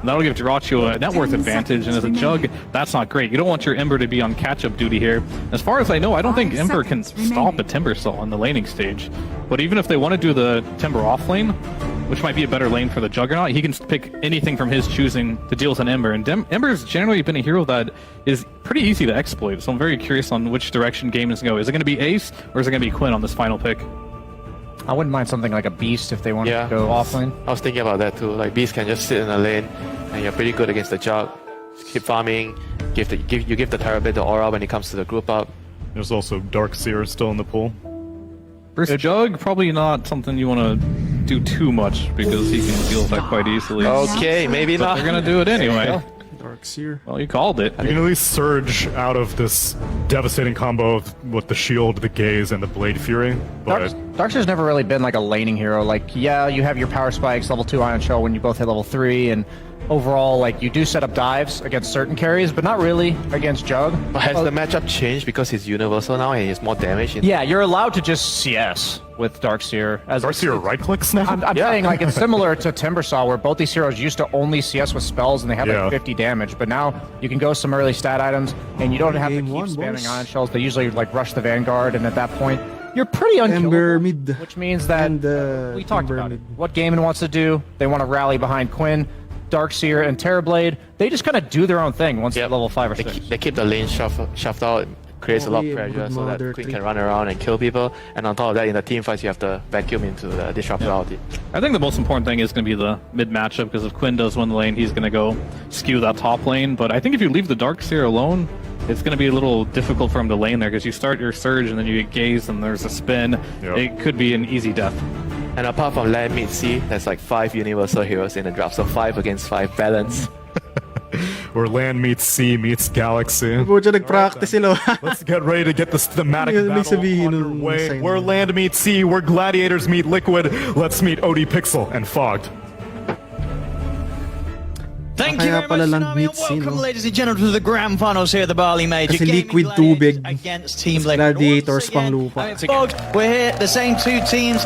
And that'll give Dyrachyo a net worth advantage, and as a Jug, that's not great. You don't want your Ember to be on catch-up duty here. As far as I know, I don't think Ember can stop a Timber Saw on the laning stage. But even if they want to do the Timber off lane, which might be a better lane for the Juggernaut, he can pick anything from his choosing to deal with an Ember. And Ember's generally been a hero that is pretty easy to exploit, so I'm very curious on which direction game is going to go. Is it going to be Ace, or is it going to be Quinn on this final pick? I wouldn't mind something like a Beast if they wanted to go offlane. I was thinking about that too. Like Beast can just sit in a lane, and you're pretty good against the Jug. Just keep farming. You give the Terrabit the aura when it comes to the group up. There's also Darkseer still in the pool. Versus Jug, probably not something you want to do too much because he can deal with that quite easily. Okay, maybe but not. they're gonna do it anyway. Darkseer. Well, you called it. You can at least surge out of this devastating combo with the Shield, the Gaze, and the Blade Fury. But Darkseer's never really been like a laning hero. Like, yeah, you have your power spikes, level 2 Ion Shell when you both hit level 3, and overall, like, you do set up dives against certain carries, but not really against Jug. But has the matchup changed because he's universal now and he's more damage? Yeah, you're allowed to just CS with Darkseer. Darkseer right-clicks now? I'm saying, like, it's similar to Timbersaw, where both these heroes used to only CS with spells and they had like 50 damage, but now you can go some early stat items and you don't have to keep spamming Ion Shells. They usually like rush the Vanguard, and at that point, you're pretty unkillable, which means that we talked about it. What Gaimin wants to do, they want to rally behind Quinn, Darkseer, and Terrorblade. They just kind of do their own thing once they're level 5 or 6. They keep the lane shoved out, creates a lot of pressure so that Queen can run around and kill people. And on top of that, in the team fights, you have to vacuum into the disruptor ulti. I think the most important thing is going to be the mid matchup, because if Quinn does win the lane, he's going to go skew that top lane. But I think if you leave the Darkseer alone, it's going to be a little difficult for him to lane there, because you start your Surge and then you get Gaze and there's a spin. It could be an easy death. And apart from land mid sea, there's like 5 universal heroes in the draft, so 5 against 5 balance. Where land meets sea meets galaxy. nag-practice sila. Let's get ready to get the thematic battle underway. Where land meets sea, where gladiators meet liquid, let's meet OD Pixel and Fogged. Thank you very much, Tsunami, and welcome, ladies and gentlemen, to the grand finals here at the Bali Major. Kasi liquid tubig. Against Team Gladiators pang lupa. We're here, the same 2 teams.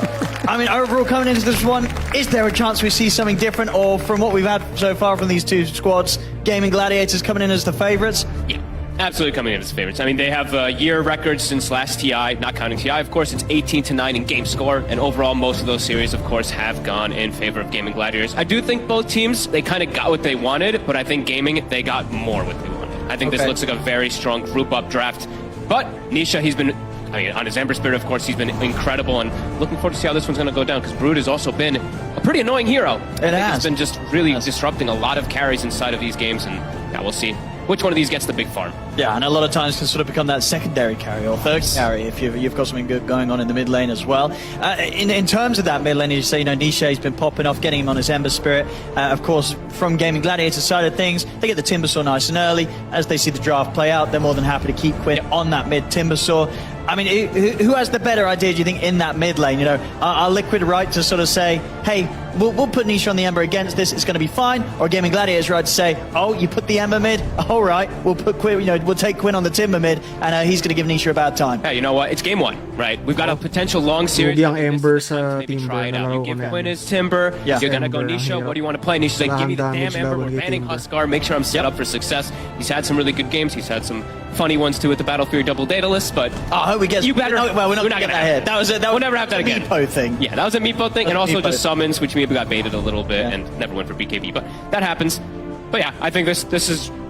I mean, overall, coming into this one, is there a chance we see something different? Or from what we've had so far from these 2 squads, Gaming Gladiators coming in as the favourites? Yeah. Absolutely coming in as favorites. I mean, they have year records since last TI, not counting TI, of course. It's 18-9 in game score, and overall, most of those series, of course, have gone in favor of Gaming Gladiators. I do think both teams, they kind of got what they wanted, but I think Gaming, they got more what they wanted. I think this looks like a very strong group-up draft. But Nisha, he's been, I mean, on his Ember Spirit, of course, he's been incredible, and looking forward to see how this one's going to go down, because Brood has also been a pretty annoying hero. He's been just really disrupting a lot of carries inside of these games, and yeah, we'll see which one of these gets the big farm. Yeah, and a lot of times can sort of become that secondary carry or third carry if you've got something good going on in the mid lane as well. In terms of that mid lane, you say, Nisha's been popping off, getting him on his Ember Spirit. Of course, from Gaming Gladiator side of things, they get the Timbersaw nice and early. As they see the draft play out, they're more than happy to keep Quinn on that mid Timbersaw. I mean, who has the better idea, do you think, in that mid lane? You know, are Liquid right to sort of say, hey, we'll put Nisha on the Ember against this, it's going to be fine? Or Gaming Gladiators right to say, oh, you put the Ember mid? All right, we'll put Quinn, we'll take Quinn on the Timber mid, and he's going to give Nisha a bad time. Yeah, you know what? It's game 1, right? We've got a potential long series. Yung Ember sa maybe Timber. try it out. You give Quinn his Timber. You're going to go Nisha. What do you want to play? Nisha's like, give me the damn Ember. We're banning Huskar. Make sure I'm set up for success. He's had some really good games. He's had some funny ones too with the Battle Fury double data list, but I hope we get. You better. Well, we're not going to get that here. We'll never have that again. Meepo thing. Yeah, that was a Meepo thing, and also just summons, which maybe got baited a little bit and never went for BKB, but that happens. But yeah, I think this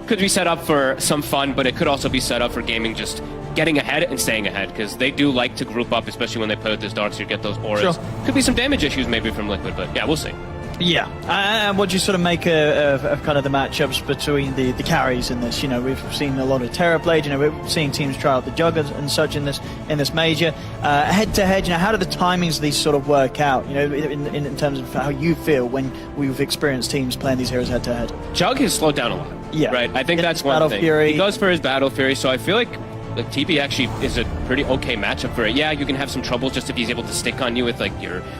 could be set up for some fun, but it could also be set up for Gaming just getting ahead and staying ahead, because they do like to group up, especially when they play with this Darkseer, get those auras. Sure. Could be some damage issues maybe from Liquid, but yeah, we'll see. Yeah, and what do you sort of make of kind of the matchups between the carries in this? You know, we've seen a lot of Terrorblade. You know, we're seeing teams try out the Juggers and such in this major. Head to head, you know, how do the timings of these sort of work out? You know, in terms of how you feel when we've experienced teams playing these heroes head to head. Jug has slowed down a lot. Yeah, right. I think that's one thing. Fury. He goes for his Battle Fury, so I feel like TP actually is a pretty okay matchup for it. Yeah, you can have some trouble just if he's able to stick on you with like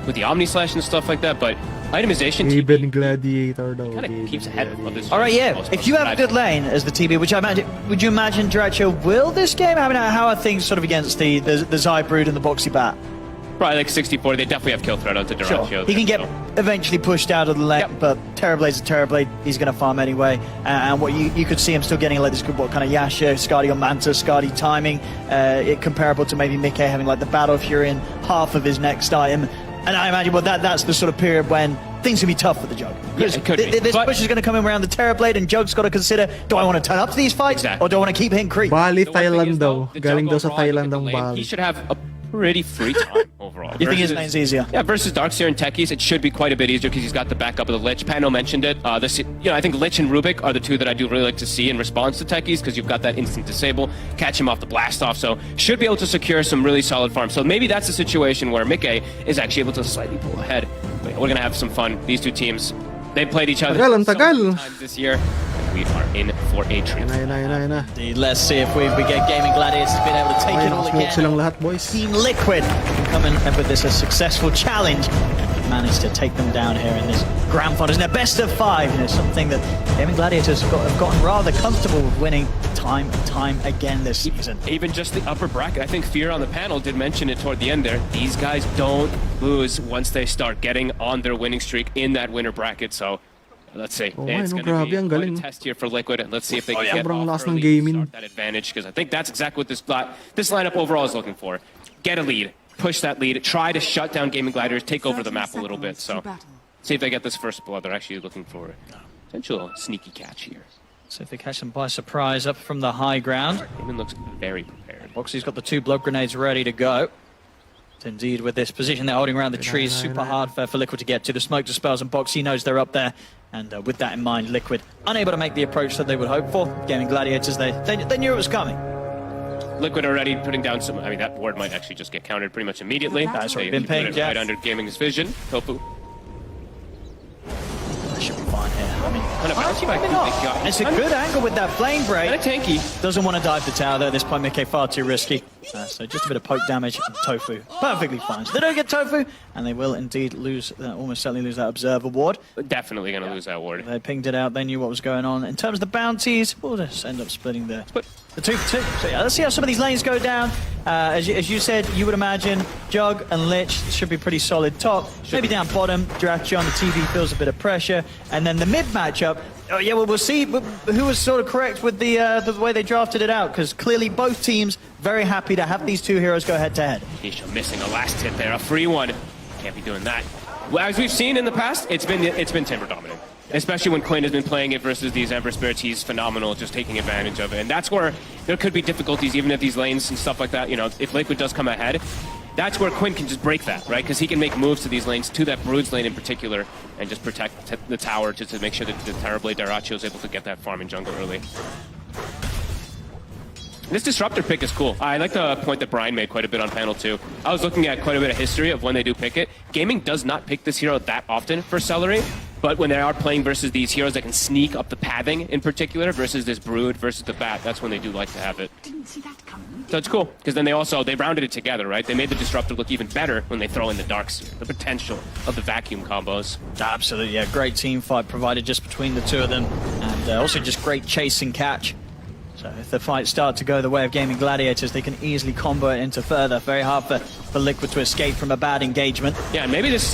with the Omni Slash and stuff like that, but itemization Even Gladiator though. kind of keeps ahead of this. All right, yeah. If you have a good lane as the TB, which I imagine, would you imagine Dyrachyo will this game? I mean, how are things sort of against the Zai Brood and the Boxy Bat? Probably like 60-40. They definitely have kill threat onto Dyrachyo. Sure. He can get eventually pushed out of the lane, but Terrorblade's a Terrorblade. He's going to farm anyway. And what you could see him still getting like this good kind of Yasha, Skadi on Manta, Skadi timing, comparable to maybe Mickey having like the Battle Fury in half of his next item. And I imagine, well, that's the sort of period when things can be tough for the Jug. Yes, it could be. This push is going to come in around the Terrorblade, and Jug's got to consider, do I want to turn up to these fights, or do I want to keep hitting creep? Bali, The one thing Thailand is, daw. the Galing Jug daw sa overall, I think Thailand in the ang lane, Bali. He should have a pretty free time overall. You think his lane's easier? Yeah, versus Darkseer and Techies, it should be quite a bit easier because he's got the backup of the Lich. Pano mentioned it. I think Lich and Rubik are the two that I do really like to see in response to Techies because you've got that instant disable, catch him off the blast off, so should be able to secure some really solid farm. So maybe that's a situation where Mickey is actually able to slightly pull ahead. But we're going to have some fun. These two teams, they played each other Tagal, ang so tagal. many times this year. We are in for a treat. Ayun na. Indeed. Let's see if we get Gaming Gladiators being able to take Ay, it all nakasmoke silang again. lahat, boys. Team Liquid coming up with this a successful challenge and managed to take them down here in this grand final. In their best of 5, something that Gaming Gladiators have gotten rather comfortable with winning time and time again this season. Even just the upper bracket, I think Fear on the panel did mention it toward the end there. These guys don't lose once they start getting on their winning streak in that winner bracket, so let's see. Oh, It's no, going to grabe, be ang quite a galing. test here for Liquid, and let's see if they can get Sobrang off lakas ng early gaming. and start that advantage, because I think that's exactly what this lineup overall is looking for. Get a lead, push that lead, try to shut down Gaming Gliders, take over the map a little bit. So see if they get this first blood. They're actually looking for potential sneaky catch here. So if they catch them by surprise up from the high ground. Damon looks very prepared. Boxy's got the 2 blood grenades ready to go. Indeed, with this position they're holding around the trees, super hard for Liquid to get to. The smoke dispels, and Boxy knows they're up there. And with that in mind, Liquid unable to make the approach that they would hope for. Gaming Gladiators, they knew it was coming. Liquid already putting down some. I mean, that ward might actually just get countered pretty much immediately. That's already They been pinged, put it yeah. right under Gaming's vision. Tofu. That should be fine here. I mean, Kind of bouncy back. maybe not. It's a good angle with that flame break. And a tanky. Doesn't want to dive the tower though. At this point, Mickey far too risky. So just a bit of poke damage. And Tofu perfectly fine. So they don't get Tofu, and they will indeed lose. Almost certainly lose that observer ward. Definitely going to lose that ward. They pinged it out. They knew what was going on. In terms of the bounties, we'll just end up splitting the 2 for 2. So yeah, let's see how some of these lanes go down. As you said, you would imagine Jug and Lich should be pretty solid top. Maybe down bottom, Drachi on the TV feels a bit of pressure. And then the mid matchup, we'll see who was sort of correct with the way they drafted it out, because clearly both teams very happy to have these 2 heroes go head to head. Nisha missing a last hit there, a free one. Can't be doing that. Well, as we've seen in the past, it's been Timber dominant. Especially when Quinn has been playing it versus these Ember Spirits, he's phenomenal, just taking advantage of it. And that's where there could be difficulties, even if these lanes and stuff like that, if Liquid does come ahead, that's where Quinn can just break that, right? Because he can make moves to these lanes, to that Brood's lane in particular, and just protect the tower just to make sure that the Terrorblade Darachio is able to get that farm in jungle early. This Disruptor pick is cool. I like the point that Brian made quite a bit on panel too. I was looking at quite a bit of history of when they do pick it. Gaming does not pick this hero that often for Celery, but when they are playing versus these heroes that can sneak up the pathing in particular, versus this Brood, versus the Bat, that's when they do like to have it. Didn't see that coming. So it's cool, because then they rounded it together, right? They made the Disruptor look even better when they throw in the Darkseer, the potential of the vacuum combos. Absolutely, yeah. Great team fight provided just between the 2 of them, and also just great chase and catch. So if the fights start to go the way of Gaming Gladiators, they can easily combo it into further. Very hard for Liquid to escape from a bad engagement. Yeah, and maybe this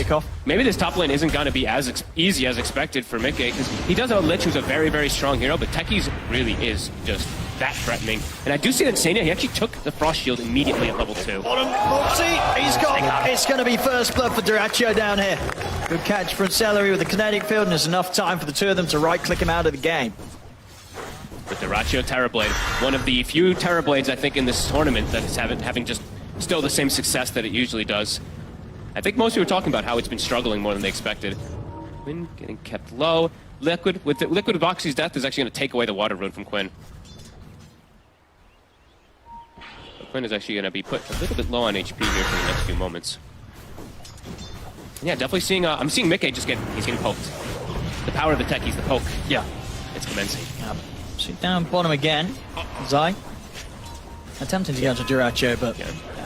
top lane isn't going to be as easy as expected for Mickey, because he does have a Lich who's a very, very strong hero, but Techies really is just that threatening. And I do see that Sania, he actually took the Frost Shield immediately at level 2. Bottom, Moxie, he's got. It's going to be first blood for Darachio down here. Good catch from Celery with the kinetic field, and there's enough time for the 2 of them to right-click him out of the game. With the Darachio Terrorblade, one of the few Terrorblades I think in this tournament that is having just still the same success that it usually does. I think most of you were talking about how it's been struggling more than they expected. Quinn getting kept low. Liquid with Boxy's death is actually going to take away the Water Rune from Quinn. But Quinn is actually going to be put a little bit low on HP here for the next few moments. Yeah, definitely seeing. I'm seeing Mickey he's getting poked. The power of the techies, the poke. Yeah, it's commencing. So down bottom again, Zai. Attempting to get onto Darachio, but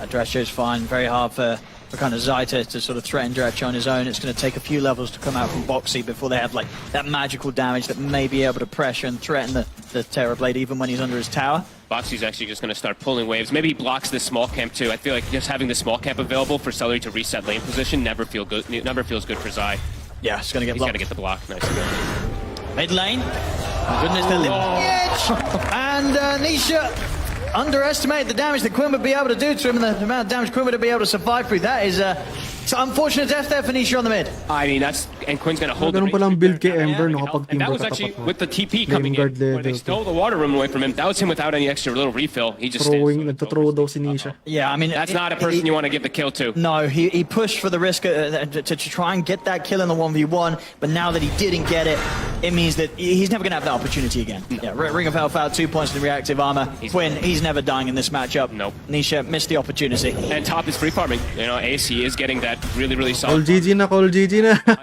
Darachio's fine. Very hard for kind of Zai to sort of threaten Darachio on his own. It's going to take a few levels to come out from Boxy before they have like that magical damage that may be able to pressure and threaten the Terrorblade even when he's under his tower. Boxy's actually just going to start pulling waves. Maybe he blocks this small camp too. I feel like just having the small camp available for Celery to reset lane position never feels good for Zai. Yeah, it's going to get He's got blocked. to get the block. Nice. Mid lane. My goodness, they're living on the edge. And Nisha underestimated the damage that Quinn would be able to do to him and the amount of damage Quinn would be able to survive through. That is it's an unfortunate death there for Nisha on the mid. I mean, and Quinn's going to hold the Ganun range. palang build kay Ember, And no, kapag that Timber was actually katapat mo. with the TP coming in, Flame Guard where they level stole the water room away from him. That was him without any extra little refill. He just Throwing, stands. nagto-throw daw si Nisha. Yeah, I mean... That's not a person you want to give the kill to. No, he pushed for the risk to try and get that kill in the 1v1, but now that he didn't get it, it means that he's never going to have that opportunity again. Yeah, Ring of Hellfire, 2 points in the reactive armor. Quinn, he's never dying in this matchup. Nope. Nisha missed the opportunity. And top is free farming. You know, Ace, he is getting that really, really Call solid. GG na, call GG na.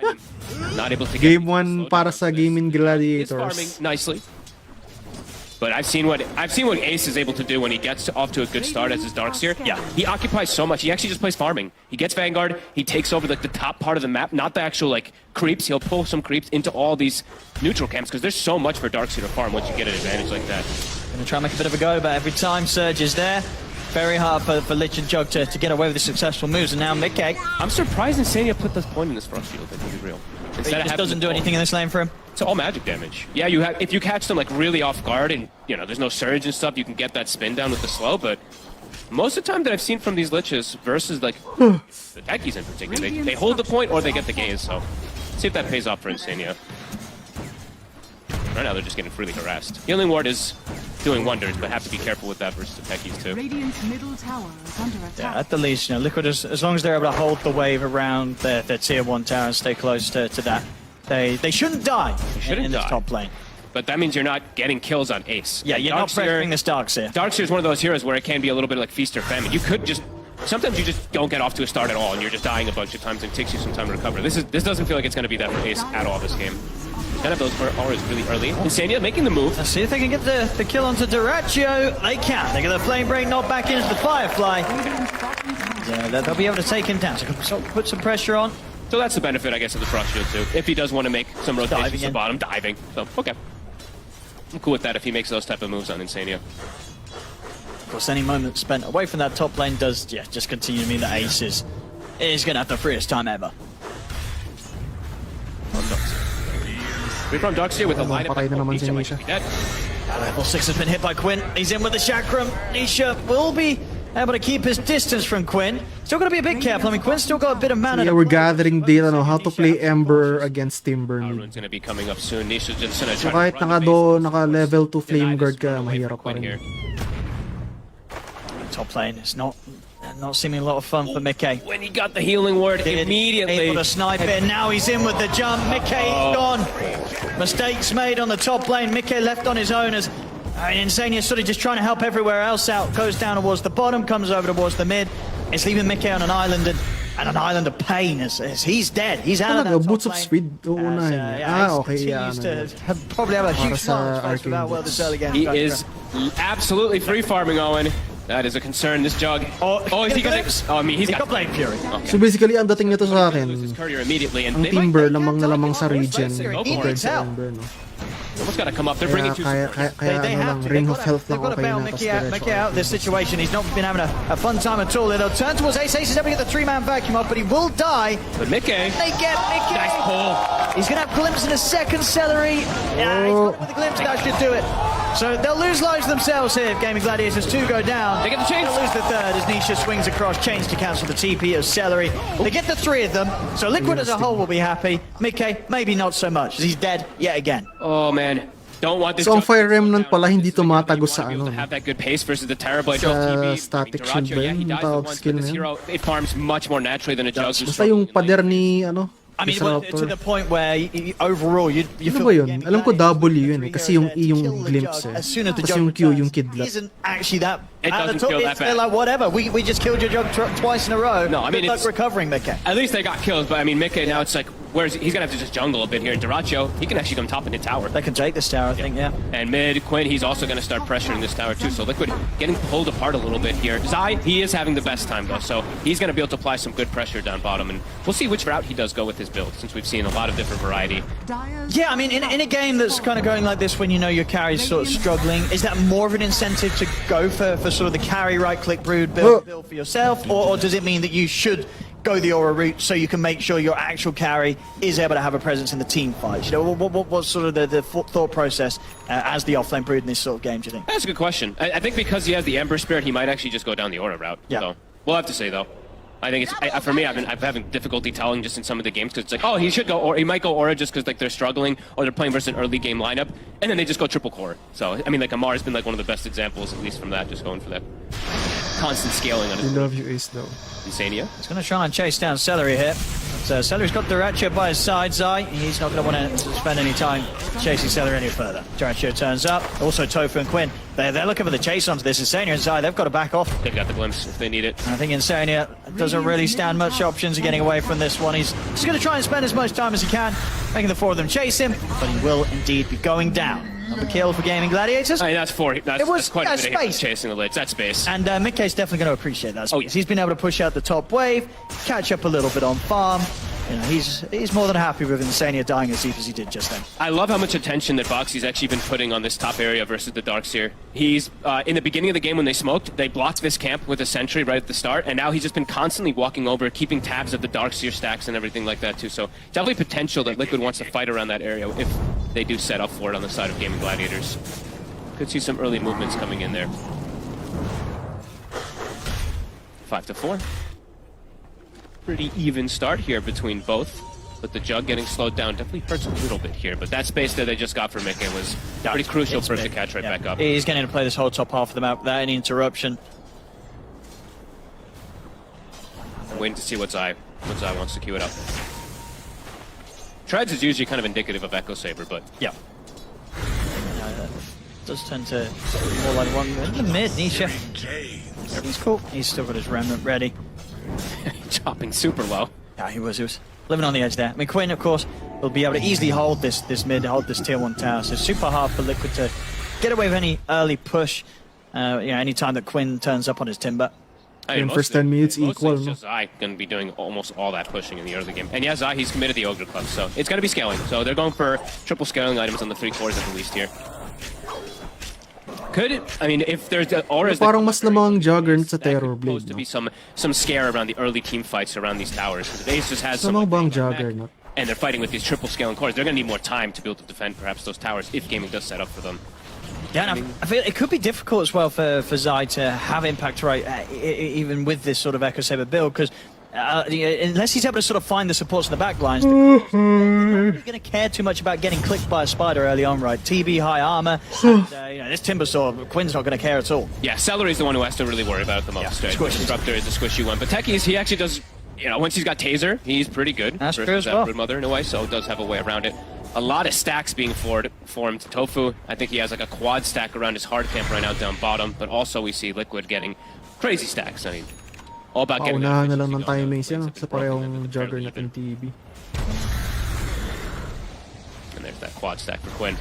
Not able to get Game 1 para sa Gaming He's farming Gladiators. nicely. But I've seen what Ace is able to do when he gets off to a good start as his Darkseer. Yeah. He occupies so much. He actually just plays farming. He gets Vanguard. He takes over like the top part of the map, not the actual like creeps. He'll pull some creeps into all these neutral camps because there's so much for Darkseer to farm once you get an advantage like that. Gonna try and make a bit of a go, but every time Surge is there, very hard for Lich and Jug to get away with the successful moves. And now Mickey, I'm surprised Insania put this point in this Frost Shield, if to be real. he Instead of just having doesn't the do anything in this lane for him. It's all magic damage. Yeah, you have if you catch them like really off guard and you know there's no surge and stuff, you can get that spin down with the slow. But most of the time that I've seen from these liches versus like the techies in particular, they hold the point or they get the gaze. So let's see if that pays off for Insania. Right now they're just getting freely harassed. Healing Ward is doing wonders, but have to be careful with that versus the techies too. Radiant's middle tower is under Yeah, attack. at the least, Liquid, as long as they're able to hold the wave around their tier 1 tower and stay close to that, they shouldn't die shouldn't in this die. top lane. But that means you're not getting kills on Ace. Yeah, you're not pressuring this Darkseer. Darkseer is one of those heroes where it can be a little bit like feast or famine. You could just sometimes you just don't get off to a start at all, and you're just dying a bunch of times, and it takes you some time to recover. This doesn't feel like it's going to be that for Ace at all this game. Kind of those auras really early. Insania making the move. Let's see if they can get the kill onto Duraccio. They can. They get the Flame Break knocked back into the Firefly. Yeah, they'll be able to take him down. So put some pressure on. So that's the benefit, I guess, of the Frost Shield too. If he does want to make some rotations Diving to the in. bottom, diving. So okay, I'm cool with that if he makes those type of moves on Insania. Of course, any moment spent away from that top lane does just continue to mean that Ace is going to have the freest time ever. We're from Darkseer with a line of patay na naman si Nisha might Nisha. be dead. Level 6 has been hit by Quinn. He's in with the Chakram. Nisha will be able to keep his distance from Quinn. Still got to be a bit careful. I mean, Quinn's still got a bit of mana. Yeah, we're gathering data on how to play Ember against Timber. Rune's gonna be coming up soon. Nisha's just gonna So try kahit to run the base. naka level 2 Flame Deny Guard this ka, run away mahirap from pa Quinn here. rin. Top lane. It's not seeming a lot of fun for Mickey. When he got the healing ward, immediately able to snipe it, and now he's in with the jump. Mickey gone. Mistakes made on the top lane. Mickey left on his own as Insania sort of just trying to help everywhere else out. Goes down towards the bottom, comes over towards the mid. It's leaving Mickey on an island and an island of pain as he's dead. He's out of that Talaga, top boots of lane. speed. Uunahin niya. Ace Okay, continues yeah. to probably have a Para huge sa smile on his face Arcane without well Boots. this early game. he is absolutely free farming Owen. That is a concern. This Jug. Is he gonna? Oh, I mean, he's He got Blade Fury. So basically, ang dating nito sa Lose his akin, courier immediately, and ang they might Timber lamang na lamang sa regen He compared needs sa help. Ember, no? almost got to come up. They're Kaya, bringing two. kaya They ano have lang, to. Ring of Health They've lang got to okay bail na. Mickey out of this situation. He's not been having a fun time at all. They'll turn towards Ace. Ace is able to get the 3-man vacuum up, but he will die. But Mickey, They get Mickey. nice pull. He's going to have Glimpse in a second celery. Yeah, he's got it with the Glimpse. That should do it. So they'll lose lives themselves here if Gaming Gladiators 2 go down. They get the chains. They'll lose the third as Nisha swings across, chains to cancel the TP of Celery. They get the 3 of them, so Liquid as a whole will be happy. Mickey, maybe not so much, as he's dead yet again. Oh man. Don't want this. So ang Jug Fire to go Remnant down. pala hindi This is a game that tumatagos you sa wanna be able ano, to have that good pace versus the Terrorblade Sa TV. static Duracho, shield ba yeah, yun? he dies Tawag once, skill but this na yun? hero, it farms much more naturally than a Jug. Basta yung pader ni, ano, I mean, Disruptor. to the point where overall you Ano feel ba yun? Gaming Alam ko Gladiators W yun eh, every kasi hero yung there E to yung kill the glimpse Jug eh. As soon as the Tapos Jug yung Q, returns, yung kidlat. isn't actually that It bad doesn't at all. feel that It's- they're bad. like, whatever, we just killed your Jug twice in a row. No, I mean, Good luck it's- recovering, Mickey. At least they got kills, but I mean, Mickey now it's like, he's gonna have to just jungle a bit here. And Duracho, he can actually come top into tower. They can take this tower, I think, yeah. And mid, Quinn, he's also going to start pressuring this tower too. So Liquid getting pulled apart a little bit here. Zai, he is having the best time though, so he's going to be able to apply some good pressure down bottom. And we'll see which route he does go with his build, since we've seen a lot of different variety. Yeah, I mean, in a game that's kind of going like this when you know your carry's sort of struggling, is that more of an incentive to go for sort of the carry right-click brood build for yourself, or does it mean that you should go the aura route so you can make sure your actual carry is able to have a presence in the team fights? You know, what's sort of the thought process as the offlane brood in this sort of game, do you think? That's a good question. I think because he has the Ember Spirit, he might actually just go down the aura route. Yeah. So we'll have to see, though. I think it's for me. I'm having difficulty telling just in some of the games because it's like, oh, he should go, or he might go aura just because like they're struggling or they're playing versus an early game lineup, and then they just go triple core. So I mean, like Amar has been like one of the best examples, at least from that, just going for that constant scaling on We his love you, Ace, though. Insania. He's going to try and chase down Celery here. So Celery's got Dyrachyo by his side, Zai. He's not going to want to spend any time chasing Celery any further. Dyrachyo turns up. Also Tofu and Quinn. They're looking for the chase onto this. Insania and Zai, they've got to back off. They've got the glimpse if they need it. And I think Insania doesn't really stand much options of getting away from this one. He's going to try and spend as much time as he can, making the four of them chase him, but he will indeed be going down. Another kill for Gaming Gladiators. I mean, that's quite a bit of hit chasing the lids. That's space. And Mikkei's definitely going to appreciate that. Oh, yeah. He's been able to push out the top wave, catch up a little bit on farm. You know, he's more than happy with Insania dying as deep as he did just then. I love how much attention that Boxy's actually been putting on this top area versus the Darkseer. He's, in the beginning of the game when they smoked, they blocked this camp with a sentry right at the start, and now he's just been constantly walking over, keeping tabs of the Darkseer stacks and everything like that too. So definitely potential that Liquid wants to fight around that area if they do set up for it on the side of Gaming Gladiators. Could see some early movements coming in there. 5-4. Pretty even start here between both, but the Jug getting slowed down definitely hurts a little bit here. But that space that they just got from Mikkei was pretty crucial for him to catch right back up. He's getting to play this whole top half of the map without any interruption. I'm waiting to see what Zai wants to queue it up. Treads is usually kind of indicative of Echo Saber, but yeah. Does tend to be more like one in the mid. Nisha. He's cool. He's still got his remnant ready. chopping super low. Yeah, he was living on the edge there. I mean, Quinn, of course, will be able to easily hold this mid, hold this tier 1 tower. So super hard for Liquid to get away with any early push. Any time that Quinn turns up on his timber. I mean, first 10 minutes equal. It's just Zai going to be doing almost all that pushing in the early game. And yeah, Zai, he's committed the Ogre Club, so it's going to be scaling. So they're going for triple scaling items on the 3 cores at the least here. I mean, if there's auras parang mas lamang Juggernaut sa Terror Blade, Blade, to be some scare around the early team fights around these towers. Because Ace just has Lamang bang Juggernaut? and they're fighting with these triple scaling cores. They're going to need more time to be able to defend perhaps those towers if gaming does set up for them. Yeah, and I feel it could be difficult as well for Zai to have impact right, even with this sort of Echo Saber build, because unless he's able to sort of find the supports in the back lines, he's not going to care too much about getting clicked by a spider early on, right? TB, high armor, and, this Timber Saw, Quinn's not going to care at all. Yeah, Celery's the one who has to really worry about it the most. Yeah, right? Disruptor is the squishy one, but Techies, he actually does, once he's got Taser, he's pretty good. That's versus true as that well. Broodmother in a way, so does have a way around it. A lot of stacks being formed. Tofu, I think he has like a quad stack around his hard camp right now down bottom, but also we see Liquid getting crazy stacks. I mean, all about getting Paunahan na lang ng timings yan sa parehong Juggernaut and TB. And there's that quad stack for Quinn.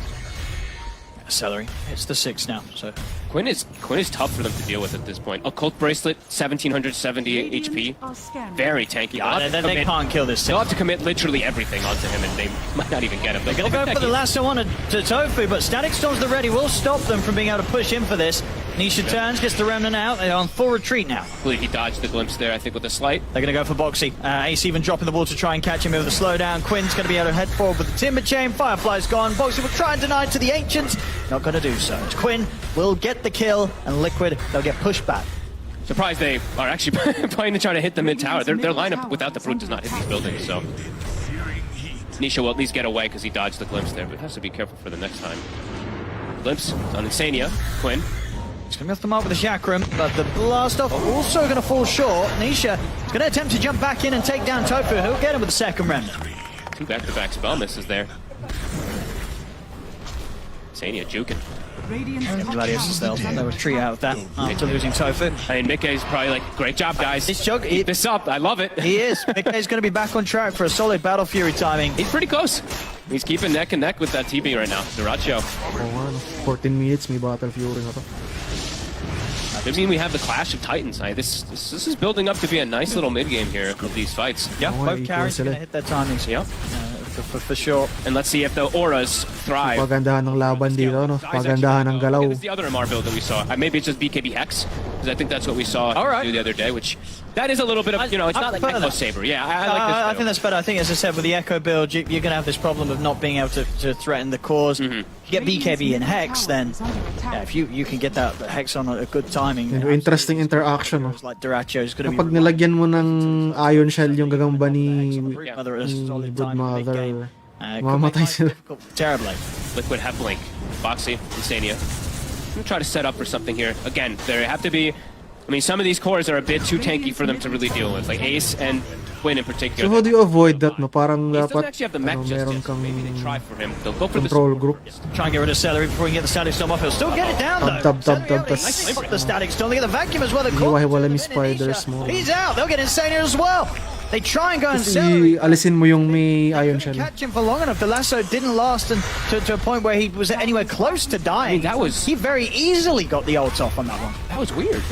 Celery, it's the 6 now, so... Quinn is tough for them to deal with at this point. Occult Bracelet, 1778 HP. Very tanky. Yeah, they can't kill this They'll have to commit literally everything onto him, and they might not even get him. They're going to go for the lasso on to Tofu, but Static Storms the ready will stop them from being able to push in for this. Nisha turns, gets the Remnant out. They're on full retreat now. I believe he dodged the glimpse there, I think, with a slight. They're going to go for Boxy. Ace even dropping the wall to try and catch him with a slowdown. Quinn's going to be able to head forward with the Timber Chain. Firefly's gone. Boxy will try and deny to the Ancients. Not going to do so. Quinn will get the kill, and Liquid, they'll get pushed back. Surprised they are actually playing to try to hit the mid-tower. Their lineup without the Brute does not hit these buildings, so... Nisha will at least get away because he dodged the glimpse there, but has to be careful for the next time. Glimpse on Insania. Quinn. He's going to be off the mark with the Chakram, but the blast off also going to fall short. Nisha is going to attempt to jump back in and take down Tofu. He'll get him with the second Remnant. 2 back-to-back spell misses there. Insania juking. Gladius they'll retreat out of that after losing Tofu. I mean, Mikkei's probably like, great job, guys. This Jug, Keep this up. I love it. He is. Mikkei's going to be back on track for a solid Battle Fury timing. He's pretty close. He's keeping neck and neck with that TB right now. Dyrachyo. 14 minutes, may Battle Fury na to. I mean, we have the Clash of Titans. This is building up to be a nice little mid-game here of these fights. Yeah, both carries are going to hit their timings. Yeah. For sure. And let's see if the auras thrive. Pagandahan ng laban dito, no? Pagandahan ng galaw. It's the other MR build that we saw. Maybe it's just BKB Hex. because I think that's what we saw do the other day, which that is a little bit of, you know, it's not like Echo Saber. Yeah, I like this. I think that's better. I think, as I said, with the Echo build, you're going to have this problem of not being able to threaten the cores. If you get BKB and Hex, then if you can get that Hex on a good timing. Interesting interaction. Like Duracho is going to be... Kapag nilagyan mo ng Ion Shell yung gagamba ni Broodmother, mamatay sila. Terribly. Liquid have Blink, Boxy, Insania. I'm gonna try to set up for something here. Again, there have to be... I mean, some of these cores are a bit too tanky for them to really deal with, like Ace and Quinn in particular. So how do you avoid that, no? Parang Ace doesn't dapat actually have the mech meron just kang maybe they try for him. They'll go for control group. Try and get rid of Celery before he can get the Static Storm off. He'll still get it down, though. Tab. Nice the Static Storm. They get the Vacuum as well. The Hiwa-hiwala mi Spiders mo. He's out. They'll get Insania as well. They try and go and Kasi alisin mo yung may Ion Shell. Catch him for long enough. The lasso didn't last to a point where he was anywhere close to dying. He very easily got the ult off on that one. That was weird.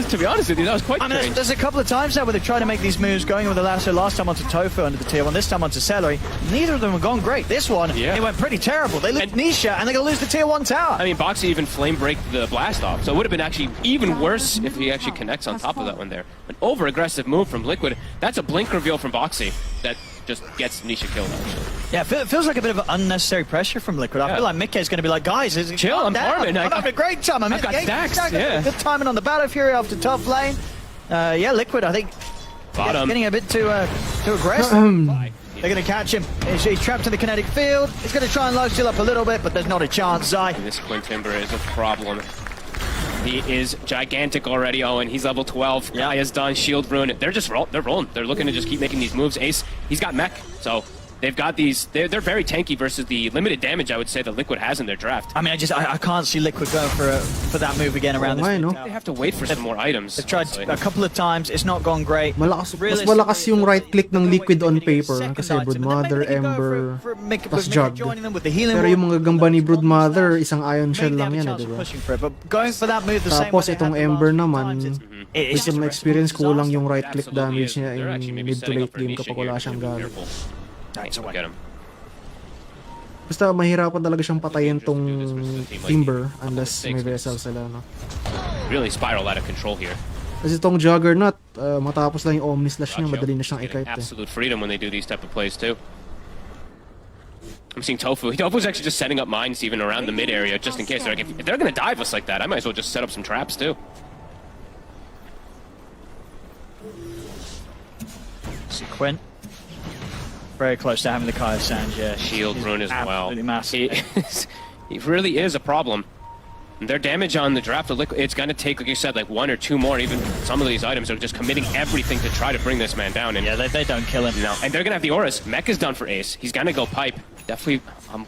To be honest with you, that was quite strange. There's a couple of times now where they've tried to make these moves, going with the lasso last time onto Tofu under the tier 1, this time onto Celery. Neither of them have gone great. This one, it went pretty terrible. They lose Nisha and they're going to lose the tier 1 tower. I mean, Boxy even flame break the blast off, so it would have been actually even worse if he actually connects on top of that one there. An over-aggressive move from Liquid. That's a blink reveal from Boxy that just gets Nisha killed, actually. Yeah, it feels like a bit of unnecessary pressure from Liquid. I feel like Mickey's going to be like, guys, chill, I'm farming. I'm having a great time. I've got stacks, yeah. Good timing on the Battle Fury after top lane. Yeah, Liquid, I think, getting a bit too aggressive. They're going to catch him. He's trapped in the kinetic field. He's going to try and low steal up a little bit, but there's not a chance, Zai. This Quinn Timber is a problem. He is gigantic already. Oh, and he's level 12. Yeah, is done. Shield Rune. They're just they're rolling. They're looking to just keep making these moves. Ace, he's got mech, so they've got these. They're very tanky versus the limited damage I would say that Liquid has in their draft. I mean, I can't see Liquid going for that move again around this. They have to wait for some more items. They've tried a couple of times. It's not gone great. Mas malakas yung right click ng Liquid on paper kasi Broodmother, Ember, tas Jug. Pero yung mga gamba ni Broodmother, isang Ion Shell lang yan, diba? Tapos itong Ember naman, based on my experience, kulang yung right click damage niya in mid to late game kapag wala siyang gamit. Basta mahirapan talaga siyang patayin tong Timber unless may vessel sila, no? Really spiral out of control here. Kasi itong Juggernaut, matapos lang yung Omni Slash niya, madali na siyang i-kite. Absolute freedom when they do these type of plays too. I'm seeing Tofu. Tofu's actually just setting up mines even around the mid area just in case. They're like, if they're gonna dive us like that, I might as well just set up some traps too. See Quinn. Very close to having the Kaya Sands, yeah. Shield Rune as well. Massive. He really is a problem. And their damage on the draft of Liquid, it's going to take, like you said, like 1 or 2 more. Even some of these items are just committing everything to try to bring this man down. And yeah, they don't kill him. No, and they're going to have the auras. Mech is done for Ace. He's going to go pipe. Definitely, I'm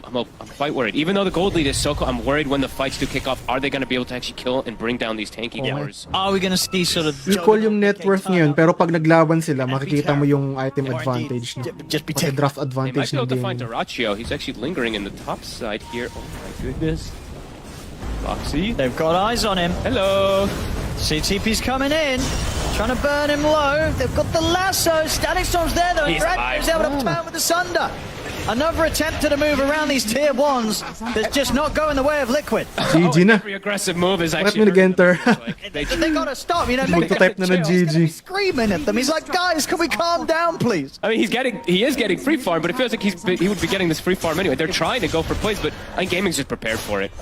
quite worried. Even though the gold lead is so cool, I'm worried when the fights do kick off. Are they going to be able to actually kill and bring down these tanky gamers? Are we going to see sort of... Equal yung net worth ngayon, pero pag naglaban sila, makikita mo yung item advantage. Just be taking draft advantage. They might be able to find Duracho. He's actually lingering in the top side here. Oh my goodness. Boxy. They've got eyes on him. Hello. CTP's coming in. Trying to burn him low. They've got the lasso. Static Storm's there though. He's able to turn with the Sunder. Another attempt to move around these tier 1s that's just not going the way of Liquid. GG na. Every aggressive move is actually... They gotta stop, you know. Magto-type na ng GG. Screaming at them. He's like, guys, can we calm down, please? I mean, he is getting free farm, but it feels like he would be getting this free farm anyway. They're trying to go for plays, but I think Gaming's just prepared for it.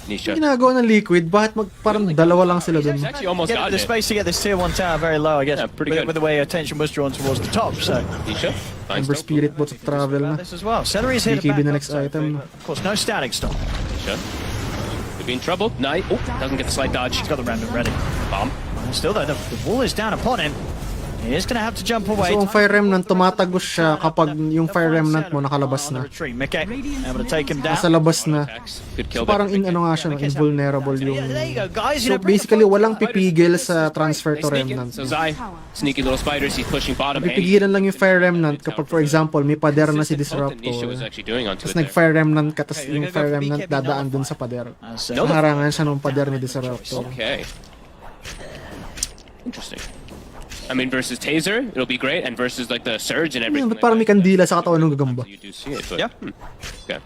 Nisha. Ginagawa ng Liquid, bakit parang dalawa lang sila dun? He's actually almost got the space to get this tier 1 tower very low, I guess. Yeah, pretty good. With the way attention was drawn towards the top, so... Nisha. Ember Spirit Bot travel na. This as well. Celery's here to BKB back na up, next item. Of course, no Static Storm. Nisha. Could be in trouble. Nice. Oh, doesn't get the slight dodge. He's got the Remnant ready. Bomb. Still though, the wall is down upon him. He is going to have to jump away. So, ang Fire Remnant, tumatagos siya kapag yung Fire Remnant mo nakalabas na. Able to take him down. Nasa labas na. So, parang nga siya, invulnerable yung... So, basically, walang pipigil sa transfer to Remnant. So, Zai, sneaky little spiders, he's pushing bottom. Pipigilan lang yung Fire Remnant kapag, for example, may pader na si Disruptor. Tapos nag-Fire Remnant ka, tapos yung Fire Remnant dadaan dun sa pader. Harangan siya ng pader ni Disruptor. Okay. Interesting. I mean, versus Taser, it'll be great, and versus like the Surge and everything. Parang may kandila sa katawan ng gagamba. You do see it, but yeah. Okay.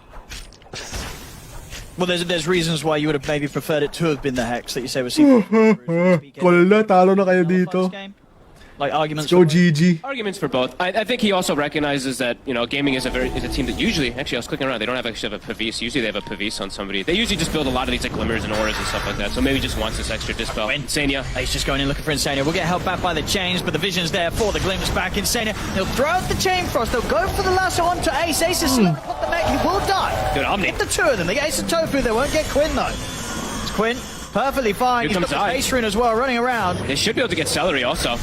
Well, there's reasons why you would have maybe preferred it to have been the Hex that you say was Wala, talo na kayo dito. Like arguments. Go GG. Arguments for both. I think he also recognizes that, you know, gaming is a team that usually, actually I was clicking around, they don't actually have a Pavis. Usually they have a Pavis on somebody. They usually just build a lot of these like glimmers and auras and stuff like that. So maybe just wants this extra dispel. Insania. He's just going in looking for Insania. We'll get held back by the chains, but the vision's there for the glimmers back. Insania. They'll throw out the chain frost. They'll go for the lasso onto Ace. Ace is slow to put the mech. He will die. Good Omni. Get the two of them. They get Ace and Tofu. They won't get Quinn though. It's Quinn. Perfectly fine. Here He's got comes the Ace rune as well running around. They should be able to get Celery also.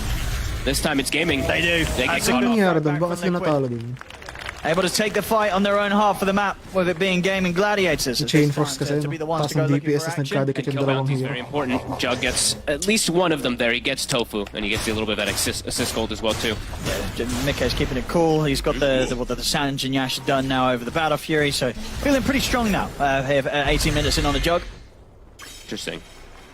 This time it's gaming. They do. They get That's caught Ano off. nangyari doon? Bakit sila natalo doon? Able to take the fight on their own half of the map, with it being gaming gladiators. Si Chain Frost kasi, to be the no? ones Taas to go ng looking DPS for as action. nagkadikit yung Kill dalawang bounty is hero. very important. Jug gets at least one of them there. He gets Tofu, and he gets a little bit of that assist gold as well too. Yeah, Mikke's keeping it cool. He's got the Sand and Yash done now over the Battle Fury, so feeling pretty strong now. Here, 18 minutes in on the Jug. Interesting.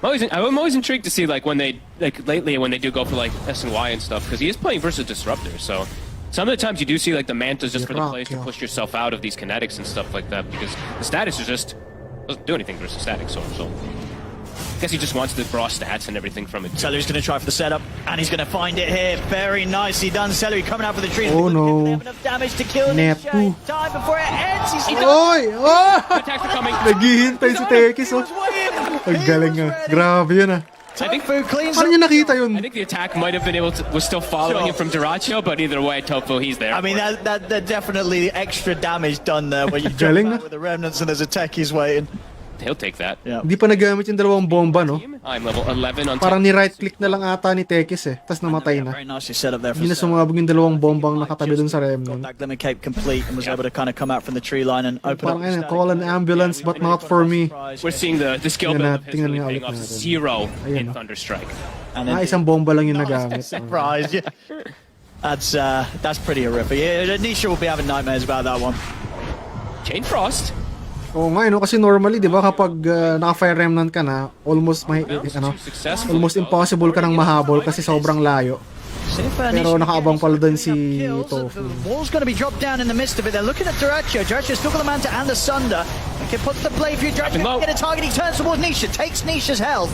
I'm always intrigued to see like when they lately when they do go for like S and Y and stuff, because he is playing versus Disruptor. So some of the times you do see like the mantas just for the plays to push yourself out of these kinetics and stuff like that, because the status is just doesn't do anything versus static. So I guess he just wants the raw stats and everything from it. Celery's going to try for the setup, and he's going to find it here. Very nicely done. Celery coming out for the trees. Oh no. Have enough damage to kill Nepu. time before it ends. He's Oy! Oh! Attacks are coming. Naghihintay si Tekis, oh. Ang galing nga. Grabe yun, ah. I think Paano niya nakita yun? I think the attack might have been was still following him from Duracho, but either way, Tofu, he's there. I mean, that definitely extra damage done there when you jump Galing, out with the remnants and there's a techies waiting. He'll take that. Yeah. Hindi pa nagamit yung dalawang bomba, no? I'm level 11 on Parang ni right click na lang ata ni Tekis eh. Tapos namatay na. Very nicely set up there for Hindi na sumabog yung dalawang bombang nakatabi dun sa got Remnant. that Glimmer Cape complete and was able to kind of come out from the tree line and open Parang up. ayun, call an ambulance but not for me. We're seeing the skill build of his Tingnan really nga paying ulit off. natin. 0 Ayun, in no? Thunderstrike. And Isang bomba lang yung nagamit. surprise. Yeah. That's pretty horrific. Yeah, Nisha will be having nightmares about that one. Chain Frost. Oo nga, no? Kasi normally, di ba, kapag naka-fire remnant ka na, almost almost impossible ka nang mahabol kasi sobrang layo. Pero nakaabang pala doon si Tofu. The wall's going to be dropped down in the midst of it. They're looking at Duracho. Duracho's still got the Manta and the Sunder. He puts the blade through Duracho. Get a target. He turns towards Nisha. Takes Nisha's health.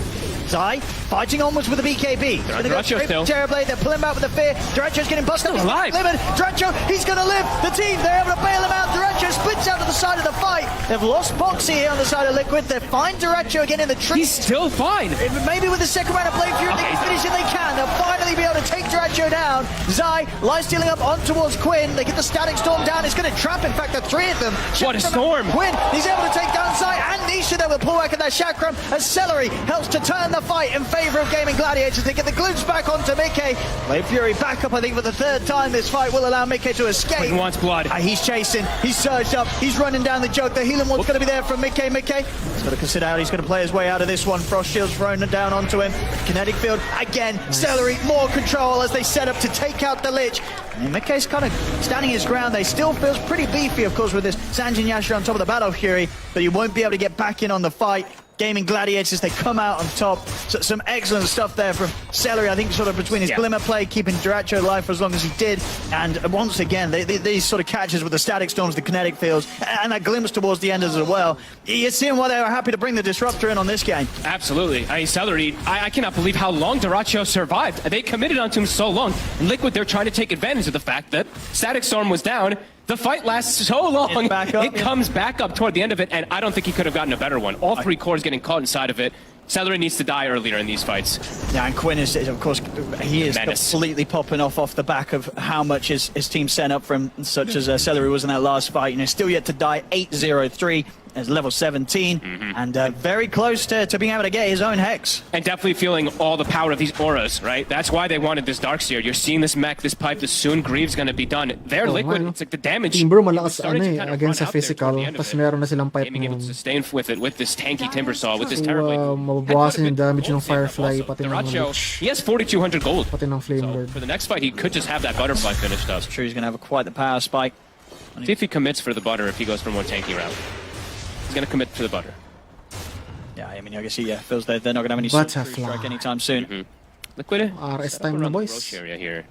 Zai fighting onwards with the BKB. Duracho still. Terrorblade. They're pulling him out with the fear. Duracho's getting busted. Still alive. Duracho, he's going to live. The team, they're able to bail him out. Duracho splits out to the side of the fight. They've lost Boxy here on the side of Liquid. They find Duracho again in the tree. He's still fine. Maybe with the second round of Blade Fury, they can finish it. They can. They'll finally be able to take Duracho down. Zai lies stealing up on towards Quinn. They get the Static Storm down. It's going to trap, in fact, the three of them. What a storm. Quinn, he's able to take down Zai and Nisha. They will pull back at that chakram as Celery helps to turn the fight in favor of Gaming Gladiators. They get the glutes back onto Mickey. Blade Fury back up, I think, for the third time. This fight will allow Mickey to escape. Quinn wants blood. He's chasing. He's surged up. He's running down the Jug. The healing one's going to be there from Mickey. Mickey, he's got to consider how he's going to play his way out of this one. Frost Shield's thrown down onto him. Kinetic Field again. Celery, more control as they set up to take out the Lich. And Mickey's kind of standing his ground. They still feels pretty beefy, of course, with this Sanjin Yasha on top of the Battle Fury, but he won't be able to get back in on the fight. Gaming Gladiators, they come out on top. So, some excellent stuff there from Celery, I think, sort of between his Glimmer play, keeping Duracho alive for as long as he did. And once again, these sort of catches with the Static Storms, the Kinetic Fields, and that glimpse towards the end as well. You're seeing why they were happy to bring the Disruptor in on this game. Absolutely. I mean, Celery, I cannot believe how long Duracho survived. They committed onto him so long. And Liquid, they're trying to take advantage of the fact that Static Storm was down. The fight lasts so long, it comes back up toward the end of it, and I don't think he could have gotten a better one. All three cores getting caught inside of it. Celery needs to die earlier in these fights. Yeah, and Quinn is of course, he is completely popping off the back of how much his team sent up from, such as Celery was in that last fight. You know, still yet to die, 8-0-3. As level 17, and very close to being able to get his own Hex. And definitely feeling all the power of these auras, right? That's why they wanted this Darkseer. You're seeing this mech, this pipe, this soon Greaves gonna be done. They're Liquid, it's like the damage. Timber malakas against sa physical, tapos meron na silang pipe being able to sustain with it, with this tanky Timbersaw, with this So, Terrorblade. mababawasan yung damage ng Firefly, pati ng Duracho, Lich, he has 4,200 gold. pati ng Flame So Bird. for the next fight, he could just have that Butterfly finished up. Sure, he's going to have quite the power spike. See if he commits for the butter if he goes for a more tanky route. He's going to commit to the butter. Yeah, I mean, I guess he feels they're not going to have any sort of Butterfly. strike anytime soon. Liquid, RS set up time na, around the boys. Roche area here.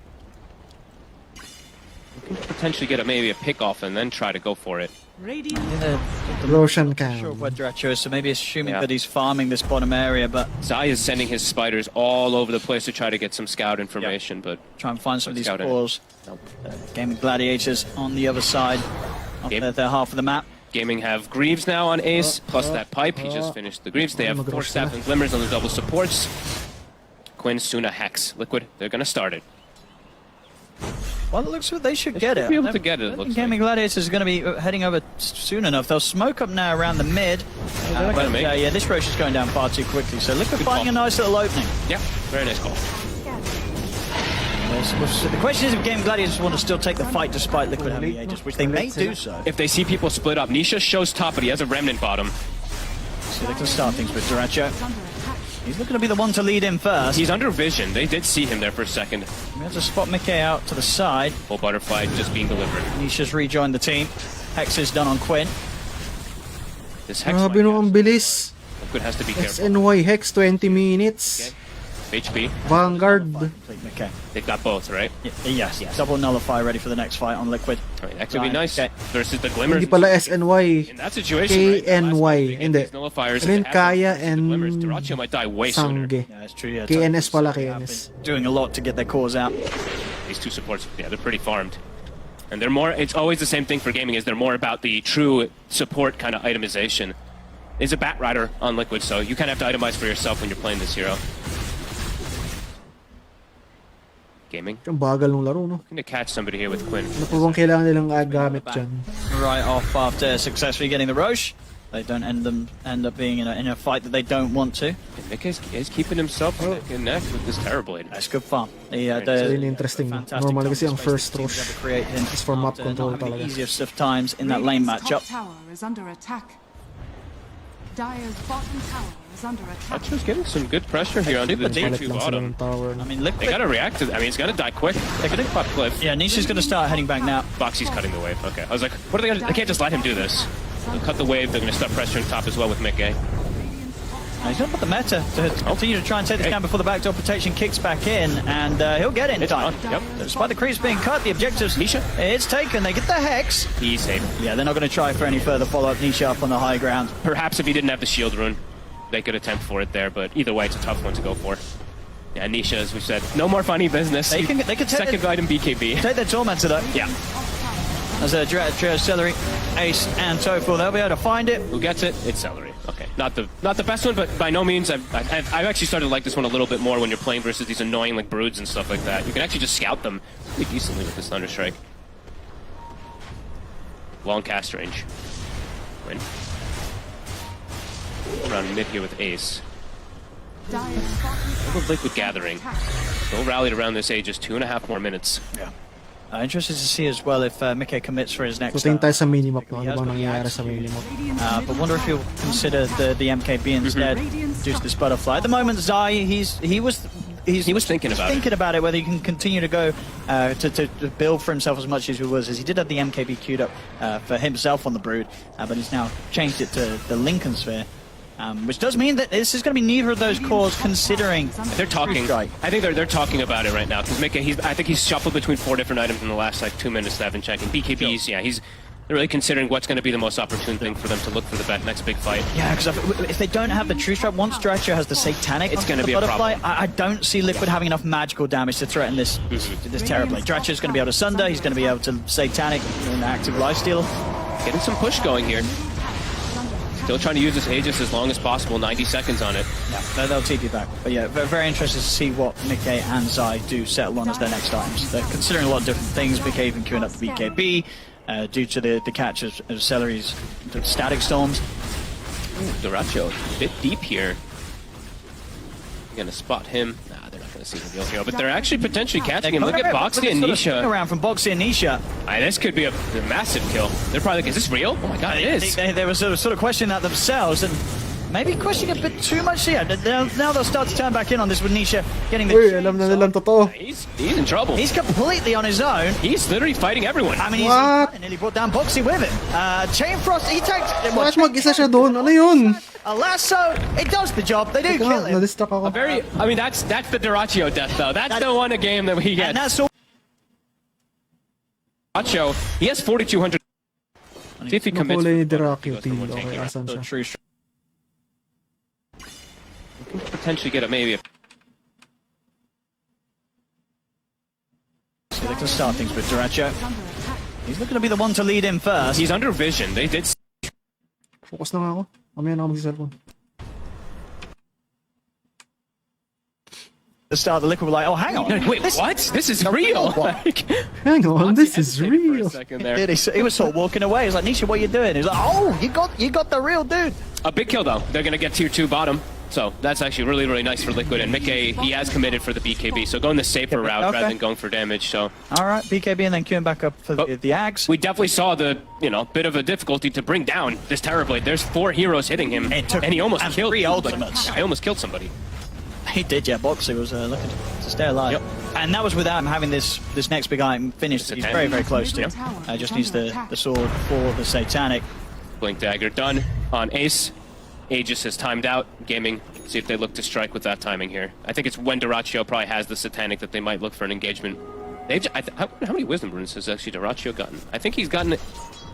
We can potentially get maybe a pick off and then try to go for it. Roshan Sure Cam. of where Dratcho is, so maybe assuming Yeah. that he's farming this bottom area, but Zai is sending his spiders all over the place to try to get some scout information, but try and find some of these Scouting. cores. Gaming Gladiators on the other side of their half of the map. Gaming have Greaves now on Ace, plus that pipe. He just finished the Greaves. They have 4 Staff and Glimmers on the double supports. Quinn, Suna, Hex, Liquid. They're going to start it. Well, it looks like they should get it. be able to get it, it I think looks Gaming Gladiators is going to be heading over soon enough. They'll smoke up now around the mid. not gonna make it. Yeah, this Roche is going down far too quickly. So Liquid finding a nice little opening. Yeah, very nice call. The question is if Gaming Gladiators want to still take the fight despite Liquid having the Aegis, which they may do so. If they see people split up, Nisha shows top, but he has a Remnant bottom. So they can start things with Duracho. He's looking to be the one to lead in first. He's under vision. They did see him there for a second. We have to spot Mickey out to the side. Full butterfly just being delivered. Nisha's rejoined the team. Hex is done on Quinn. This Hex Grabe no, ang bilis. Liquid has to be careful. SNY Hex, 20 minutes. HP. Vanguard. Complete Mickey. They've got both, right? Yes. Double nullify ready for the next fight on Liquid. I mean, that could be Right, nice. okay. Versus the Glimmers. Hindi pala SNY. In that situation, KNY. right? Hindi. These nullifiers, Ano yun, if they have Kaya them, the Glimmers, and Duracho might die way sooner. Sangge. Yeah, it's true. Yeah, KNS pala, totally have KNS. been doing a lot to get their cores out. These two supports, yeah, they're pretty farmed. And they're more, it's always the same thing for gaming, is they're more about the true support kind of itemization. There's a Bat Rider on Liquid, so you kind of have to itemize for yourself when you're playing this hero. Gaming. Ang bagal ng laro, no? Looking to catch somebody here with Quinn. Ano pa bang kailangan nilang gamit dyan? Right off after successfully getting the Roche. They don't end up being in a fight that they don't want to. And Nick is keeping himself neck and neck with this Terrorblade. That's good fun. So yun interesting. Normally kasi ang first Roche is for map control The talaga. easiest of times in that lane Radiant's matchup. top tower is under attack. Dire's bottom tower is under attack. Duracho's getting some good pressure here onto the Super deep. T2 Palit lang sila bottom. ng tower. I mean, They Liquid. gotta react to, I mean, it's gonna die quick. They're gonna pop cliff. Yeah, Nisha's going to start heading back now. Boxy's cutting the wave. Okay. I was like, what are they gonna, they can't just let him do this. They'll cut the wave, they're gonna start pressuring top as well with Mickey. He's going to put the meta to continue to try and take this down before the backdoor protection kicks back in, and he'll get it in It's time. on, yep. Despite the creeps being cut, the objective's Nisha. It's taken. They get the Hex. He's safe. Yeah, they're not going to try for any further follow-up. Nisha up on the high ground. Perhaps if he didn't have the shield rune, they could attempt for it there, but either way, it's a tough one to go for. Yeah, Nisha, as we said, no more funny business. They can take Second their, item BKB. take their Tormentor, though. Yeah. As a Trio, Celery, Ace, and Toful, they'll be able to find it. Who gets it? It's Celery. Okay. Not the best one, but by no means. I've actually started to like this one a little bit more when you're playing versus these annoying like broods and stuff like that. You can actually just scout them pretty decently with this Thunderstrike. Long cast range. Win. Around mid here with Ace. Dire's bottom With Liquid Gathering. Still rallied around this Aegis, 2.5 more minutes. Yeah. Interested to see as well if Mickey commits for his So next tingin tayo start. sa minimap, no? Ano bang nangyayari sa minimap? But wonder if he'll consider the MKB instead due to this butterfly. At the moment, Zai, he was thinking about it. whether he can continue to go to build for himself as much as he was, as he did have the MKB queued up for himself on the Brood, but he's now changed it to the Lincoln Sphere. Which does mean that this is going to be neither of those cores considering. They're talking. Strike. I think they're talking about it right now because Mickey. I think he's shuffled between 4 different items in the last like 2 minutes that I've been checking. BKBs, yeah, they're really considering what's going to be the most opportune thing for them to look for the next big fight. Yeah, because if they don't have the True Strike, once Dratcho has the Satanic, It's going to be a butterfly, problem. I don't see Liquid having enough magical damage to threaten this terribly. Dratcho's going to be able to Sunder, he's going to be able to Satanic and active Lifesteal. Getting some push going here. Still trying to use this Aegis as long as possible. 90 seconds on it. Yeah, they'll TP back. But yeah, very interested to see what Mickey and Zai do settle on as their next items. They're considering a lot of different things. Mickey even queuing up the BKB due to the catch of Celery's Static Storms. Duracho, a bit deep here. You're gonna spot him. Nah, they're not gonna see the real hero, but they're actually potentially catching him. Look at Boxy and Nisha. Around from Boxy and Nisha. This could be a massive kill. They're probably like, is this real? Oh my god, it is. They were sort of questioning that themselves and maybe questioning a bit too much. Yeah, now they'll start to turn back in on this with Nisha getting the. Uy, alam na nilang totoo. He's in trouble. He's completely on his own. He's literally fighting everyone. I mean, What? he nearly brought down Boxy with him. Chain Frost, he takes. Bakit mag-isa siya doon? Ano yun? A lasso, it does the job. They do kill Teka, him. na-distract ako. I mean, that's the Duracho death though. That's the one a game that he And gets. that's all. Duracho, he has 4,200. See if he commits. Nakulay ni for- Dyrachyo goes for team. more Okay, tanking. asan So siya? true. Potentially get a maybe. So they can start things with Dyrachyo. Is under attack. He's looking to be the one to lead in first. He's under vision. They did. Focus na nga ako. Mamaya na ako mag-cellphone. The start, the Liquid were like, oh, hang on. Wait, what? This is real. Like, Hang on, this is for a real. second there. He was sort of walking away. He's like, Nisha, what are you doing? He's like, oh, you got the real dude. A big kill though. They're gonna get tier 2 bottom. So that's actually really, really nice for Liquid. And Mickey, he has committed for the BKB. So going the safer route Okay. rather than going for damage. So All right, BKB and then queuing back up for the Ags. we definitely saw the, bit of a difficulty to bring down this Terrorblade. There's 4 heroes hitting him. It took And he almost killed 3 like, ultimates. he almost killed somebody. He did, yeah. Boxy was looking to stay alive. Yep. And that was without him having this next big item finished. He's very, very close to. Just needs the sword for the Satanic. Blink Dagger done on Ace. Aegis has timed out. Gaming, see if they look to strike with that timing here. I think it's when Dyrachyo probably has the Satanic that they might look for an engagement. How many Wisdom Runes has actually Dyrachyo gotten? I think he's gotten,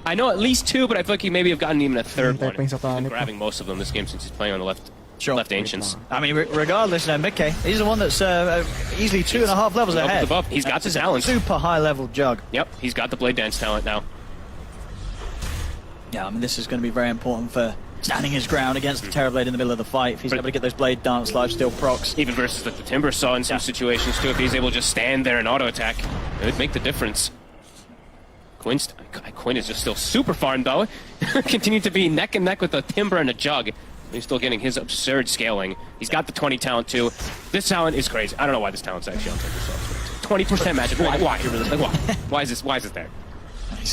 I know at least 2, but I feel like he maybe have gotten even a third Hintay one. pa yung He's Satanic. been grabbing most of them this game since he's playing on the left Ancients. I mean, regardless, Mickey, he's the one that's easily 2.5 levels ahead. Above. He's got the This is a talent. super high level jug. Yep, he's got the Blade Dance talent now. Yeah, I mean, this is going to be very important for standing his ground against the Terrorblade in the middle of the fight. If he's able to get those Blade Dance lifesteal procs. Even versus like the Timber Saw in some situations too. If he's able to just stand there and auto attack, it would make the difference. Quinn is just still super farmed though. Continued to be neck and neck with a Timber and a Jug. He's still getting his absurd scaling. He's got the 20 talent too. This talent is crazy. I don't know why this talent's actually on Timber Saw. 20% magic. Why? Like, why? Why is this there?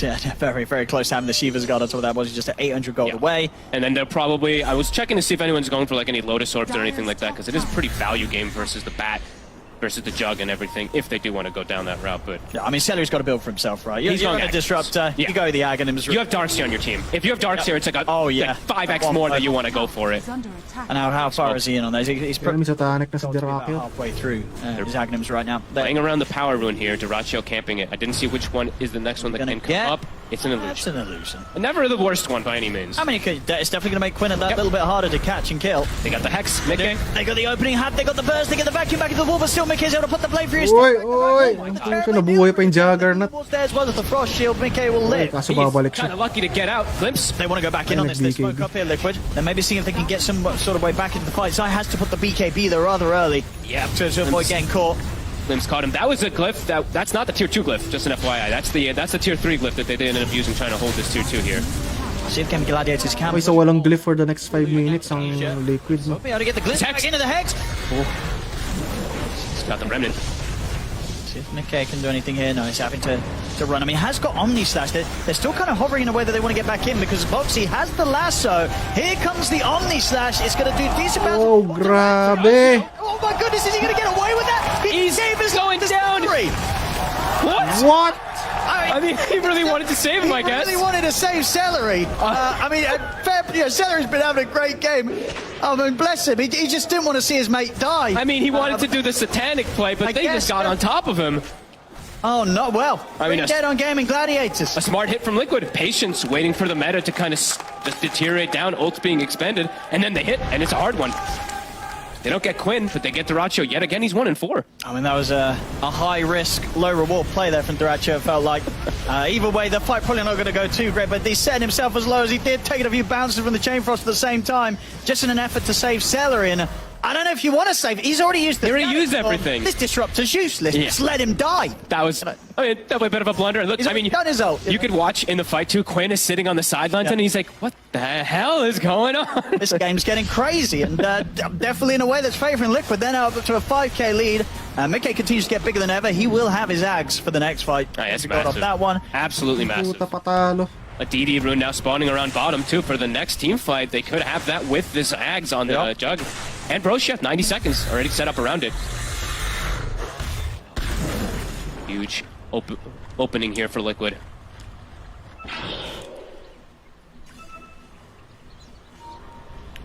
Yeah, very, very close to having the Shiva's God on top of that. Was just at 800 gold away. And then they're probably, I was checking to see if anyone's going for like any Lotus Orbs or anything like that, because it is a pretty value game versus the Bat, versus the Jug and everything, if they do want to go down that route. But yeah, I mean, Celery's got to build for himself, right? He's You're going going to Ag. Disruptor. You go the Aghanims. you have Darkseer on your team. If you have Darkseer, it's like, like 5x more that you want to go for it. Is under attack. And how far is he in on those? He's Pero may Satanic na si probably about Dyrachyo. halfway through his Aghanims right now. Playing around the power rune here, Dyrachyo camping it. I didn't see which one is the next one that can come up. It's an That's illusion. an illusion. Never the worst one by any means. I mean, it's definitely going to make Quinn that little bit harder to catch and kill. They got the Hex, Mickey. They got the opening hat, they got the burst, they get the vacuum back into the wall, but still Mickey's able to put the blade through his Oy! Nabuhay pa yung Juggernaut. there as well as the frost shield. Mickey will live. Kaso babalik Kind siya. of lucky to get out. Glimpse. They want to go back in on this. They smoke up here, Liquid. Then maybe see if they can get some sort of way back into the fight. Zai has to put the BKB there rather early. Yeah, To avoid getting caught. Glimpse caught him. That was a glyph. That's not the tier 2 glyph, just an FYI. That's the tier 3 glyph that they ended up using trying to hold this tier 2 here. See if Gladiators can. Okay, so walang glyph for the next 5 minutes ang Liquid. No? Be able to get the glitch back into the Hex. He's got the Remnant. See if Mickey can do anything here. No, he's having to run. I mean, he has got Omni Slash. They're still kind of hovering in a way that they want to get back in because Boxy has the lasso. Here comes the Omni Slash. It's going to do decent amounts. Oh, grabe! Oh my goodness, is he going to get away with that? He's going down. What? What? I mean, he really wanted to save him, I guess. He really wanted to save Celery. I mean, Celery's been having a great game. I mean, bless him. He just didn't want to see his mate die. I mean, he wanted to do the Satanic play, but they just got on top of him. Oh, no. Well, I mean, dead on gaming Gladiators. A smart hit from Liquid. Patience, waiting for the meta to kind of just deteriorate down, ults being expended, and then they hit, and it's a hard one. They don't get Quinn, but they get Dyrachyo. Yet again, he's 1-4. I mean, that was a high-risk, low-reward play there from Dyrachyo, it felt like. Either way, the fight probably not going to go too great, but he set himself as low as he did, taking a few bounces from the Chain Frost at the same time, just in an effort to save Celery. And I don't know if you want to save. He's already used the. He already used everything. This Disruptor's useless. Yeah. Just let him die. That was, I mean, that was a bit of a blunder. Look, He's I mean, done his ult. you could watch in the fight too. Quinn is sitting on the sidelines, and he's like, "What the hell is going on?" This game's getting crazy, and definitely in a way that's favouring Liquid. Then up to a 5k lead. Mickey continues to get bigger than ever. He will have his Ags for the next fight. Oh, yeah, it's He got off massive. that one. Absolutely massive. Puta patalo. A DD rune now spawning around bottom too for the next team fight. They could have that with this Ags on the Jug. And Brochef, 90 seconds already set up around it. Huge opening here for Liquid.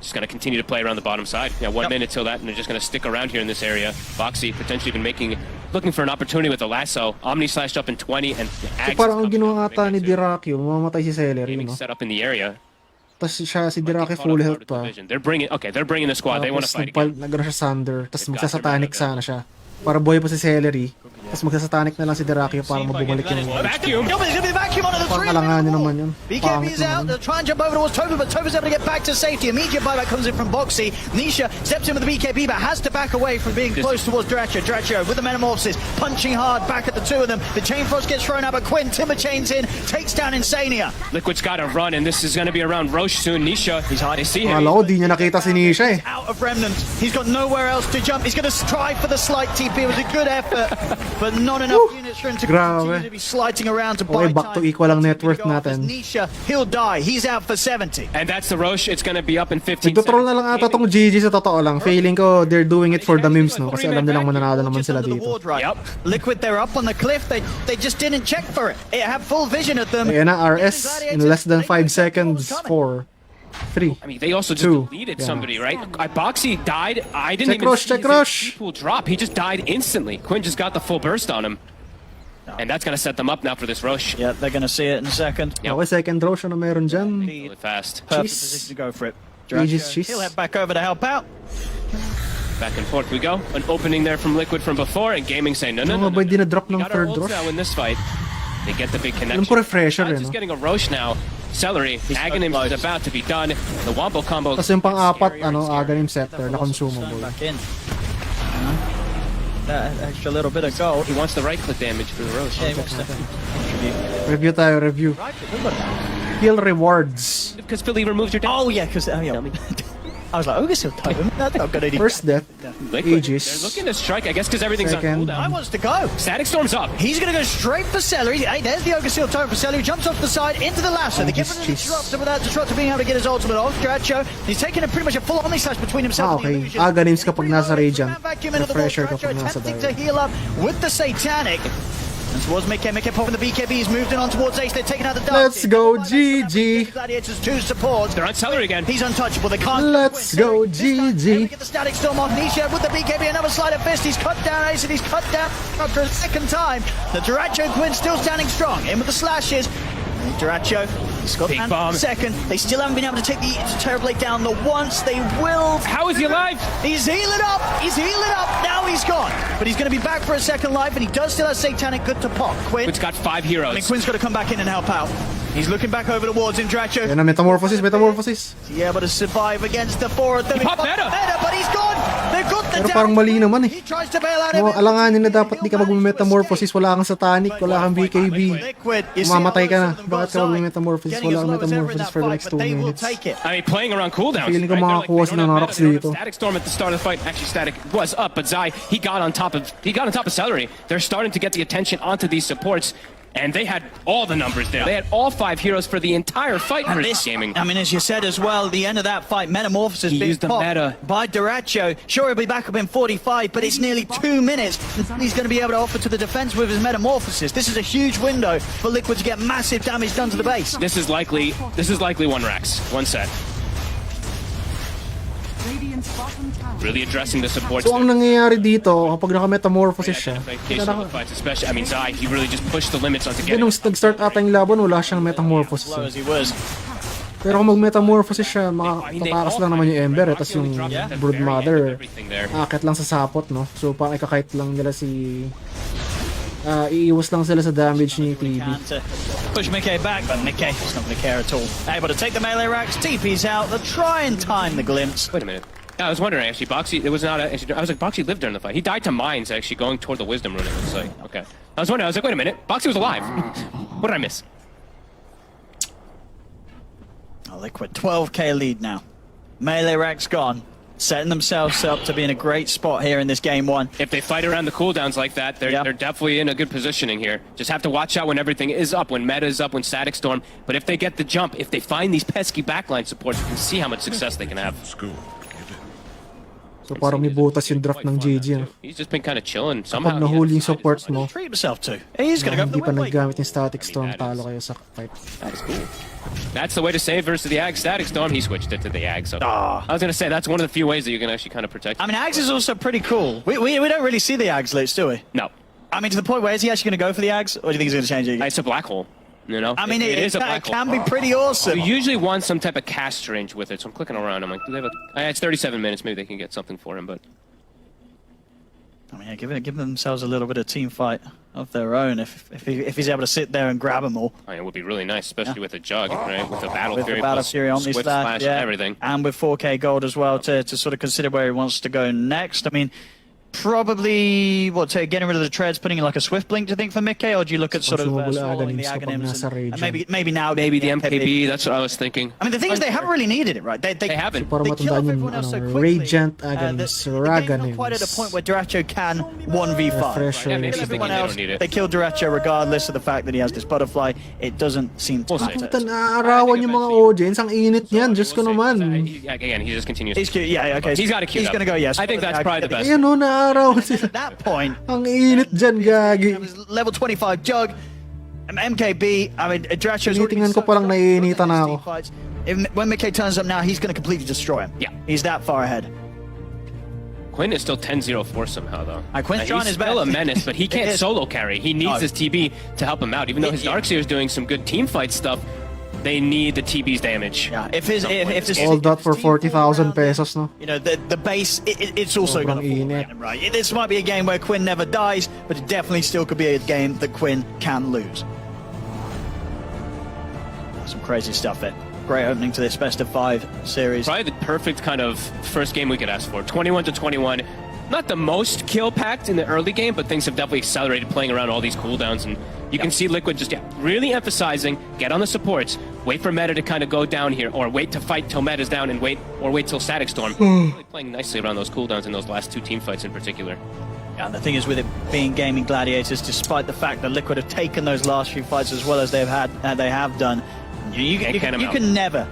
Just going to continue to play around the bottom side. Yeah, 1 minute till that, and they're just going to stick around here in this area. Boxy potentially even making looking for an opportunity with the lasso. Omni slashed up in 20, and So Ags parang ang ginawa ata ni Dirakyo, mamamatay si Celery, no? set up in the area. Tapos siya, si Dirakyo full health pa. They're bringing the squad. They want to Tapos fight again. nagano siya Sunder, tapos magsasatanic sana siya. Para buhay pa si Celery. Tapos magsasatanic na lang si Dirakyo para mabubalik yung Vacuum. There's gonna be the vacuum onto the Parang three. alanganin naman yun. BKB's Pangit out. naman. They'll try and jump over towards Toba, but Toba's able to get back to safety. Immediate buyback comes in from Boxy. Nisha steps in with the BKB, but has to back away from being close towards Dratcho. Dratcho with the Metamorphosis, punching hard back at the two of them. The Chain Frost gets thrown out, but Quinn Timber chains in, takes down Insania. Liquid's got to run, and this is going to be around Roche soon. Nisha, he's hard. They see him. Akala ko di niya nakita si Nisha eh. Out of Remnant. He's got nowhere else to jump. He's going to try for the slight TP. It was a good effort, but not enough units for him to continue to be sliding around to buy Okay, back to time. equal ang net worth natin. Nisha, he'll die. He's out for 70. And that's the Roche. It's going to be up in 15 Nagtotroll seconds. na lang ata tong GG sa totoo lang. Feeling ko they're doing it for the memes, no? Kasi alam nilang mananalo naman sila dito. Yep. Liquid, they're up on the cliff. They just didn't check for it. It had full vision of them. Ayan na, RS in less than 5 seconds. 4, 3. I mean, they also just Two. deleted Yeah. somebody, right? Boxy died. I didn't Check even rush, see check his rush. pool drop. He just died instantly. Quinn just got the full burst on him. And that's going to set them up now for this Roche. Yeah, they're going to see it in a second. Yep. Okay, second row siya na meron dyan. Really fast. Perfect Jeez. position to go for it. Aegis cheese. He'll head back over to help out. Back and forth we go. An opening there from Liquid from before, and Gaming saying, no, no, Ano no, ba no. dinadrop We ng got our third ults rush? now in this fight. They get the big Alam connection. ko refresher eh, Just no? getting a Roche now. Celery, Aghanim is about to be done. The Wombo combo. Tapos yung pang-apat, scarier and scarier. Aghanim Scepter na consumable. Back in. That extra little bit of gold. He wants the right click damage for the Roche. Yeah, he wants to contribute. Review tayo, review. Heal rewards. Because Philly removes your damage. Oh yeah, because I was like, oh, this will totem. That's not a good idea. First death. Liquid, Aegis. they're looking to strike, I guess, because everything's Second. on I cooldown. wants to go. Static Storm's up. He's going to go straight for Celery. Hey, there's the Ogre Seal totem for Celery. Jumps off the side into the lasso. They give him a Jeez. disruptor without disruptor being able to get his ultimate off. Dracho, he's taking a pretty much a full Omni Slash between himself and the Okay. illusion. Aghanims kapag nasa Radiant. Vacuum into the wall. Refresher Dracho kapag nasa attempting Dire. to heal up with the Satanic. And towards Mickey popping the BKB. He's moved in on towards Ace. They're taking out the Dark. Let's go, GG. Gladiators to support. They're on Celery again. He's untouchable. They can't. Let's go, Able GG. to get the Static Storm off Nisha with the BKB. Another slide of fist. He's cut down Ace and he's cut down after a second time. The Duracho Quinn still standing strong. In with the slashes. Duracho, he's got Big hand bomb. second. They still haven't been able to take the Terrorblade down the once. They will. How is he alive? He's healing up. He's healing up. Now he's gone. But he's going to be back for a second life, and he does still have Satanic good to pop. Quinn. It's got 5 I mean, heroes. Quinn's got to come back in and help out. He's looking back over towards him, Dracho. Ayan na, Metamorphosis, Metamorphosis. Yeah, able to survive against the four of them. He popped meta. But he's gone. They've got the Pero down. parang mali naman eh. He tries to bail out Mga everyone. alanganin na dapat di ka mag-metamorphosis, wala kang satanic, wala kang BKB. Liquid, you see Mamatay ka all na. of them Bakit ka got mag-metamorphosis? getting Wala as kang low as ever in metamorphosis that for the fight, next but 2 they will minutes. take it. I mean, playing around cooldowns. Feeling ko right? They're makakuha like, sila ng they don't have rocks meta, they don't dito. have Static Storm at the start of the fight. Actually, Static was up, but Zai, he got on top of Celery. They're starting to get the attention onto these supports. And they had all the numbers there. They had all 5 heroes for the entire fight. And This gaming. I mean, as you said as well, the end of that fight, Metamorphosis He being used the popped meta. by Duracho. Sure, he'll be back up in 45, but it's nearly 2 minutes. He's going to be able to offer to the defense with his Metamorphosis. This is a huge window for Liquid to get massive damage done to the base. This is likely 1 Rax, 1 set. Radiant's bottom tower. Really addressing the supports. So ang nangyayari dito, kapag naka-metamorphosis siya, Identification of the fights, especially. I mean, Zai, he really just pushed the limits onto Then getting. nung nag-start ata yung laban, wala siyang metamorphosis. Slow Eh. as he was. Pero kung mag-metamorphosis siya, makatatakas lang naman yung Ember, eh. Tapos yung Broodmother, Everything there. akit lang sa sapot, no? So parang ikakite lang nila si... iiwas lang sila sa damage ni TB. Can to push Mickey back, but Mickey is not going to care at all. Able to take the melee racks, TP's out. They'll try and time the glimpse. Wait a minute. I was wondering actually, Boxy. It was not. Actually, I was like, Boxy lived during the fight. He died to mines actually, going toward the Wisdom Rune. It was like, okay. I was wondering. I was like, wait a minute. Boxy was alive. What did I miss? A Liquid 12k lead now. Melee racks gone. Setting themselves up to be in a great spot here in this game 1. If they fight around the cooldowns like that, they're definitely in a good positioning here. Just have to watch out when everything is up, when meta is up, when Static Storm. But if they get the jump, if they find these pesky backline supports, you can see how much success they can have. So parang may butas yung draft ng GG. No? He's just been kind of chilling. Somehow. Pag nahuli yung supports mo, Treat himself to. He's going to go for hindi the pa win. Wait. naggamit yung Static Storm, talo kayo sa fight. That is cool. That's the way to save versus the Ag Static Storm. He switched it to the Ag. So I was gonna say that's one of the few ways that you can actually kind of protect. I mean, Ags is also pretty cool. We don't really see the Ags list, do we? No. I mean, to the point where is he actually going to go for the Ags, or do you think he's going to change it again? It's a black hole. You know, I mean, it is a it black hole. can be pretty awesome. You usually want some type of cast range with it, so I'm clicking around. I'm like, do they have a... It's 37 minutes. Maybe they can get something for him, but... I mean, yeah, give themselves a little bit of team fight of their own if he's able to sit there and grab them all. I mean, it would be really nice, especially with a jug, right? With a Battle With Fury, the Battle plus Fury on this Swift stack, Slash, yeah. everything. And with 4K gold as well to sort of consider where he wants to go next. I mean, probably, getting rid of the treads, putting in like a Swift Blink, do you think, for Mickey? Or do you look at sort of swallowing the Aghanims and maybe now... Maybe the MKB, that's what I was thinking. I mean, the thing is, they haven't really needed it, right? They haven't. Para They kill off matandaan yung everyone else so quickly. Radiant The Aghanims, game's not quite at a point where Duracho can 1v5. Refresher. Yeah, maybe Kill he's thinking everyone they else. don't need it. They kill Duracho regardless of the fact that he has this butterfly. It doesn't seem to matter. Puta, naaarawan yung mga audience. Ang init niyan, Diyos ko naman. Again, he just continues. He's cute. Yeah, okay. He's got a cute He's up. going to go, yes. I think that's probably the best. Ayan o, naaarawan sila. At that point, Ang init dyan, gagi. level 25 Jug, MKB, I mean, Duracho's already Tinitingnan ko palang naiinitan na ako. When Mickey turns up now, he's going to completely destroy him. Yeah. He's that far ahead. Quinn is still 10-0-4 somehow, though. Quinn's trying his He's still a best. menace, but he can't It is. solo carry. He needs his TB to help him out. Even though his Darkseer is doing some good team fight stuff, they need the TB's damage. Yeah, if this All that for 40,000 pesos, no? You know, the base, it's also going to Sobrang fall init. him, right? This might be a game where Quinn never dies, but it definitely still could be a game that Quinn can lose. Some crazy stuff there. Great opening to this best of 5 series. Probably the perfect kind of first game we could ask for. 21-21. Not the most kill-packed in the early game, but things have definitely accelerated playing around all these cooldowns. And you can see Liquid just really emphasizing, get on the supports, wait for meta to kind of go down here, or wait to fight till meta's down and wait till Static Storm. Really playing nicely around those cooldowns in those last 2 team fights in particular. Yeah, and the thing is with it being gaming gladiators, despite the fact that Liquid have taken those last few fights as well as they have done, you can never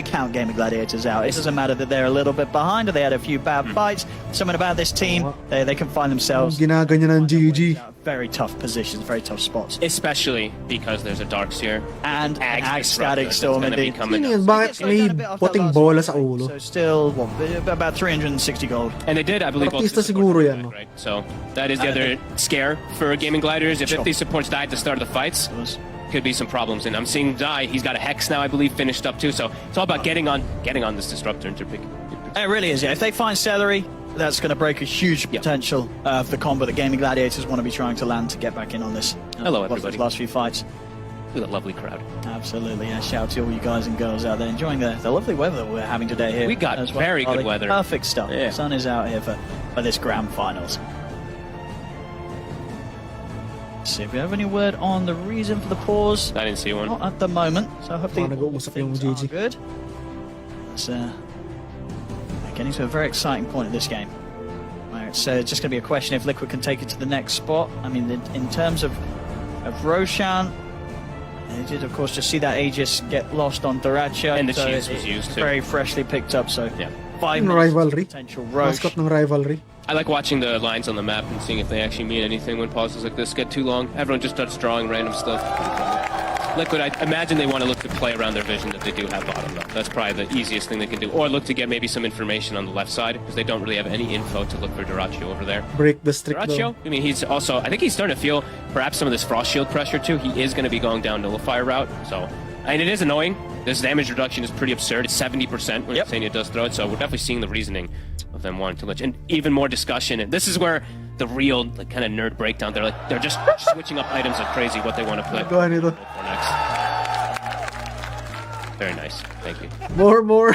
count gaming gladiators out. It doesn't matter that they're a little bit behind or they had a few bad fights. Something about this team, they can find themselves Ginaganyan ng GG. very tough positions, very tough spots. Especially because there's a Darkseer. And Ag Ag Disruptor Static that's Storm gonna be indeed. coming Yun up. yun, bakit may puting bola sa ulo? So still, about 360 gold. And they did, I believe, Artista siguro yan, no? right? So that is the other scare for gaming gladiators. If these supports die at the start of the fights, could be some problems. And I'm seeing Zai, he's got a Hex now, I believe, finished up too. So it's all about getting on this Disruptor into pick. It really is, yeah. If they find Celery, that's going to break a huge potential of the combo that gaming gladiators want to be trying to land to get back in on this. Hello, everybody. Last few fights. Look at that lovely crowd. Absolutely, yeah. Shout out to all you guys and girls out there enjoying the lovely weather that we're having today here. We got as well. very good weather. Perfect stuff. Yeah. The sun is out here for this grand finals. Let's see if we have any word on the reason for the pause. I didn't see one. Not at the moment, so hopefully Nag-uusap yung things are GG. good. It's getting to a very exciting point of this game. Where it's just going to be a question if Liquid can take it to the next spot. I mean, in terms of Roshan, they did, of course, just see that Aegis get lost on Duracho. And the so cheese was used, too. Very freshly picked up, so Yeah. 5 Yung minutes rivalry. potential Roche. Mascot ng rivalry. I like watching the lines on the map and seeing if they actually mean anything when pauses like this get too long. Everyone just starts drawing random stuff. Liquid, I imagine they want to look to play around their vision that they do have bottom left. That's probably the easiest thing they can do. Or look to get maybe some information on the left side, because they don't really have any info to look for Duracho over there. Break the streak Duracho, though. I mean, he's also, I think he's starting to feel perhaps some of this Frost Shield pressure too. He is going to be going down Nullifier route, so, and it is annoying. This damage reduction is pretty absurd. It's 70% when Sania does throw it, so we're definitely seeing the reasoning of them wanting to lich. And even more discussion, and this is where the real like, kind of nerd breakdown, they're just switching up items like crazy what they want to put Gawa nito. for next. Very nice, thank you. More.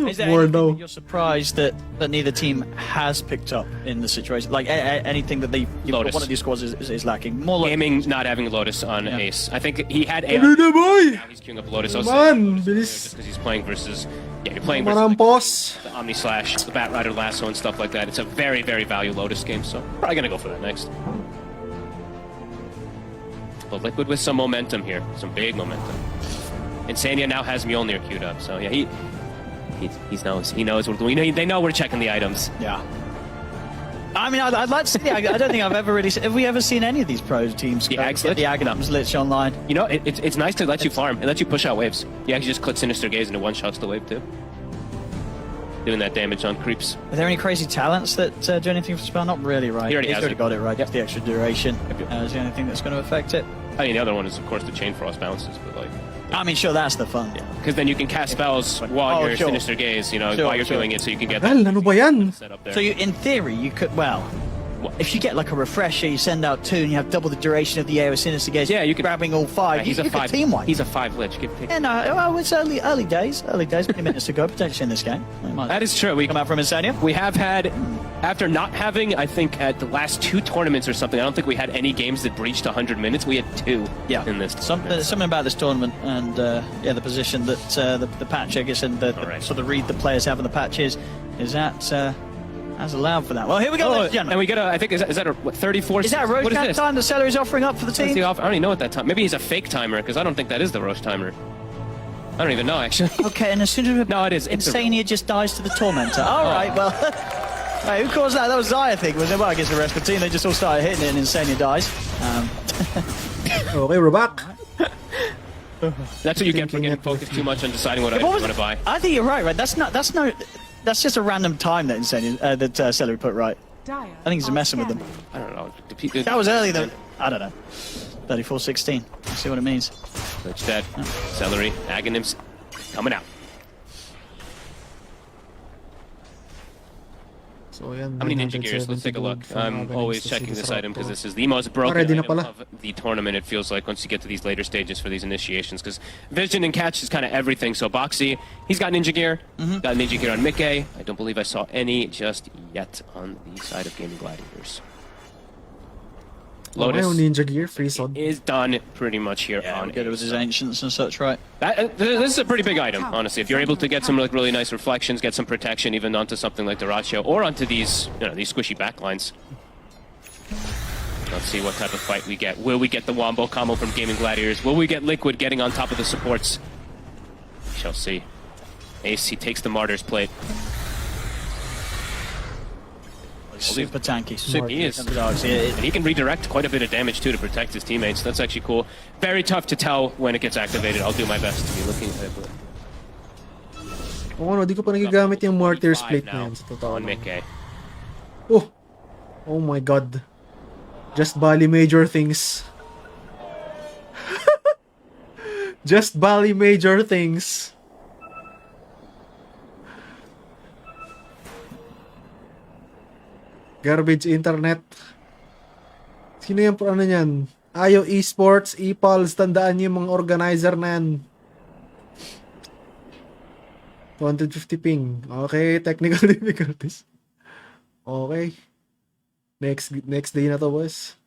Is there More anything though. that you're surprised that neither team has picked up in the situation? Like anything that Lotus. one of these squads is lacking? More like Gaming not having Lotus on Ace. I think he had Aeon. Ano na boy? Now he's queuing up Lotus. Man, Just bilis. because he's playing versus, you're playing versus Marampos. the Omni Slash, the Bat Rider Lasso, and stuff like that. It's a very, very value Lotus game, so probably gonna go for that next. But Liquid with some momentum here, some big momentum. And Sania now has Mjolnir queued up, so yeah, he knows what we know. They know we're checking the items. Yeah. I mean, I'd like to see. I don't think I've ever really. Have we ever seen any of these pro teams The get Ag Lich? the Aghanims lich online? You know, it's nice to let you farm. It lets you push out waves. You actually just click Sinister Gaze and it one-shots the wave too. doing that damage on creeps. Are there any crazy talents that do anything for spell? Not really, right? He already He's has already it. got it, right? Yep. Just the extra duration is the only thing that's going to affect it. I mean, the other one is, of course, the Chain Frost bounces, but like... I mean, sure, that's the fun. Yeah, because then you can cast spells while you're Sinister Gaze, you know, Sure, while you're sure. doing it, so you can get Tagal, ano ba yan? set up there. So you, in theory, you could, well, if you get like a refresher, you send out 2 and you have double the duration of the AO Sinister Gaze, Yeah, you could- grabbing all 5, he's you a could 5. team wipe. He's a 5 lich. Yeah, no, well, it's early days, many minutes to go, potentially in this game. We might That is true. We come out from Insania. We have had, after not having, I think, at the last 2 tournaments or something, I don't think we had any games that breached 100 minutes. We had 2 Yeah, in this. something about this tournament and yeah, the position that the patch, I guess, and the Alright. sort of read the players have in the patches is that has allowed for that. Well, here we go, ladies and gentlemen. and we get a, I think, is that a what, 34? Is that a what road is cap this? time the seller is offering up for the What's team? the off? I don't even know what that time. Maybe he's a fake timer because I don't think that is the Roche timer. I don't even know actually. Okay, and as soon as No, it is. It's a- Insania just dies to the Tormentor. All right, well, right, who caused that? That was Zai, I think. Was it? Well, I guess the rest of the team, they just all started hitting it and Insania dies. Okay, we're back. That's what you get for getting focused too much on deciding what I What was- want to buy. I think you're right, right? That's just a random time that Insania, that Celery put right. Dire I think he's are messing with them. scanning. I don't know. That was early though. I don't know. 34-16. Let's see what it means. Lich dead. Celery. Aghanim's coming out. So, yan, How many Ninja Gears? Let's take a look. 970 gold I'm from always Aghanim checking to this City item because Disruptor. this is the most broken Ready na item pala. of the tournament, it feels like, once you get to these later stages for these initiations. Because Vision and Catch is kind of everything. So Boxy, he's got Ninja Gear. Got Ninja Gear on Mickey. I don't believe I saw any just yet on the side of Gaming Gladiators. Okay, Lotus Ninja Gear, free sword. is done pretty much here on Good, it was his ancients and such, right? This is a pretty big item, honestly. If you're able to get some like really nice reflections, get some protection, even onto something like the Ratio, or onto these, these squishy backlines. Let's see what type of fight we get. Will we get the Wombo combo from Gaming Gladiators? Will we get Liquid getting on top of the supports? We shall see. Ace, he takes the Martyr's plate. Super tanky. Super He is. dogs. And he can redirect quite a bit of damage too to protect his teammates. That's actually cool. Very tough to tell when it gets activated. I'll do my best to be looking at it. Oo, di ko pa nagagamit yung Martyr's Plate na yan. Sa totoo On lang. Mickey. Oh my god. Just Bali major things. Just Bali major things. Garbage internet. Sino yan po ano yan? Ayo esports, e-pulse, tandaan niyo yung mga organizer na yan. 250 ping. Okay, technical difficulties. Okay. Next day na to, boys.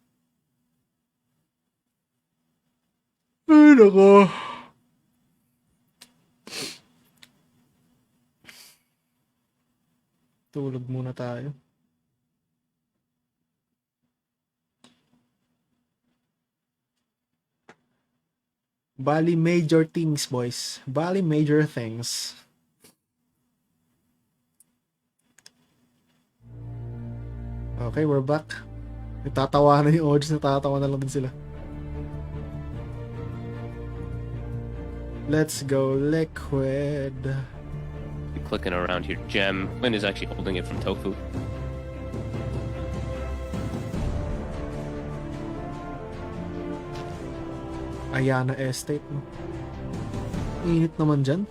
Ay, nako. Tulog muna tayo. Bali major things, boys. Bali major things. Okay, we're back. Nagtatawa na yung audience, natatawa na lang din sila. Let's go, Liquid. Clicking around here. Gem. Lynn is actually holding it from Tofu. Ayana Estate. No? Init naman dyan.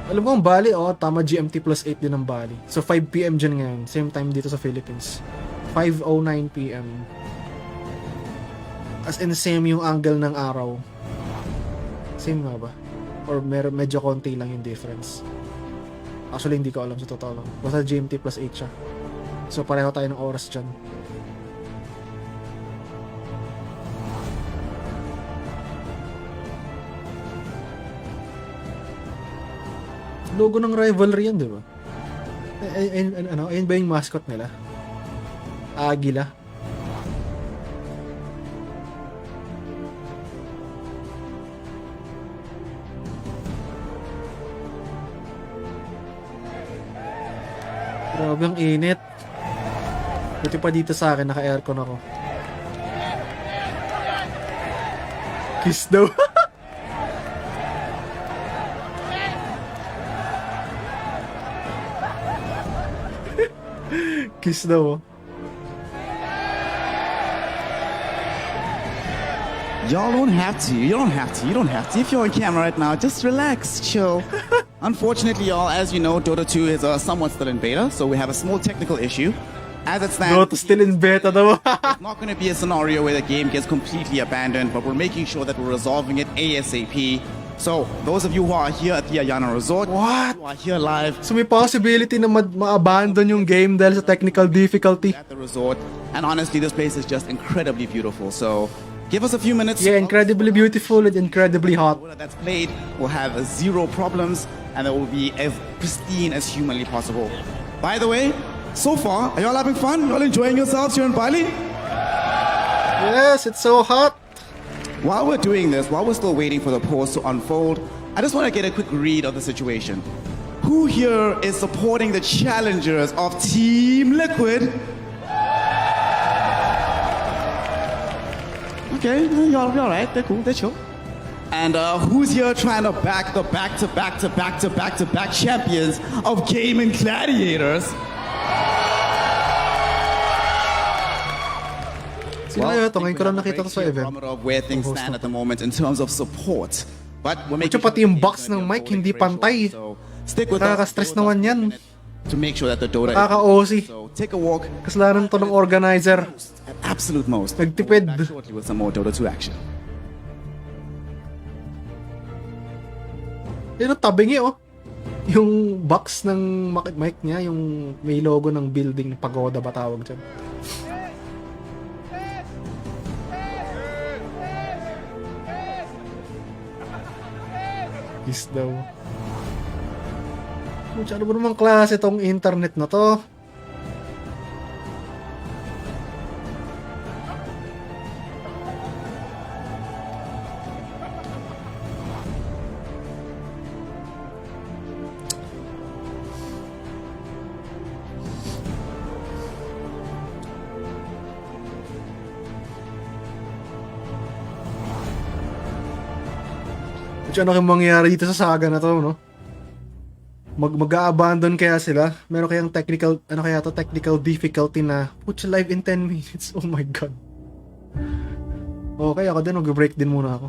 Alam mo ang Bali, tama, GMT plus 8 din ang Bali. So 5 PM dyan ngayon. Same time dito sa Philippines. 5:09 PM. As in same yung angle ng araw. Same nga ba? Or medyo konti lang yung difference. Actually hindi ko alam sa totoo lang. Basta GMT plus 8 siya. So pareho tayo ng oras dyan. Logo ng rivalry yan, di ba? Ayun ba yung mascot nila? Agila. Grabe ang init. Buti pa dito sa akin, naka-aircon ako. Kiss daw. Kiss daw. Y'all don't have to. You don't have to. You don't have to. If you're on camera right now, just relax, chill. Unfortunately, y'all, as you know, Dota 2 is somewhat still in beta, so we have a small technical issue. As it stands, Dota still in beta daw. it's not going to be a scenario where the game gets completely abandoned, but we're making sure that we're resolving it ASAP. So, those of you who are here at the Ayana Resort, What? who are here live So may possibility na ma-abandon yung game dahil sa technical difficulty. at the resort, and honestly, this place is just incredibly beautiful. So, give us a few minutes. Yeah, incredibly beautiful and incredibly hot. That's played will have zero problems, and it will be as pristine as humanly possible. By the way, so far, are y'all having fun? Y'all enjoying yourselves here in Bali? Yes, it's so hot. While we're doing this, while we're still waiting for the pause to unfold, I just want to get a quick read of the situation. Who here is supporting the challengers of Team Liquid? Okay, y'all right. They're cool. They're chill. And who's here trying to back the back-to-back champions of Gaming Gladiators? Sino yun ito? Ngayon ko lang nakita to sa event. Of where things stand at the moment in terms of support. But we're making Pati yung box ng mic hindi pantay. So stick with us. Nakaka-stress naman yan. To make sure that the Dota Nakaka-OC. So take a walk. Kasalanan to ng organizer. At absolute most. Nagtipid. Back shortly with some more Dota 2 action. Yun ang tabingi oh. Yung box ng mic niya, yung may logo ng building, pagoda ba tawag dyan? Is daw. Pucha, ano ba namang klase tong internet na to? Ano kayang mangyayari dito sa saga na to, no? Mag-a-abandon kaya sila? Meron kayang technical, ano kaya to, technical difficulty na putya live in 10 minutes. Oh my god. Okay, ako din, mag-break din muna ako.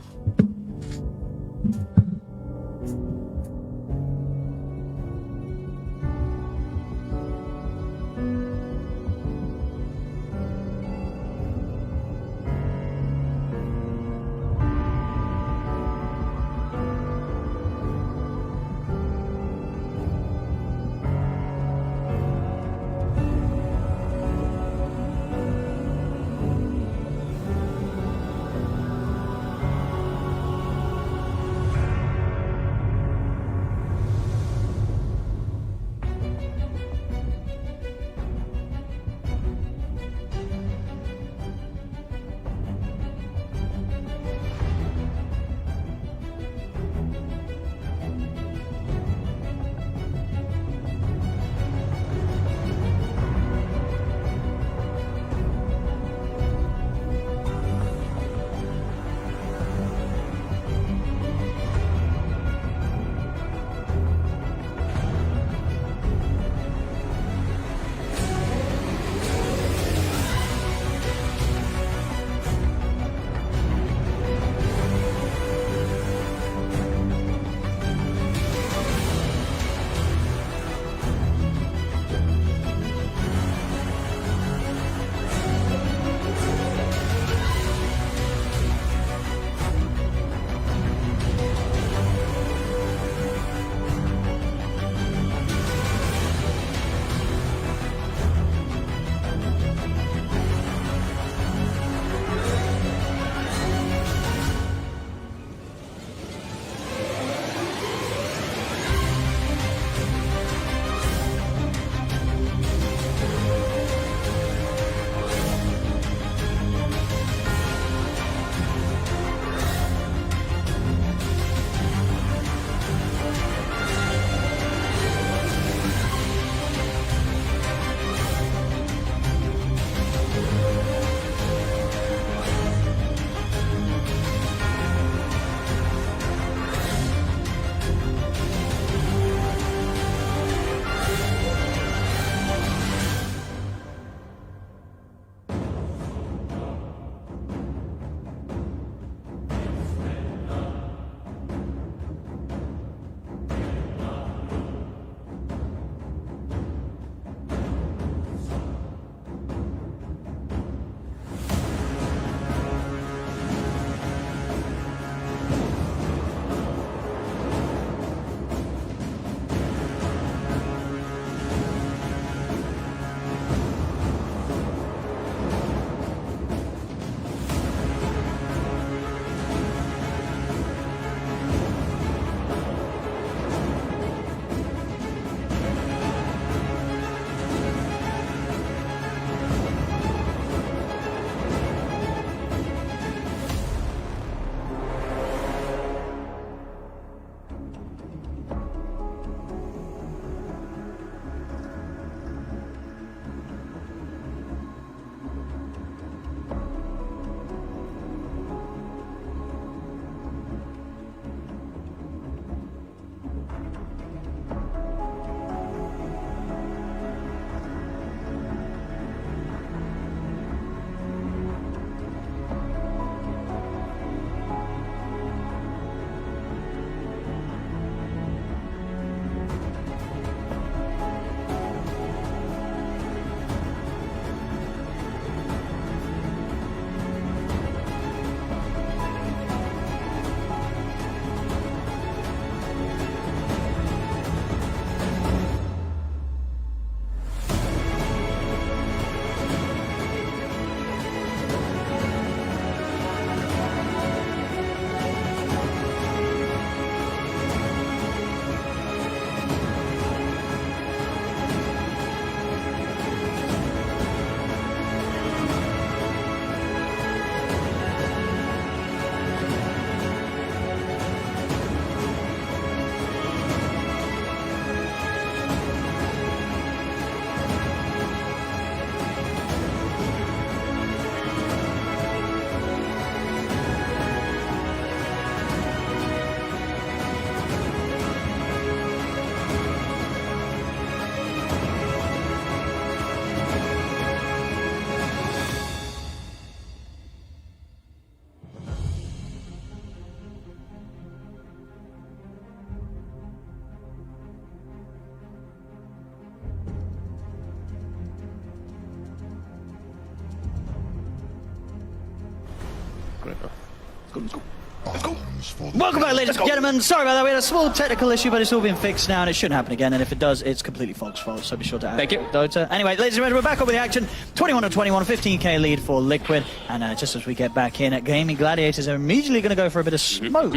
Welcome back, ladies and gentlemen. Sorry about that. We had a small technical issue, but it's all been fixed now, and it shouldn't happen again. And if it does, it's completely Fog's fault. So be sure to add Thank you. Dota. Anyway, ladies and gentlemen, we're back up with the action. 21-21, 15k lead for Liquid. And just as we get back in, Gaming Gladiators are immediately going to go for a bit of smoke.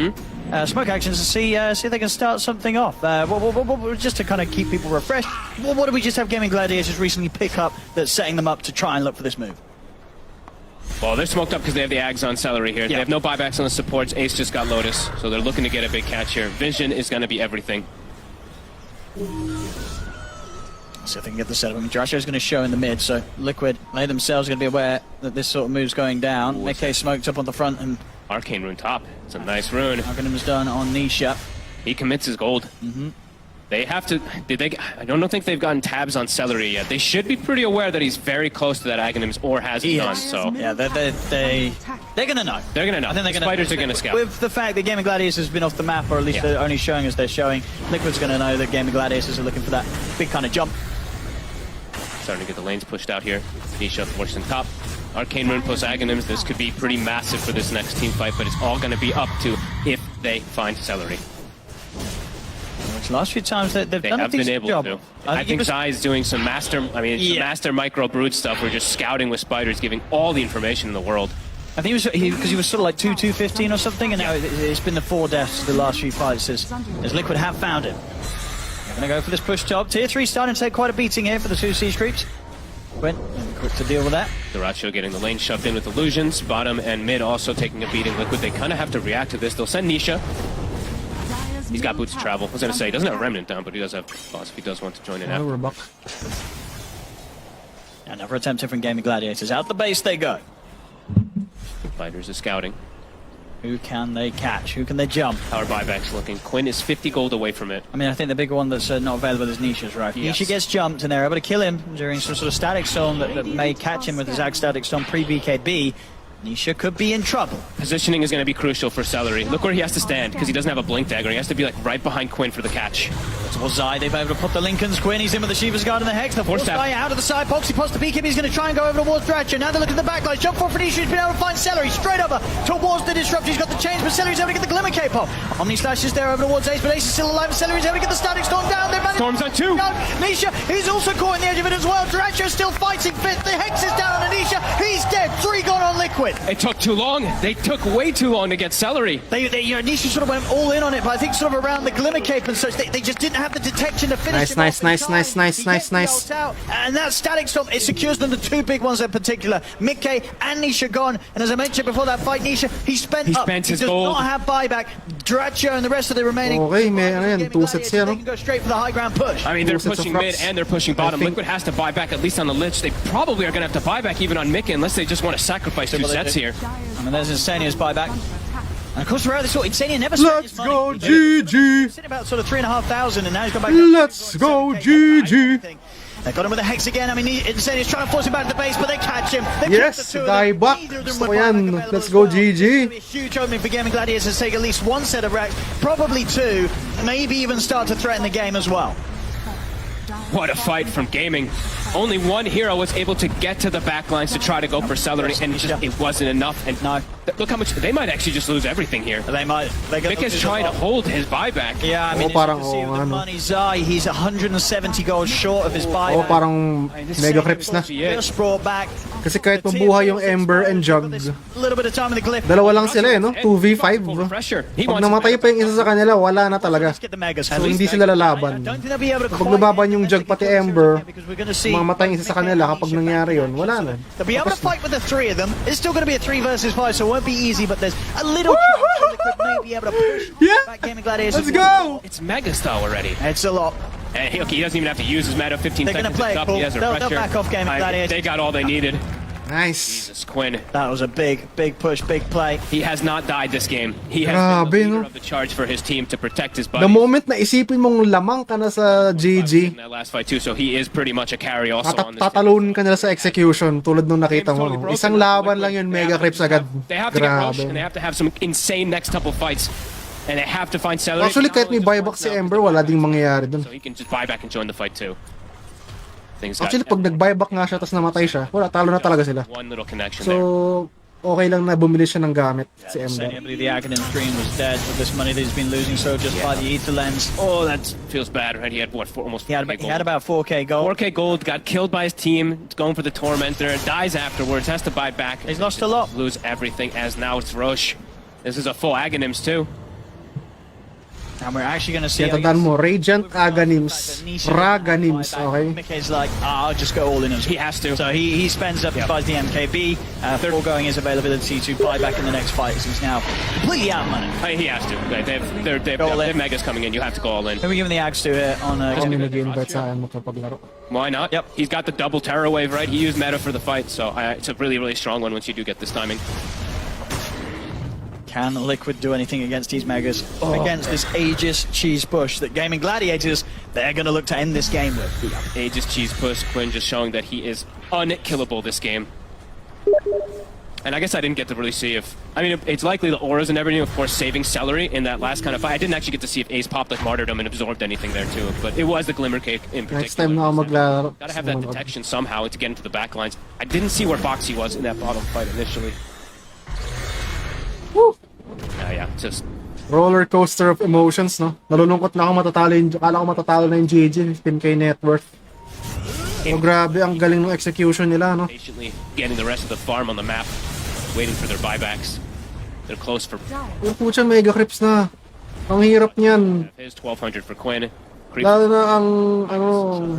Smoke actions to see if they can start something off. Just to kind of keep people refreshed. What did we just have Gaming Gladiators recently pick up that's setting them up to try and look for this move? Well, they're smoked up because they have the Ags on Celery here. They have no buybacks on the supports. Ace just got Lotus, so they're looking to get a big catch here. Vision is going to be everything. See if they can get the setup. I mean, Drasho is going to show in the mid, so Liquid, they themselves are going to be aware that this sort of move's going down. Mickey smoked up on the front, and Arcane Rune top. It's a nice rune. Arcanum's done on Nisha. He commits his gold. They have to. I don't think they've gotten tabs on Celery yet. They should be pretty aware that he's very close to that Aghanims or hasn't done. So yeah, they're gonna know. They're gonna know. I think they're gonna. Spiders are gonna scout. With the fact that Gaming Gladiators has been off the map, or at least they're only showing as they're showing, Liquid's gonna know that Gaming Gladiators are looking for that big kind of jump. Starting to get the lanes pushed out here. Nisha forced in top. Arcane Rune plus Aghanims. This could be pretty massive for this next team fight, but it's all gonna be up to if they find Celery. Last few times they've done have a been decent able job. to. I think Zai is doing some master, some master micro brood stuff. We're just scouting with spiders, giving all the information in the world. I think because he was sort of like 2-2-15 or something, and now it's been the 4 deaths the last few fights as Liquid have found him. They're going to go for this push top. Tier 3 starting to take quite a beating here for the 2 siege creeps. Quinn, quick to deal with that. Duracho getting the lane shoved in with illusions. Bottom and mid also taking a beating. Liquid, they kind of have to react to this. They'll send Nisha. He's got boots to travel. I was going to say, he doesn't have Remnant down, but he does have boss if he does want to join in. We're back. Another attempt here from Gaming Gladiators. Out the base they go. Fighters are scouting. Who can they catch? Who can they jump? Power buyback's looking. Quinn is 50 gold away from it. I mean, I think the bigger one that's not available is Nisha's, right? Yes. Nisha gets jumped, and they're able to kill him during some sort of static storm that may catch him with his Ag static storm pre-BKB. Nisha could be in trouble. Positioning is going to be crucial for Celery. Look where he has to stand, because he doesn't have a blink dagger. He has to be like right behind Quinn for the catch. Towards Zai, they've been able to put the Lincolns. Quinn, he's in with the Shiva's Guard and the Hex. The force guy out of the side. Poxy pops the BKB. He's going to try and go over towards Dratcher. Now they're looking at the backline. Jump for Nisha. He's been able to find Celery straight over towards the Disrupt. He's got the chains, but Celery's able to get the Glimmer Cape off. Omni Slash is there over towards Ace, but Ace is still alive. And Celery's able to get the Static Storm down. They've managed Storm's on 2. Nisha, he's also caught in the edge of it as well. Dratcher's still fighting fifth. The Hex is down on Nisha. He's dead. 3 gone on Liquid. It took too long. They took way too long to get Celery. Nisha sort of went all in on it, but I think sort of around the Glimmer Cape and such, they just didn't have the detection to finish him off in time. Nice. And that Static Storm, it secures them the 2 big ones in particular. Mickey and Nisha gone, and as I mentioned before that fight, Nisha, he spent his gold. Does not have buyback. Dratcher and the rest of the remaining... Okay, may ano yan, 2 sets yan, They can go straight for the high ground push. I mean, they're Two sets pushing of mid props. and they're pushing bottom. Liquid has to buy back at least on the Lich. They probably are going to have to buy back even on Mickey unless they just want to sacrifice 2 sets here. I mean, there's Insania's buyback. And of course, throughout this sort, Insania never spent his Let's money. go, GG. He's sitting about sort of 3,500, and now he's gone back. Let's go, GG. They got him with a Hex again. I mean, Insania's trying to force him back to the base, but they catch him. Yes, die back. Gusto ko yan. Let's go, GG. A huge opening for Gaming Gladiators to take at least 1 set of racks, probably 2, maybe even start to threaten the game as well. What a fight from Gaming. Only one hero was able to get to the backlines to try to go for Celery, and it wasn't enough. And look how much they might actually just lose everything here. They might. Mick is trying to hold his buyback. Yeah, I mean, parang as you can see with the ano. money Zai, he's 170 gold short of his buyback. Parang mega creeps na. Just brought back. Kasi kahit mabuhay yung Ember and Jug, A little bit of time in the glyph. dalawa lang sila no? 2v5. Pag namatay pa yung isa sa kanila, wala na talaga. So hindi sila lalaban. Kapag lumaban yung Jug pati Ember, mamatay yung isa sa kanila kapag nangyari yun, wala na. They'll be able to fight with the 3 of them. It's still going to be a 3 versus 5, so it won't be easy, but there's a little chance that they may be able to push back Gaming Gladiators. Let's go! It's Mega style already. It's a lot. And he doesn't even have to use his mana. 15 They're seconds gonna play is it up. cool. He has a They'll pressure. back off Gaming Gladiators. They got all they needed. Nice. Jesus, Quinn. That was a big push, big play. He has not died this game. He has Grabe, been the leader no? of the charge for his team to protect his buddies. The moment na isipin mong lamang ka na sa In GG, that last fight too, so he is pretty much a carry also on this. tatalunin ka nila sa execution tulad nung nakita mo. Isang laban lang yun, mega creeps agad. They have to get rushed, Grabe. and they have to have some insane next couple fights. And they have to find Celery. Actually, kahit may buyback si Ember, wala ding mangyayari dun. So he can just buy back and join the fight too. Things got Actually, pag nag-buyback nga siya tapos namatay siya, wala, talo na talaga sila. one little connection there. So, okay lang na bumili siya ng gamit si Ember. I believe the Aghanim dream was dead with this money that he's been losing so just by the Ether Lens. Oh, that feels bad, right? He had what, almost 4K He had about 4k gold. 4K gold, got killed by his team, going for the Tormentor, dies afterwards, has to buy back. He's lost a lot. Lose everything, as now it's Roche. This is a full Aghanims too. And we're actually going to see... Kaya tandaan mo, Radiant Aghanims, Raganims, okay? Mickey's like, I'll just go all in as well. He has to. So he spends up, buys the MKB, foregoing his availability to buy back in the next fight as he's now completely out of money. He has to. They have Megas coming in. You have to go all in. Who are we giving the Ags to here on... Ako may nag-invite sa akin makapaglaro. Why not? Yep. He's got the double Terror Wave, right? He used meta for the fight, so it's a really, really strong one once you do get this timing. Can Liquid do anything against these Megas? Against this Aegis cheese push that Gaming Gladiators, they're going to look to end this game with. Aegis cheese push, Quinn just showing that he is unkillable this game. And I guess I didn't get to really see if... I mean, it's likely the auras and everything, of course, saving Celery in that last kind of fight. I didn't actually get to see if Ace popped like Martyrdom and absorbed anything there too, but it was the Glimmer Cake in particular. Next time na ako maglaro. Gotta have that detection somehow to get into the back lines. I didn't see where Foxy was in that bottom fight initially. Woo! Yeah, just... Roller coaster of emotions, no? Nalulungkot na ako matatalo yung... Akala ko matatalo na yung GG, 15k net worth. So, grabe, ang galing ng execution nila, no? Patiently getting the rest of the farm on the map, waiting for their buybacks. They're close for... Yung pucha, mega creeps na. Ang hirap niyan. His 1200 for Quinn. Lalo na ang, ano...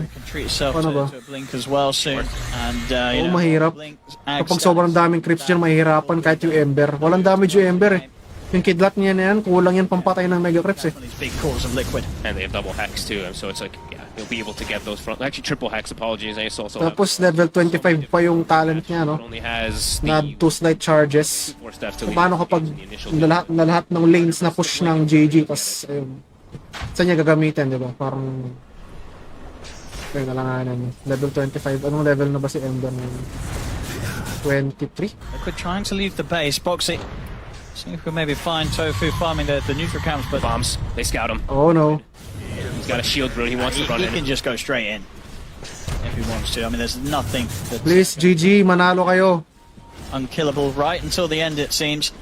Can treat itself Ano ba? to a blink as well soon. And, you know, mahirap. Blink, Kapag sobrang daming creeps dyan, mahirapan kahit yung Ember. Walang damage yung Ember, eh. Yung kidlat niya na yan, kulang yan pampatay ng mega creeps, eh. These big cores of Liquid. And they have double hex too, so it's like, yeah, he'll be able to get those front... Actually, triple hex, apologies. Ace also Tapos level 25 pa yung talent niya, no? only has Na the 2 slight charges. 4 steps to So, paano kapag lahat ng lanes na push ng JG, tas ayun, saan niya gagamitin, di ba? Parang... Kaya nalanganan. Level 25. Anong level na ba si Ember ngayon? 23? Liquid trying to leave the base. Boxy. See if we can maybe find Tofu farming the neutral camps, but... bombs. They scout him. Oh no. He's got a shield rune. He wants to run He in. can just go straight in. If he wants to. I mean, there's nothing that's Please, GG, manalo kayo. unkillable right until the end, it seems.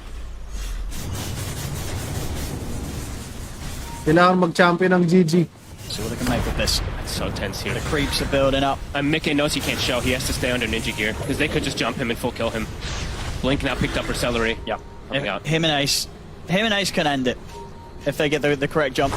Kailangan mag-champion ng GG. See what they can make of this. It's so tense here. The creeps are building up. Mickey knows he can't show. He has to stay under Ninja Gear, because they could just jump him and full kill him. Blink now picked up for Celery. Yeah. Coming out. Him and Ace can end it if they get the correct jump.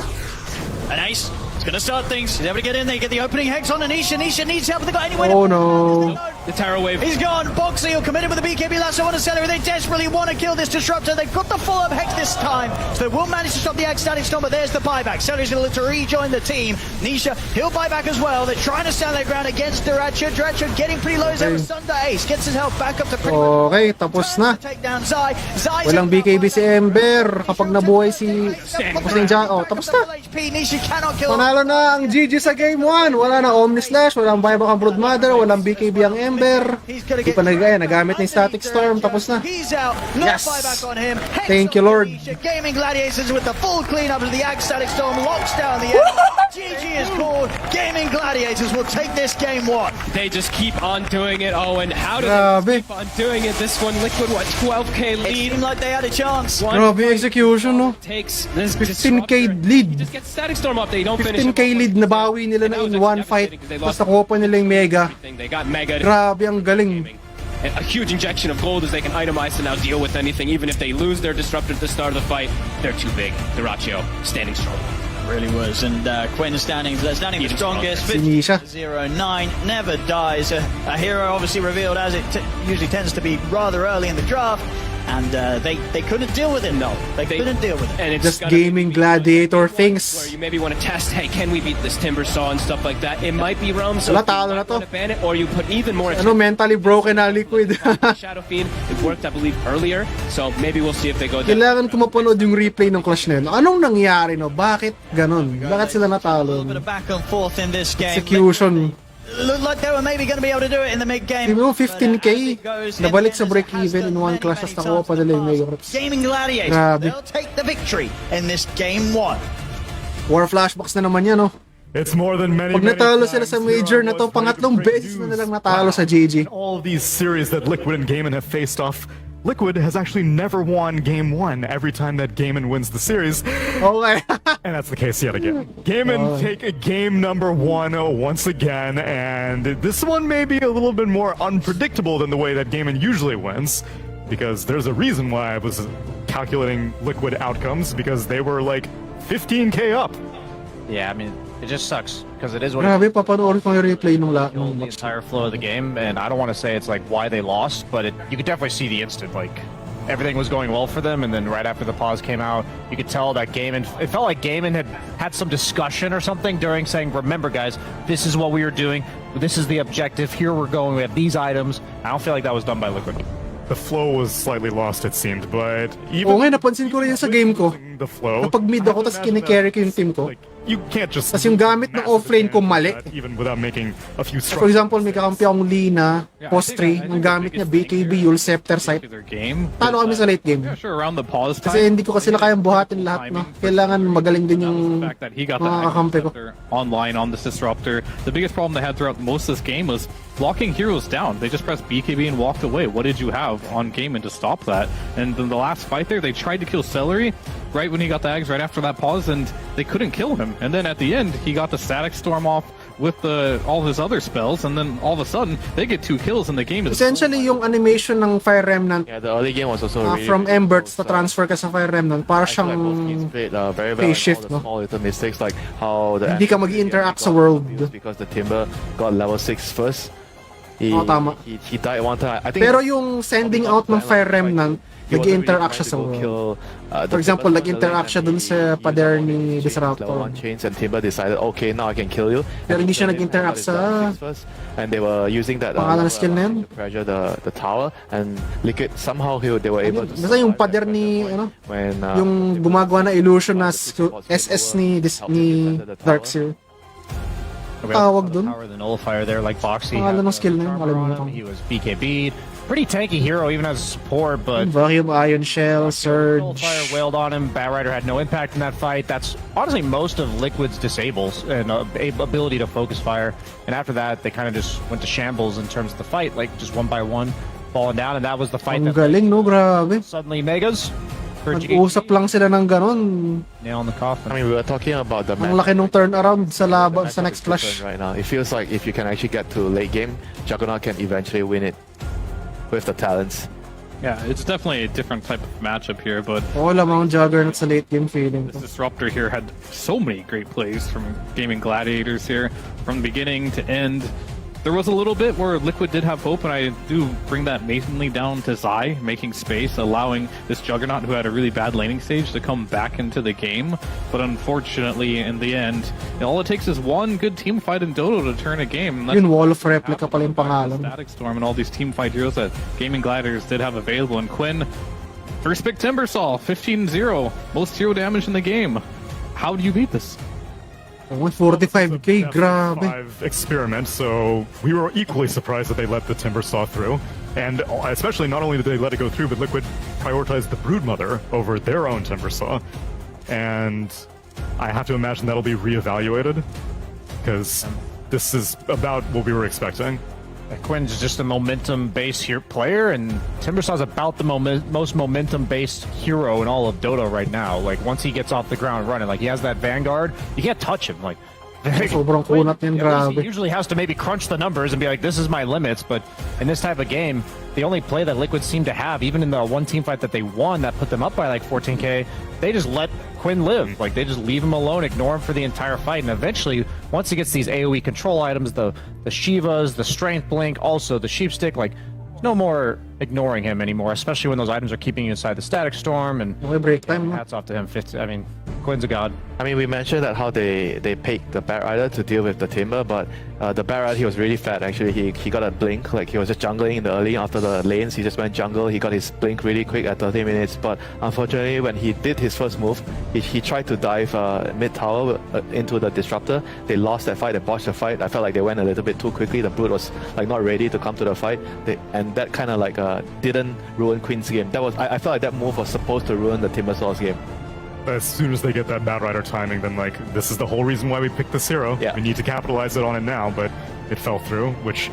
And Ace is going to start things. He's able to get in there, get the opening hex on Anisha. Anisha needs help. They got any way to... Oh no. The Terror Wave. He's gone. Boxy will commit him with the BKB lasso on a Celery. They desperately want to kill this disruptor. They've got the follow-up hex this time, so they will manage to stop the Ag-Static Storm, but there's the buyback. Celery's going to look to rejoin the team. Nisha, he'll buy back as well. They're trying to stand their ground against Duracha. Duracha getting pretty low. There was Sunder. Ace gets his health back up to pretty much... Okay, tapos na. Take down Zai. Zai's Walang BKB si Ember. Kapag nabuhay si... Tapos na yung oh, tapos na. Nisha cannot kill him. Panalo na ang GG sa Game 1. Wala na Omni Slash, walang buyback ang Broodmother, walang BKB ang Ember. Di pa nagamit ng Static Storm, tapos na. He's out. No Yes. buyback on him. Hex Thank on you, Lord. Nisha. Gaming Gladiators with the full cleanup of the Ag-Static Storm locks down the end. GG is called. Gaming Gladiators will take this game one. They just keep on doing it. Oh, and how do Grabe. they keep on doing it? This one, Liquid, what, 12k It lead? seemed like they had a chance. Grabe yung execution, no? Takes this 15k disruptor. lead. You just get Static Storm up there. You don't finish him. 15k lead, nabawi nila na in one fight. Tapos nakuha pa nila yung Mega. They got Mega. Grabe, ang galing. A huge injection of gold as they can itemize to now deal with anything. Even if they lose their disruptor at the start of the fight, they're too big. Duracio standing strong. Really was, and Quinn standing the strongest. Si Nisha. 0-9 never dies. A hero obviously revealed as it usually tends to be rather early in the draft, and they couldn't deal with it. No, they couldn't deal with it. And it's Just gotta be gaming gladiator where things. you maybe want to test, hey, can we beat this Timber Saw and stuff like that? It might be Realm, so Wala, talo na to. you ban it, or you put even more Ano, mentally broken na Liquid. Shadow Fiend. It worked, I believe, earlier, so maybe we'll see if they go down. Kailangan ko mapanood yung replay ng Clash na yun. Anong nangyari, no? Bakit ganon? Bakit sila A natalo? little bit of back and forth in this game. Execution. Looked like they were maybe going to be able to do it in the mid game. Di mo, 15k. Nabalik sa break-even in one clash, tapos nakuha pa nila yung Mega Creeps. Gaming Gladiators, Grabe. they'll take the victory in this game one. War flashbacks na naman yan, no? It's more than many, Pag natalo sila sa major na to, pangatlong beses na nilang natalo sa GG. All these series that Liquid and Gaiman have faced off, Liquid has actually never won Game 1 every time that Gaiman wins the series. Okay. And that's the case yet again. Gaiman take a game number 1 once again, and this one may be a little bit more unpredictable than the way that Gaiman usually wins, because there's a reason why I was calculating Liquid outcomes, because they were like 15k up. Yeah, I mean, it just sucks because it is what Grabe, papanoorin ko yung replay nung the entire flow of the game, and I don't want to say it's like why they lost, but you could definitely see the instant, like everything was going well for them, and then right after the pause came out, you could tell that Gaiman, it felt like Gaiman had some discussion or something during saying, remember guys, this is what we were doing, this is the objective, here we're going, we have these items. I don't feel like that was done by Liquid. The flow was slightly lost, it seemed, but even Oo nga, napansin ko rin yun sa game ko. the flow, Kapag mid ako, tas kine-carry ko yung team ko. like, you can't just Tas yung gamit ng offlane ko mali. even without making a few For example, may kakampi akong Lina, post 3, ang gamit niya BKB, Yule, Scepter, Sight. Their game. Talo kami sa late game. Yeah, sure, around the pause time. Kasi hindi ko kasi kayang buhatin lahat, no? Kailangan magaling din yung The fact that he got mga kakampi ko. online on this disruptor. The biggest problem they had throughout most of this game was blocking heroes down. They just pressed BKB and walked away. What did you have on Gaiman to stop that? And in the last fight there, they tried to kill Celery right when he got the eggs, right after that pause, and they couldn't kill him. And then at the end, he got the Static Storm off with all his other spells, and then all of a sudden, they get 2 kills and the game is... Essentially, yung animation ng Fire Remnant Yeah, the early game was also really from really Embers close. na transfer ka sa Fire Remnant, para I feel like both teams siyang played very well. phase And shift, all the no? small little mistakes like how the Hindi ka mag-interact sa world. because the Timber got level 6 first. He, tama. he died one time. I think Pero yung sending out ng Fire Remnant, nag-interact siya sa world. For example, nag-interact siya dun sa pader ni Disruptor. Level 1 chains and Timber decided, okay, now I can kill you. Pero hindi siya nag-interact sa and they were using that pangalan ng skill na yun. to pressure the tower, and Liquid somehow they were able to Basta yung pader ni, ano, when yung gumagawa na illusion na SS ni Darkseer. Tawag dun. Power the nullifier there, like Boxy. Pangalan ng skill na yun, kalimutan. He was BKB'd. Pretty tanky hero, even as a support, but Vacuum, Ion Shell, Surge. nullifier wailed on him. Batrider had no impact in that fight. That's honestly most of Liquid's disables and ability to focus fire. And after that, they kind of just went to shambles in terms of the fight, like just one by one, falling down. And that was the fight Ang that galing, no? Grabe. suddenly Megas. Nag-usap lang sila ng ganon. Nail in the coffin. I mean, we were talking about the Ang laki nung turnaround sa laban, sa matchup next is flash. different right now. It feels like if you can actually get to late game, Juggernaut can eventually win it with the talents. Yeah, it's definitely a different type of matchup here, but Oo, lamang Juggernaut sa late game feeling ko. this Disruptor here had so many great plays from Gaming Gladiators here, from beginning to end. There was a little bit where Liquid did have hope, and I do bring that mainly down to Zai making space, allowing this Juggernaut who had a really bad laning stage to come back into the game. But unfortunately, in the end, all it takes is one good team fight in Dodo to turn a game. Yun, Wall of Replica pala yung pangalan. Static Storm and all these team fight heroes that Gaming Gladiators did have available. And Quinn, first pick Timbersaw, 15-0, most hero damage in the game. How do you beat this? Oh, 45k, grabe. 5 experiment, so we were equally surprised that they let the Timber Saw through. And especially, not only did they let it go through, but Liquid prioritized the Broodmother over their own Timber Saw. And I have to imagine that'll be reevaluated, because this is about what we were expecting. Quinn's just a momentum-based player, and Timbersaw's about the most momentum-based hero in all of Dota right now. Like, once he gets off the ground running, like, he has that Vanguard, you can't touch him. Like, Sobrang kunat yan, grabe. he usually has to maybe crunch the numbers and be like, this is my limits, but in this type of game, the only play that Liquid seemed to have, even in the one team fight that they won that put them up by like 14k, they just let Quinn live. Like, they just leave him alone, ignore him for the entire fight, and eventually, once he gets these AoE control items, the Shivas, the Strength Blink, also the Sheepstick, like, no more ignoring him anymore, especially when those items are keeping you inside the Static Storm, and Okay, break time, no? hats off to him. I mean, Quinn's a god. I mean, we mentioned that how they picked the Batrider to deal with the Timber, but the Batrider, he was really fat actually. He got a blink, like he was just jungling in the early after the lanes. He just went jungle. He got his blink really quick at 30 minutes. But unfortunately, when he did his first move, he tried to dive mid tower into the Disruptor. They lost that fight. They botched the fight. I felt like they went a little bit too quickly. The Brood was like not ready to come to the fight, and that kind of like didn't ruin Queen's game. That was I felt like that move was supposed to ruin the Timbersaw's game. As soon as they get that Batrider timing, then like, this is the whole reason why we picked this hero. Yeah. We need to capitalize it on it now, but it fell through, which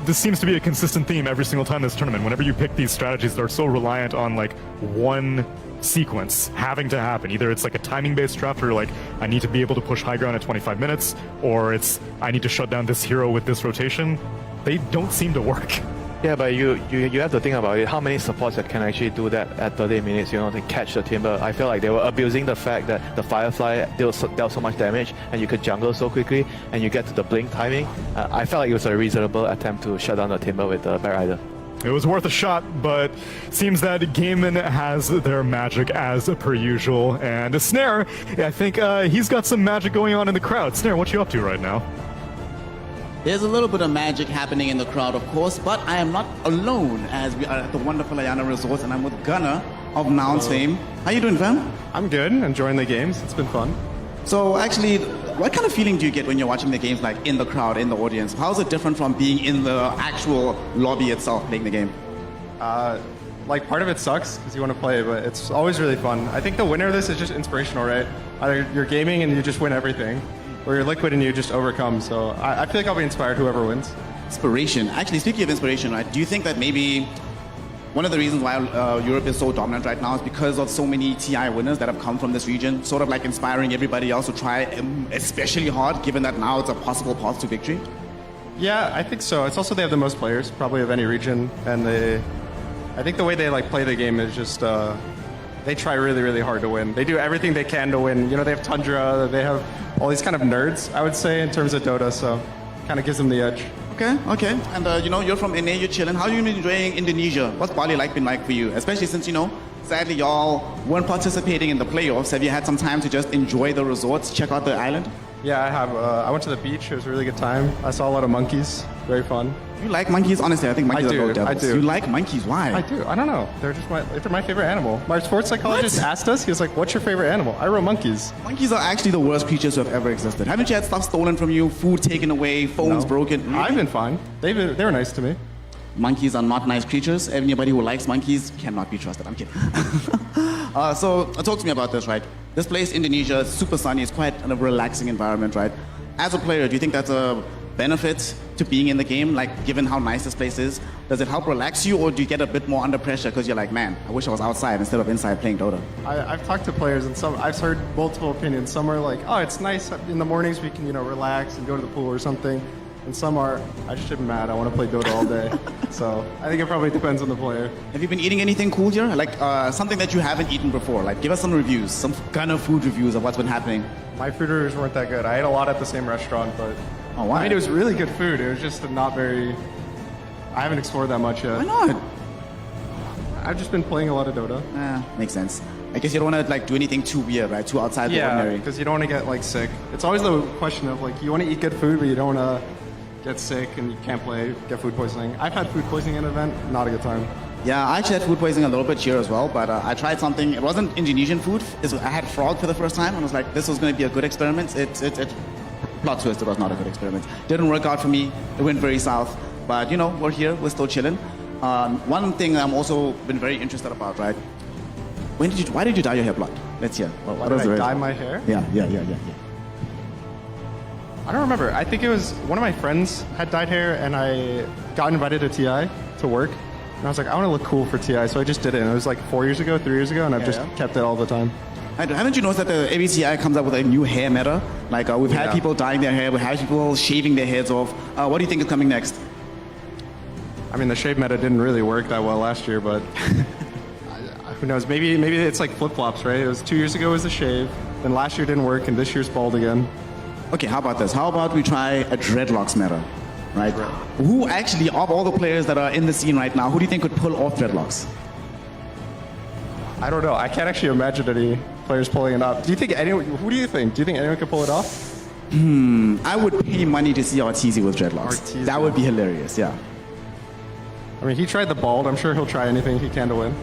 this seems to be a consistent theme every single time this tournament. Whenever you pick these strategies that are so reliant on like one sequence having to happen, either it's like a timing-based draft where like I need to be able to push high ground at 25 minutes, or it's I need to shut down this hero with this rotation, they don't seem to work. Yeah, but you have to think about it. How many supports that can actually do that at 30 minutes, you know, to catch the Timber? I feel like they were abusing the fact that the Firefly dealt so much damage and you could jungle so quickly and you get to the blink timing. I felt like it was a reasonable attempt to shut down the Timber with the Bat Rider. It was worth a shot, but seems that Gaiman has their magic as per usual. And Snare, I think he's got some magic going on in the crowd. Snare, what you up to right now? There's a little bit of magic happening in the crowd, of course, but I am not alone as we are at the wonderful Ayana Resorts, and I'm with Gunnar of Nouns fame. How you doing, fam? I'm good, enjoying the games. It's been fun. So actually, what kind of feeling do you get when you're watching the games, like in the crowd, in the audience? How is it different from being in the actual lobby itself, playing the game? Like, part of it sucks because you want to play, but it's always really fun. I think the winner of this is just inspirational, right? Either you're gaming and you just win everything, or you're Liquid and you just overcome. So I feel like I'll be inspired whoever wins. Inspiration. Actually, speaking of inspiration, right, do you think that maybe one of the reasons why Europe is so dominant right now is because of so many TI winners that have come from this region, sort of like inspiring everybody else to try especially hard, given that now it's a possible path to victory? Yeah, I think so. It's also they have the most players, probably of any region, and I think the way they like play the game is just they try really, really hard to win. They do everything they can to win. You know, they have Tundra, they have all these kind of nerds, I would say, in terms of Dota, so kind of gives them the edge. Okay. And you know, you're from NA, you're chilling. How are you enjoying Indonesia? What's Bali been like for you? Especially since, you know, sadly y'all weren't participating in the playoffs. Have you had some time to just enjoy the resorts, check out the island? Yeah, I have. I went to the beach. It was a really good time. I saw a lot of monkeys. Very fun. You like monkeys? Honestly, I think monkeys are little devils. I do. You like monkeys? Why? I do. I don't know. They're my favorite animal. My sports psychologist asked us. He was like, "What's your favorite animal?" I wrote monkeys. Monkeys are actually the worst creatures who have ever existed. Haven't you had stuff stolen from you, food taken away, phones broken? Really? I've been fine. They were nice to me. Monkeys are not nice creatures. Anybody who likes monkeys cannot be trusted. I'm kidding. So talk to me about this, right? This place, Indonesia, is super sunny. It's quite a relaxing environment, right? As a player, do you think that's a benefit to being in the game? Like, given how nice this place is, does it help relax you, or do you get a bit more under pressure because you're like, man, I wish I was outside instead of inside playing Dota? I've talked to players, and I've heard multiple opinions. Some are like, oh, it's nice in the mornings we can, you know, relax and go to the pool or something. And some are, I just am mad, I want to play Dota all day. So I think it probably depends on the player. Have you been eating anything cool here? Like something that you haven't eaten before? Like, give us some reviews, some kind of food reviews of what's been happening. My food reviews weren't that good. I ate a lot at the same restaurant, but oh, why? I mean, it was really good food. It was just not very, I haven't explored that much yet. Why not? I've just been playing a lot of Dota. Makes sense. I guess you don't want to like do anything too weird, right? Too outside the ordinary. Yeah, because you don't want to get like sick. It's always the question of like, you want to eat good food, but you don't want to get sick and you can't play, get food poisoning. I've had food poisoning in an event, not a good time. Yeah, I actually had food poisoning a little bit here as well, but I tried something. It wasn't Indonesian food. I had frog for the first time, and I was like, this was going to be a good experiment. Plot twist, it was not a good experiment. Didn't work out for me. It went very south. But, you know, we're here. We're still chilling. One thing I'm also been very interested about, right? Why did you dye your hair blood? Let's hear. Why did I dye my hair? Yeah. I don't remember. I think it was one of my friends had dyed hair, and I got invited to TI to work. And I was like, I want to look cool for TI, so I just did it. And it was like 3 years ago, and I've just kept it all the time. Haven't you noticed that the ABTI comes up with a new hair meta? Like we've had people dyeing their hair, we've had people shaving their heads off. What do you think is coming next? I mean, the shave meta didn't really work that well last year, but who knows? Maybe it's like flip-flops, right? It was 2 years ago was the shave, then last year didn't work, and this year's bald again. Okay, how about this? How about we try a dreadlocks meta, right? Who actually, of all the players that are in the scene right now, who do you think could pull off dreadlocks? I don't know. I can't actually imagine any players pulling it off. Who do you think? Do you think anyone could pull it off? I would pay money to see Arteezy with dreadlocks. Arteezy. That would be hilarious, yeah. I mean, he tried the bald. I'm sure he'll try anything he can to win.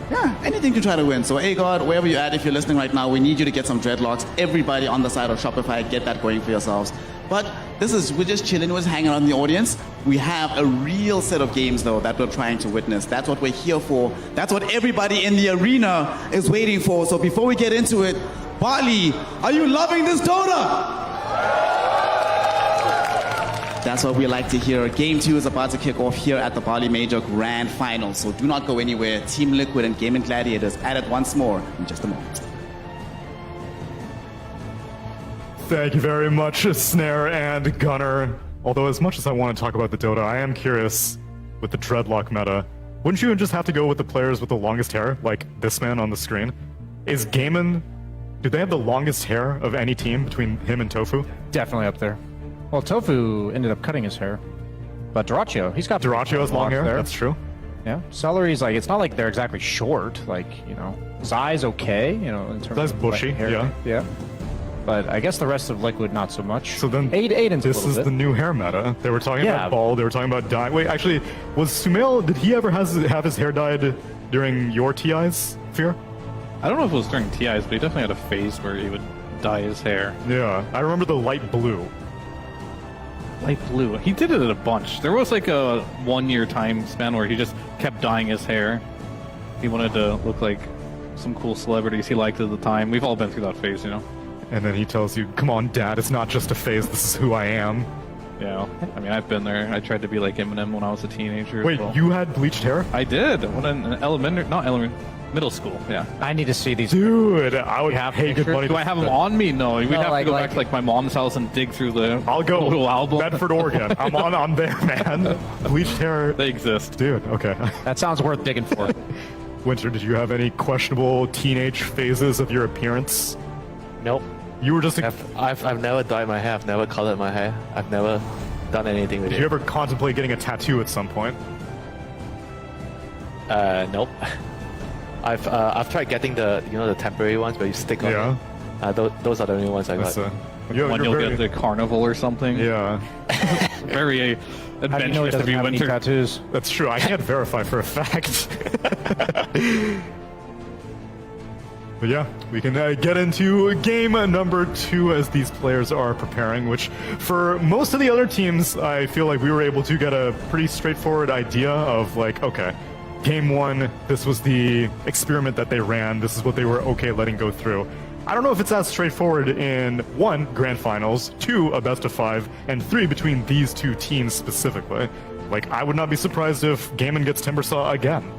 Yeah, anything to try to win. So, hey God, wherever you're at, if you're listening right now, we need you to get some dreadlocks. Everybody on the side of Shopify, get that going for yourselves. But we're just chilling, we're just hanging out in the audience. We have a real set of games, though, that we're trying to witness. That's what we're here for. That's what everybody in the arena is waiting for. So before we get into it, Bali, are you loving this Dota? That's what we like to hear. Game 2 is about to kick off here at the Bali Major Grand Final. So do not go anywhere. Team Liquid and Gaming Gladiators at it once more in just a moment. Thank you very much, Snare and Gunner. Although as much as I want to talk about the Dota, I am curious with the dreadlock meta. Wouldn't you just have to go with the players with the longest hair, like this man on the screen? Is Gaiman, do they have the longest hair of any team between him and Tofu? Definitely up there. Well, Tofu ended up cutting his hair. But Dyrachyo, he's got... Dyrachyo has long hair, there. that's true. Yeah. Celery's like, it's not like they're exactly short. Like, you know, Zai's okay, you know, in terms Zai's of bushy, like, hair. yeah. Yeah. But I guess the rest of Liquid, not so much. So then, Aiden's this is the new hair meta. They were talking about Ball, they were talking about dye. Wait, actually, was Sumail, did he ever have his hair dyed during your TIs, Fear? I don't know if it was during TIs, but he definitely had a phase where he would dye his hair. Yeah, I remember the light blue. Light blue. He did it a bunch. There was like a 1 year time span where he just kept dyeing his hair. He wanted to look like some cool celebrities he liked at the time. We've all been through that phase, you know? And then he tells you, come on, Dad, it's not just a phase, this is who I am. Yeah, I mean, I've been there. I tried to be like Eminem when I was a teenager. Wait, as well. you had bleached hair? I did. When in middle school, yeah. I need to see these. Dude, I would have paid good money. Do I have them on me? No, we'd have like- to go back to like my mom's house and dig through the I'll go. little album. Bedford, Oregon. I'm there, man. Bleached hair. They exist. Dude, okay. That sounds worth digging for. Winter, did you have any questionable teenage phases of your appearance? Nope. You were just... I've never dyed my hair. I've never colored my hair. I've never done anything with Did it. you ever contemplate getting a tattoo at some point? Nope. I've tried getting the temporary ones where you stick on. Yeah. Those are the only ones I got. When you'll get the carnival or something. Yeah. Very How do you know he adventurous to doesn't be have any Winter. tattoos? That's true. I can't verify for a fact. But yeah, we can get into game number 2 as these players are preparing, which for most of the other teams, I feel like we were able to get a pretty straightforward idea of like, okay, game 1, this was the experiment that they ran, this is what they were okay letting go through. I don't know if it's as straightforward in 1, Grand Finals, 2, a best of 5, and 3, between these two teams specifically. Like, I would not be surprised if Gaiman gets Timbersaw again.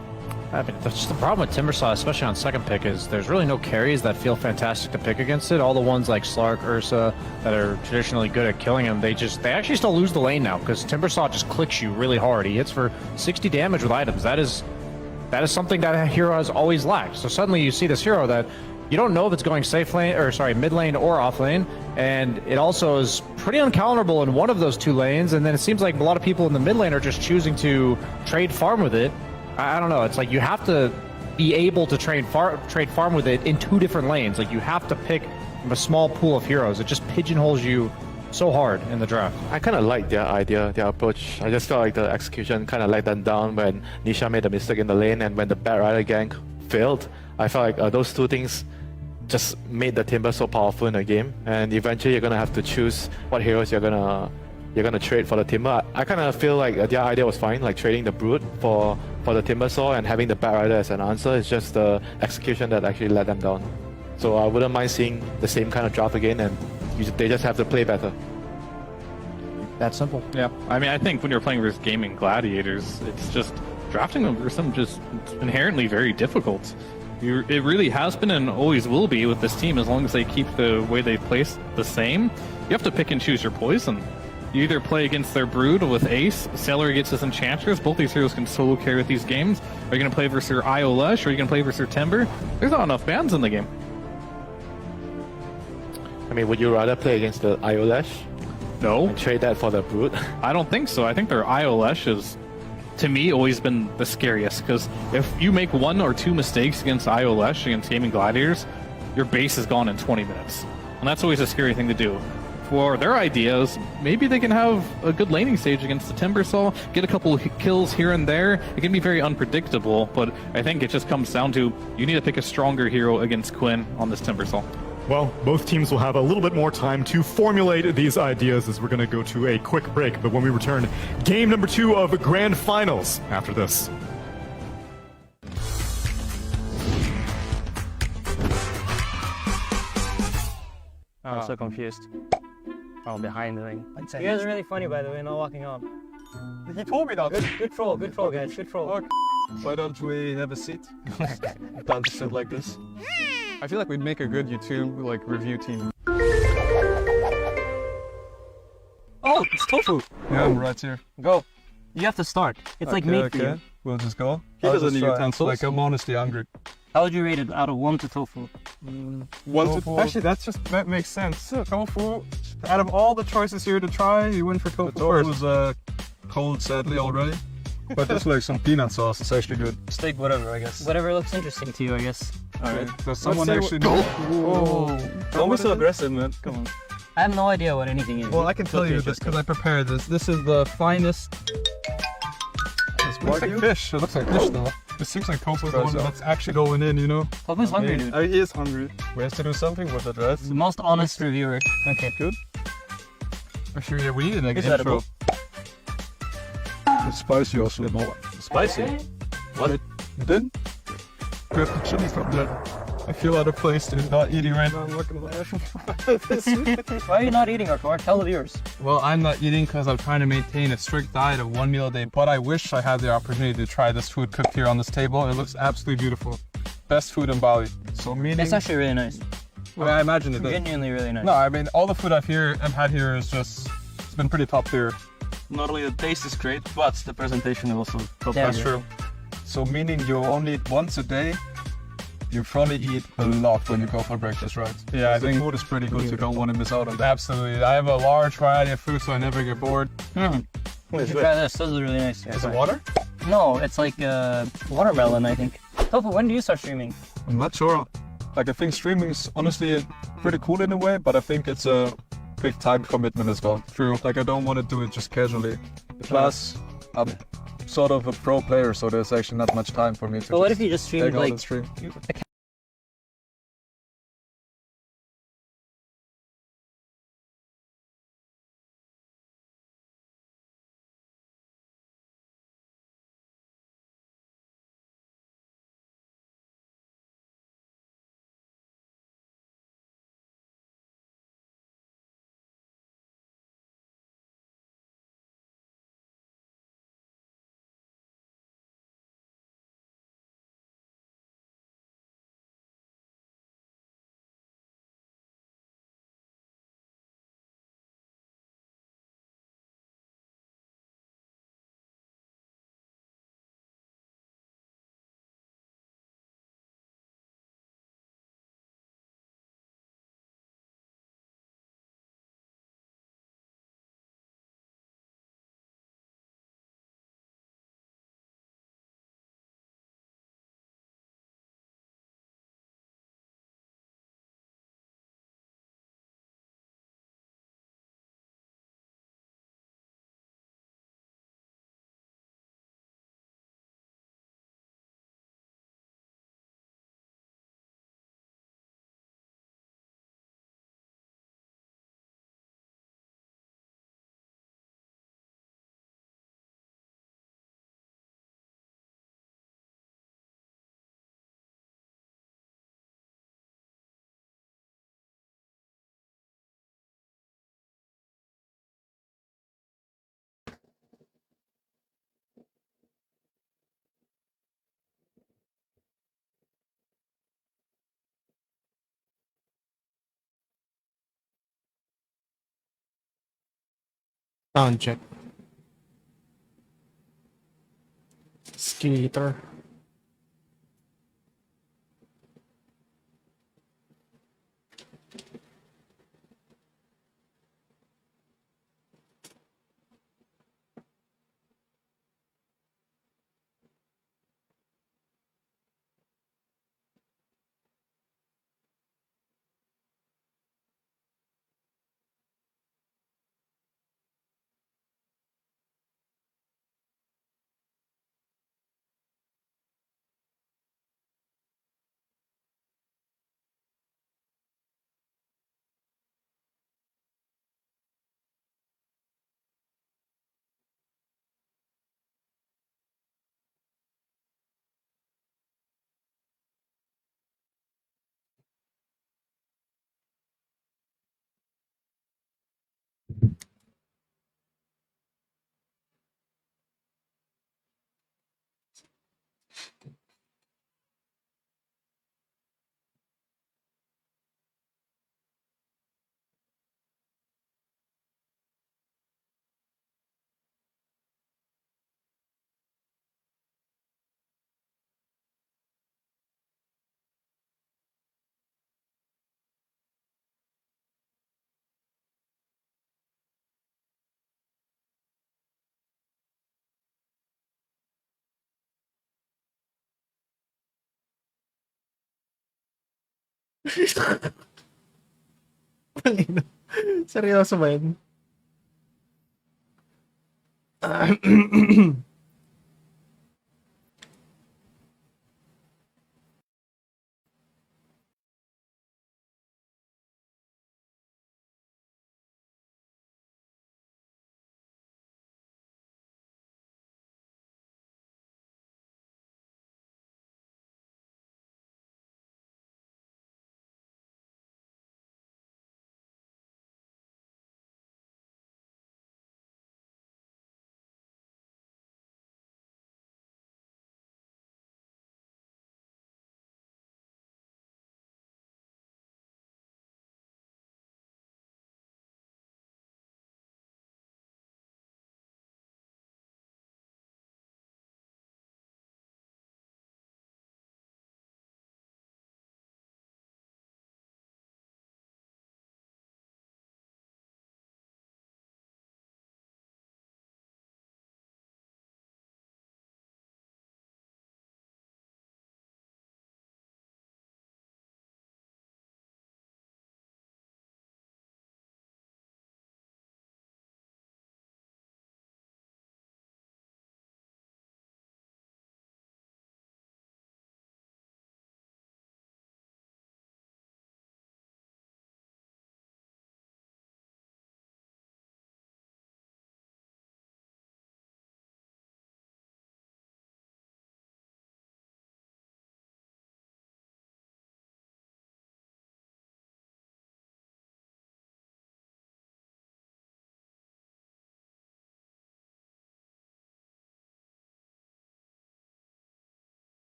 I mean, that's just the problem with Timbersaw, especially on second pick, is there's really no carries that feel fantastic to pick against it. All the ones like Slark, Ursa, that are traditionally good at killing him, they actually still lose the lane now, because Timbersaw just clicks you really hard. He hits for 60 damage with items. That is something that a hero has always lacked. So suddenly you see this hero that you don't know if it's going mid lane or off lane, and it also is pretty uncounterable in one of those two lanes, and then it seems like a lot of people in the mid lane are just choosing to trade farm with it. I don't know. It's like you have to be able to trade farm with it in 2 different lanes. Like you have to pick from a small pool of heroes. It just pigeonholes you so hard in the draft. I kind of like their idea, their approach. I just felt like the execution kind of let them down when Nisha made a mistake in the lane and when the Bat Rider gank failed. I felt like those 2 things just made the Timber so powerful in the game, and eventually you're gonna have to choose what heroes you're gonna trade for the Timber. I kind of feel like their idea was fine, like trading the Brood for the Timbersaw and having the Bat Rider as an answer. It's just the execution that actually let them down. So I wouldn't mind seeing the same kind of draft again, and they just have to play better. That simple. Yeah, I mean, I think when you're playing versus gaming gladiators, it's just drafting them versus them just inherently very difficult. It really has been and always will be with this team as long as they keep the way they place the same. You have to pick and choose your poison. You either play against their Brood with Ace, Celery gets his Enchantress. Both these heroes can solo carry with these games. Are you going to play versus your Iolesh, or are you going to play versus your Timber? There's not enough bans in the game. I mean, would you rather play against the Iolesh? No. And trade that for the Brood? I don't think so. I think their Iolesh has, to me, always been the scariest, because if you make 1 or 2 mistakes against Iolesh, against Gaming Gladiators, your base is gone in 20 minutes. And that's always a scary thing to do. For their ideas, maybe they can have a good laning stage against the Timbersaw, get a couple kills here and there. It can be very unpredictable, but I think it just comes down to you need to pick a stronger hero against Quinn on this Timbersaw. Well, both teams will have a little bit more time to formulate these ideas as we're going to go to a quick break. But when we return, game number 2 of Grand Finals after this. I'm so confused. Oh, behind the thing. You guys are really funny, by the way, not walking on. He told me that. Good troll, guys, good troll. Why don't we have a seat? Plan to sit like this. I feel like we'd make a good YouTube like review team. Oh, it's tofu. Yeah, I'm right here. Go. You have to start. It's like made for you. We'll just go. He doesn't need utensils. Like I'm honestly hungry. How would you rate it out of 1 to tofu? Actually, that makes sense. Tofu. Out of all the choices here to try, you went for tofu first. Was cold, sadly, already. But it's like some peanut sauce. It's actually good. Steak, whatever, I guess. Whatever looks interesting to you, I guess. Alright. Does someone actually know? Whoa. Don't be so aggressive, man. Come on. I have no idea what anything is. Well, I can tell you this because I prepared this. This is the finest. It looks like fish. It looks like fish, though. It seems like tofu the one that's actually going in, you know? Tofu's hungry, dude. He is hungry. We have to do something with it, right? The most honest reviewer. Okay. Good. Actually, yeah, we need an It's intro. edible. It's spicy also. Spicy? What? Then grab the chili from there. I feel out of place, dude. Not eating right now. I'm not gonna lie. Why are you not eating, Arkor? Tell the viewers. Well, I'm not eating because I'm trying to maintain a strict diet of 1 meal a day. But I wish I had the opportunity to try this food cooked here on this table. It looks absolutely beautiful. Best food in Bali. So meaning. It's actually really nice. Well, I imagine it is. Genuinely really nice. No, I mean all the food I've had here is just. It's been pretty top tier. Not only the taste is great, but the presentation is also top. Yeah, That's true. So meaning you only eat once a day. You probably eat a lot when you go for breakfast, right? Yeah, I think food is pretty good. You don't want to miss out on that. Absolutely. I have a large variety of food, so I never get bored. You should try this. This is really nice. Is it water? No, it's like watermelon, I think. Tofu, when do you start streaming? I'm not sure. Like, I think streaming is honestly pretty cool in a way, but I think it's a big time commitment as well. True. Like, I don't want to do it just casually. Plus, I'm sort of a pro player, so there's actually not much time for me to. But what if you just streamed like stream? Sound check. Skater. Seryoso ba yun?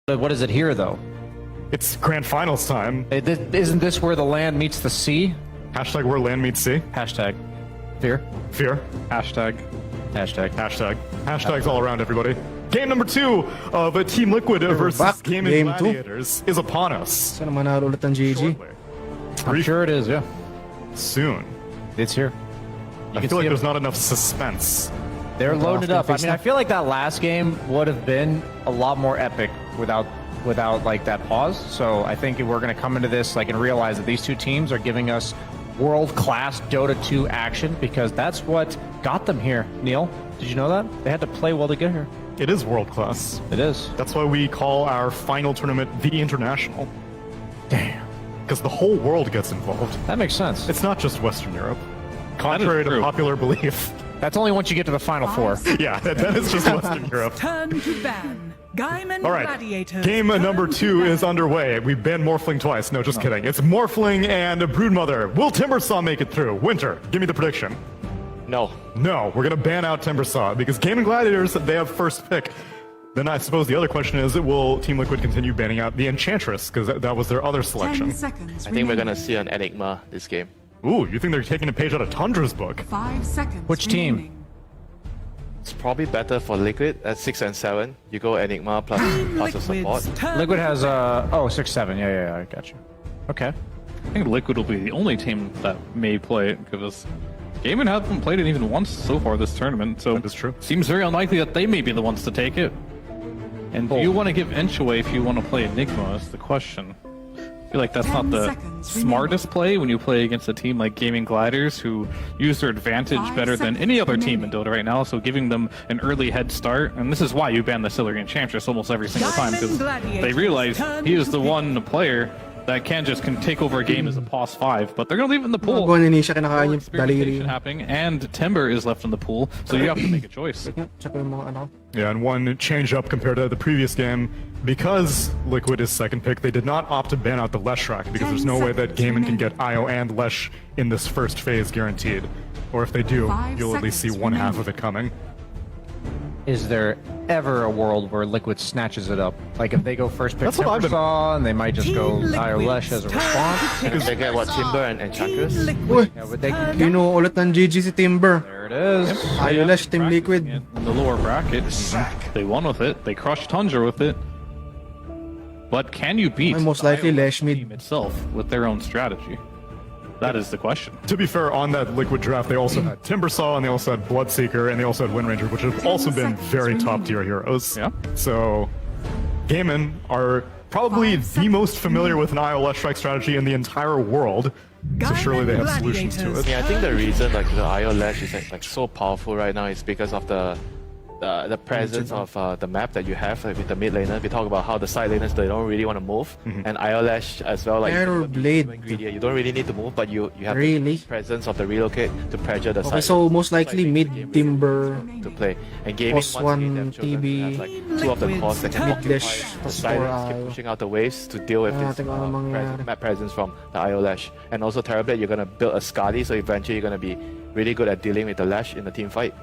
But what is it here, though? It's grand finals time. Isn't this where the land meets the sea? Hashtag where land meets sea. Hashtag fear. Fear. Hashtag. Hashtag. Hashtag. Hashtags all around, everybody. Game number 2 of Team Liquid versus back. Game Game Gladiators is upon us. Sana manalo ulit ang GG. I'm sure it is, yeah. Soon. It's here. I feel like there's not enough suspense. They're loaded up. I mean, I feel like that last game would have been a lot more epic without like that pause. So I think we're going to come into this like and realize that these two teams are giving us world-class Dota 2 action because that's what got them here. Neil, did you know that? They had to play well to get here. It is world class. It is. That's why we call our final tournament the International. Damn. Because the whole world gets involved. That makes sense. It's not just Western Europe. Contrary to popular belief. That's only once you get to the Final Four. Yeah, that is just Western Europe. Turn to ban. Gaiman All right, Gladiators. game number 2 is underway. We've banned Morphling twice. No, just kidding. It's Morphling and Broodmother. Will Timbersaw make it through? Winter, give me the prediction. No. No, we're going to ban out Timbersaw because Game Gladiators, they have first pick. Then I suppose the other question is, will Team Liquid continue banning out the Enchantress? Because that was their other 10 selection. seconds I think we're remaining. gonna see an Enigma this game. Ooh, you think they're taking a page out of Tundra's book? 5 seconds Which team? remaining. It's probably better for Liquid at 6 and 7. You go Enigma plus a support. Liquid has 6-7. Yeah, I got you. Okay. I think Liquid will be the only team that may play it because Gaiman hasn't played it even once so far this tournament. So That is true. Seems very unlikely that they may be the ones to take it. And do you want to give Ench away if you want to play Enigma is the question. I feel like that's 10 not the seconds smartest play when you play against a team like Gaming Gliders who use their advantage 5 better than any seconds other team in remaining. Dota right now, so giving them an early head start, and this is why you ban the Sillery Enchantress almost every single time, because they realize he is the one player that can take over a game as a pos 5, but they're going to leave it in the pool. Gagawa ni Nisha, kinakain yung Experimentation daliri. happening, and Timber is left in the pool, so you have to make a choice. Tsaka yung mga ano. Yeah, and one change up compared to the previous game, because Liquid is second pick, they did not opt to ban out the Leshrac, because there's no way that Gaiman can get Io and Lesh in this first phase guaranteed. Or if they do, 5 you'll at least see seconds one half remaining. of it coming. Is there ever a world where Liquid snatches it up? Like if they go first pick That's what I've been- Timbersaw and they might just go Dire Lesh as a response? Because they get what, Timber and Enchantress? Uy, Yeah, but they Pino ulit ng GG si Timber. There it is. Ayolash, Team Liquid. In the lower bracket, they won with it. They crushed Tundra with it. But can you beat Ay, most likely the Lesh mid. team itself with their own strategy? That is the question. To be fair, on that Liquid draft, they also had Timbersaw, and they also had Bloodseeker, and they also had Windranger, which have also been very top-tier heroes. Yeah. So, Gaiman are probably the most familiar with an IO Leshrac strategy in the entire world, so surely they have solutions to it. Yeah, I think the reason like the IO Lash is like so powerful right now is because of the presence of the map that you have with the mid laner. We talk about how the side laners, they don't really want to move, and IO Lash as well. Like Terror you Blade. you don't really need to move, but you have Really? the presence of the relocate to pressure the Okay, side so laners. most likely Like, mid game Timber. to play. And gaming Pos once one again, they've chosen to have, TB. like, two of the cores that can Mid occupy Lash, the pos side four lanes, keep IO. pushing out the waves to deal with this Tingnan natin kung ano mangyayari. map presence from the IO Lash. And also Terrorblade, you're gonna build a Skadi, so eventually you're gonna be really good at dealing with the Lash in the team fight.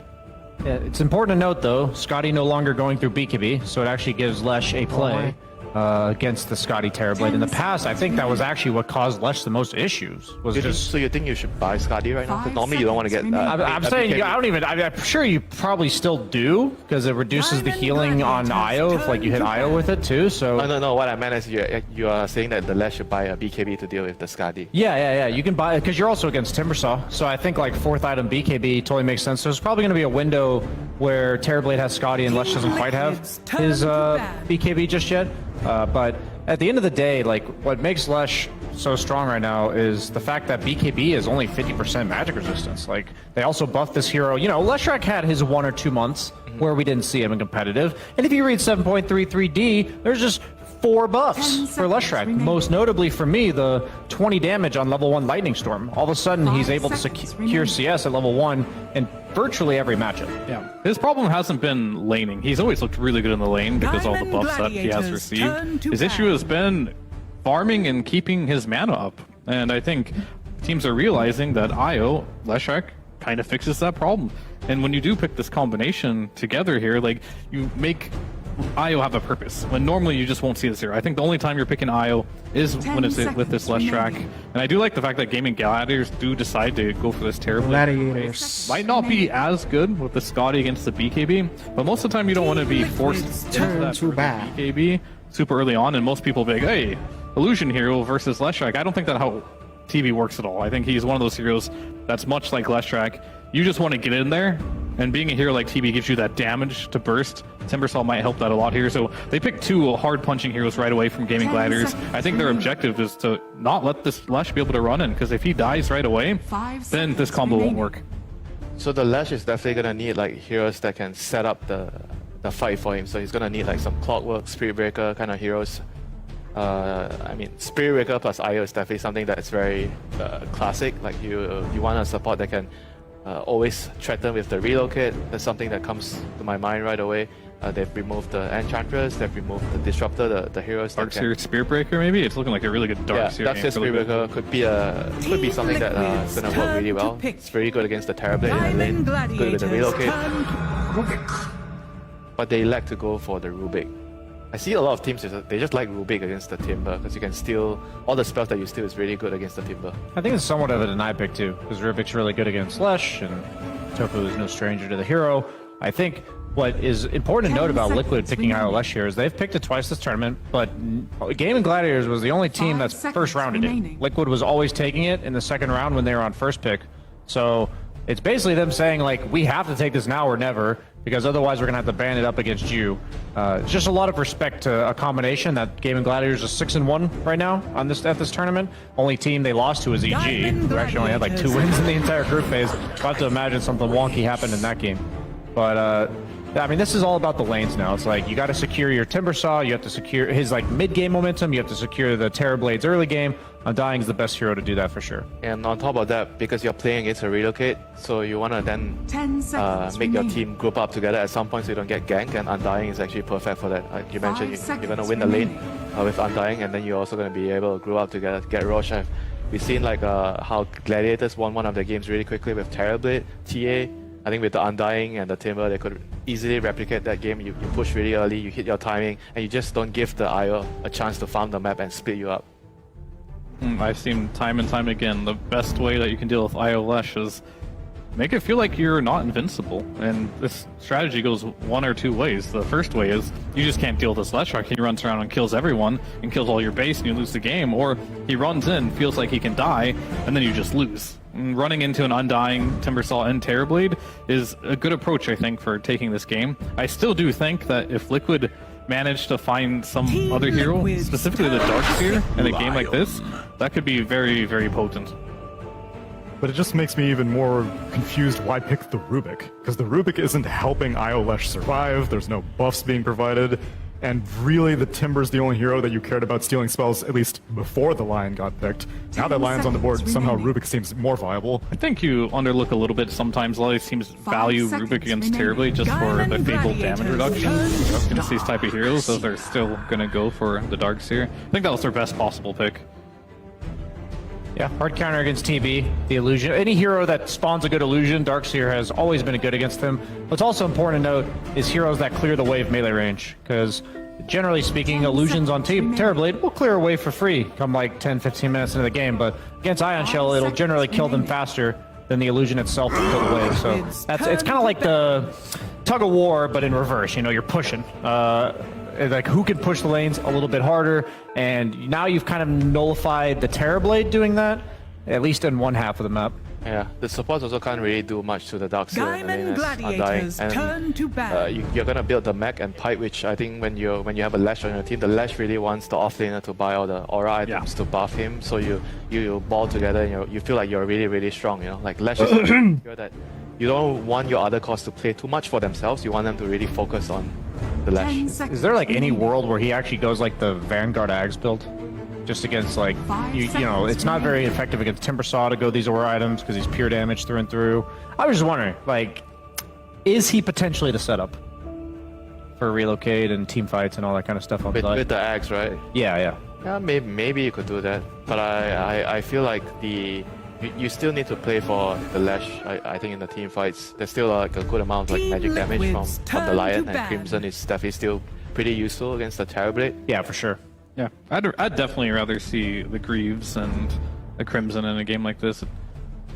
Yeah, it's important to note, though, Scotty no longer going through BKB, so it actually gives Lesh a play against the Scotty Terrorblade. In the past, I think that was actually what caused Lesh the most issues. Was just So you think you should buy Skadi right now? Because normally you don't want to get. I'm saying BKB. I don't even. I'm sure you probably still do because it reduces the healing on Io if like you hit Io with it too. So No. What I meant is you are saying that the Lash should buy a BKB to deal with the Skadi. yeah. You can buy it because you're also against Timbersaw. So I think like fourth item BKB totally makes sense. So there's probably going to be a window where Terrorblade has Scotty and Lesh doesn't quite have his BKB just yet. But at the end of the day, like what makes Lesh so strong right now is the fact that BKB is only 50% magic resistance. Like they also buffed this hero. You know, Leshrac had his 1 or 2 months where we didn't see him in competitive. And if you read 7.33D, there's just 4 buffs for Leshrac. Most notably for me, the 20 damage on level 1 Lightning Storm. All of a sudden, he's able to secure CS at level 1 in virtually every matchup. Yeah. His problem hasn't been laning. He's always looked really good in the lane because all the buffs that he has received. His issue has been farming and keeping his mana up. And I think teams are realizing that Io, Leshrac, kind of fixes that problem. And when you do pick this combination together here, like you make Io have a purpose, when normally you just won't see this here. I think the only time you're picking Io is when it's with this Leshrac. And I do like the fact that Gaming Gladiators do decide to go for this terrible. Gladiators. Might not be as good with the Scotty against the BKB, but most of the time you don't want to be forced into that too bad. BKB super early on, and most people be like, hey, Illusion Hero versus Leshrac. I don't think that's how TV works at all. I think he's one of those heroes that's much like Leshrac. You just want to get in there, and being a hero like TB gives you that damage to burst. Timbersaw might help that a lot here. So they picked two hard-punching heroes right away from Gaming Gladiators. I think their objective is to not let this Lesh be able to run in, because if he dies right away, then this combo won't work. So the Lesh is definitely gonna need like heroes that can set up the fight for him. So he's gonna need like some Clockwork, Spirit Breaker kind of heroes. I mean, Spirit Breaker plus Io is definitely something that's very classic. Like you want a support that can always threaten with the relocate. That's something that comes to my mind right away. They've removed the Enchantress, they've removed the Disruptor, the heroes. Darkseer Spirit Breaker, maybe? It's looking like a really good Darkseer. Yeah, Darkseer Spirit Breaker could be something that's gonna work really well. It's very good against the Terrorblade in the lane, good with the relocate. But they like to go for the Rubik. I see a lot of teams, they just like Rubik against the Timber, because you can steal, all the spells that you steal is really good against the Timber. I think it's somewhat of a deny pick too, because Rubik's really good against Lesh, and Tofu is no stranger to the hero. I think what is important to note about Liquid picking Io Lesh here is they've picked it twice this tournament, but Gaming Gladiators was the only team that's first rounded it. Liquid was always taking it in the second round when they were on first pick. So it's basically them saying, like, we have to take this now or never, because otherwise we're going to have to ban it up against you. It's just a lot of respect to a combination that Gaming Gladiators is 6-1 right now on at this tournament. Only team they lost to is EG, who actually only had like 2 wins in the entire group phase. I'll have to imagine something wonky happened in that game. But I mean, this is all about the lanes now. It's like you got to secure your Timbersaw, you have to secure his like mid-game momentum, you have to secure the Terrorblade's early game. Undying is the best hero to do that for sure. And on top of that, because you're playing against a relocate, so you want to then make your team group up together at some point so you don't get ganked, and Undying is actually perfect for that. Like you mentioned, you're going to win the lane with Undying, and then you're also going to be able to group up together to get Rorschach. We've seen like how Gladiators won one of their games really quickly with Terrorblade, TA. I think with the Undying and the Timber, they could easily replicate that game. You push really early, you hit your timing, and you just don't give the Io a chance to farm the map and split you up. I've seen time and time again, the best way that you can deal with Io Lesh is make it feel like you're not invincible. And this strategy goes one or two ways. The first way is you just can't deal with this Leshrac. He runs around and kills everyone and kills all your base and you lose the game. Or he runs in, feels like he can die, and then you just lose. And running into an Undying, Timbersaw, and Terrorblade is a good approach, I think, for taking this game. I still do think that if Liquid managed to find some other hero, specifically the Darkseer, in a game like this, that could be very, very potent. But it just makes me even more confused why pick the Rubik, because the Rubik isn't helping Io Lesh survive, there's no buffs being provided, and really the Timber's the only hero that you cared about stealing spells, at least before the Lion got picked. Now that Lion's on the board, somehow Rubik seems more viable. I think you underlook a little bit sometimes. A lot of these teams value Rubik against Terrorblade just for the fabled damage reduction. Against these type of heroes, those are still going to go for the Darkseer. I think that was their best possible pick. Yeah, hard counter against TB, the illusion. Any hero that spawns a good illusion, Darkseer has always been good against him. What's also important to note is heroes that clear the wave melee range, because generally speaking, illusions on Terrorblade will clear a wave for free come like 10-15 minutes into the game, but against Ion Shell, it'll generally kill them faster than the illusion itself will kill the wave. So it's kind of like the tug of war, but in reverse. You know, you're pushing. Like who can push the lanes a little bit harder, and now you've kind of nullified the Terrorblade doing that, at least in one half of the map. Yeah, the supports also can't really do much to the Darkseer in the lane as Undying. Turn to And you're gonna build the mech and pipe, which I think when you have a Lesh on your team, the Lesh really wants the offlaner to buy all the aura items to buff him, so you ball together and you feel like you're really, really strong, you know? Like Lesh is sure that you don't want your other cores to play too much for themselves, you want them to really focus on the Lesh. Is there like any world where he actually goes like the Vanguard Ags build? Just against like, you know, it's not very effective against Timbersaw to go these aura items because he's pure damage through and through. I was just wondering, like, is he potentially the setup for relocate and team fights and all that kind of stuff on the side? With the Ags, right? Yeah. Yeah, maybe you could do that, but I feel like you still need to play for the Lesh. I think in the team fights, there's still like a good amount of like magic damage from the Lion, and Crimson is definitely still pretty useful against the Terrorblade. Yeah, for sure. Yeah, I'd definitely rather see the Greaves and the Crimson in a game like this.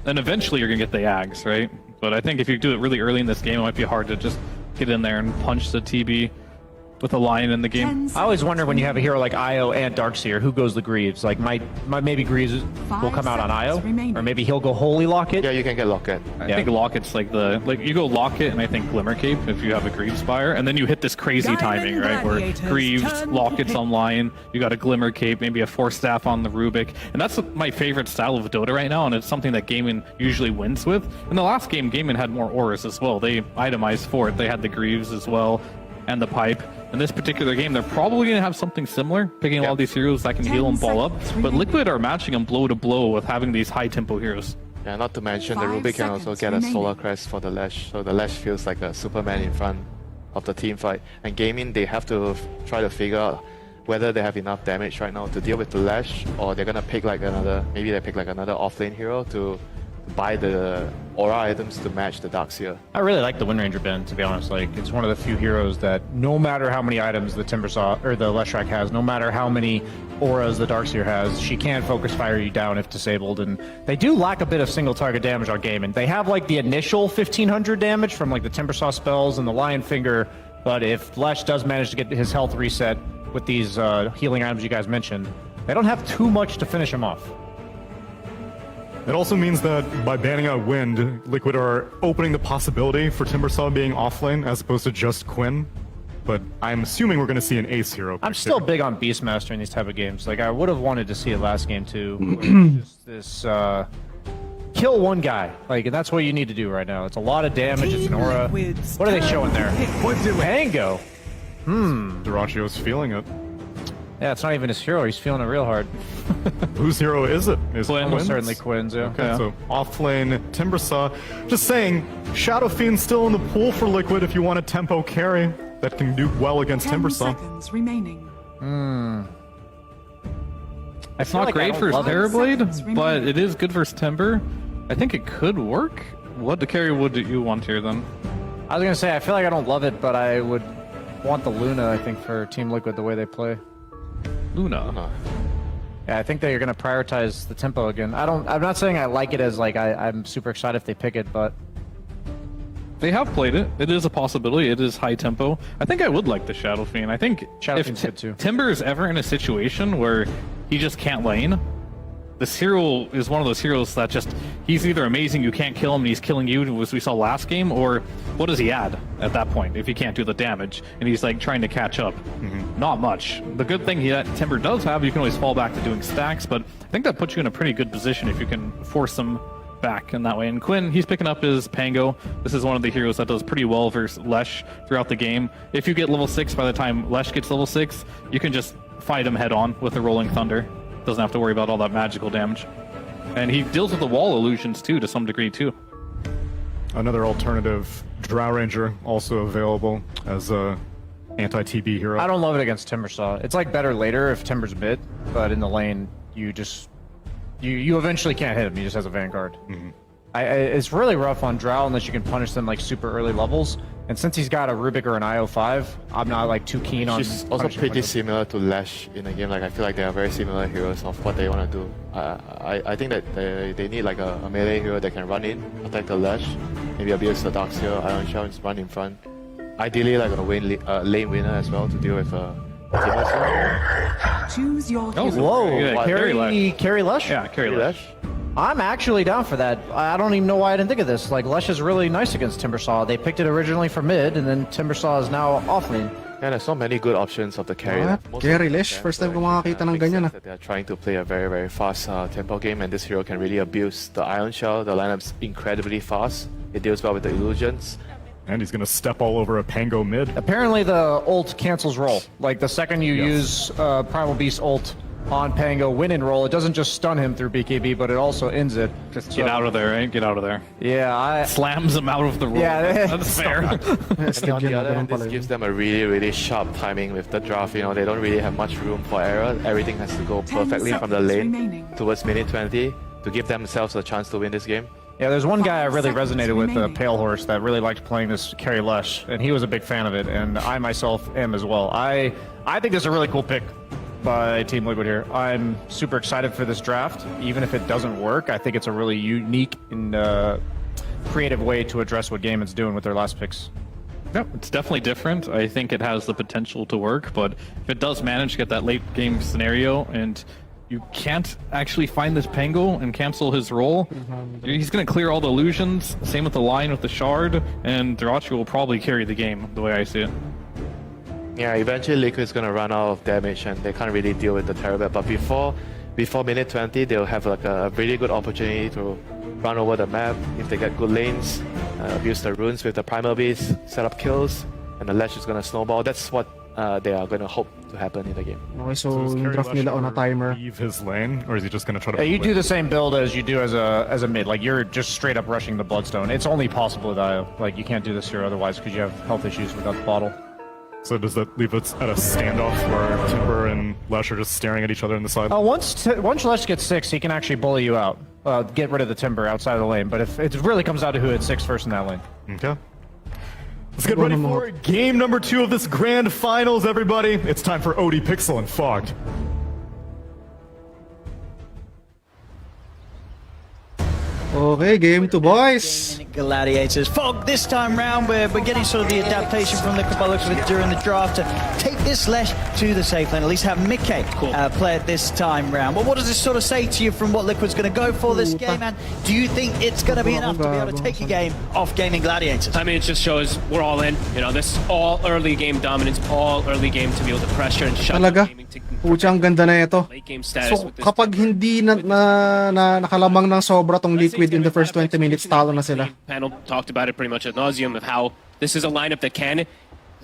And eventually you're going to get the Ags, right? But I think if you do it really early in this game, it might be hard to just get in there and punch the TB with a Lion in the game. I always wonder when you have a hero like Io and Darkseer, who goes the Greaves? Like, maybe Greaves will come out on Io, or maybe he'll go Holy Locket. Yeah, you can get Locket. I think Locket's like you go Locket and I think Glimmercape if you have a Greaves Spire, and then you hit this crazy timing, right? Where Greaves, Locket's on Lion, you got a Glimmercape, maybe a Force Staff on the Rubik, and that's my favorite style of Dota right now, and it's something that Gaimin usually wins with. In the last game, Gaimin had more auras as well. They itemized for it. They had the Greaves as well, and the Pipe. In this particular game, they're probably going to have something similar, picking all these heroes that can heal and ball up. But Liquid are matching them blow to blow with having these high-tempo heroes. Yeah, not to mention the Rubik can also get a Solar Crest for the Lash, so the Lash feels like a Superman in front of the team fight. And Gaming, they have to try to figure out whether they have enough damage right now to deal with the Lash, or they're gonna pick like maybe they pick like another offlane hero to buy the aura items to match the Darkseer. I really like the Wind Ranger Ben, to be honest. Like, it's one of the few heroes that no matter how many items the Timbersaw or the Leshrac has, no matter how many auras the Darkseer has, she can focus fire you down if disabled. And they do lack a bit of single target damage on game. And they have like the initial 1500 damage from like the Timbersaw spells and the Lion Finger. But if Lesh does manage to get his health reset with these healing items you guys mentioned, they don't have too much to finish him off. It also means that by banning out Wind, Liquid are opening the possibility for Timbersaw being offlane as opposed to just Quinn. But I'm assuming we're going to see an ace hero. I'm still big on Beastmaster in these type of games. Like, I would have wanted to see it last game too. Where just this kill one guy. Like, and that's what you need to do right now. It's a lot of damage. It's an aura. What are they showing there? Pango. Durachio's feeling it. Yeah, it's not even his hero. He's feeling it real hard. Whose hero is it? Is Quinn. Quinn's? Certainly Quinn's, yeah. Okay, so offlane Timbersaw. Just saying, Shadow Fiend's still in the pool for Liquid if you want a tempo carry that can do well against 10 Timbersaw. seconds remaining. It's not great for Terrorblade, but it is good for Timber. I think it could work. What carry would you want here then? I was gonna say I feel like I don't love it, but I would want the Luna. I think for Team Liquid the way they play. Luna. Yeah, I think they're gonna prioritize the tempo again. I'm not saying I like it as like I'm super excited if they pick it, but they have played it. It is a possibility. It is high tempo. I think I would like the Shadow Fiend. I think Shadow if Fiend's good too. Timber is ever in a situation where he just can't lane, this hero is one of those heroes that just, he's either amazing, you can't kill him, and he's killing you, as we saw last game, or what does he add at that point if he can't do the damage, and he's like trying to catch up? Not much. The good thing that Timber does have, you can always fall back to doing stacks, but I think that puts you in a pretty good position if you can force him back in that way. And Quinn, he's picking up his Pango. This is one of the heroes that does pretty well versus Lesh throughout the game. If you get level 6 by the time Lesh gets level 6, you can just fight him head on with the Rolling Thunder. Doesn't have to worry about all that magical damage. And he deals with the wall illusions too, to some degree too. Another alternative, Drow Ranger, also available as a anti-TB hero. I don't love it against Timbersaw. It's like better later if Timber's mid, but in the lane you just you eventually can't hit him. He just has a Vanguard. It's really rough on Drow unless you can punish them like super early levels. And since he's got a Rubik or an IO5, I'm not like too keen on. She's also pretty similar to Lash in a game. Like I feel like they are very similar heroes of what they want to do. I think that they need like a melee hero that can run in, attack the Lash, maybe abuse the Darkseer, Iron Shell, and just run in front. Ideally, like a lane winner as well to deal with Choose your hero. Whoa! Carry Lesh? Yeah, carry Lesh. I'm actually down for that. I don't even know why I didn't think of this. Like, Lesh is really nice against Timbersaw. They picked it originally for mid, and then Timbersaw is now offlane. Yeah, there's so many good options of the carry. Carry Lesh, first time ko makakita ng ganyan. They are trying to play a very, very fast tempo game, and this hero can really abuse the Iron Shell. The lineup's incredibly fast. It deals well with the illusions. And he's going to step all over a Pango mid. Apparently the ult cancels roll. Like, the second you use Primal Beast ult on Pango win and roll, it doesn't just stun him through BKB, but it also ends it. Just get out of there, right? Get out of there. Yeah, slams him out of the roll. Yeah, that's fair. And on the other hand, this gives them a really, really sharp timing with the draft. You know, they don't really have much room for error. Everything has to go perfectly from the lane towards minute 20 to give themselves a chance to win this game. Yeah, there's one guy I really resonated with, Pale Horse, that really liked playing this carry Lush, and he was a big fan of it, and I myself am as well. I think this is a really cool pick by Team Liquid here. I'm super excited for this draft. Even if it doesn't work, I think it's a really unique and creative way to address what Gamen's doing with their last picks. Yep, it's definitely different. I think it has the potential to work, but if it does manage to get that late game scenario and you can't actually find this Pango and cancel his role, he's going to clear all the illusions. Same with the line with the Shard, and Dirachi will probably carry the game, the way I see it. Yeah, eventually Liquid's gonna run out of damage and they can't really deal with the Terrorbat. But before minute 20, they'll have like a really good opportunity to run over the map if they get good lanes, abuse the runes with the Primal Beast, set up kills, and the ledge is gonna snowball. That's what they are gonna hope to happen in the game. Okay, so yung draft nila on a timer. Leave his lane, or is he just gonna try to? Yeah, you do the same build as you do as a mid. Like you're just straight up rushing the Bloodstone. It's only possible with IO. Like you can't do this here otherwise because you have health issues without the bottle. So does that leave us at a standoff where Timber and Lush are just staring at each other in the side? Once Lush gets 6, he can actually bully you out. Get rid of the Timber outside of the lane. But if it really comes down to who hits 6 first in that lane. Okay. Let's get ready for game number 2 of this grand finals, everybody. It's time for OD Pixel and Fogged. Okay, game 2, boys. Gladiators. Fog this time round. We're getting sort of the adaptation from the looks of it during the draft to take this Lesh to the safe lane. At least have Mickey play it this time round. Well, what does this sort of say to you from what Liquid's going to go for this game? And do you think it's going to be enough to be able to take a game off Gaming Gladiators? I mean, it just shows we're all in. You know, this all early game dominance, all early game to be able to pressure and shut down gaming. Pucha, ang ganda na ito. So, kapag hindi na nakalamang ng sobra tong Liquid in the first 20 minutes, talo na sila. Panel talked about it pretty much ad nauseum of how this is a lineup that can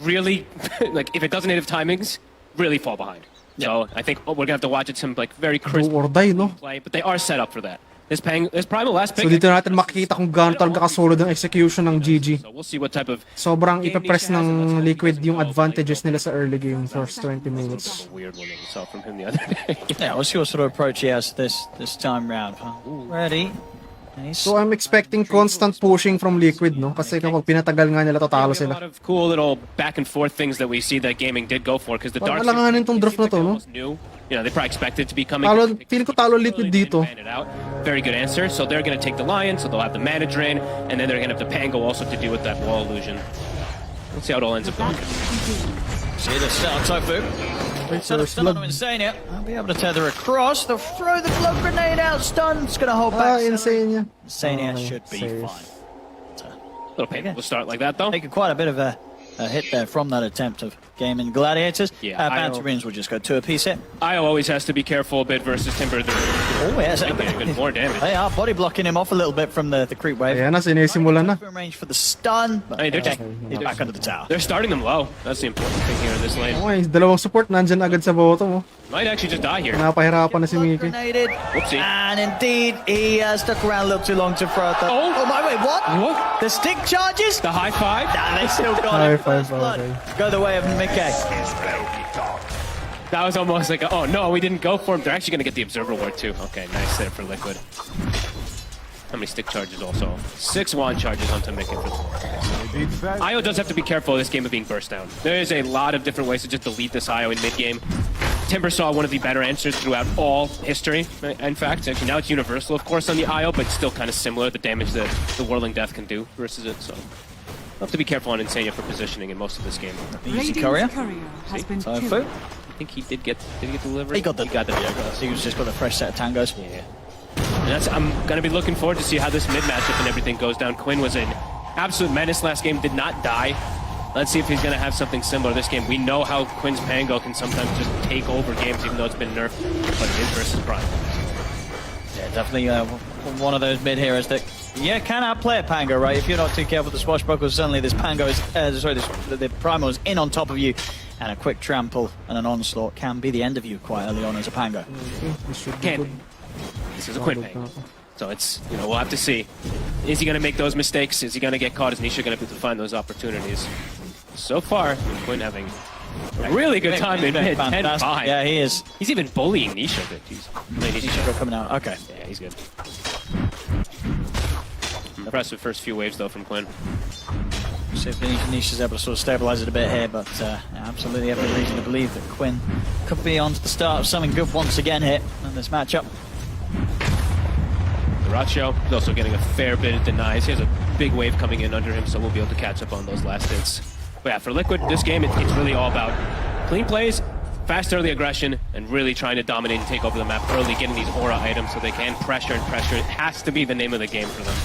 really, like, if it doesn't hit timings, really fall behind. So I think we're gonna have to watch it some like very crisp play, but they are set up for that. This Primal last pick. So dito natin makikita kung gaano talaga kasolid ang execution ng GG. So we'll see what type of sobrang ipapress ng Liquid yung advantages nila sa early game first 20 minutes. Weird one that we saw from him the other day. Yeah, what's your sort of approach he has this time round? Ready? So I'm expecting constant pushing from Liquid, no? Kasi kapag pinatagal nga nila, tatalo sila. A lot of cool little back and forth things that we see that Gaming did go for, because the Dark alanganin tong draft na to, no? You know, they probably expected to be coming. Feeling ko talo Liquid dito. Very good answer. So they're going to take the Lion, so they'll have the Mana Drain, and then they're going to have the Pango also to deal with that wall illusion. Let's see how it all ends up going. See the start, Tofu. Instead of stun on Insania, I'll be able to tether across. They'll throw the blood grenade out. Stun's going to hold back. Insania. Insania should be fine. A little painful to start like that, though. Taking quite a bit of a hit there from that attempt of Gaming Gladiators. Yeah, Banterines will just go 2 apiece here. IO always has to be careful a bit versus Timber. Oh, yes. Even more damage. They are body blocking him off a little bit from the creep wave. Ayan na, sinisimulan na. Range for the stun. But I mean, he's back under the tower. They're starting them low. That's the important thing here in this lane. Okay, dalawang support nandyan agad sa bottom, oh. Might actually just die here. Napahirapan na si Mickey. Whoopsie. And indeed, he stuck around a little too long to throw it. Oh my, wait, what? The stick charges? The high five? Nah, they still got High it. five, okay. Go the way of Mickey. That was almost like, oh no, we didn't go for him. They're actually going to get the Observer Ward too. Okay, nice there for Liquid. How many stick charges also? 6 wand charges onto Mickey. IO does have to be careful of this game of being burst down. There is a lot of different ways to just delete this IO in mid-game. Timber saw one of the better answers throughout all history. In fact, actually now it's universal, of course, on the IO, but still kind of similar, the damage that the Whirling Death can do versus it. So we'll have to be careful on Insania for positioning in most of this game. Easy courier. Has been Tofu. I think he did get delivered. He got the Viagra. He was just got a fresh set of tangos. Yeah. And I'm going to be looking forward to see how this mid matchup and everything goes down. Quinn was an absolute menace last game, did not die. Let's see if he's going to have something similar this game. We know how Quinn's Pango can sometimes just take over games, even though it's been nerfed, but it is versus Prime. Yeah, definitely one of those mid heroes that can outplay a Pango, right? If you're not too careful with the swashbuckles, suddenly this Pango is the Primal is in on top of you, and a quick trample and an onslaught can be the end of you quite early on as a Pango. Can be. This is a Quinn Pango. So it's, we'll have to see. Is he going to make those mistakes? Is he going to get caught? Is Nisha going to be able to find those opportunities? So far, Quinn having a really good time in mid, 10-5. Yeah, he is. He's even bullying Nisha a bit. Nisha coming out. Okay. Yeah, he's good. impressive first few waves, though, from Quinn. See if Nisha's able to sort of stabilize it a bit here, but absolutely every reason to believe that Quinn could be on to the start of something good once again here in this matchup. Duracho is also getting a fair bit of denies. He has a big wave coming in under him, so we'll be able to catch up on those last hits. But yeah, for Liquid, this game, it's really all about clean plays, fast early aggression, and really trying to dominate and take over the map early, getting these aura items so they can pressure and pressure. It has to be the name of the game for them.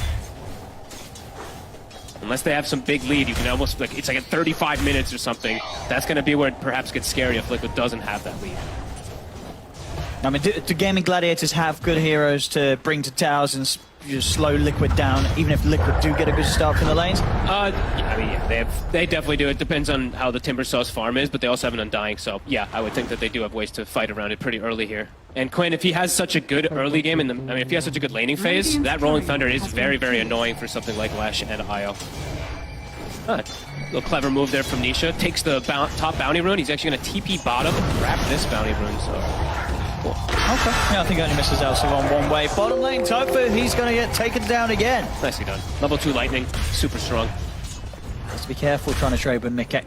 Unless they have some big lead, you can almost, like, it's like at 35 minutes or something. That's going to be where it perhaps gets scary if Liquid doesn't have that lead. I mean, do Gaming Gladiators have good heroes to bring to towers and just slow Liquid down, even if Liquid do get a good start from the lanes? Yeah, I mean, yeah, they definitely do. It depends on how the Timbersaw's farm is, but they also have an Undying, so yeah, I would think that they do have ways to fight around it pretty early here. And Quinn, if he has such a good early game, if he has such a good laning phase, that Rolling Thunder is very, very annoying for something like Lash and Io. Little clever move there from Nisha. Takes the top bounty rune. He's actually going to TP bottom and grab this bounty rune, so cool. Okay. Yeah, I think he only misses out on one way. Bottom lane, Tofu, he's going to get taken down again. Nicely done. Level 2 lightning, super strong. Has to be careful trying to trade with Mickey.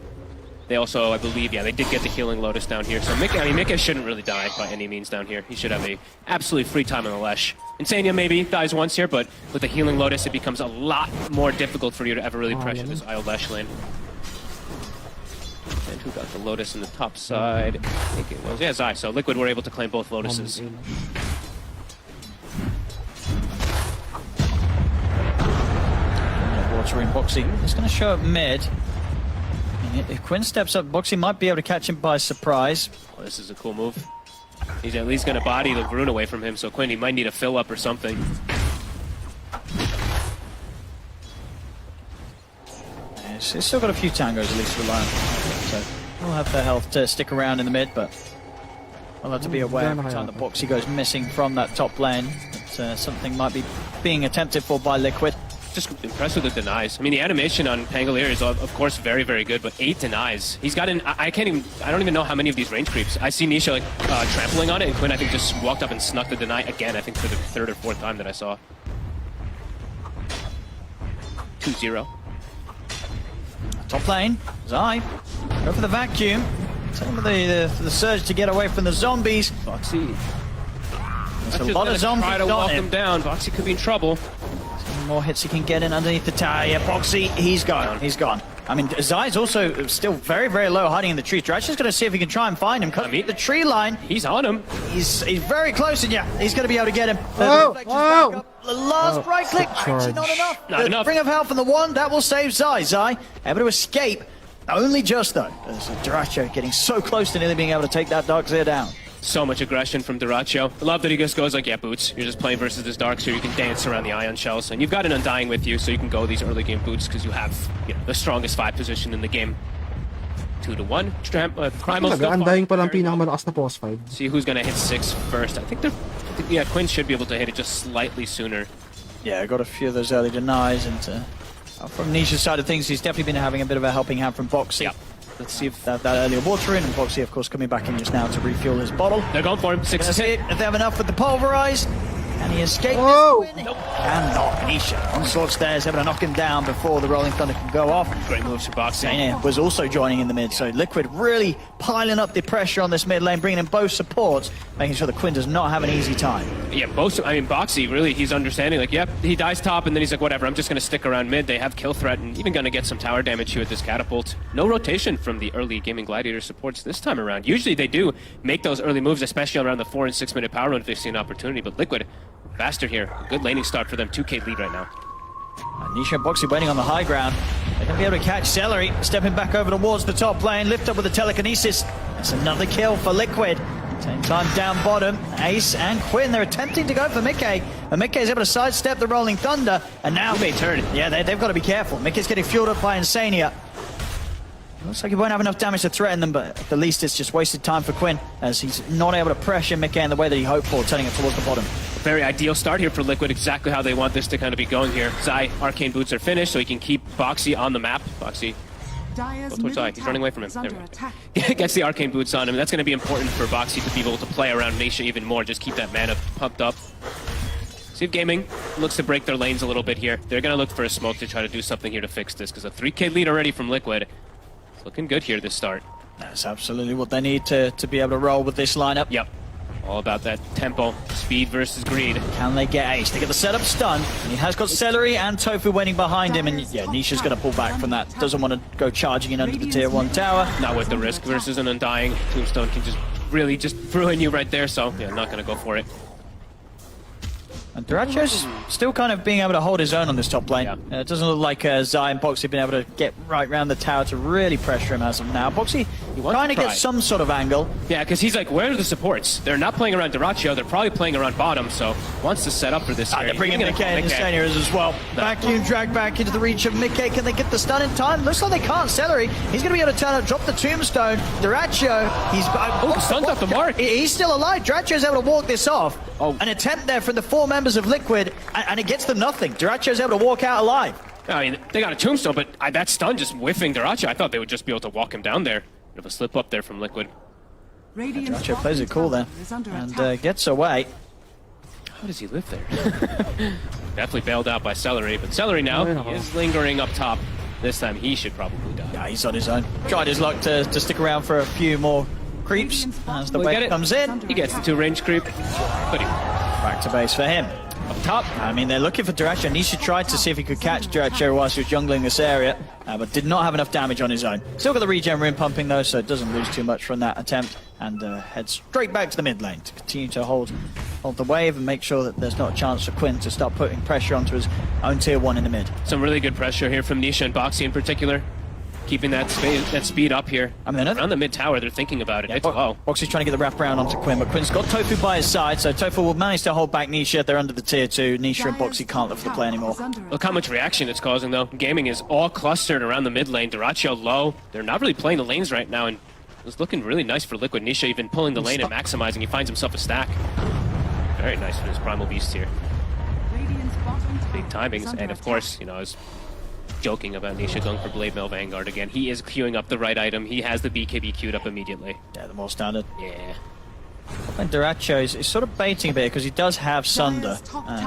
They also, I believe, yeah, they did get the healing Lotus down here. So Mickey shouldn't really die by any means down here. He should have a absolutely free time on the Lesh. Insania maybe dies once here, but with the healing Lotus, it becomes a lot more difficult for you to ever really pressure this Isle Lesh lane. And who got the Lotus in the top side? I think it was, yeah, Zai. So Liquid were able to claim both Lotuses. Water in Boxy. He's going to show up mid. If Quinn steps up, Boxy might be able to catch him by surprise. Oh, this is a cool move. He's at least going to body the rune away from him, so Quinn, he might need a fill up or something. He's still got a few tangos at least to rely on. So we'll have the health to stick around in the mid, but we'll have to be aware every time the Boxy goes missing from that top lane that something might be being attempted for by Liquid. Just impressed with the denies. I mean, the animation on Pangolier is, of course, very, very good, but 8 denies. He's got I don't even know how many of these range creeps. I see Nisha, like, trampling on it, and Quinn, I think, just walked up and snuck the deny again, I think, for the 3rd or 4th time that I saw. 2-0. Top lane, Zai. Go for the vacuum. Tell him the surge to get away from the zombies. Boxy. There's a lot of zombies. Try to walk him down. Boxy could be in trouble. More hits he can get in underneath the tower. Yeah, Boxy, he's gone. He's gone. I mean, Zai's also still very, very low, hiding in the trees. Dratch is going to see if he can try and find him. Cut the tree line. He's on him. He's very close, and yeah, he's going to be able to get him. The last right click, actually not enough. Not enough. Ring of Health on the one, that will save Zai. Zai able to escape, only just though. As Duracho getting so close to nearly being able to take that Darkseer down. So much aggression from Duracho. I love that he just goes like, yeah, Boots, you're just playing versus this Darkseer. You can dance around the Ion Shells, and you've got an Undying with you, so you can go these early game Boots because you have the strongest 5 position in the game. 2-1. Primal Undying pa lang pinakamalakas na boss fight. See who's gonna hit 6 first. I think yeah, Quinn should be able to hit it just slightly sooner. Yeah, I got a few of those early denies, and from Nisha's side of things, he's definitely been having a bit of a helping hand from Boxy. Yeah. Let's see if that earlier water in, and Boxy, of course, coming back in just now to refuel his bottle. They're going for him. 6 to hit. If they have enough with the pulverize, can he escape? Whoa! Nope. Cannot. Nisha onslaught stairs, able to knock him down before the Rolling Thunder can go off. Great moves for Boxy. Zane was also joining in the mid, so Liquid really piling up the pressure on this mid lane, bringing in both supports, making sure that Quinn does not have an easy time. Yeah, Boxy, really, he's understanding, like, yep, he dies top, and then he's like, whatever, I'm just going to stick around mid. They have kill threat, and even going to get some tower damage here with this catapult. No rotation from the early Gaming Gladiator supports this time around. Usually they do make those early moves, especially around the 4 and 6 minute power run if they see an opportunity, but Liquid, faster here. Good laning start for them, 2k lead right now. Nisha and Boxy waiting on the high ground. They're going to be able to catch Celery, stepping back over towards the top lane, lift up with the telekinesis. That's another kill for Liquid. Same time down bottom, Ace and Quinn, they're attempting to go for Mickey, and Mickey is able to sidestep the Rolling Thunder, and now they turn. Yeah, they've got to be careful. Mickey's getting fueled up by Insania. Looks like he won't have enough damage to threaten them, but at the least it's just wasted time for Quinn, as he's not able to pressure Mickey in the way that he hoped for, turning it towards the bottom. Very ideal start here for Liquid, exactly how they want this to kind of be going here. Zai, Arcane Boots are finished, so he can keep Boxy on the map. Boxy, go towards Zai. He's running away from him. There we go. Gets the Arcane Boots on him. That's going to be important for Boxy to be able to play around Nisha even more, just keep that mana pumped up. See if Gaming looks to break their lanes a little bit here. They're going to look for a smoke to try to do something here to fix this, because a 3K lead already from Liquid. It's looking good here this start. That's absolutely what they need to be able to roll with this lineup. Yep. All about that tempo, speed versus greed. Can they get Ace? They get the setup stun. And he has got Celery and Tofu waiting behind him. And yeah, Nisha's going to pull back from that. Doesn't want to go charging in under the tier 1 tower. Not with the risk versus an Undying. Tombstone can just really just ruin you right there. So yeah, not going to go for it. And Duracio's still kind of being able to hold his own on this top lane. Yeah. It doesn't look like Zai and Boxy have been able to get right round the tower to really pressure him as of now. Boxy trying to get some sort of angle. Yeah, because he's like, where are the supports? They're not playing around Duraccio. They're probably playing around bottom, so wants to set up for this. They're bringing Mickey and Insania as well. Vacuum drag back into the reach of Mickey. Can they get the stun in time? Looks like they can't. Celery, he's going to be able to turn up, drop the tombstone. Duraccio, he's... the stun's off the mark. He's still alive. Duraccio's able to walk this off. An attempt there from the 4 members of Liquid, and it gets them nothing. Duraccio's able to walk out alive. I mean, they got a tombstone, but that stun just whiffing Duraccio. I thought they would just be able to walk him down there. Bit of a slip up there from Liquid. Duraccio plays it cool there and gets away. How does he live there? Definitely bailed out by Celery, but Celery now is lingering up top. This time he should probably die. Yeah, he's on his own. Tried his luck to stick around for a few more creeps as the wave comes in. He gets the 2 range creep, but back to base for him. Up top, I mean, they're looking for Duraccio. Nisha tried to see if he could catch Duraccio whilst he was jungling this area, but did not have enough damage on his own. Still got the regen rune pumping though, so it doesn't lose too much from that attempt, and heads straight back to the mid lane to continue to hold the wave and make sure that there's not a chance for Quinn to start putting pressure onto his own tier 1 in the mid. Some really good pressure here from Nisha and Boxy in particular. Keeping that speed up here. I mean, around the mid tower, they're thinking about it. Yeah, it's low. Boxy's trying to get the wrap around onto Quinn, but Quinn's got Tofu by his side, so Tofu will manage to hold back Nisha. They're under the tier 2. Nisha and Boxy can't lift the play anymore. Look how much reaction it's causing, though. Gaming is all clustered around the mid lane. Duraccio low. They're not really playing the lanes right now, and it's looking really nice for Liquid. Nisha even pulling the lane and maximizing. He finds himself a stack. Very nice for his Primal Beast here. Big timings, and of course, you know, as joking about Nisha going for Blade Mail Vanguard again. He is queuing up the right item. He has the BKB queued up immediately. Yeah, the more standard. Yeah. And Duraccio is sort of baiting a bit because he does have Sunder.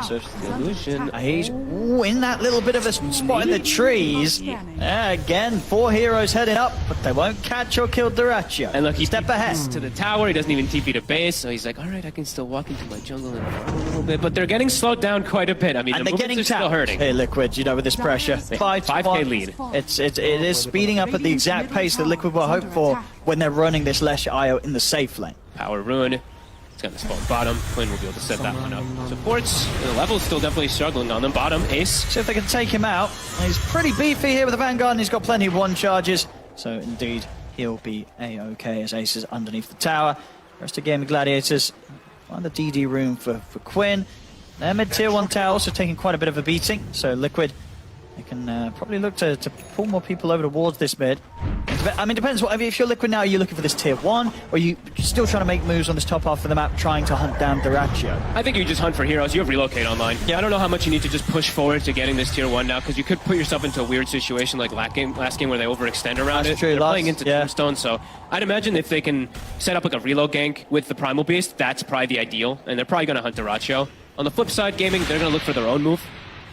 So illusion. He's in that little bit of a spot in the trees. Again, 4 heroes heading up, but they won't catch or kill Duraccio. And look, he step ahead to the tower. He doesn't even TP to base, so he's like, all right, I can still walk into my jungle and farm a little bit. But they're getting slowed down quite a bit. I mean, and the they're getting still hurting. Hey, Liquid, you know, with this pressure, 5K lead. It is speeding up at the exact pace that Liquid will hope for when they're running this Lesh IO in the safe lane. Power Rune. It's got the spawn bottom. Quinn will be able to set that one up. Supports, the level's still definitely struggling on them. Bottom, Ace. See if they can take him out. He's pretty beefy here with the Vanguard, and he's got plenty of 1 charges. So indeed, he'll be A-OK as Ace is underneath the tower. Rest of Game of Gladiators find the DD room for Quinn. Their mid-tier 1 tower also taking quite a bit of a beating. So Liquid, they can probably look to pull more people over towards this mid. I mean, depends. If you're Liquid now, are you looking for this tier 1, or are you still trying to make moves on this top half of the map, trying to hunt down Duraccio? I think you just hunt for heroes. You have Relocate online. Yeah, I don't know how much you need to just push forward to getting this tier 1 now, because you could put yourself into a weird situation like last game where they overextend around it. They're playing into Tombstone, so I'd imagine if they can set up like a reload gank with the Primal Beast, that's probably the ideal, and they're probably going to hunt Duraccio. On the flip side, Gaming, they're going to look for their own move,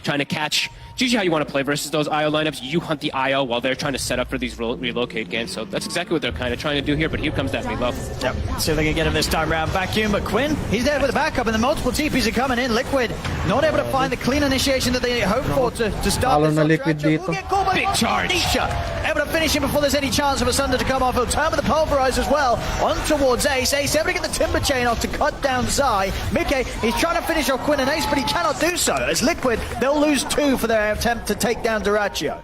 trying to catch. It's usually how you want to play versus those IO lineups. You hunt the IO while they're trying to set up for these relocate games. So that's exactly what they're kind of trying to do here, but here comes that reload. Yep. See if they can get him this time round. Vacuum, but Quinn, he's there with the backup, and the multiple TPs are coming in. Liquid not able to find the clean initiation that they hoped for to start this. Na Liquid dito. Big charge. Nisha, able to finish him before there's any chance of a Sunder to come off. He'll turn with the Pulverize as well. On towards Ace. Ace able to get the Timber Chain off to cut down Zai. Mickey, he's trying to finish off Quinn and Ace, but he cannot do so. As Liquid, they'll lose 2 for their attempt to take down Duraccio.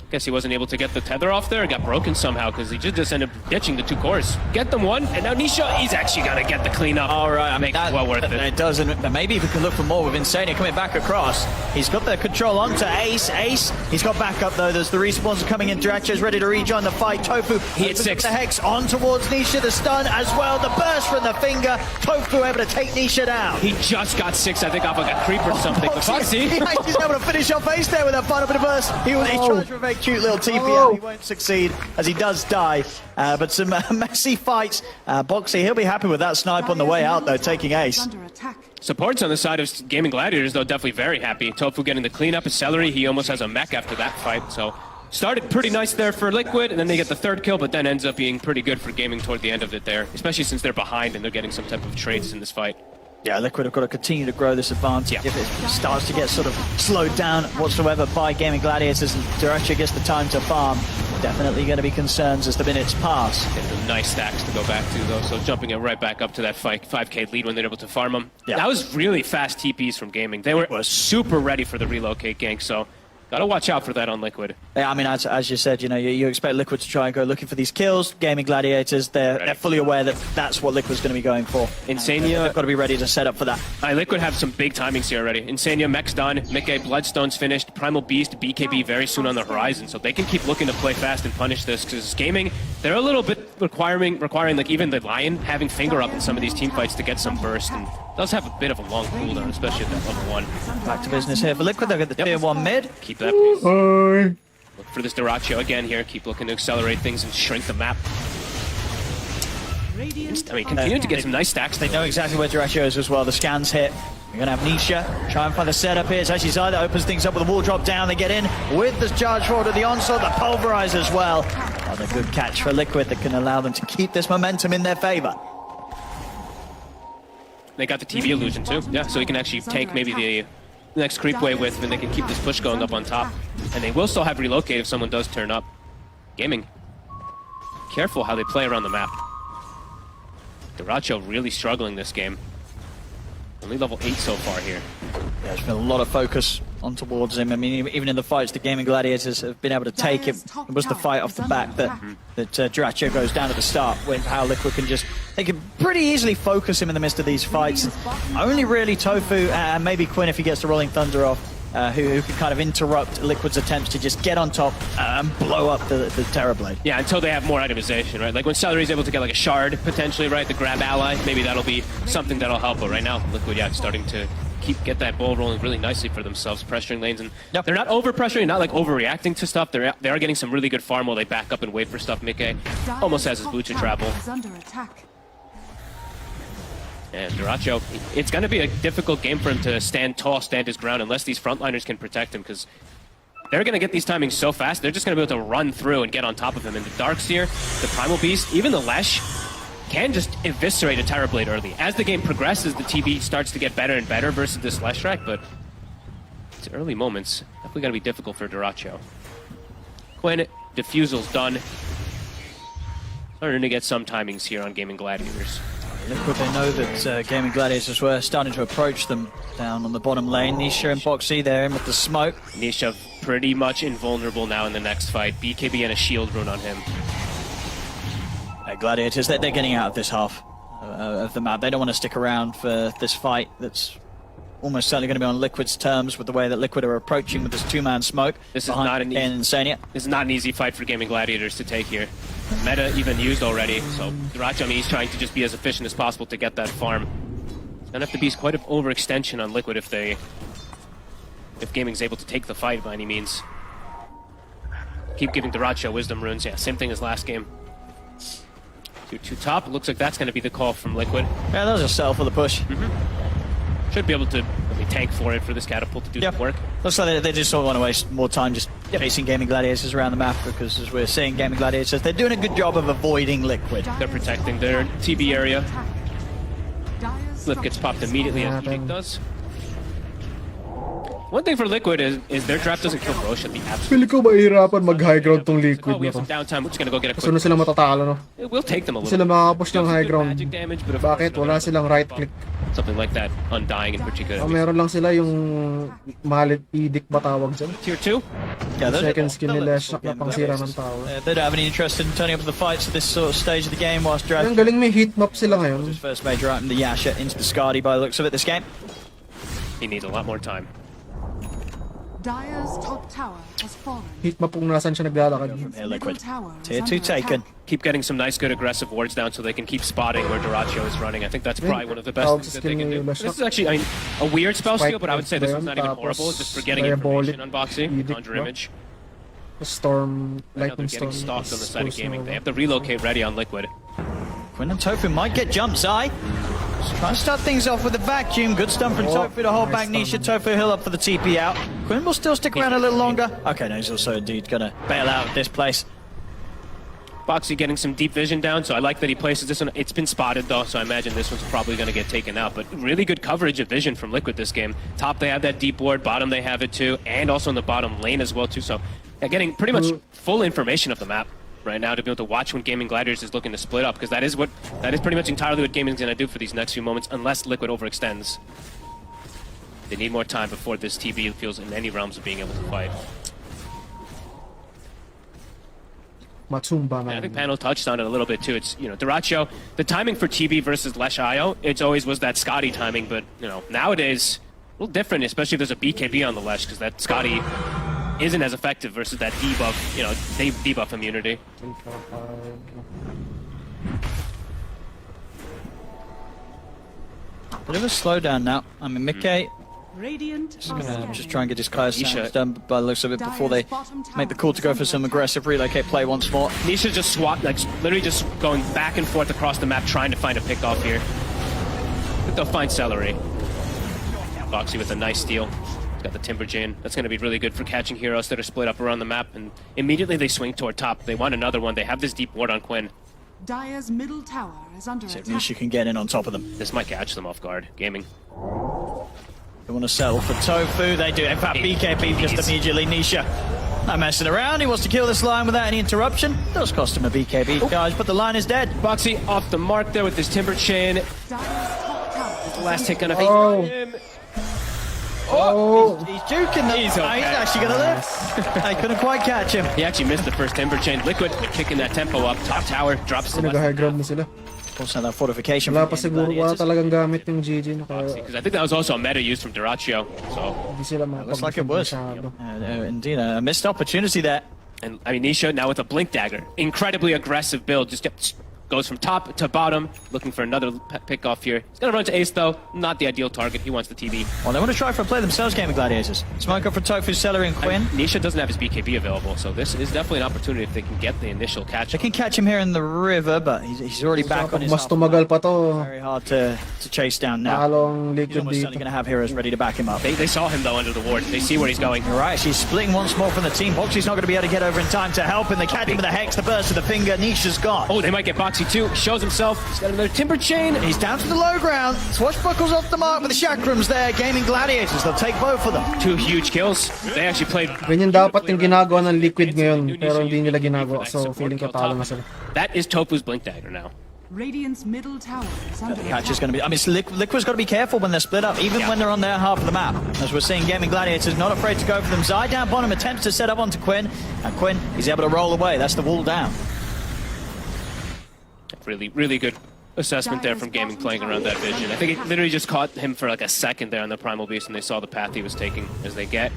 Guess he wasn't able to get the tether off there. It got broken somehow because he just ended up ditching the 2 cores. Get them 1, and now Nisha, he's actually going to get the cleanup. All right, I mean, that's well worth it. It does, and maybe if we can look for more with Insania coming back across. He's got the control onto Ace. Ace, he's got backup though. There's the respawns are coming in. Duraccio's ready to rejoin the fight. Tofu, he hit 6. The Hex on towards Nisha. The stun as well. The burst from the finger. Tofu able to take Nisha down. He just got 6, I think, off like a creep or something. But Foxy, he's able to finish off Ace there with that final bit of burst. He tries for a very cute little TP. He won't succeed as he does die, but some messy fights. Boxy, he'll be happy with that snipe on the way out though, taking Ace. Under attack. Supports on the side of Gaming Gladiators, though, definitely very happy. Tofu getting the cleanup. Celery, he almost has a mech after that fight, so started pretty nice there for Liquid, and then they get the third kill, but then ends up being pretty good for Gaming toward the end of it there, especially since they're behind and they're getting some type of trades in this fight. Yeah, Liquid have got to continue to grow this advantage. If it starts to get sort of slowed down whatsoever by Gaming Gladiators and Duracho gets the time to farm, definitely going to be concerns as the minutes pass. Getting some nice stacks to go back to, though, so jumping it right back up to that 5k lead when they're able to farm them. Yeah. That was really fast TPs from Gaming. They were super ready for the relocate gank, so gotta watch out for that on Liquid. Yeah, I mean, as you said, you know, you expect Liquid to try and go looking for these kills. Gaming Gladiators, they're fully aware that that's what Liquid's going to be going for. Insania, they've got to be ready to set up for that. Liquid have some big timings here already. Insania, mech's done, Mickey, Bloodstone's finished, Primal Beast, BKB very soon on the horizon, so they can keep looking to play fast and punish this, because Gaming, they're a little bit requiring like even the Lion having finger up in some of these team fights to get some burst, and does have a bit of a long cooldown, especially at that level 1. Back to business here for Liquid, they'll get the tier 1 mid. Keep that pace. Look for this Duracho again here, keep looking to accelerate things and shrink the map. I mean, continue to get some nice stacks. They know exactly where Duracho is as well. The scans hit. We're going to have Nisha try and find the setup here. It's actually Zai that opens things up with a wall drop down. They get in with the charge forward of the onslaught, the pulverize as well. Another good catch for Liquid that can allow them to keep this momentum in their favor. They got the TV illusion too, yeah, so he can actually take maybe the next creep wave with, and they can keep this push going up on top. And they will still have relocate if someone does turn up. Gaming, careful how they play around the map. Duracho really struggling this game. Only level 8 so far here. Yeah, there's been a lot of focus on towards him. I mean, even in the fights the Gaming Gladiators have been able to take it. It was the fight off the back that Duracho goes down at the start, with how Liquid can just, they can pretty easily focus him in the midst of these fights. Only really Tofu and maybe Quinn if he gets the Rolling Thunder off, who can kind of interrupt Liquid's attempts to just get on top and blow up the Terrorblade. Yeah, until they have more itemization, right? Like when Celery's able to get like a shard, potentially, right? The grab ally, maybe that'll be something that'll help. But right now, Liquid, yeah, starting to get that ball rolling really nicely for themselves, pressuring lanes. And they're not over-pressuring, not like overreacting to stuff. They are getting some really good farm while they back up and wait for stuff. Mickey almost has his boot to travel. And Duracho, it's going to be a difficult game for him to stand tall, stand his ground, unless these frontliners can protect him, because they're going to get these timings so fast, they're just going to be able to run through and get on top of him. And the Darkseer, the Primal Beast, even the Lesh, can just eviscerate a Terrorblade early. As the game progresses, the TB starts to get better and better versus this Lesh track, but it's early moments. Definitely going to be difficult for Duracho. Quinn, Diffusal's done. Starting to get some timings here on Gaming Gladiators. Liquid, they know that Gaming Gladiators were starting to approach them down on the bottom lane. Nisha and Boxy, they're in with the smoke. Nisha pretty much invulnerable now in the next fight. BKB and a shield rune on him. Gladiators, they're getting out of this half of the map. They don't want to stick around for this fight that's almost certainly going to be on Liquid's terms with the way that Liquid are approaching with this two-man smoke. This is not an Insania. This is not an easy fight for Gaming Gladiators to take here. Meta even used already, so Duracho, I mean, he's trying to just be as efficient as possible to get that farm. It's gonna have to be quite an overextension on Liquid if Gaming's able to take the fight by any means. Keep giving Duracho wisdom runes, yeah, same thing as last game. 2-2 top, looks like that's gonna be the call from Liquid. Yeah, that was a sell for the push. Should be able to tank for it for this catapult to do the work. Looks like they just don't want to waste more time just chasing Gaming Gladiators around the map, because as we're seeing Gaming Gladiators, they're doing a good job of avoiding Liquid. They're protecting their TB area. Flip gets popped immediately as Edict does. One thing for Liquid is their draft doesn't kill Roche at the absolute. Pili ko mahirapan mag-high ground tong Liquid We na have some to. downtime. We're just gonna go get a Kasi quick. na sila matatalo, no? It will take them a little. Sila makakapush ng high ground. Magic damage, but of course, Bakit? Wala silang right click. Something like that, undying in particular. Meron lang sila yung Malit Edict ba tawag dyan? Tier 2? Yeah, Second skin nila, shock na pangsira ng tower. They don't have any interest in turning up the fights at this sort of stage of the game, whilst Ang Drag galing, may heat map sila ngayon. his first major item, the Yasha, into the Skadi by the looks of it this game. He needs a lot more time. Dire's top tower has fallen. Heat map kung nasan siya naglalakad. Yeah, Liquid. Tower is Tier 2 under taken. Keep getting some nice, good aggressive wards down so they can keep spotting where Duracho is running. I think that's probably one of the best things that they can do. This is actually, I mean, a weird spell skill, but I would say this one's not even horrible, just for getting information on Boxy, Conjure Image. Storm, Right now they're lightning getting storm. stalked on the side of Gaming. They have the relocate ready on Liquid. Quinn and Tofu might get jumped, Zai. Trying to start things off with a vacuum. Good stun from Tofu to hold back Nisha. Tofu he'll up for the TP out. Quinn will still stick around a little longer. Okay, no, he's also indeed going to bail out of this place. Boxy getting some deep vision down, so I like that he places this one. It's been spotted though, so I imagine this one's probably going to get taken out. But really good coverage of vision from Liquid this game. Top, they have that deep ward. Bottom, they have it too. And also in the bottom lane as well too. So yeah, getting pretty much full information of the map right now to be able to watch when Gaming Gladiators is looking to split up, because that is pretty much entirely what Gaming's going to do for these next few moments, unless Liquid overextends. They need more time before this TB feels in any realms of being able to fight. Matsumba. I think Panel touched on it a little bit too. It's, you know, Dyrachyo, the timing for TB versus Lesh IO, it always was that Scotty timing, but, you know, nowadays, a little different, especially if there's a BKB on the Lesh, because that Scotty isn't as effective versus that debuff, you know, debuff immunity. Bit of a slowdown now. I mean, Mickey Radiant just try and get his Kai's done by the looks of it before they make the call to go for some aggressive relocate play once more. Nisha just swap, like literally just going back and forth across the map trying to find a pick off here. I think they'll find Celery. Boxy with a nice steal. He's got the Timber Chain. That's going to be really good for catching heroes that are split up around the map, and immediately they swing toward top. They want another one. They have this deep ward on Quinn. Dire's middle tower is under So attack. Nisha can get in on top of them. This might catch them off guard. Gaming. They want to settle for Tofu. They do. In fact, BKB just immediately. Nisha not messing around. He wants to kill this line without any interruption. Does cost him a BKB, guys, but the line is dead. Boxy off the mark there with this Timber Chain. Dire's top tower. Last hit gonna be him. He's juking them. He's okay. He's actually going to live. I couldn't quite catch him. He actually missed the first Timber Chain. Liquid kicking that tempo up. Top tower drops to Nag-high ground na sila. Also that fortification. Wala pa siguro, wala talagang gamit yung GG. Because I think that was also a meta used from Dyrachyo. So Hindi sila looks like it was. masyado. Indeed, a missed opportunity there. And I mean, Nisha now with a Blink Dagger. Incredibly aggressive build. Just goes from top to bottom, looking for another pick off here. He's gonna run to Ace though. Not the ideal target. He wants the TB. Well, they want to try for a play themselves, Gaming Gladiators. Smoke up for Tofu, Celery, and Quinn. Nisha doesn't have his BKB available, so this is definitely an opportunity if they can get the initial catch. They can catch him here in the river, but he's already back on his Mas half. tumagal pa to. Very hard to chase down now. Talong He's Liquid almost certainly dito. going to have heroes ready to back him up. They saw him though under the ward. They see where he's going. You're right, she's splitting once more from the team. Boxy's not going to be able to get over in time to help, and they catch him with a Hex, the burst of the finger. Nisha's gone. Oh, they might get Boxy too. Shows himself. He's got another Timber Chain. He's down to the low ground. Swashbuckles off the mark with the chakrams there. Gaming Gladiators, they'll take both of them. 2 huge kills. They actually played. Ganyan dapat yung ginagawa ng Liquid ngayon, pero hindi nila ginagawa. So feeling ko talo na sila. That is Tofu's Blink Dagger now. Radiant's middle tower is under Catch attack. is going to be. I mean, Liquid's got to be careful when they're split up, even when they're on their half of the map. As we're seeing, Gaming Gladiators not afraid to go for them. Zai down bottom attempts to set up onto Quinn, and Quinn is able to roll away. That's the wall down. Really, really good assessment there from Gaming playing around that vision. I think it literally just caught him for like a second there on the Primal Beast, and they saw the path he was taking as they get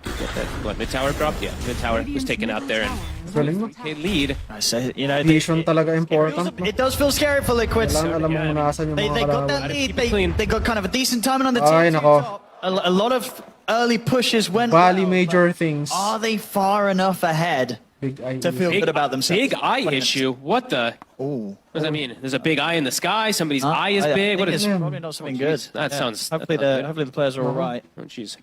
that, what, mid tower dropped? Yeah, mid tower was taken out there, and Galing mo. they lead. I say, you know, Vision talaga important. it does feel scary for Liquid. Alam mo kung nasaan yung They mga got that kalaban. lead. They got kind of a decent timing on the Ay, team. nako. A lot of early pushes went Bali well, major but things. Are they far enough ahead Big eye. to feel good about themselves? Big eye issue. What the? Ooh. What does that mean? There's a big eye in the sky. Somebody's eye is I big. think What it's is? probably not something good. That sounds. Hopefully that's not hopefully the players are all right. good. Oh jeez.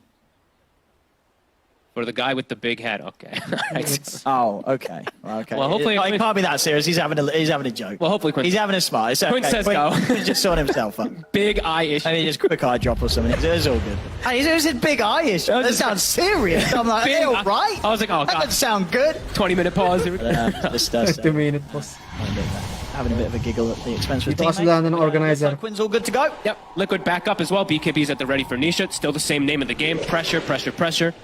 For the guy with the big head. Okay. Right. Oh, okay. Okay. Well, hopefully- it can't be that serious. He's having a joke. Well, hopefully Quinn. He's having a smile. It's okay. Quinn says go. He's just sorting himself up. Big eye issue. I mean, just quick eye drop or something. It's all good. Hey, it's a big eye issue. That sounds serious. I'm like, Big all eye- right? I was like, oh That god. doesn't sound good. 20-minute pause. This does 30 minutes boss. having a bit of a giggle at the expense of Dito his ka sila ng organizer. So Quinn's all good to go. Yep, Liquid back up as well. BKB's at the ready for Nisha. Still the same name in the game. Pressure, pressure, pressure.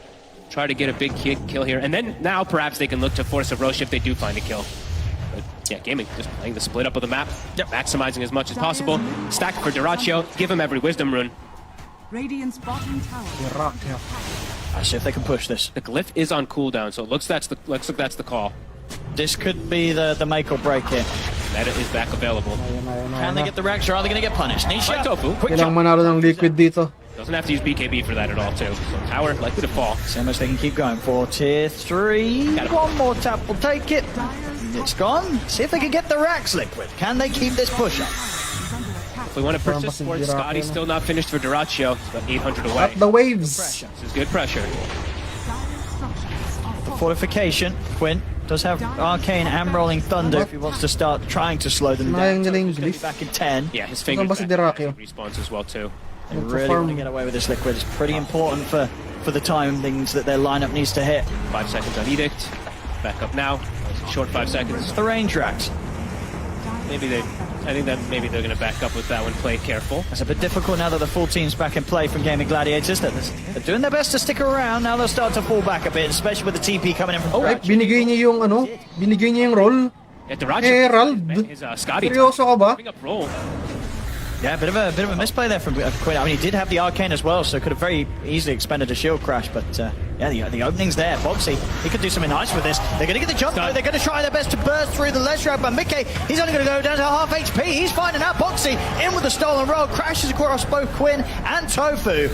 Try to get a big kill here. And then now perhaps they can look to force a Roche if they do find a kill. But yeah, Gaming just playing the split up of the map. Yep. Maximizing as much as possible. Stack for Dyrachyo. Give him every wisdom rune. Radiant's bottom tower. Let's see if they can push this. The glyph is on cooldown, so it looks like that's the call. This could be the make or break here. Meta is back available. Can they get the Rex or are they going to get punished? Nisha, Right, Tofu. quick Kailangan shot. manalo ng Liquid dito. Doesn't have to use BKB for that at all, too. So tower likely to fall. See how much they can keep going for. Tier 3. Got it. One more tap will take it. It's gone. See if they can get the Rex, Liquid. Can they keep this push up? If we want to push this forward, Scotty's still not finished for Duraccio. He's about 800 away. At the waves. This is good pressure. The fortification, Quinn does have Arcane and Rolling Thunder if he wants to start trying to slow them down. He's gonna be back in 10. Yeah, his fingers ba si Duraccio? respawns as well too. They really want to get away with this Liquid. It's pretty important for the timings that their lineup needs to hit. 5 seconds on Edict. Back up now. Short 5 seconds. The range racks. I think that maybe they're going to back up with that one. Play careful. It's a bit difficult now that the full team's back in play from Gaming Gladiators. They're doing their best to stick around. Now they'll start to fall back a bit, especially with the TP coming in from Binigay niya yung ano? Binigay niya yung roll. Yeah, Duraccio. Herald. His Scotty. Seryoso ka ba? Bring up roll. Yeah, a bit of a misplay there from Quinn. I mean, he did have the Arcane as well, so could have very easily expended a shield crash, but yeah, the opening's there. Boxy, he could do something nice with this. They're going to get the jump, though. They're going to try their best to burst through the ledge route, but Mickey, he's only going to go down to half HP. He's finding out Boxy in with the stolen roll, crashes across both Quinn and Tofu.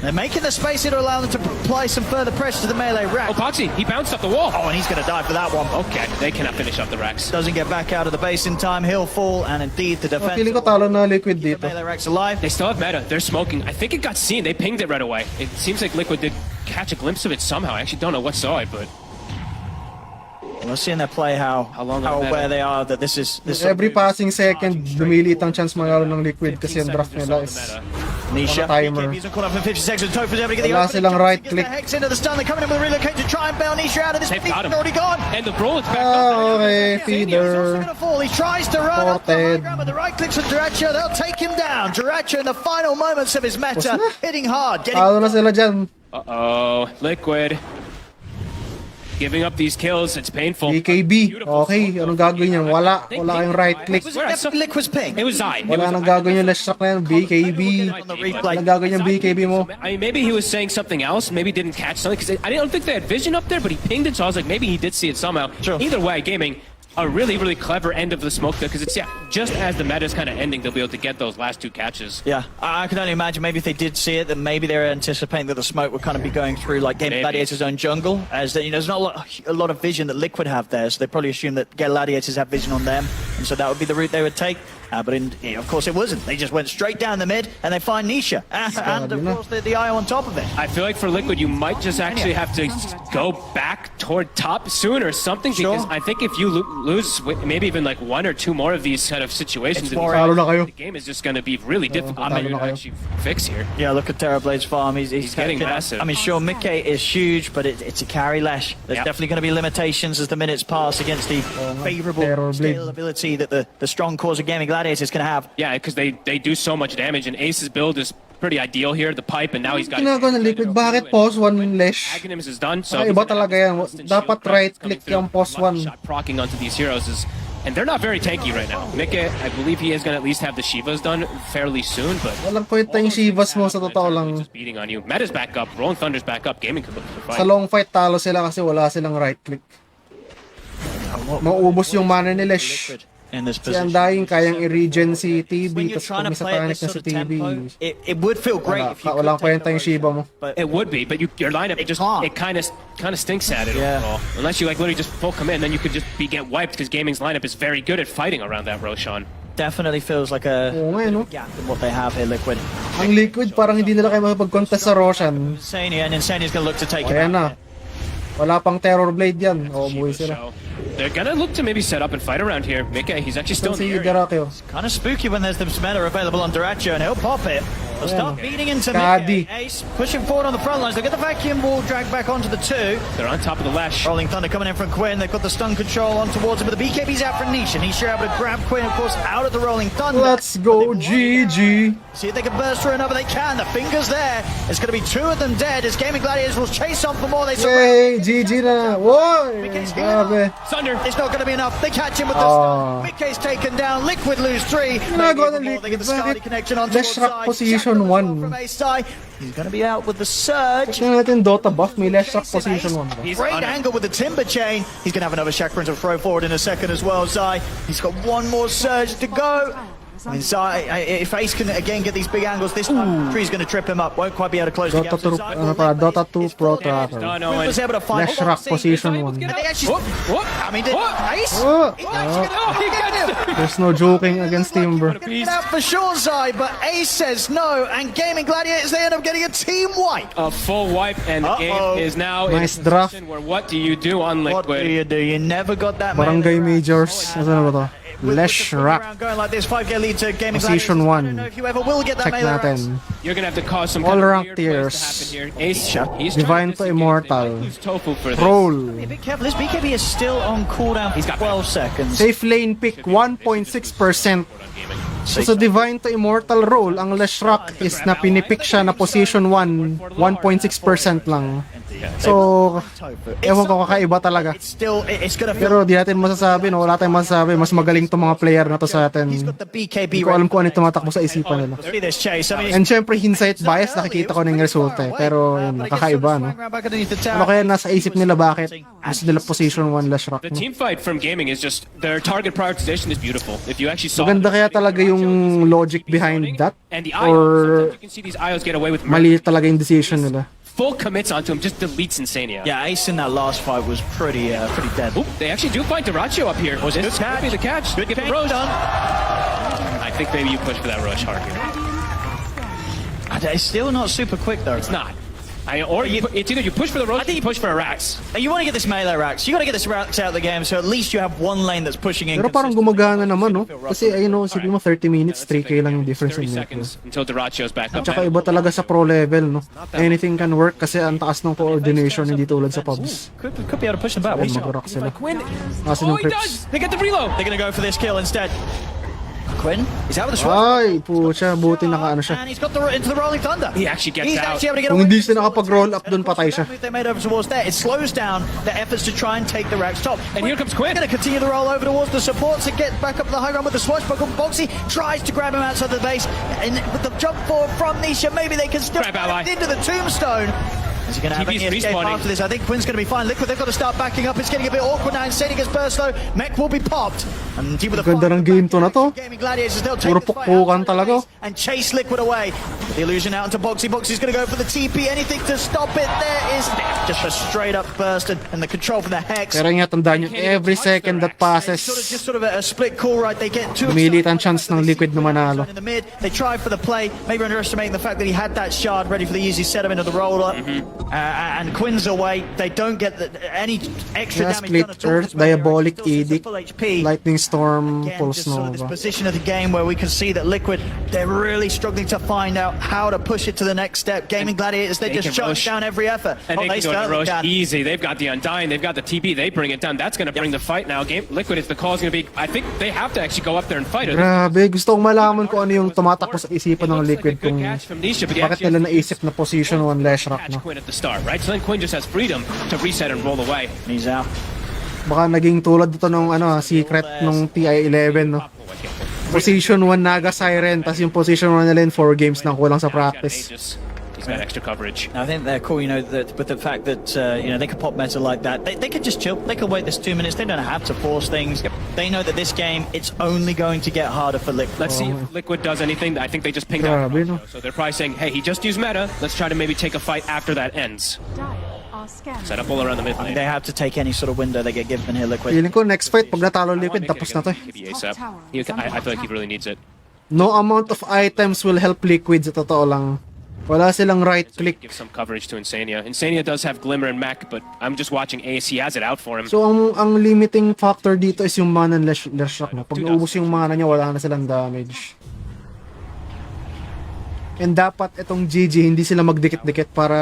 They're making the space here to allow them to apply some further pressure to the melee rack. Oh, Boxy, he bounced off the wall. Oh, and he's going to die for that one. Okay, they cannot finish up the racks. Doesn't get back out of the base in time. He'll fall, and indeed the defense. Feeling ko talo na Liquid dito. Melee rack's alive. They still have meta. They're smoking. I think it got seen. They pinged it right away. It seems like Liquid did catch a glimpse of it somehow. I actually don't know what saw it, but we'll see in their play how aware they are that this is every passing second lumiliit ang chance manalo ng Liquid kasi ang draft nila is Nisha. timer. Wala silang right click. Into the stun. They're coming in with a relocate to try and bail Nisha out of this. They've got him. Already gone. And the brawl is back up. Okay, feeder. He tries to run up the high ground, but the right clicks with Duraccio. They'll take him down. Duraccio in the final moments of his meta, hitting hard. Talo na sila dyan. Uh-oh, Liquid. Giving up these kills, it's painful. BKB. Okay, anong gagawin niya? Wala kayong right click. Liquid's ping. It was Zai. Wala nang gagawin yung left shock na yan. BKB. Anong gagawin yung BKB mo? I mean, maybe he was saying something else. Maybe didn't catch something because I don't think they had vision up there, but he pinged it, so I was like, maybe he did see it somehow. Sure. Either way, Gaming, a really, really clever end of the smoke there because it's just as the meta's kind of ending, they'll be able to get those last 2 catches. Yeah, I can only imagine maybe if they did see it, then maybe they were anticipating that the smoke would kind of be going through like Game Gladiator's own jungle, as there's not a lot of vision that Liquid have there, so they probably assume that Gladiators have vision on them, and so that would be the route they would take. But of course it wasn't. They just went straight down the mid and they find Nisha. And of course the eye on top of it. I feel like for Liquid you might just actually have to go back toward top soon or something because I think if you lose maybe even like 1 or 2 more of these kind of situations, the game is just going to be really difficult to actually fix here. Yeah, look at Terrorblade's farm. He's getting massive. I mean, sure, Mickey is huge, but it's a carry lash. There's definitely going to be limitations as the minutes pass against the favorable scalability that the strong cores of Gaming Gladiators is going to have. Yeah, because they do so much damage, and Ace's build is pretty ideal here. The pipe, and now he's got. Ginagawa ng Liquid. Bakit pause 1 lesh? Aghanims is done. So iba talaga yan. Dapat right click yung pause 1. Shot procking onto these heroes is. And they're not very tanky right now. Mikke, I believe he is going to at least have the Shivas done fairly soon, but... Walang point na yung Shivas mo sa totoo lang. Just beating on you. Meta's back up. Rolling Thunder's back up. Gaming could look for fight. Sa long fight, talo sila kasi wala silang right click. Maubos yung mana ni Lesh. In this si Undying kayang i-regen si TB tapos pag may satanic na si TB. It would feel great if you walang kwenta yung Shiba mo. It would be, but your lineup it kind of stinks at it overall. Unless you like literally just full come in, then you could just get wiped because Gaming's lineup is very good at fighting around that Roshan. Definitely feels like a gap in what they have here, Liquid. Ang Liquid parang hindi nila kayo makapag-contest sa Roshan. Insania, and Insania's gonna look to take him out. Wala pang Terror Blade yan. Umuwi sila. They're gonna look to maybe set up and fight around here. Mikke, he's actually still in the area. It's kind of spooky when there's the meta available on Duraccio, and he'll pop it. They'll start beating into Mikke. Ace pushing forward on the front lines. They'll get the vacuum wall dragged back onto the 2. They're on top of the Lash. Rolling Thunder coming in from Quinn. They've got the stun control on towards him, but the BKB's out for Nisha. Nisha able to grab Quinn, of course, out of the Rolling Thunder. Let's go, GG. See if they can burst through another. They can. The finger's there. It's going to be 2 of them dead as Gaming Gladiators will chase on for more. They surround. GG na. Whoa. Thunder. It's not going to be enough. They catch him with the stun. Mickey's taken down. Liquid lose 3. They get the Scotty connection on towards side. Position 1. He's going to be out with the surge. Tignan natin Dota buff. May less shock position 1. Great angle with the timber chain. He's going to have another chakra to throw forward in a second as well, Zai. He's got one more surge to go. I mean, if Ace can again get these big angles, this time Tree's going to trip him up. Won't quite be able to close the Dota gap. 2, ano pa, Dota 2 Pro Tracker. Quinn was able to find Flash Rock position 1. And they actually, I mean, did Ace? Oh, He got him. there's no joking against Timber. Get out for sure, Zai, but Ace says no, and Gaming Gladiators, they end up getting a team wipe. A full wipe, and the game is now Nice in a draft. position where what do you do on What do Liquid? you do? You never got that Barangay melee. Majors. Ano na ba to? Lesh Rock. Going like this, 5k lead to Gaming Position Gladiators. I 1. don't know if you ever will get that Check melee round. natin. You're gonna have to cause some All kind of rank weird plays to tiers. happen here. Ace, he's Divine trying to disengage. Immortal. They might lose Tofu for this. Roll. Be careful, this BKB is still on cooldown for 12 seconds. Safe lane pick 1.6%. So sa Divine to Immortal roll, ang Lesh Rock is na pinipick siya na position 1, 1.6% lang. So, ewan ko, kakaiba talaga. Pero di natin masasabi, no? Wala tayong masasabi. Mas magaling tong mga player na to sa atin. Hindi ko alam kung ano yung tumatakbo sa isipan nila. And syempre, hindsight bias, nakikita ko na yung resulta eh. Pero yun, kakaiba, no? Ano kaya nasa isip nila bakit gusto nila position 1 Lesh Rock, The no? team fight from gaming is just their target prioritization is beautiful. If you actually saw Maganda kaya talaga yung logic behind that? and the IO, Or sometimes you can see these IOs get away with mali talaga yung decision nila? full commits onto him, just deletes Insania. Yeah, Ace in that last fight was pretty dead. Oop, they actually do find Dyrachyo up here. Was it? This could be the catch. Good Get the catch Roche. done. I think maybe you push for that Roche hard here. It's still not super quick though. It's not. It's either you push for the Roche or you push for a Rax. You want to get this melee Rax. You got to get this Rax out of the game, so at least you have one lane that's pushing in. Pero parang gumagana naman, no? Kasi, ayun, no, sige mo, 30 minutes, 3k lang yung difference 30 in seconds until Dyrachyo's back up. At saka iba talaga sa pro level, no? Anything can work kasi ang taas ng coordination, hindi tulad sa pubs. Could be able to push them back. Ayan, mag-rock sila. Quinn. Kasi Oh, ng he creeps. does. They get the reload. They're going to go for this kill instead. Quinn, he's out with the sword. Ay, pucha, buti nakaano siya. And he's got into the Rolling Thunder. He actually gets He's out. actually able to get Kung away. hindi siya nakapag-roll up doon, patay siya. They made over towards there. It slows down the efforts to try and take the Rax top. And here comes Quinn. Going to continue the roll over towards the supports and get back up the high ground with the swashbuckle. Boxy tries to grab him outside the base. And with the jump forward from Nisha, maybe they can still Grab ally. get into the tombstone. Is he going to have TP's any escape respawning. after this? I think Quinn's going to be fine. Liquid, they've got to start backing up. It's getting a bit awkward now. Insane gets burst though. Mech will be popped. And deep with the Ganda ng game to na to. Gaming Gladiators, they'll take Puro this fight pukpukan out talaga. and chase Liquid away. The illusion out into Boxy. Boxy's going to go for the TP. Anything to stop it. There is just a straight up burst and the control from the Hex. Pero nga, tandaan nyo, every second that passes, Just sort of a split call, right? They get two. dumilit ang chance ng Liquid na manalo. In the mid, they try for the play, maybe underestimating the fact that he had that shard ready for the easy setup into the roll-up. And Quinn's away. They don't get any extra Yeah, damage Split done at all. Earth, Diabolic Edict, Full HP. Lightning Storm, Again, Pulse just sort of this Nova. position of the game where we can see that Liquid, they're really struggling to find out how to push it to the next step. Gaming Gladiators, they just can shut rush. down every effort. And they can go to certainly Roche can. easy. They've got the Undying, they've got the TP, they bring it down. That's going to bring the fight now. Liquid, if the call is going to be, I think they have to actually go up there and fight it. Grabe, gusto kong malaman kung ano yung tumatakbo sa isipan ng Liquid kung bakit nila naisip na position 1 Lesh Rock, Catch no? Quinn at the start, right? So then Quinn just has freedom to reset and roll away. He's out. Baka naging tulad dito nung secret nung TI-11, no? Position 1 Naga Siren, tas yung position 1 nila in 4 games nang kulang sa practice. He's got extra coverage. I think they're cool, that with the fact that they could pop meta like that. They could just chill. They could wait this 2 minutes. They don't have to force things. They know that this game, it's only going to get harder for Liquid. Let's see if Liquid does anything. I think they just pinged out. Grabe, no? So they're probably saying, hey, he just used meta. Let's try to maybe take a fight after that ends. Set up all around the mid lane. They have to take any sort of window they get given here, Liquid. Feeling ko next fight, pag natalo Liquid, tapos na to. I feel like he really needs it. No amount of items will help Liquid, sa totoo lang. Wala silang right click. Give some coverage to Insania. Insania does have Glimmer and Mech, but I'm just watching Ace. He has it out for him. So, ang limiting factor dito is yung mana ng Lesh Rock, no? Pag naubos yung mana niya, wala na silang damage. And dapat itong GG, hindi sila magdikit-dikit para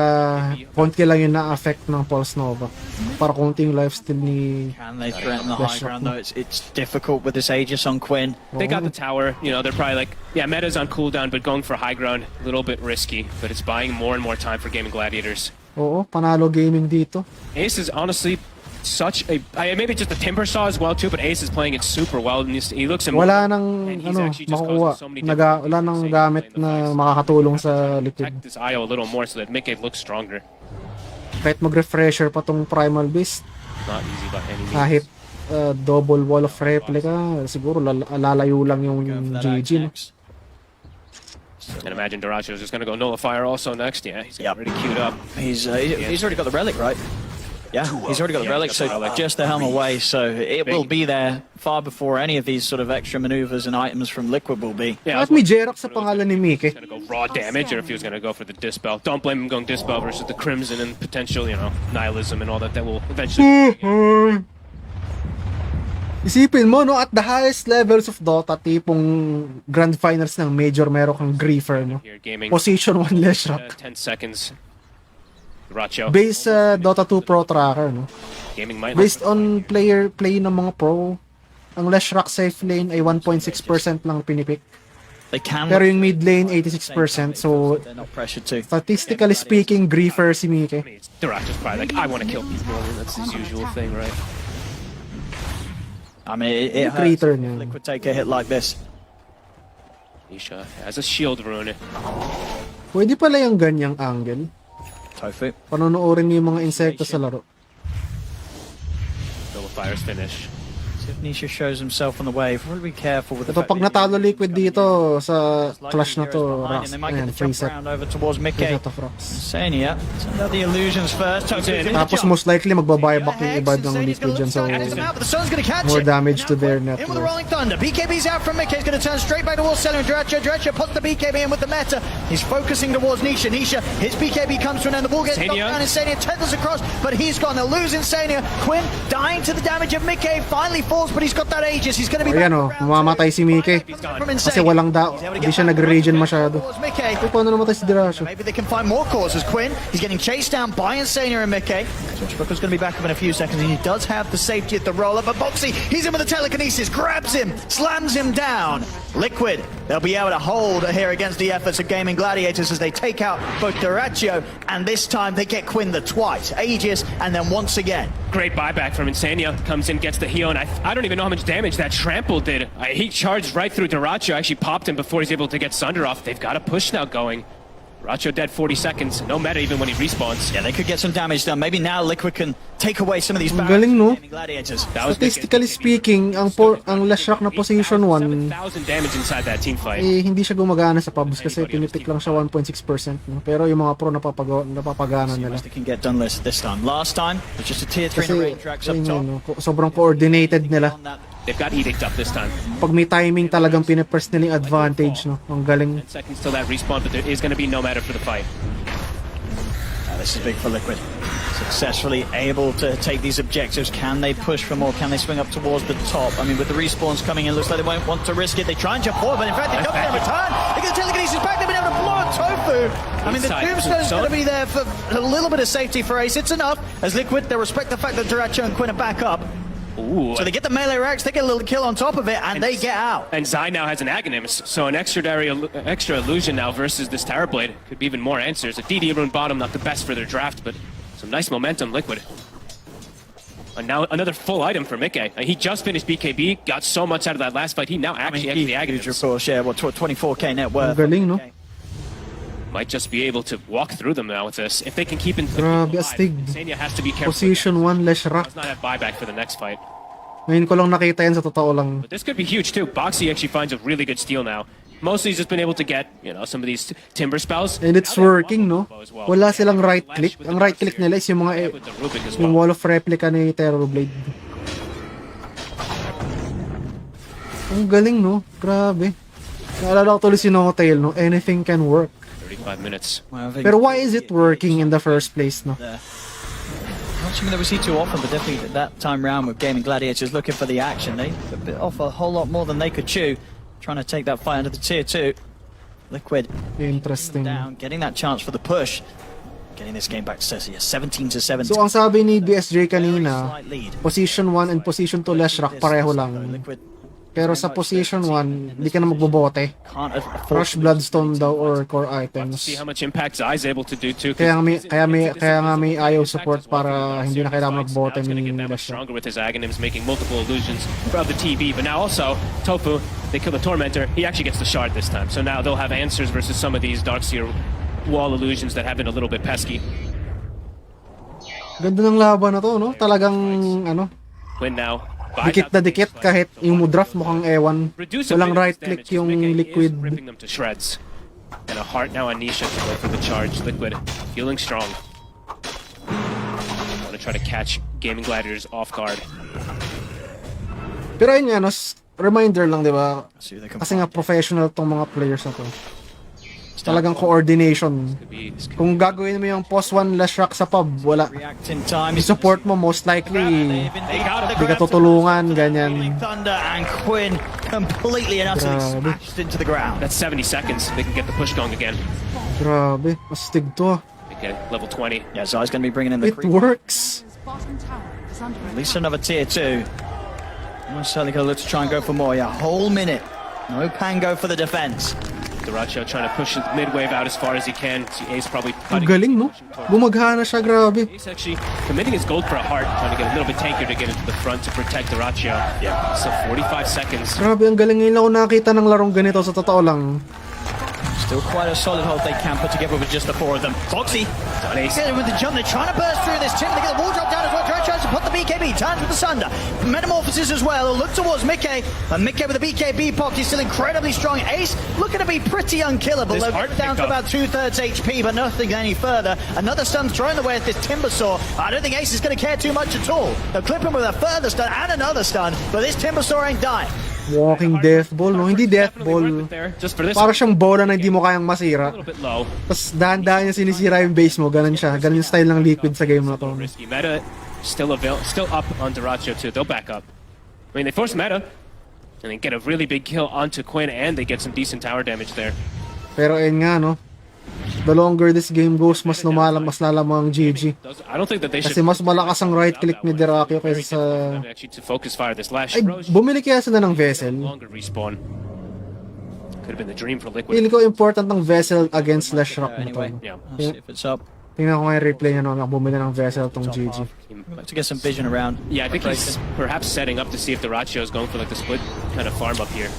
konti lang yung na-affect ng Pulse Nova. Para konti yung lifesteal ni... Can they threaten the high ground, though? It's difficult with this Aegis on Quinn. They got the tower. They're probably like, yeah, meta's on cooldown, but going for high ground, a little bit risky. But it's buying more and more time for Gaming Gladiators. Oo, panalo gaming dito. Ace is honestly such a... maybe just the Timber Saw as well, too, but Ace is playing it super well. And he looks... Wala nang makukuha. Wala nang gamit na makakatulong sa Liquid. Protect this IO a little more so that Mickey looks stronger. Kahit mag-refresher pa tong Primal Beast, Not easy by any means. kahit double wall of replica, siguro lalayo lang yung GG, no? And imagine Duracio's just going to go Nullifier also next. Yeah, he's already queued up. He's already got the relic, right? Yeah, he's already got the relic, so just the helm away, so it will be there far before any of these sort of extra maneuvers and items from Liquid will be. Yeah, At may Jerax sa pangalan ni Mike. Going to go raw damage, or if he was going to go for the Dispel. Don't blame him going Dispel versus the Crimson and potential, you know, nihilism and all that will eventually... Isipin mo, no, at the highest levels of Dota, tipong Grand Finals ng Major, meron kang Griefer, no? Here, gaming. Position 1 Leshrac. 10 seconds. Racho. Based sa Dota 2 Pro Tracker, no? Gaming might Based on play ng mga pro, ang Leshrac safe lane ay 1.6% lang pinipick. They can. Pero yung mid lane, 86%. So, they're not pressured to. statistically speaking, Griefer si Mike. Duracho's probably like, I want to kill people. That's his usual thing, right? I mean, it Crater hurts. niya. Liquid take a hit like this. Nisha has a shield rune. Pwede pala yung ganyang angle. Tofu. Panonoodin mo yung mga insekto sa laro. Nullifier's finish. If Nisha shows himself on the wave, we'll be careful with the Ito, fact pag that natalo Liquid dito sa he's clash na likely to, heroes behind Rax, him. They might get ayan, the free jump set. round over towards Free Mickey. set of Rax. Sania, send out the illusions first. Tofu in the Tapos jump. most likely magbabayback yung iba ng Liquid dyan, so more damage to their In with the network. Rolling Thunder. BKB's out from Mickey. He's going to turn straight back towards Seller and Dratcha. Dratcha puts the BKB in with the meta. He's focusing towards Nisha. Nisha, his BKB comes to an end. The ball gets knocked down. Insania tethers across, but he's gone. They'll lose Insania. Quinn dying to the damage of Mickey. Finally falls, but he's got that Aegis. He's going to be Ayan o, mamamatay si Mike. Kasi walang hindi siya nagre-regen masyado. Mickey. So, paano namatay si Diracio? Maybe they can find more causes. Quinn, he's getting chased down by Insania and Mickey. Switchbooker's going to be back up in a few seconds, and he does have the safety at the roller. But Boxy, he's in with the telekinesis, grabs him, slams him down. Liquid, they'll be able to hold here against the efforts of Gaming Gladiators as they take out both Duraccio, and this time they get Quinn the twice. Aegis, and then once again. Great buyback from Insania. Comes in, gets the heal, and I don't even know how much damage that trample did. He charged right through Duracho, actually popped him before he's able to get Sunder off. They've got a push now going. Duracho dead 40 seconds. No meta even when he respawns. Yeah, they could get some damage done. Maybe now Liquid can take away some of these Ang galing, no? Gladiators. Statistically speaking, ang Leshrac na position 1, 1,000 damage inside that team fight. hindi siya gumagana sa pubs kasi pinipick lang siya 1.6%. No? Pero yung mga pro napapagana nila. They can get done this time. Last time, it was just a tier 3 in the range tracks up ayun top. yun, no? Sobrang coordinated nila. They've got Edict up this time. Pag may timing talagang pinipress nila yung advantage, no? Ang galing. 10 seconds till that respawn, but there is going to be no matter for the fight. This is big for Liquid. Successfully able to take these objectives. Can they push for more? Can they swing up towards the top? I mean, with the respawns coming in, looks like they won't want to risk it. They try and jump forward, but in fact, they don't get a return. They get the telekinesis back. They've been able to blow up Tofu. I mean, the Tombstone's going to be there for a little bit of safety for Ace. It's enough. As Liquid, they respect the fact that Duracho and Quinn are back up. Ooh. So they get the melee racks, they get a little kill on top of it, and they get out. And Zai now has an Aghanim's, so an extra illusion now versus this Terrorblade. Could be even more answers. A DD rune bottom, not the best for their draft, but some nice momentum, Liquid. And now another full item for Mickey. He just finished BKB, got so much out of that last fight, he now actually has the Aghanim's. Huge, of course, yeah, well, 24k net worth. Ang galing, no? Might just be able to walk through them now with this. If they can keep in Grabe, astig. Sania has to be careful. Position 1 Leshrac. Does not have buyback for the next fight. Ngayon ko lang nakita yan, sa totoo lang. But this could be huge too. Boxy actually finds a really good steal now. Mostly he's just been able to get, you know, some of these timber spells. And it's working, no? Wala silang right click. Ang right click nila is yung mga yung wall of replica ni Terrorblade. Ang galing, no? Grabe. Naalala ko tuloy si Notail, no? Anything can work. 35 minutes. Pero why is it working in the first place, no? Not something that we see too often, but definitely that time round with Gaming Gladiators looking for the action. They bit off a whole lot more than they could chew, trying to take that fight into the tier 2. Liquid Interesting. down, getting that chance for the push, getting this game back to Cecia, 17-17. So ang sabi ni BSJ kanina, position 1 and position 2 Leshrac pareho lang. Pero sa position 1, hindi ka na magbobote. Rush Bloodstone daw or core items. See how much impact Zai's able to do too. Kaya nga may ayaw support para hindi na kailangan magbote ni Leshrac. Stronger with his Aghanims, making multiple illusions of the TV. But now also, Tofu, they kill the Tormentor. He actually gets the shard this time. So now they'll have answers versus some of these Darkseer wall illusions that have been a little bit pesky. Ganda ng laban na to, no? Talagang, ano? Win now. dikit na dikit kahit yung Mudraf mukhang ewan. Walang right click yung Liquid. Ripping them to shreds. And a heart now on Nisha to go for the charge. Liquid feeling strong. Want to try to catch Gaming Gladiators off guard. Pero ayun nga, reminder lang, di ba? Kasi nga professional tong mga players na to. Talagang coordination. Kung gagawin mo yung post 1 last rock sa pub, wala. I-support mo, most likely hindi ka tutulungan, ganyan. And Quinn completely and utterly smashed into the ground. That's 70 seconds. They can get the push going again. Grabe, mastig to. Okay, level 20. Yeah, Zai's going to be bringing in the It works. At least another tier 2. I'm certainly going to look to try and go for more. Yeah, whole minute. No Pango for the defense. Duracho trying to push the mid-wave out as far as he can. See Ace probably Ang cutting. galing, no? Bumagana siya, grabe. Ace actually committing his gold for a heart, trying to get a little bit tankier to get into the front to protect Duracho. Yeah. So 45 seconds. Grabe, ang galing ngayon ako nakita ng larong ganito sa totoo lang. Still quite a solid hold they can put together with just the 4 of them. Foxy, with the jump, they're trying to burst through this Tim. They get the wall drop down as well. Tries to put the BKB, turns with the Sunder. Metamorphosis as well. Look towards Mickey. And Mickey with the BKB pop, he's still incredibly strong. Ace looking to be pretty unkillable. This They're down to about 2/3 HP, but nothing any further. Another stun thrown away at this Timber Saw. I don't think Ace is going to care too much at all. They'll clip him with a further stun and another stun, but this Timber Saw ain't dying. Walking death ball, no? Hindi death ball. Para siyang bola na hindi mo kayang masira. Tapos dahan-dahan niya sinisira yung base mo. Ganun siya. Ganun yung style ng Liquid sa game na to. Risky meta still up on Duracho too. They'll back up. I mean, they force meta and they get a really big kill onto Quinn, and they get some decent tower damage there. Pero ayun nga, no? The longer this game goes, mas lalamang ang GG. I don't think that they should. Kasi mas malakas ang right click ni Dyrachyo kaysa sa... Actually, to focus fire this last. Ay, bumili kaya sila ng Vessel. Longer respawn. Could have been the dream for Liquid. Feeling ko important ng Vessel against Slash Rock na to. Yeah. See if it's up. Tingnan ko nga yung replay niya, no? Bumili ng Vessel tong GG. To get some vision around. Yeah, I think he's perhaps setting up to see if Dyrachyo is going for like the split kind of farm up here.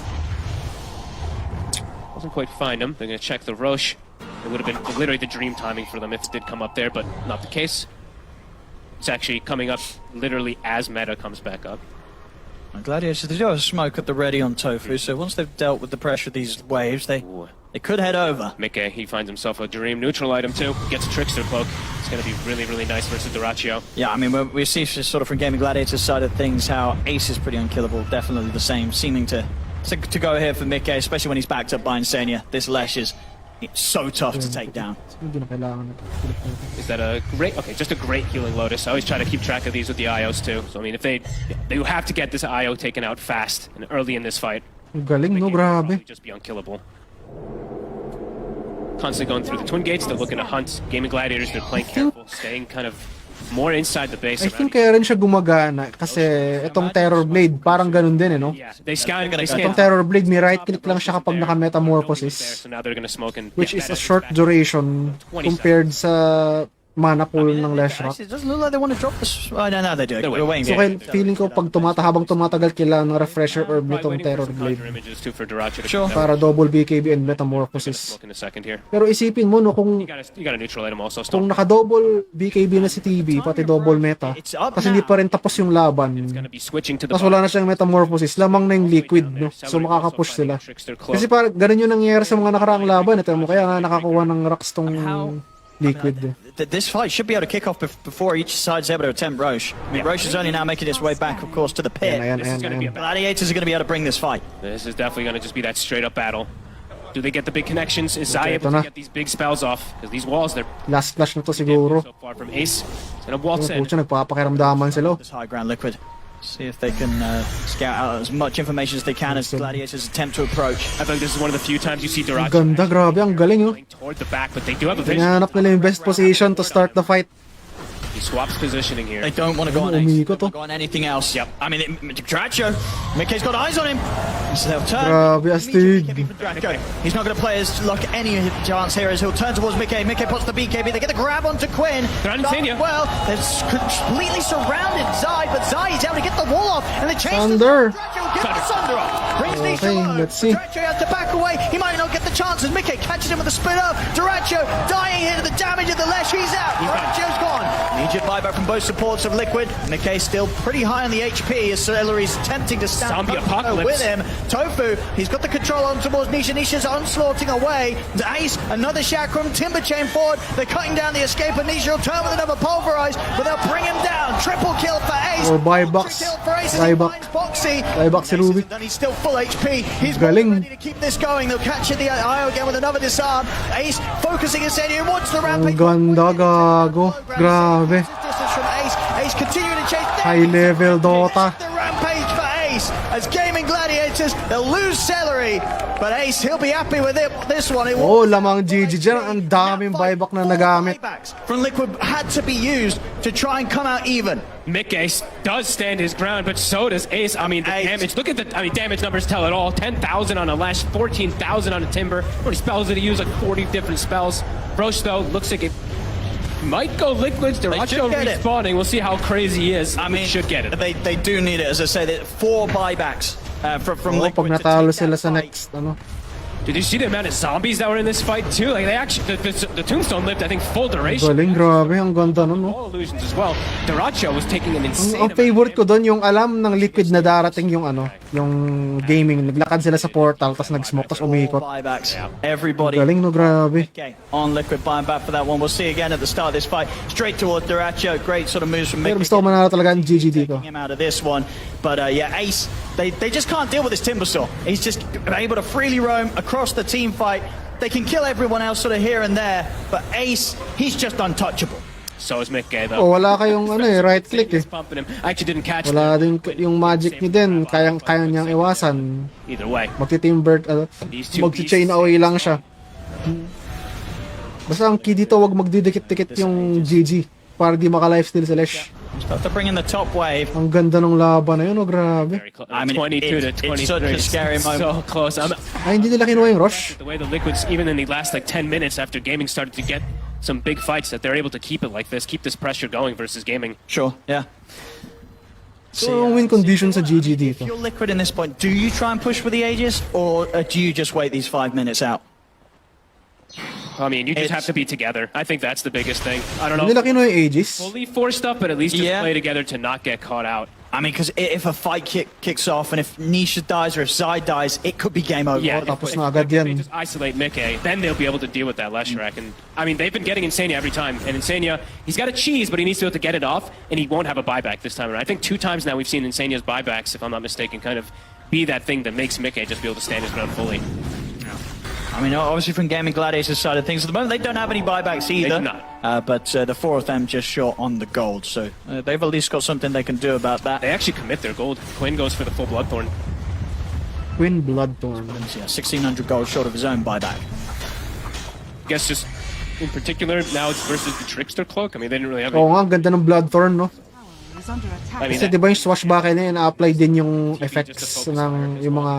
Doesn't quite find him. They're going to check the Roche. It would have been literally the dream timing for them if it did come up there, but not the case. It's actually coming up literally as meta comes back up. Gladiators, they do have smoke at the ready on Tofu, so once they've dealt with the pressure of these waves, they could head over. Mickey, he finds himself a Dream neutral item too. Gets a Trickster Cloak. It's going to be really, really nice versus Dyrachyo. Yeah, I mean, we see sort of from Gaming Gladiators side of things how Ace is pretty unkillable, definitely the same, seeming to go here for Mickey, especially when he's backed up by Insania. This Lesh is so tough to take down. Is that a great... Okay, just a great healing Lotus. I always try to keep track of these with the IOs too. So, I mean, if they have to get this IO taken out fast and early in this fight. Galing, no? Grabe. Just be unkillable. Constantly going through the Twin Gates. They're looking to hunt. Gaming Gladiators, they're playing careful, staying kind of more inside the base. I think kaya rin siya gumagana kasi itong Terror Blade parang ganun din, eh, no? Yeah, they scan. Itong Terror Blade, may right click lang siya kapag naka-metamorphosis. So now they're gonna smoke and which is a short duration compared sa mana pool ng Lash Rock. It doesn't look like they want to drop this. Oh, no, they do. They're waiting. So feeling ko pag habang tumatagal kailangan ng refresher orb nitong Terror Blade. Sure. Para double BKB and metamorphosis. Pero isipin mo, no, kung naka-double BKB na si TB, pati double meta, kasi hindi pa rin tapos yung laban, tapos wala na siyang metamorphosis, lamang na yung Liquid, no? So makakapush sila. Kasi parang ganun yung nangyayari sa mga nakaraang laban. Ito mo, kaya nga nakakuha ng rocks tong Liquid. This fight should be able to kick off before each side's able to attempt Roche. I mean, Roche is only now making its way back, of course, to the pit. Gladiators are going to be able to bring this fight. This is definitely going to just be that straight up battle. Do they get the big connections? Is Zai able to get these big spells off? Because these walls, they're last flash na to siguro. So far from Ace. It's going to waltz in. Nagpapakiramdaman sila. This high ground Liquid. See if they can scout out as much information as they can as Gladiators attempt to approach. I think this is one of the few times you see Dyrachyo ganda, grabe, ang galing, oh. toward the back, but they do have a vision. Hinahanap nila yung best position to start the fight. He swaps positioning here. They don't want to go on Ace. They don't want to go on anything else. Yep. I mean, Dyrachyo, Mickey's got eyes on him. So they'll turn. Grabe, astig. He's not going to play his luck any chance here as he'll turn towards Mickey. Mickey puts the BKB. They get the grab onto Quinn. They're on Insania. Well, they've completely surrounded Zai. side, but Zai is able to get the wall off, and the chase Thunder. Get the Thunder off. Brings Nisha Okay, low. let's see. Duracho has to back away. He might not get the chance as Mickey catches him with the split up. Duracho dying here to the damage of the Lesh. He's out. Duracho's gone. Immediate buyback from both supports of Liquid. Mickey still pretty high on the HP as Celery's attempting to stand Zombie Tofu apocalypse. with him. Tofu, he's got the control on towards Nisha. Nisha's onslaughting away. Ace, another Chakram, Timber Chain forward. They're cutting down the escape, and Nisha will turn with another Pulverize, but they'll bring him down. Triple kill for Ace. Or buybacks. Triple kill for Ace as he Buyback. finds Boxy. Buyback si Rubik. And he's still full HP. He's more Galing. than ready to keep this going. They'll catch the IO again with another disarm. Ace focusing his head in. Wants the Ang rampage. ganda, gago. Grabe. Distance from Ace. Ace continuing to chase. High level Dota. The rampage for Ace as Gaming Gladiators. They'll lose Celery, but Ace, he'll be happy with it. This one, it Oh, lamang GG dyan. Ang daming buyback na nagamit. buybacks from Liquid had to be used to try and come out even. Mick Ace does stand his ground, but so does Ace. I mean, the Ace. damage. Look at the damage numbers tell it all. 10,000 on a Lash, 14,000 on a Timber. How many spells did he use? Like 40 different spells. Brosh, though, looks like it might go Liquids. Duracho get it. respawning. We'll see how crazy he is. I mean, should get it. They do need it, as I say. 4 buybacks from Oh, Liquid. pag natalo sila sa next, ano. Did you see the amount of zombies that were in this fight too? Like they actually, the Tombstone lived, I think, full duration. Galing, grabe. Ang ganda nun, no. All illusions as well. Duracho was taking an insane. Ang favorite ko doon, yung alam ng Liquid na darating yung ano, yung gaming. Naglakad sila sa portal, tapos nag-smoke, tapos umikot. Buybacks. Everybody. Galing, no, grabe. Okay, on Liquid buying back for that one. We'll see again at the start of this fight. Straight towards Duracho. Great sort of moves from Pero Mickey. gusto ko manalo talaga ang GG dito. Him out of this one. But yeah, Ace, they just can't deal with this Timbersaw. He's just able to freely roam across the team fight. They can kill everyone else sort of here and there, but Ace, he's just untouchable. So is Mick Gay though. Oh, wala kayong ano eh, right click eh. Pumping him. I actually didn't catch Wala din yung magic niya din, kaya niyang iwasan. either way. Magti-team magti-chain away lang siya. Basta ang key dito, wag magdidikit-dikit yung GG para di maka-lifesteal sa Lesh. Start to bring in the top wave. Ang ganda ng laban na yun, oh, grabe. I mean, 22 to 23. it's such a scary moment. So close. Ay, hindi nila kinuha yung rush. The way the Liquids, even in the last like 10 minutes after Gaming started to get some big fights, that they're able to keep it like this, keep this pressure going versus Gaming. Sure, yeah. So, ang win condition sa GG dito. If you're Liquid in this point, do you try and push for the Aegis, or do you just wait these 5 minutes out? I mean, you just have to be together. I think that's the biggest thing. I don't know. Hindi nila kinuha yung Aegis. Fully forced up, but at least just Yeah. play together to not get caught out. I mean, because if a fight kicks off, and if Nisha dies or if Zai dies, it could be game over. Yeah, Tapos if na agad they yan. just isolate Mickey, then they'll be able to deal with that Leshrac. And I mean, they've been getting Insania every time. And Insania, he's got a cheese, but he needs to be able to get it off, and he won't have a buyback this time around. I think 2 times now we've seen Insania's buybacks, if I'm not mistaken, kind of be that thing that makes Mickey just be able to stand his ground fully. I mean, obviously from Gaming Gladiators side of things, at the moment they don't have any buybacks either. They do not. But the 4 of them just short on the gold, so they've at least got something they can do about that. They actually commit their gold. Quinn goes for the full Bloodthorn. Quinn Bloodthorn. Yeah, 1,600 gold short of his own buyback. Guess just in particular, now it's versus the Trickster Cloak. I mean, they didn't really have Oo any. nga, ang ganda ng Bloodthorn, no? Is under attack. I mean, Kasi di ba yung swashbuckle na yun, na-apply din yung effects ng yung mga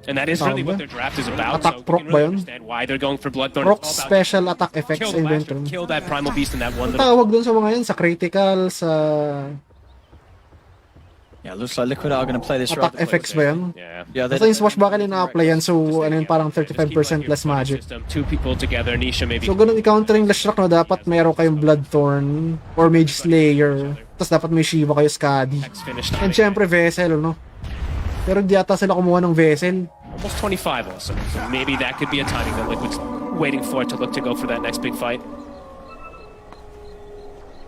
and that is really what their draft is about. Attack so proc you can ba really yun? understand why they're going for Bloodthorn. proc It's all about special attack effects kill sa the Lashrac, inventory. kill that Primal Beast in that one Ang little. tawag dun sa mga yan, sa critical, sa Yeah, looks like Liquid are going to play this attack right. effects ba yan? Yeah. Yeah, Basta yung swashbuckle yung na-apply yan, so ano yun, parang 35% less magic. System. 2 people together, Nisha maybe. So ganun i-counter yung Lashrac, no? Dapat meron kayong Bloodthorn or Mage Slayer, tapos dapat may Shiva kayo Skadi. Finished. And syempre Vessel, no? Pero di ata sila kumuha ng Vessel. Almost 25 also. So maybe that could be a timing that Liquid's waiting for to look to go for that next big fight.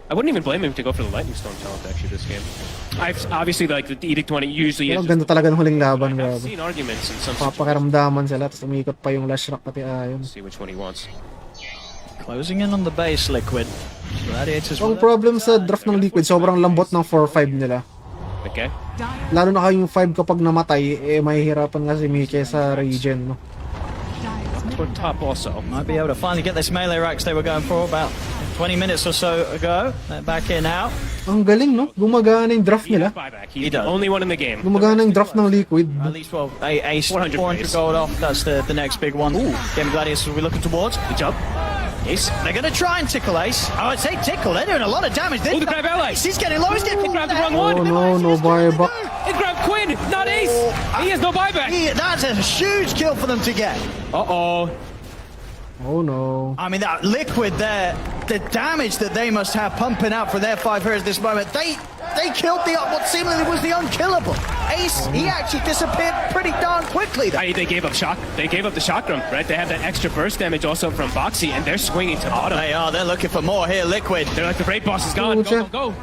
I wouldn't even blame him to go for the Lightning Storm talent actually this game. I've obviously like the Edict one, it usually Pero is. ang ganda talaga ng huling laban, I've grabe. seen arguments in some Papakiramdaman sila, tapos umikot pa yung Lashrac pati ayon. See which one he wants. Closing in on the base, Liquid. Gladiators. Ang problem sa draft ng Liquid, sobrang lambot ng 4-5 nila. Okay. Lalo na kayong 5 kapag namatay, eh mahihirapan nga si Mike sa regen, no? Toward top also. Might be able to finally get this melee racks they were going for about 20 minutes or so ago. They're back here now. Ang galing, no? Gumagana yung draft nila. Buyback. He's the only one in the game. Gumagana yung draft ng Liquid. At least, well, Ace 400 400 base. gold off. That's the next big one. Game Gladiators will be looking towards. Good job. Ace, they're going to try and tickle Ace. I would say tickle, they're doing a lot of damage. Oh, the grab ally. He's getting low, he's getting He grabbed the wrong Oh one. no, no buyback. He grabbed Quinn, not Ace. He has no buyback. That's a huge kill for them to get. Uh-oh. Oh no. I mean, that Liquid there, the damage that they must have pumping out for their 5 heroes this moment, they killed what seemingly was the unkillable. Ace, he actually disappeared pretty darn quickly. They gave up shock. They gave up the chakram, right? They have that extra burst damage also from Boxy, and they're swinging to bottom. They are. They're looking for more here, Liquid. They're like, the raid boss is gone. Go, go, go.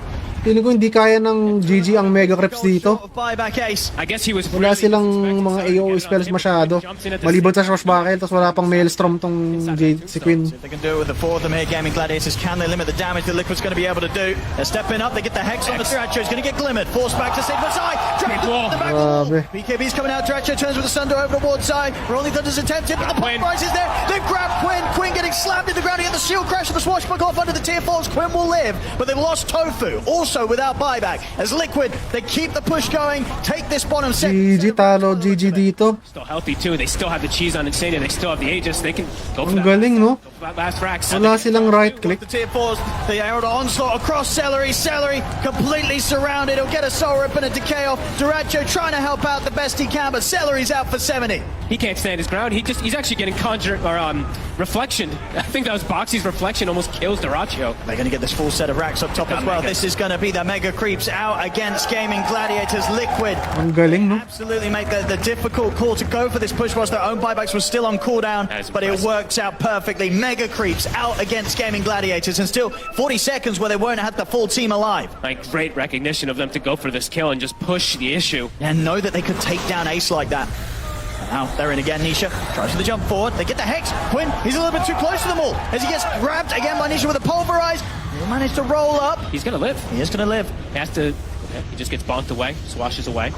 Feeling ko hindi kaya ng GG ang Mega Creeps dito. Buyback Ace. I guess he was Wala silang mga AOE spells masyado. Maliban sa Swashbuckle, tapos wala pang Maelstrom tong si Queen. If they can do it with the 4 of them here, Gaming Gladiators, can they limit the damage that Liquid's going to be able to do? They're stepping up, they get the Hex on the Duracho, he's going to get glimmered, forced back to save Masai, trapped on the back wall. BKB's coming out, Duracho turns with the Sunder over the ward side, Rolling Thunder's attempted, but the point rise is there, they grab Quinn getting slammed in the ground, he had the shield crash of the Swashbuckle off under the tier 4s, Quinn will live, but they've lost Tofu, also without buyback. As Liquid, they keep the push going, take this bottom set. GG talo, GG dito. Still healthy too. They still have the cheese on Insania. They still have the Aegis. They can go for Ang that. galing, no? Go for that last frax. Wala silang right click. The tier 4s, the aerial onslaught across Celery. Celery completely surrounded. He'll get a soul rip and a decay off. Duracho trying to help out the best he can, but Celery's out for 70. He can't stand his ground. He's actually getting conjure or reflection. I think that was Boxy's reflection almost kills Duracho. They're going to get this full set of racks up top as well. This is going to be the Mega Creeps out against Gaming Gladiators. Liquid. Ang galing, no? Absolutely make the difficult call to go for this push whilst their own buybacks were still on cooldown, but it works out perfectly. Mega Creeps out against Gaming Gladiators, and still 40 seconds where they won't have the full team alive. Like, great recognition of them to go for this kill and just push the issue. And know that they could take down Ace like that. Now they're in again. Nisha tries to the jump forward. They get the Hex. Quinn, he's a little bit too close to them all as he gets grabbed again by Nisha with a pulverize. He'll manage to roll up. He's gonna live. He is gonna live. He has to. Okay, he just gets bonked away, swashes away.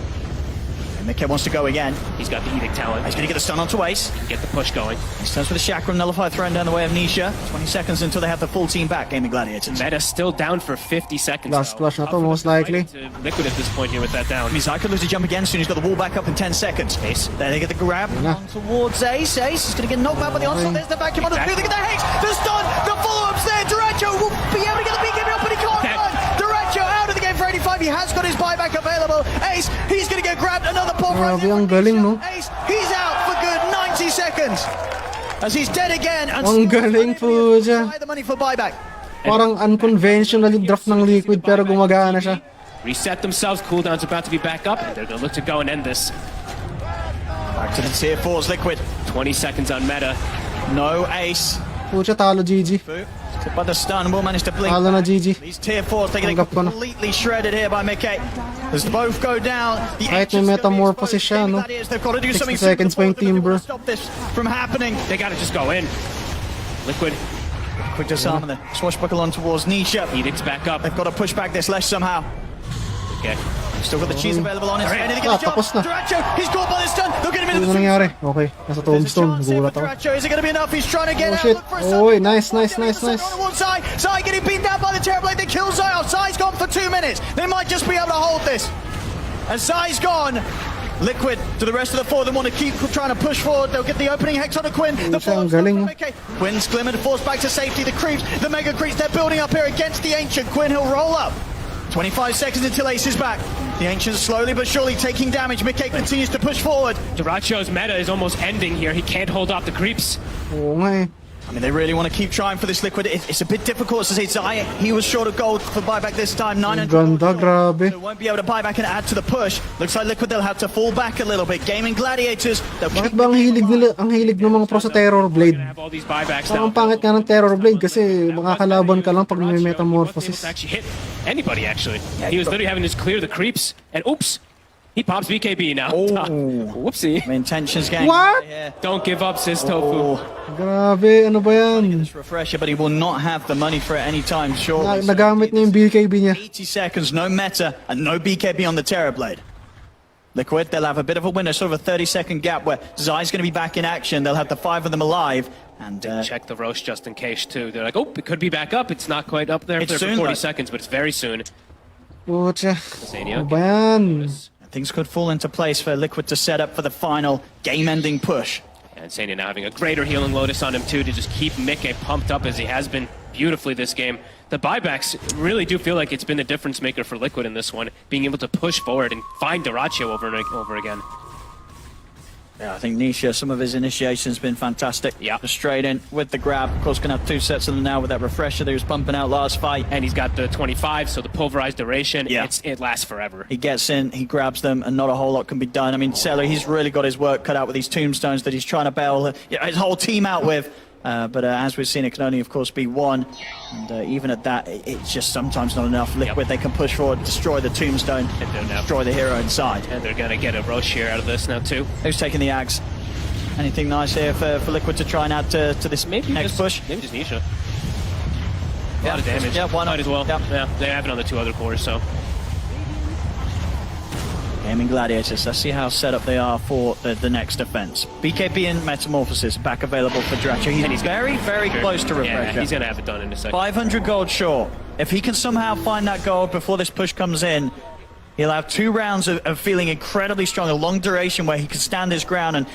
And Mickey wants to go again. He's got the Edict talent. He's gonna get the stun onto Ace. Get the push going. He starts with a Chakram Nullify thrown down the way of Nisha. 20 seconds until they have the full team back. Gaming Gladiators. Meta still down for 50 seconds. Last flash na to, most likely. Liquid at this point here with that down. Mizai could lose a jump again soon. He's got the wall back up in 10 seconds. Ace. There they get the grab on towards Ace. Ace is going to get knocked back by the onslaught. There's the vacuum on the field. They get the Hex. The stun. The follow-up's there. Duracho will be able to get the BKB up, but he can't run. Duracho out of the game for 85. He has got his buyback available. Ace, he's going to get grabbed. Another pulverizer. Grabe, ang galing, no? Ace, he's out for good 90 seconds. As he's dead again. And Ang galing po dyan. the money for buyback. Parang unconventional yung draft ng Liquid pero gumagana siya. Reset themselves. Cooldown's about to be back up. They're going to look to go and end this. Back to the tier 4's Liquid. 20 seconds on meta. No Ace. Pucha, talo GG. But the stun will manage to blink. Talo na GG. These tier 4s, they get Tanggap ko na. completely shredded here by Mickey. As both go down, the Kahit may metamorphosis siya, no? they've got to do 60 something seconds pa yung Timber. stop this from happening. They got to just go in. Liquid. Quick disarm the swashbuckle on towards Nisha. Edict's back up. They've got to push back this Lesh somehow. Okay. Still got the cheese available on his Alright. hand. He gets tapos na. Duracho, he's caught by the stun. They'll get him into Ano the nangyari? Okay, nasa tombstone. Gulat ako. Duracho, is it going to be enough? He's trying to get Oh out. shit. Look for a Oh, stun. nice. On one side, Zai getting beaten down by the Terrorblade. They kill Zai off. Zai's gone for 2 minutes. They might just be able to hold this. As Zai's gone, Liquid to the rest of the 4 of them want to keep trying to push forward. They'll get the opening Hex onto Quinn. The Ang forward galing, no? okay. Quinn's glimmered, forced back to safety. The creeps, the Mega Creeps, they're building up here against the Ancient. Quinn, he'll roll up. 25 seconds until Ace is back. The Ancient's slowly but surely taking damage. Mickey continues to push forward. Duracho's meta is almost ending here. He can't hold off the creeps. Oo nga eh. I mean, they really want to keep trying for this Liquid. It's a bit difficult to say. Zai, he was short of gold for buyback this time. 900 Ganda, grabe. So won't be able to buy back and add to the push. Looks like Liquid, they'll have to fall back a little bit. Gaming Gladiators, they'll Bakit ba ang hilig ng mga pro sa Terror Blade? Have all these buybacks Parang now. ang pangit nga ng Terror Blade kasi makakalaban ka lang pag may metamorphosis. To actually hit anybody, actually. He was literally having to just clear the creeps. And oops, he pops BKB now. Whoopsie. intentions game. What? Don't give up, sis Tofu. Grabe, ano ba yan? This refresher, but he will not have the money for it anytime shortly. Nagamit niya yung BKB niya. 80 seconds, no meta, and no BKB on the Terrorblade. Liquid, they'll have a bit of a winner, sort of a 30-second gap where Zai's going to be back in action. They'll have the 5 of them alive. And check the roast just in case, too. They're like, oh, it could be back up. It's not quite up there It's for soon, 40 though. seconds, but it's very soon. Pucha, Zania. ano ba yan? things could fall into place for Liquid to set up for the final game-ending push. And Sanya now having a greater healing Lotus on him too to just keep Mickey pumped up as he has been beautifully this game. The buybacks really do feel like it's been the difference maker for Liquid in this one, being able to push forward and find Dyrachyo over and over again. Yeah, I think Nisha, some of his initiation's been fantastic. Yeah. Straight in with the grab. Of course, going to have 2 sets of them now with that refresher that he was pumping out last fight. And he's got the 25, so the pulverized duration, Yeah. it lasts forever. He gets in, he grabs them, and not a whole lot can be done. I mean, Celery, he's really got his work cut out with these tombstones that he's trying to bail his whole team out with. But as we've seen, it can only, of course, be one. And even at that, it's just sometimes not enough. Liquid, they can push forward, destroy the tombstone, and destroy the hero inside. And they're going to get a Roche here out of this now, too. Who's taking the Ags? Anything nice here for Liquid to try and add to this next push? Maybe just Nisha. A lot of damage. Yeah, why not? Might as well. Yep. Yeah, they have it on the 2 other cores, so. Gaming Gladiators, let's see how set up they are for the next defense. BKB and Metamorphosis back available for Dyrachyo. He's very, very close to refresher. Yeah, he's going to have it done in a second. 500 gold short. If he can somehow find that gold before this push comes in, he'll have 2 rounds of feeling incredibly strong, a long duration where he can stand his ground and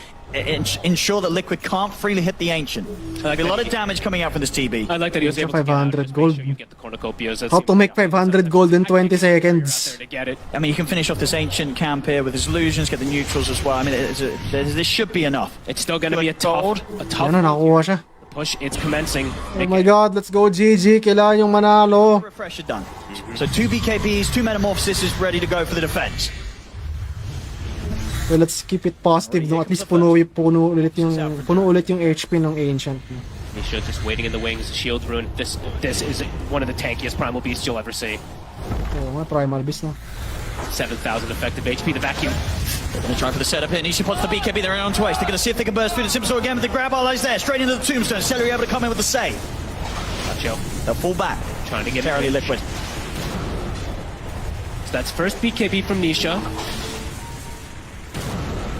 ensure that Liquid can't freely hit the Ancient. There'll be a lot of damage coming out from this TB. I like that he was able to 500 gold. you get the cornucopias. How to make 500 gold in 20 seconds. To get it. I mean, you can finish off this Ancient camp here with his illusions, get the neutrals as well. I mean, this should be enough. It's still going to be a tough Ano, nakuha siya. push. It's commencing. Oh my god, let's go GG. Kailangan yung manalo. Refresher done. So 2 BKBs, 2 Metamorphosis is ready to go for the defense. Well, let's keep it positive, no? At least puno ulit yung HP ng Ancient. Nisha just waiting in the wings, shield rune. This is one of the tankiest primal beasts you'll ever see. Oh, mga primal beast, no? 7,000 effective HP, the vacuum. They're going to try for the setup here. Nisha pots the BKB, they're on to ace. They're going to see if they can burst through the Simsaw again with the grab. Allies there, straight into the tombstone. Celery able to come in with the save. Dyrachyo They'll fall back. trying to get Terribly Liquid. So that's first BKB from Nisha.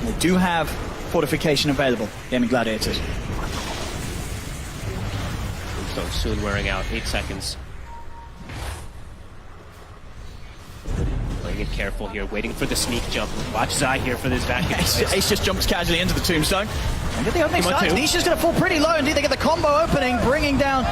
They do have fortification available, Gaming Gladiators. So soon wearing out, 8 seconds. Playing it careful here, waiting for the sneak jump. Watch Zai here for this vacuum. Ace just jumps casually into the tombstone. And get the opening Come on, sides. two. Nisha's going to fall pretty low. Indeed, they get the combo opening, bringing down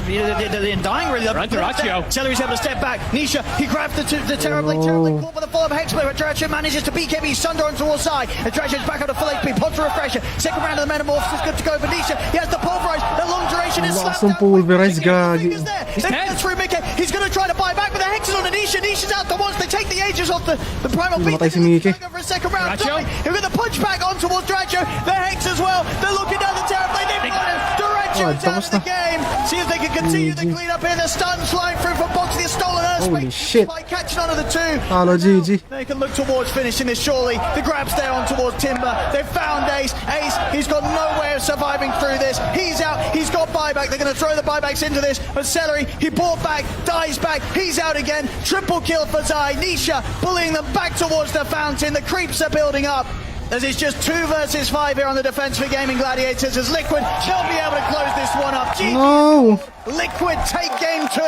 the Undying really. Run Dyrachyo. Celery's able to step back. Nisha, he grabbed the terribly caught by the fall of Hexblade. Dyrachyo manages to BKB Sunder on towards side. And Dyrachyo's back up to full HP. Pods a refresher. Second round of the Metamorphosis good to go. But Nisha, he has the pulverize. The long duration is slapped Some down. pulverize, gagi. He's dead. Through Mickey. He's going to try to buy back, but the Hex is on Anisha. Nisha's out the once. They take the ages off the primal beast. Namatay si Mickey. For a second round. Dyrachyo. He'll get the punch back on towards Dyrachyo. The Hex as well. They're looking down the Terrorblade. They've got him. Dyrachyo's out of the game. See if they can continue the clean up here. The stuns flying through from Boxy. The stolen Holy shit. By catching onto the 2. Halo GG. They can look towards finishing this surely. The grab's there on towards Timber. They've found Ace. Ace, he's got no way of surviving through this. He's out. He's got buyback. They're going to throw the buybacks into this. But Celery, he bought back, dies back. He's out again. Triple kill for Zai. Nisha bullying them back towards the fountain. The creeps are building up. As it's just 2 versus 5 here on the defense for Gaming Gladiators. As Liquid, they'll be able to close this one up. GG. No! Liquid take game 2.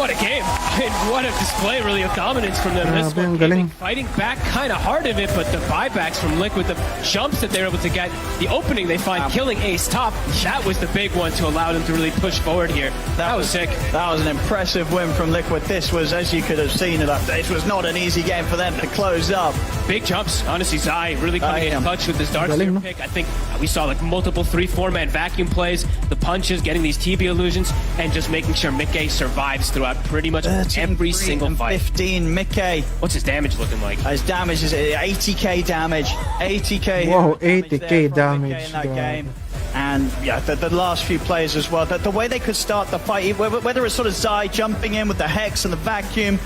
What a game. And what a display really of dominance from them. This Grabe, one ang galing. fighting back kind of hard of it, but the buybacks from Liquid, the jumps that they were able to get, the opening they find, killing Ace top, that was the big one to allow them to really push forward here. That was sick. That was an impressive win from Liquid. This was, as you could have seen, this was not an easy game for them to close up. Big jumps. Honestly, Zai really coming in clutch with this Dark Sphere pick. I think we saw like multiple 3-4-man vacuum plays, the punches, getting these TB illusions, and just making sure Mickey survives throughout pretty much every single fight. 15, Mickey. What's his damage looking like? His damage is 80k damage. 80k. Wow, 80k damage. In that God. game. And yeah, the last few players as well. The way they could start the fight, whether it's sort of Zai jumping in with the Hex and the vacuum,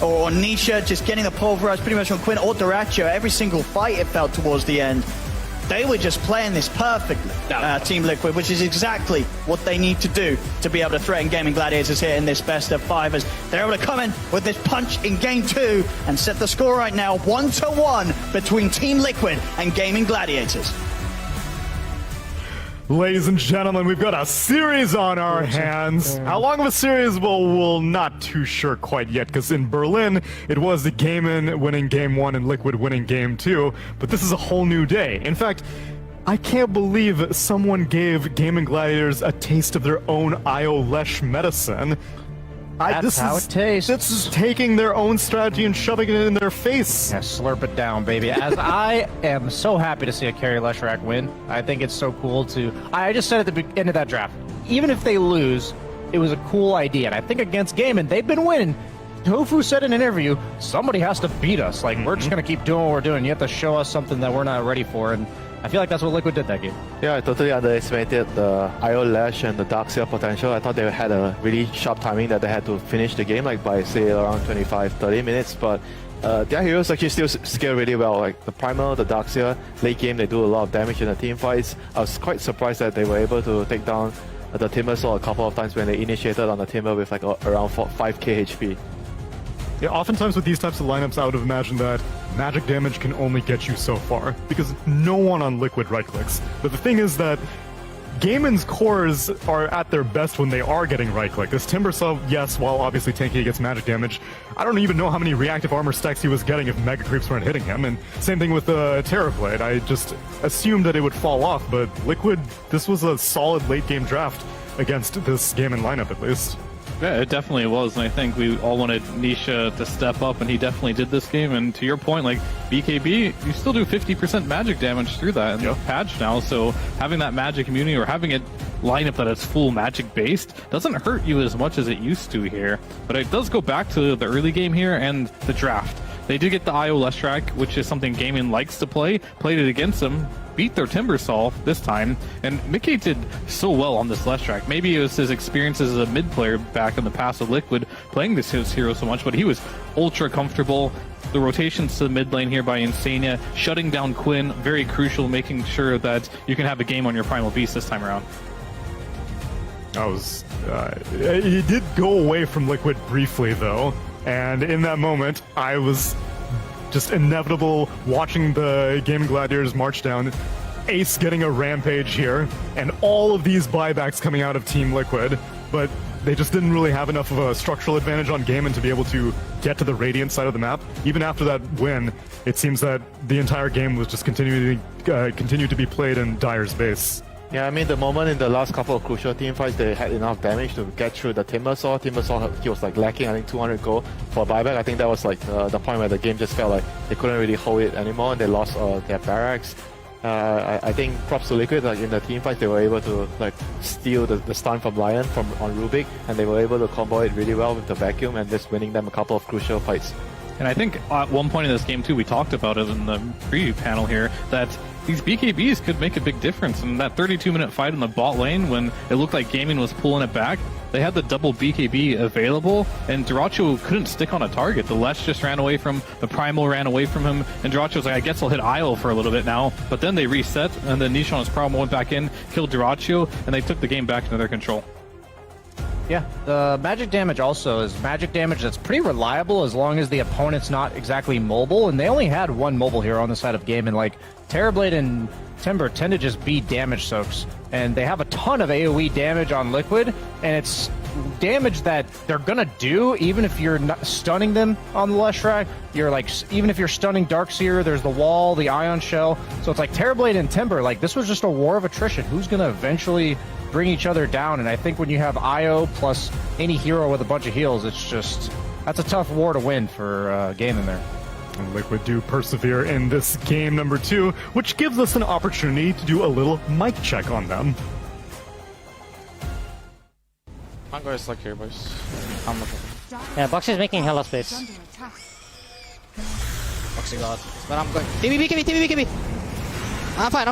or Nisha just getting the pulverize pretty much on Quinn, or Dyrachyo, every single fight it felt towards the end. They were just playing this perfectly, Team Liquid, which is exactly what they need to do to be able to threaten Gaming Gladiators here in this best of 5 as they're able to come in with this punch in game 2 and set the score right now 1-1 between Team Liquid and Gaming Gladiators. Ladies and gentlemen, we've got a series on our hands. How long of a series? Well, we're not too sure quite yet, because in Berlin, it was the Game In winning Game 1 and Liquid winning Game 2, but this is a whole new day. In fact, I can't believe someone gave Gaming Gladiators a taste of their own IO Lesh medicine. That's how it tastes. This is taking their own strategy and shoving it in their face. Yeah, slurp it down, baby. As I am so happy to see a Carry Leshrac win. I think it's so cool to... I just said at the end of that draft, even if they lose, it was a cool idea. And I think against Gaimin, they've been winning. Tofu said in an interview, somebody has to beat us. Like, we're just going to keep doing what we're doing. You have to show us something that we're not ready for. And I feel like that's what Liquid did that game. Yeah, I totally underestimated the IO Lash and the Darkseer potential. I thought they had a really sharp timing that they had to finish the game, like by say around 25-30 minutes. But their heroes actually still scale really well. Like the Primal, the Darkseer, late game they do a lot of damage in the team fights. I was quite surprised that they were able to take down the Timbersaw a couple of times when they initiated on the Timber with like around 5k HP. Yeah, oftentimes with these types of lineups, I would imagine that magic damage can only get you so far, because no one on Liquid right-clicks. But the thing is that Gaimin's cores are at their best when they are getting right-click. This Timbersaw, yes, while obviously tanky against magic damage, I don't even know how many reactive armor stacks he was getting if Mega Creeps weren't hitting him. And same thing with Terrorblade. I just assumed that it would fall off, but Liquid, this was a solid late-game draft against this Gaimin lineup, at least. Yeah, it definitely was, and I think we all wanted Nisha to step up, and he definitely did this game. And to your point, like BKB, you still do 50% magic damage through that in the patch now, so having that magic immunity or having it line up that it's full magic based doesn't hurt you as much as it used to here. But it does go back to the early game here and the draft. They did get the IO Leshrac, which is something Gaimin likes to play, played it against them, beat their Timbersaw this time, and Mickey did so well on this Leshrac. Maybe it was his experiences as a mid player back in the past with Liquid, playing this hero so much, but he was ultra comfortable. The rotations to the mid lane here by Insania, shutting down Quinn, very crucial, making sure that you can have a game on your Primal Beast this time around. He did go away from Liquid briefly, though. And in that moment, I was just inevitable watching the Gaming Gladiators march down, Ace getting a rampage here, and all of these buybacks coming out of Team Liquid, but they just didn't really have enough of a structural advantage on Gaimin to be able to get to the Radiant side of the map. Even after that win, it seems that the entire game was just continued to be played in Dire's base. Yeah, I mean, the moment in the last couple of crucial team fights, they had enough damage to get through the Timbersaw. Timbersaw, he was like lacking, I think, 200 gold for buyback. I think that was like the point where the game just felt like they couldn't really hold it anymore, and they lost their barracks. I think props to Liquid, like in the team fight, they were able to like steal the stun from Lion on Rubik, and they were able to combo it really well with the vacuum and just winning them a couple of crucial fights. And I think at one point in this game too, we talked about it in the preview panel here, that these BKBs could make a big difference. In that 32-minute fight in the bot lane, when it looked like Gaimin was pulling it back, they had the double BKB available, and Duracho couldn't stick on a target. The Lesh just ran away from, the Primal ran away from him, and Duracho was like, I guess I'll hit Isle for a little bit now. But then they reset, and then Nisha on his Primal went back in, killed Duracho, and they took the game back into their control. Yeah, the magic damage also is magic damage that's pretty reliable as long as the opponent's not exactly mobile, and they only had one mobile hero on the side of game, and like Terrorblade and Timber tend to just be damage soaks, and they have a ton of AoE damage on Liquid, and it's damage that they're gonna do even if you're not stunning them on the Leshrac. You're like, even if you're stunning Darkseer, there's the wall, the Ion Shell, so it's like Terrorblade and Timber, like this was just a war of attrition. Who's gonna eventually bring each other down? And I think when you have IO plus any hero with a bunch of heals, it's just, that's a tough war to win for Gaimin there. And Liquid do persevere in this game number 2, which gives us an opportunity to do a little mic check on them. Mango is like here, boys. Yeah, Box is making hella space. Boxing God. But I'm going. TB. I'm fine.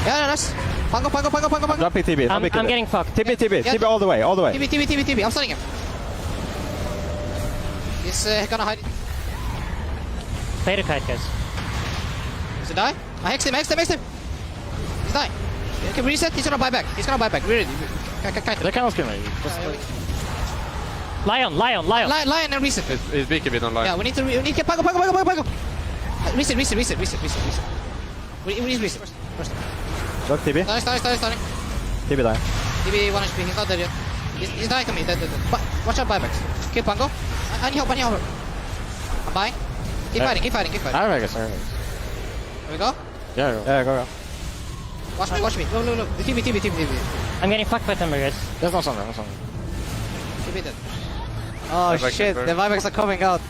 Yeah, nice. Pango. Dropping TB. I'm getting fucked. TB all the way. TB. I'm stunning him. He's gonna hide. Play the kite, guys. Does he die? I hexed him. He's dying. Okay, reset. He's gonna buy back. Really. They cannot kill me. Lion. Lion and reset. It's BKB, don't lie. Yeah, we need to get Pango. Reset. We need reset first. Drop TB. Starting. TB die. TB 1 HP. He's not dead yet. He's dying to me. Dead. Watch out buybacks. Kill Pango. I need help. I'm buying. Keep fighting. I guess. There we go. Yeah, go. Watch me. No. TP. I'm getting fucked by Timber, guys. There's no song. TP dead. Oh shit, the Vivex are coming out.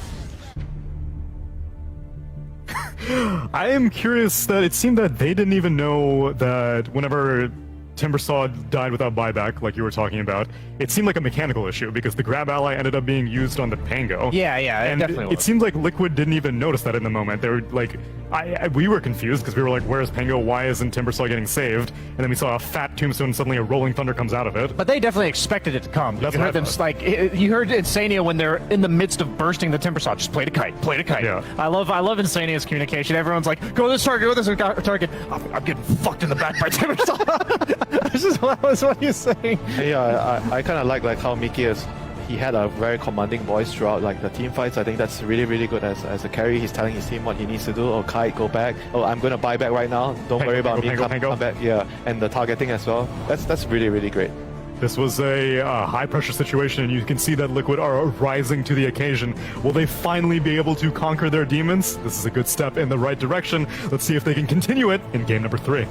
I am curious that it seemed that they didn't even know that whenever Timbersaw died without buyback, like you were talking about, it seemed like a mechanical issue because the grab ally ended up being used on the Pango. Yeah, and definitely. It seemed like Liquid didn't even notice that in the moment. They were like, we were confused because we were like, where's Pango? Why isn't Timbersaw getting saved? And then we saw a fat tombstone and suddenly a rolling thunder comes out of it. But they definitely expected it to come. That's you what heard I them thought. you heard Insania when they're in the midst of bursting the Timbersaw. Just play the kite. Yeah. I love Insania's communication. Everyone's like, go to this target. I'm getting fucked in the back by Timbersaw. This is what he's saying. Yeah, I kind of like how Mickey is. He had a very commanding voice throughout like the team fights. I think that's really good as a carry. He's telling his team what he needs to do. Oh, Kite, go back. Oh, I'm gonna buy back right now. Don't worry about me. Come back. Yeah, and the targeting as well. That's really great. This was a high pressure situation, and you can see that Liquid are rising to the occasion. Will they finally be able to conquer their demons? This is a good step in the right direction. Let's see if they can continue it in game number 3.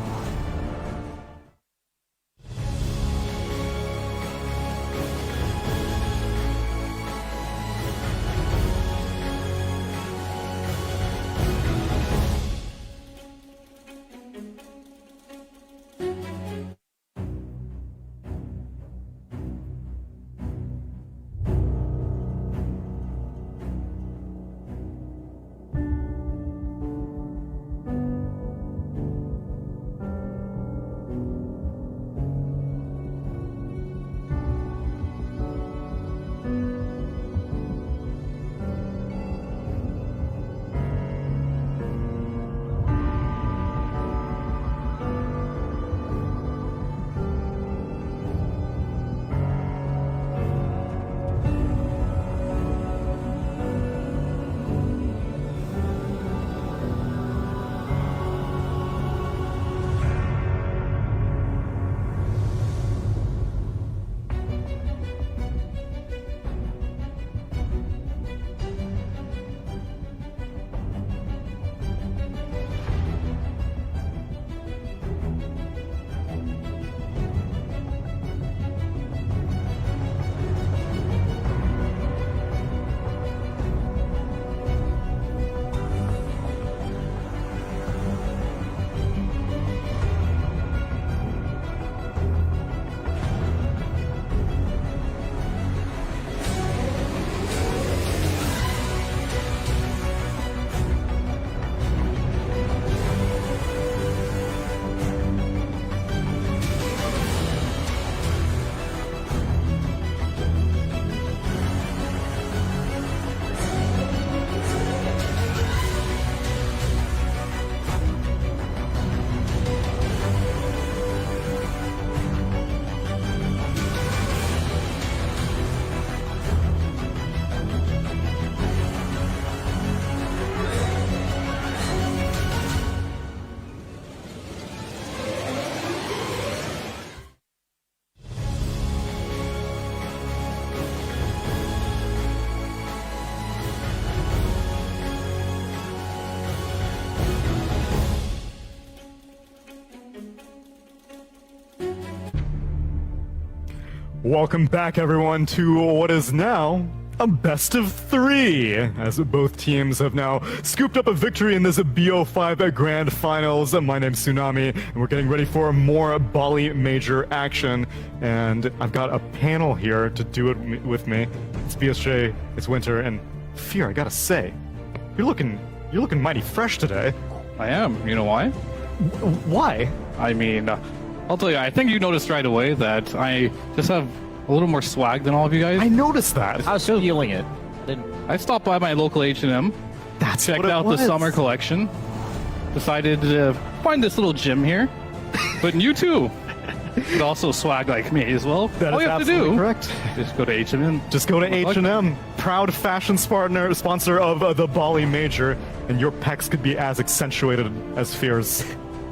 Welcome back, everyone, to what is now a best of 3, as both teams have now scooped up a victory in this BO5 Grand Finals. My name's Tsunami, and we're getting ready for more Bali Major action. And I've got a panel here to do it with me. It's BSJ, it's Winter, and Fear, I gotta say, you're looking mighty fresh today. I am. You know why? Why? I mean, I'll tell you, I think you noticed right away that I just have a little more swag than all of you guys. I noticed that. I was feeling it. I stopped by my local H&M, checked out the summer collection, decided to find this little gym here. But you too could also swag like me as well. That all is you have to absolutely do, correct. just go to H&M. Just go to H&M, proud fashion sponsor of the Bali Major, and your pecs could be as accentuated as Fear's.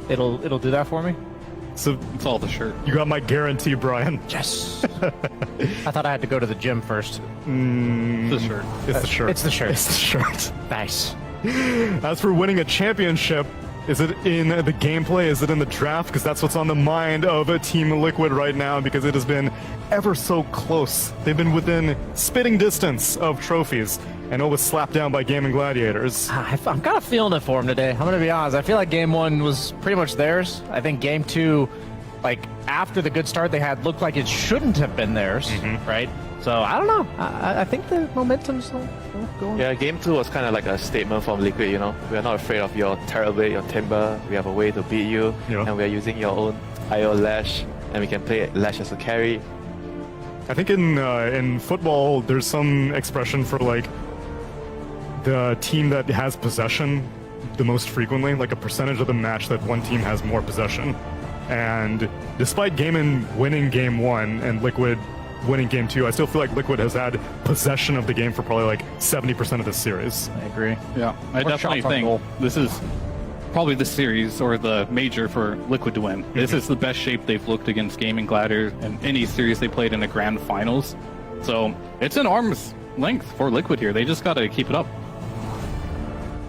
It'll do that for me. So it's all the shirt. You got my guarantee, Brian. Yes. I thought I had to go to the gym first. The shirt. It's the shirt. It's the shirt. It's the shirt. Nice. As for winning a championship, Is it in the gameplay? Is it in the draft? Because that's what's on the mind of Team Liquid right now, because it has been ever so close. They've been within spitting distance of trophies, and it was slapped down by Gaming Gladiators. I'm kind of feeling it for them today. I'm going to be honest. I feel like game 1 was pretty much theirs. I think game 2, like, after the good start they had, looked like it shouldn't have been theirs, right? So, I don't know. I think the momentum's still going. Yeah, game 2 was kind of like a statement from Liquid, you know. We are not afraid of your Terrorblade, your Timber. We have a way to beat you, and we are using your own IO Lash, and we can play Lash as a carry. I think in football, there's some expression for, like, the team that has possession the most frequently, like a percentage of the match that one team has more possession. And despite Gaimin winning game 1 and Liquid winning game 2, I still feel like Liquid has had possession of the game for probably like 70% of this series. I agree. Yeah, I definitely think this is probably the series or the major for Liquid to win. This is the best shape they've looked against Gaming Gladiators in any series they played in the grand finals. So it's an arm's length for Liquid here. They just got to keep it up.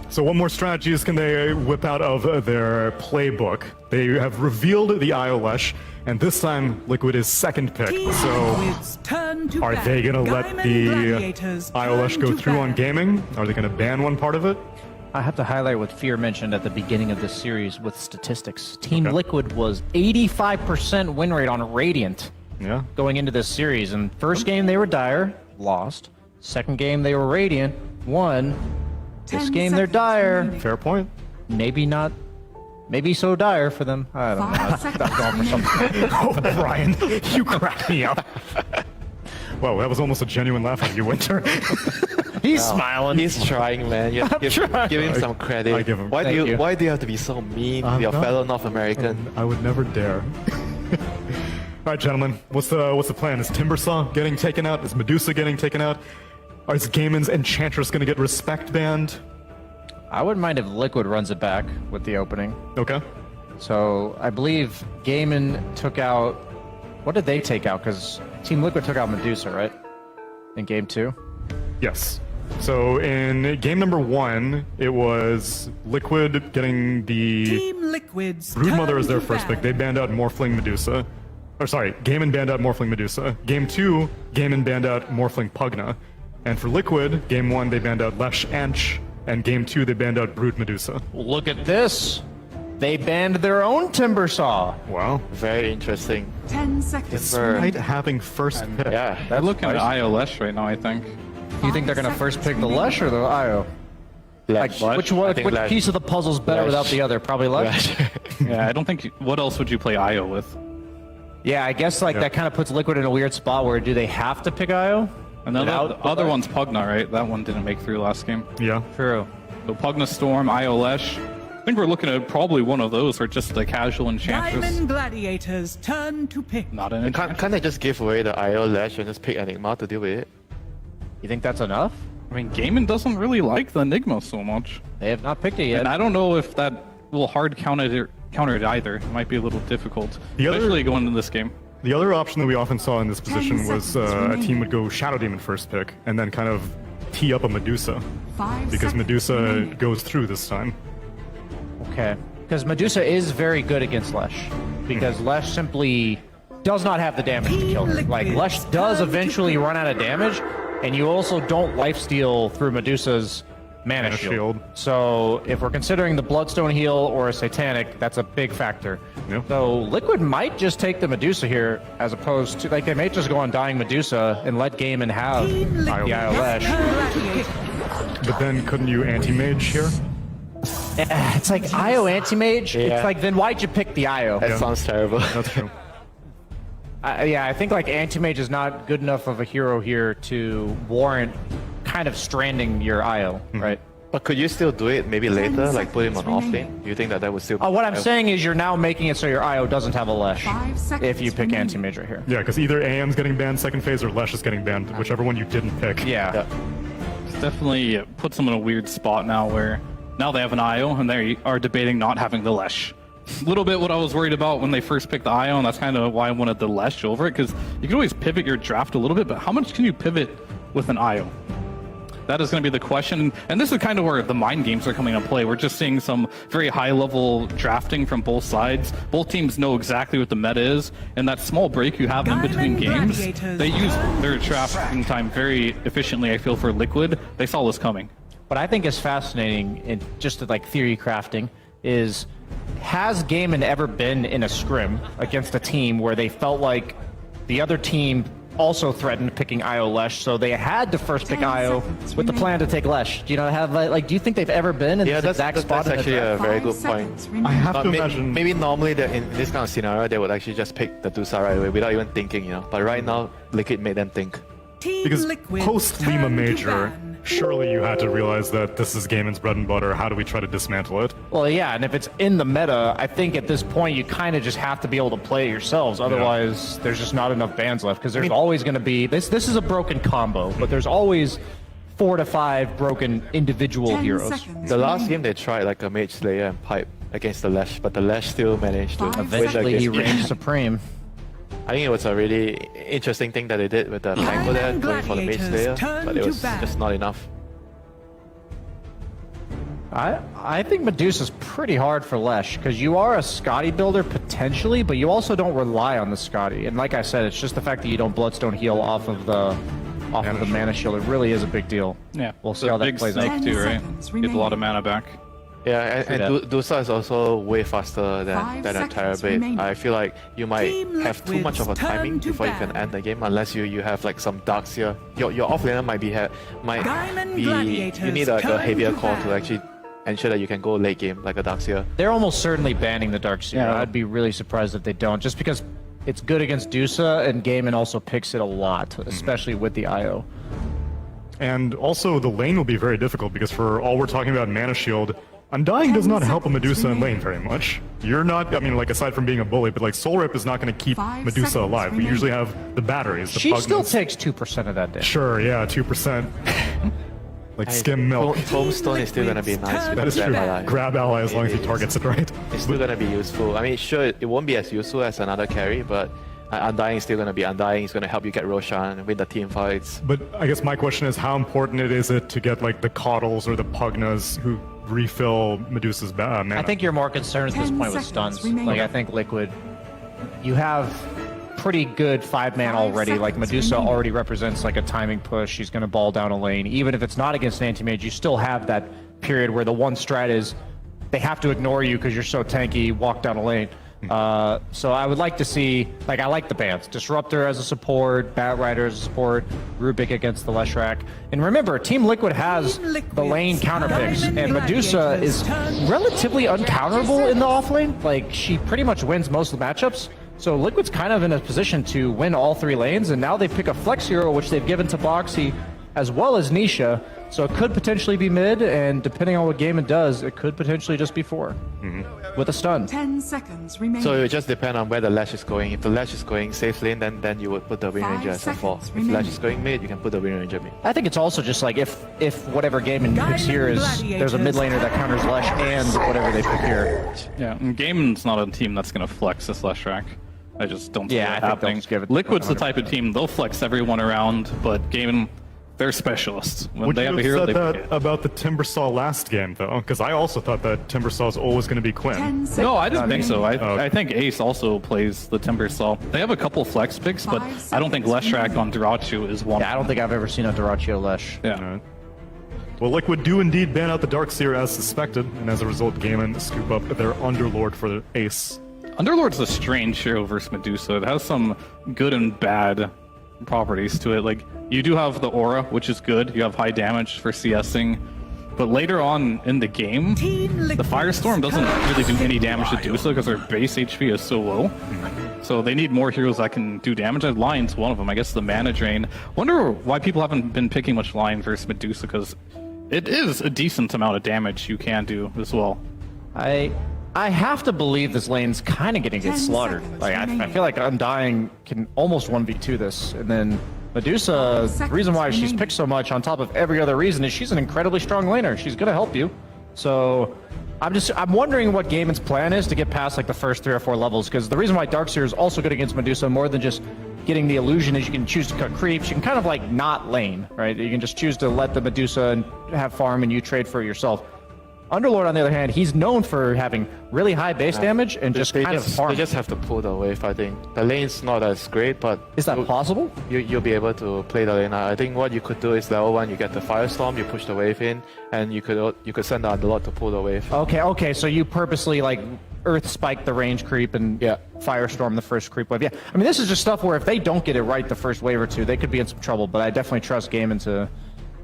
So what more strategies can they whip out of their playbook? They have revealed the IOLesh, and this time Liquid is second pick. So are they going to let the IOLesh go through on gaming? Are they going to ban one part of it? I have to highlight what Fear mentioned at the beginning of this series with statistics. Team Liquid was 85% win rate on Radiant going into this series. And first game they were Dire, lost. Second game they were Radiant, won. This game they're Dire. Fair point. Maybe not. Maybe so dire for them. I don't know. I'm going for something. Oh, Brian, you cracked me up. Well, that was almost a genuine laugh out of you, Winter. He's smiling. He's trying, man. You have to give him some credit. I give him. Why do you have to be so mean to your fellow North American? I would never dare. All right, gentlemen. What's the plan? Is Timbersaw getting taken out? Is Medusa getting taken out? Is Gaimin's Enchantress going to get respect banned? I wouldn't mind if Liquid runs it back with the opening. Okay. So I believe Gaimin took out. What did they take out? Because Team Liquid took out Medusa, right? In game 2? Yes. So in game number 1, it was Liquid getting the Team Liquid's Broodmother as their first pick. They banned out Morphling Medusa. Or sorry, Gaimin banned out Morphling Medusa. Game 2, Gaimin banned out Morphling Pugna. And for Liquid, game 1 they banned out Lesh Anch, and game 2 they banned out Brood Medusa. Look at this. They banned their own Timbersaw. Wow. Very interesting. 10 seconds. Despite having first pick. Yeah. They're looking at IO Lesh right now, I think. You think they're going to first pick the Lesh or the IO? Lesh. Like, which Lesh. piece of the puzzle's better without the other? Probably Lesh? Yeah, I don't think... What else would you play IO with? Yeah, I guess that kind of puts Liquid in a weird spot where do they have to pick IO? And then the other one's Pugna, right? That one didn't make through last game. Yeah. True. So Pugna Storm, IO Lesh. I think we're looking at probably one of those or just the casual Enchantress. Diamond Gladiators turn to pick. Not an Can't they just give away the IO Lash and just pick Enigma to deal with it? You think that's enough? I mean, Gaimin doesn't really like the Enigma so much. They have not picked it yet. And I don't know if that will hard counter it either. It might be a little difficult, especially going into this game. The other option that we often saw in this position was a team would go Shadow Demon first pick and then kind of tee up a Medusa. Because Medusa goes through this time. Okay. Because Medusa is very good against Lesh. Because Lesh simply does not have the damage to kill her. Like, Lesh does eventually run out of damage, and you also don't lifesteal through Medusa's mana shield. So if we're considering the Bloodstone heal or a Satanic, that's a big factor. Yep. So Liquid might just take the Medusa here, as opposed to, like, they may just go on dying Medusa and let Gaimin have the IO Lash. But then couldn't you anti-mage here? It's like IO anti-mage. Yeah. It's like, then why'd you pick the IO? That sounds terrible. That's true. Yeah, I think like anti-mage is not good enough of a hero here to warrant kind of stranding your IO, right? But could you still do it maybe later, like put him on offlane? Do you think that would still... What I'm saying is you're now making it so your IO doesn't have a Lesh 5 seconds if you pick anti-mage right here. Yeah, because either AM's getting banned second phase or Lesh is getting banned, whichever one you didn't pick. Yeah. It's definitely puts them in a weird spot now where now they have an IO and they are debating not having the Lesh. A little bit what I was worried about when they first picked the IO, and that's kind of why I wanted the Lesh over it, because you can always pivot your draft a little bit, but how much can you pivot with an IO? That is going to be the question. And this is kind of where the mind games are coming into play. We're just seeing some very high-level drafting from both sides. Both teams know exactly what the meta is, and that small break you have in between games, they use their drafting time very efficiently, I feel, for Liquid. They saw this coming. What I think is fascinating in just like theory crafting is, has Gaimin ever been in a scrim against a team where they felt like the other team also threatened picking IO Lesh, so they had to first pick IO with the plan to take Lesh? Do you know, do you think they've ever been in this exact spot? That's actually a very good point. I have to imagine. Maybe normally in this kind of scenario, they would actually just pick the Dusa right away without even thinking, you know. But right now, Liquid made them think. Because post Lima Major, surely you had to realize that this is Gaimin's bread and butter. How do we try to dismantle it? Well, yeah, and if it's in the meta, I think at this point you kind of just have to be able to play it yourselves. Otherwise, there's just not enough bans left, because there's always going to be this is a broken combo, but there's always 4 to 5 broken individual heroes. The last game they tried like a Mage Slayer and Pipe against the Lesh, but the Lesh still managed to Eventually, he reigned supreme. I think it was a really interesting thing that they did with the Tango there, going for the Mage Slayer, but it was just not enough. I think Medusa's pretty hard for Lesh, because you are a Scotty builder potentially, but you also don't rely on the Scotty. And like I said, it's just the fact that you don't Bloodstone heal off of the mana shield. It really is a big deal. Yeah, we'll see how that plays out. Too, right? Get a lot of mana back. Yeah, and Dusa is also way faster than a Terrorblade. I feel like you might have too much of a timing before you can end the game, unless you have like some Darkseer. Your offlaner might be you need like a heavier core to actually ensure that you can go late game like a Darkseer. They're almost certainly banning the Darkseer. Yeah. I'd be really surprised if they don't, just because it's good against Dusa, and Gaimin also picks it a lot, especially with the IO. And also the lane will be very difficult, because for all we're talking about Mana Shield, Undying does not help a Medusa in lane very much. You're not, I mean, like, aside from being a bully, but like Soul Rip is not going to keep Medusa alive. We usually have the batteries. The she still takes 2% of that damage. Sure, yeah, 2%. Like skim milk. Tombstone is still going to be nice. That is true. Ally. Grab ally as long as he targets it right. It's still going to be useful. I mean, sure, it won't be as useful as another carry, but Undying is still going to be Undying. It's going to help you get Roshan, win the team fights. But I guess my question is, how important is it to get like the Coddles or the Pugnas who refill Medusa's mana? I think you're more concerned at this point with stuns. Like, I think Liquid, you have pretty good 5-man already. Like, Medusa already represents like a timing push. She's going to ball down a lane. Even if it's not against an anti-mage, you still have that period where the one strat is they have to ignore you because you're so tanky, walk down a lane. So I would like to see, like, I like the bans. Disruptor as a support, Batrider as a support, Rubik against the Leshrac. And remember, Team Liquid has the lane counter picks, and Medusa is relatively uncounterable in the offlane. Like, she pretty much wins most of the matchups. So Liquid's kind of in a position to win all 3 lanes, and now they pick a flex hero, which they've given to Boxy, as well as Nisha. So it could potentially be mid, and depending on what Gaimin does, it could potentially just be 4 with a stun. 10 seconds remaining. So it would just depend on where the Lash is going. If the Lash is going safe lane, then you would put the Wind Ranger as a 4. If Lash is going mid, you can put the Wind Ranger mid. I think it's also just like if whatever Gaimin picks here is there's a mid laner that counters Lesh and whatever they pick here. Yeah, and Gaimin's not a team that's going to flex this Leshrac. I just don't see that happening. Liquid's the type of team, they'll flex everyone around, but Gaimin, they're specialists. When they have a hero, they said that about the Timbersaw last game, though? Because I also thought that Timbersaw is always going to be Quinn. No, I didn't think so. I think Ace also plays the Timbersaw. They have a couple flex picks, but I don't think Leshrac on Dirachu is one. Yeah, I don't think I've ever seen a Dirachu Lesh. Yeah. Well, Liquid do indeed ban out the Darkseer as suspected, and as a result, Gaimin scoop up their Underlord for the Ace. Underlord's a strange hero versus Medusa. It has some good and bad properties to it. Like, you do have the aura, which is good. You have high damage for CSing. But later on in the game, the Firestorm doesn't really do any damage to Medusa because her base HP is so low. So they need more heroes that can do damage. Lion's one of them. I guess the mana drain. Wonder why people haven't been picking much Lion versus Medusa, because it is a decent amount of damage you can do as well. I have to believe this lane's kind of going to get slaughtered. Like, I feel like Undying can almost 1v2 this, and then Medusa, the reason why she's picked so much on top of every other reason is she's an incredibly strong laner. She's going to help you. So I'm wondering what Gaimin's plan is to get past like the first 3 or 4 levels, because the reason why Darkseer is also good against Medusa more than just getting the illusion is you can choose to cut creeps. You can kind of like not lane, right? You can just choose to let the Medusa have farm and you trade for it yourself. Underlord, on the other hand, he's known for having really high base damage and just kind of farm. They just have to pull the wave, I think. The lane's not as great, but... Is that possible? You'll be able to play the lane. I think what you could do is level 1, you get the Firestorm, you push the wave in, and you could send the Underlord to pull the wave. Okay, so you purposely like Earth Spike the range creep and Firestorm the first creep wave. Yeah, I mean, this is just stuff where if they don't get it right the first wave or two, they could be in some trouble, but I definitely trust Gaiman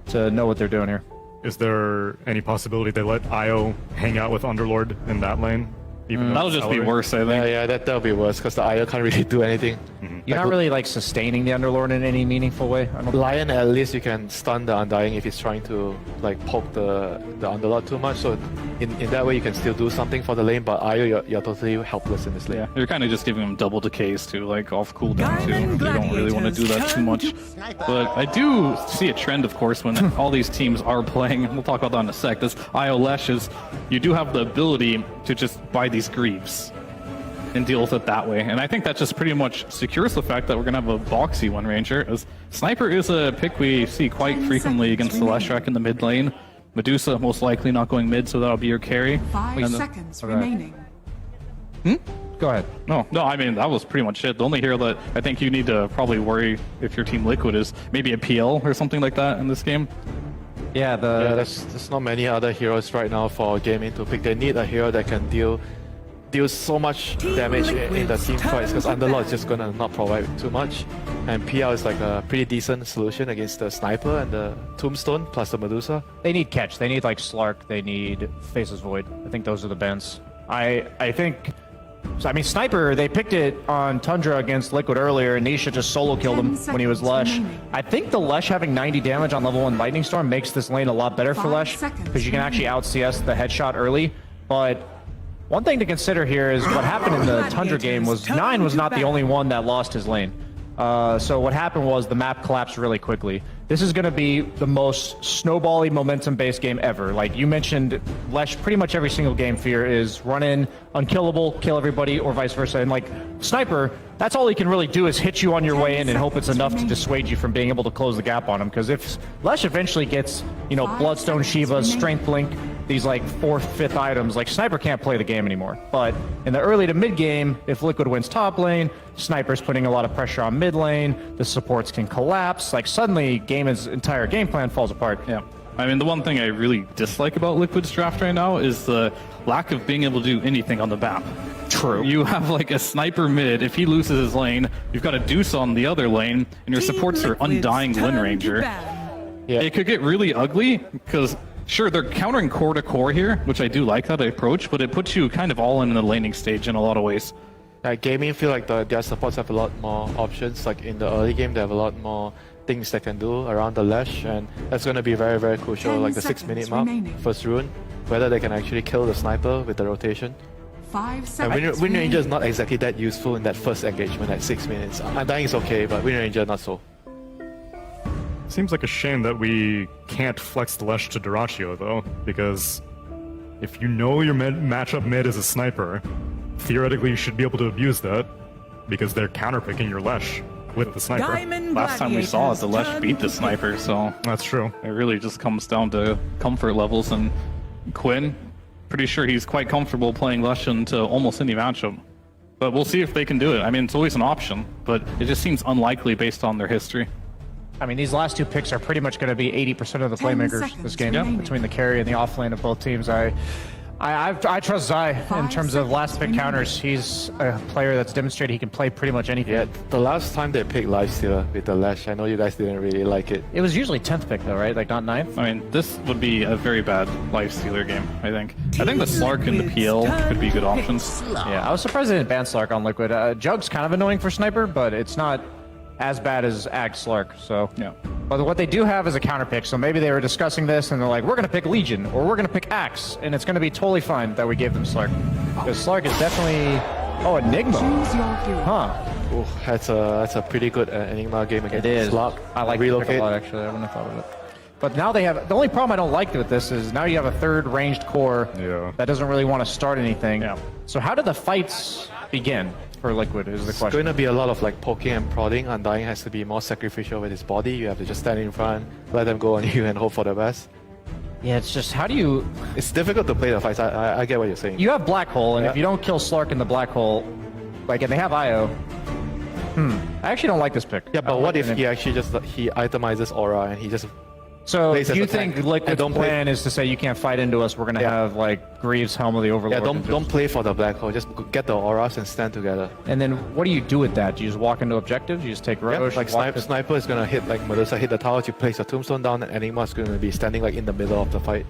to know what they're doing here. Is there any possibility they let Io hang out with Underlord in that lane? Even That'll just be worse, I think. Yeah, that'll be worse because the Io can't really do anything. You're not really like sustaining the Underlord in any meaningful way. Lion, at least you can stun the Undying if he's trying to like poke the Underlord too much. So in that way you can still do something for the lane, but Io you're totally helpless in this lane. Yeah, you're kind of just giving him double decays too, like off cooldown too. You don't really want to do that too much. But I do see a trend, of course, when all these teams are playing. We'll talk about that in a sec. This Io Lesh is you do have the ability to just buy these Greaves and deal with it that way. And I think that just pretty much secures the fact that we're going to have a boxy one ranger, as Sniper is a pick we see quite frequently against the Leshrac in the mid lane. Medusa most likely not going mid, so that'll be your carry. 5 seconds remaining. Go ahead. No, I mean, that was pretty much it. The only hero that I think you need to probably worry if your team Liquid is maybe a PL or something like that in this game. Yeah, there's not many other heroes right now for gaming to pick. They need a hero that can deal so much damage in the team fights, because Underlord is just gonna not provide too much, and PL is like a pretty decent solution against the Sniper and the Tombstone plus the Medusa. They need catch. They need like Slark. They need Faceless Void. I think those are the bends. I think. So, I mean, Sniper, they picked it on Tundra against Liquid earlier, and Nisha just solo killed him when he was Lesh. I think the Lesh having 90 damage on level 1 Lightning Storm makes this lane a lot better for Lesh, because you can actually out CS the headshot early. But one thing to consider here is what happened in the Tundra game was Nine was not the only one that lost his lane. So what happened was the map collapsed really quickly. This is going to be the most snowbally momentum-based game ever. Like you mentioned, Lesh, pretty much every single game fear is run in, unkillable, kill everybody, or vice versa. And like Sniper, that's all he can really do is hit you on your way in and hope it's enough to dissuade you from being able to close the gap on him. Because if Lesh eventually gets, you know, Bloodstone Shiva, Strength Blink, these like 4th, 5th items, like Sniper can't play the game anymore. But in the early to mid game, if Liquid wins top lane, Sniper's putting a lot of pressure on mid lane, the supports can collapse, like suddenly Gaiman's entire game plan falls apart. Yeah. I mean, the one thing I really dislike about Liquid's draft right now is the lack of being able to do anything on the map. True. You have like a Sniper mid, if he loses his lane, you've got a Deuce on the other lane, and your supports are Undying Wind Ranger. Yeah. It could get really ugly, because sure, they're countering core to core here, which I do like that approach, but it puts you kind of all in the laning stage in a lot of ways. Gaming feel like their supports have a lot more options. Like in the early game, they have a lot more things they can do around the Lesh, and that's going to be very, very crucial. Like the 6-minute mark, first rune, whether they can actually kill the Sniper with the rotation. 5 seconds. And Wind Ranger is not exactly that useful in that first engagement at 6 minutes. Undying is okay, but Wind Ranger not so. Seems like a shame that we can't flex the Lesh to Dyrachyo, though, because if you know your matchup mid is a Sniper, theoretically you should be able to abuse that, because they're counterpicking your Lesh with the Sniper. Last time we saw it, the Lesh beat the Sniper, so... That's true. It really just comes down to comfort levels, and Quinn, pretty sure he's quite comfortable playing Lesh into almost any matchup. But we'll see if they can do it. I mean, it's always an option, but it just seems unlikely based on their history. I mean, these last two picks are pretty much going to be 80% of the playmakers this game, between the carry and the offlane of both teams. I trust Zai in terms of last pick counters. He's a player that's demonstrated he can play pretty much anything. Yeah, the last time they picked Lifestealer with the Lesh, I know you guys didn't really like it. It was usually 10th pick though, right? Like not 9th? I mean, this would be a very bad Lifestealer game, I think. I think the Slark and the PL could be good options. Yeah, I was surprised they didn't ban Slark on Liquid. Jug's kind of annoying for Sniper, but it's not as bad as Ag Slark, so... Yeah. But what they do have is a counter pick, so maybe they were discussing this and they're like, we're going to pick Legion, or we're going to pick Axe, and it's going to be totally fine that we gave them Slark. Because Slark is definitely... Oh, Enigma. Huh. Ooh, that's a pretty good Enigma game against Slark. I like it a lot, actually. I wouldn't have thought of it. But now they have... The only problem I don't like with this is now you have a third ranged core that doesn't really want to start anything. Yeah. So how do the fights begin for Liquid is the It's question. going to be a lot of like poking and prodding. Undying has to be more sacrificial with his body. You have to just stand in front, let them go on you, and hope for the best. Yeah, it's just how do you... It's difficult to play the fights. I get what you're saying. You have Black Hole, and Yeah. if you don't kill Slark in the Black Hole, like, and they have IO. I actually don't like this pick. Yeah, but what if he actually just he itemizes aura and he just So plays as you a tank think Liquid's and don't play- plan is to say you can't fight into us, we're going to have, like, Greaves, Helm of the Overlord. yeah and don't play for the black hole. Just get the auras and stand together. And then what do you do with that? Do you just walk into objectives? You just take Yeah, Roche? like walk to- sniper is gonna hit like Medusa hit the towers. You place your tombstone down, and Enigma is gonna be standing like in the middle of the fight.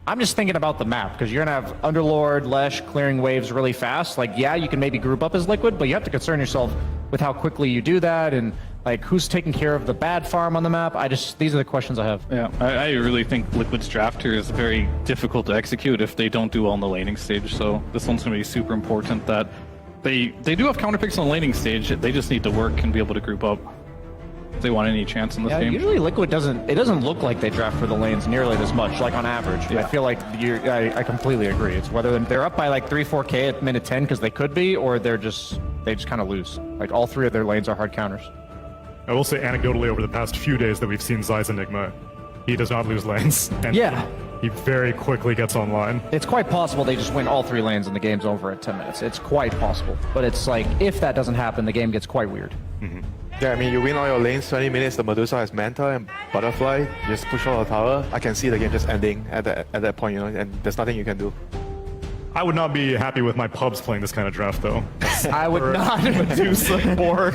I'm just thinking about the map, because you're going to have Underlord, Lesh clearing waves really fast. Like, yeah, you can maybe group up as Liquid, but you have to concern yourself with how quickly you do that, and like who's taking care of the bad farm on the map. These are the questions I have. Yeah, I really think Liquid's draft here is very difficult to execute if they don't do well in the laning stage. So this one's going to be super important that they do have counterpicks on the laning stage. They just need to work and be able to group up if they want any chance in this game. Usually Liquid doesn't look like they draft for the lanes nearly this much, like on average. I feel like I completely agree. It's whether they're up by like 3-4K at minute 10 because they could be, or they just kind of lose. Like all three of their lanes are hard counters. I will say anecdotally over the past few days that we've seen Zai's Enigma, he does not lose lanes. And Yeah. he very quickly gets online. It's quite possible they just win all three lanes and the game's over at 10 minutes. It's quite possible. But it's like, if that doesn't happen, the game gets quite weird. Yeah, I mean you win all your lanes 20 minutes. The Medusa has Manta and Butterfly. You just push all the tower. I can see the game just ending at that point, you know, and there's nothing you can do. I would not be happy with my pubs playing this kind of draft, though. I would not. Medusa or...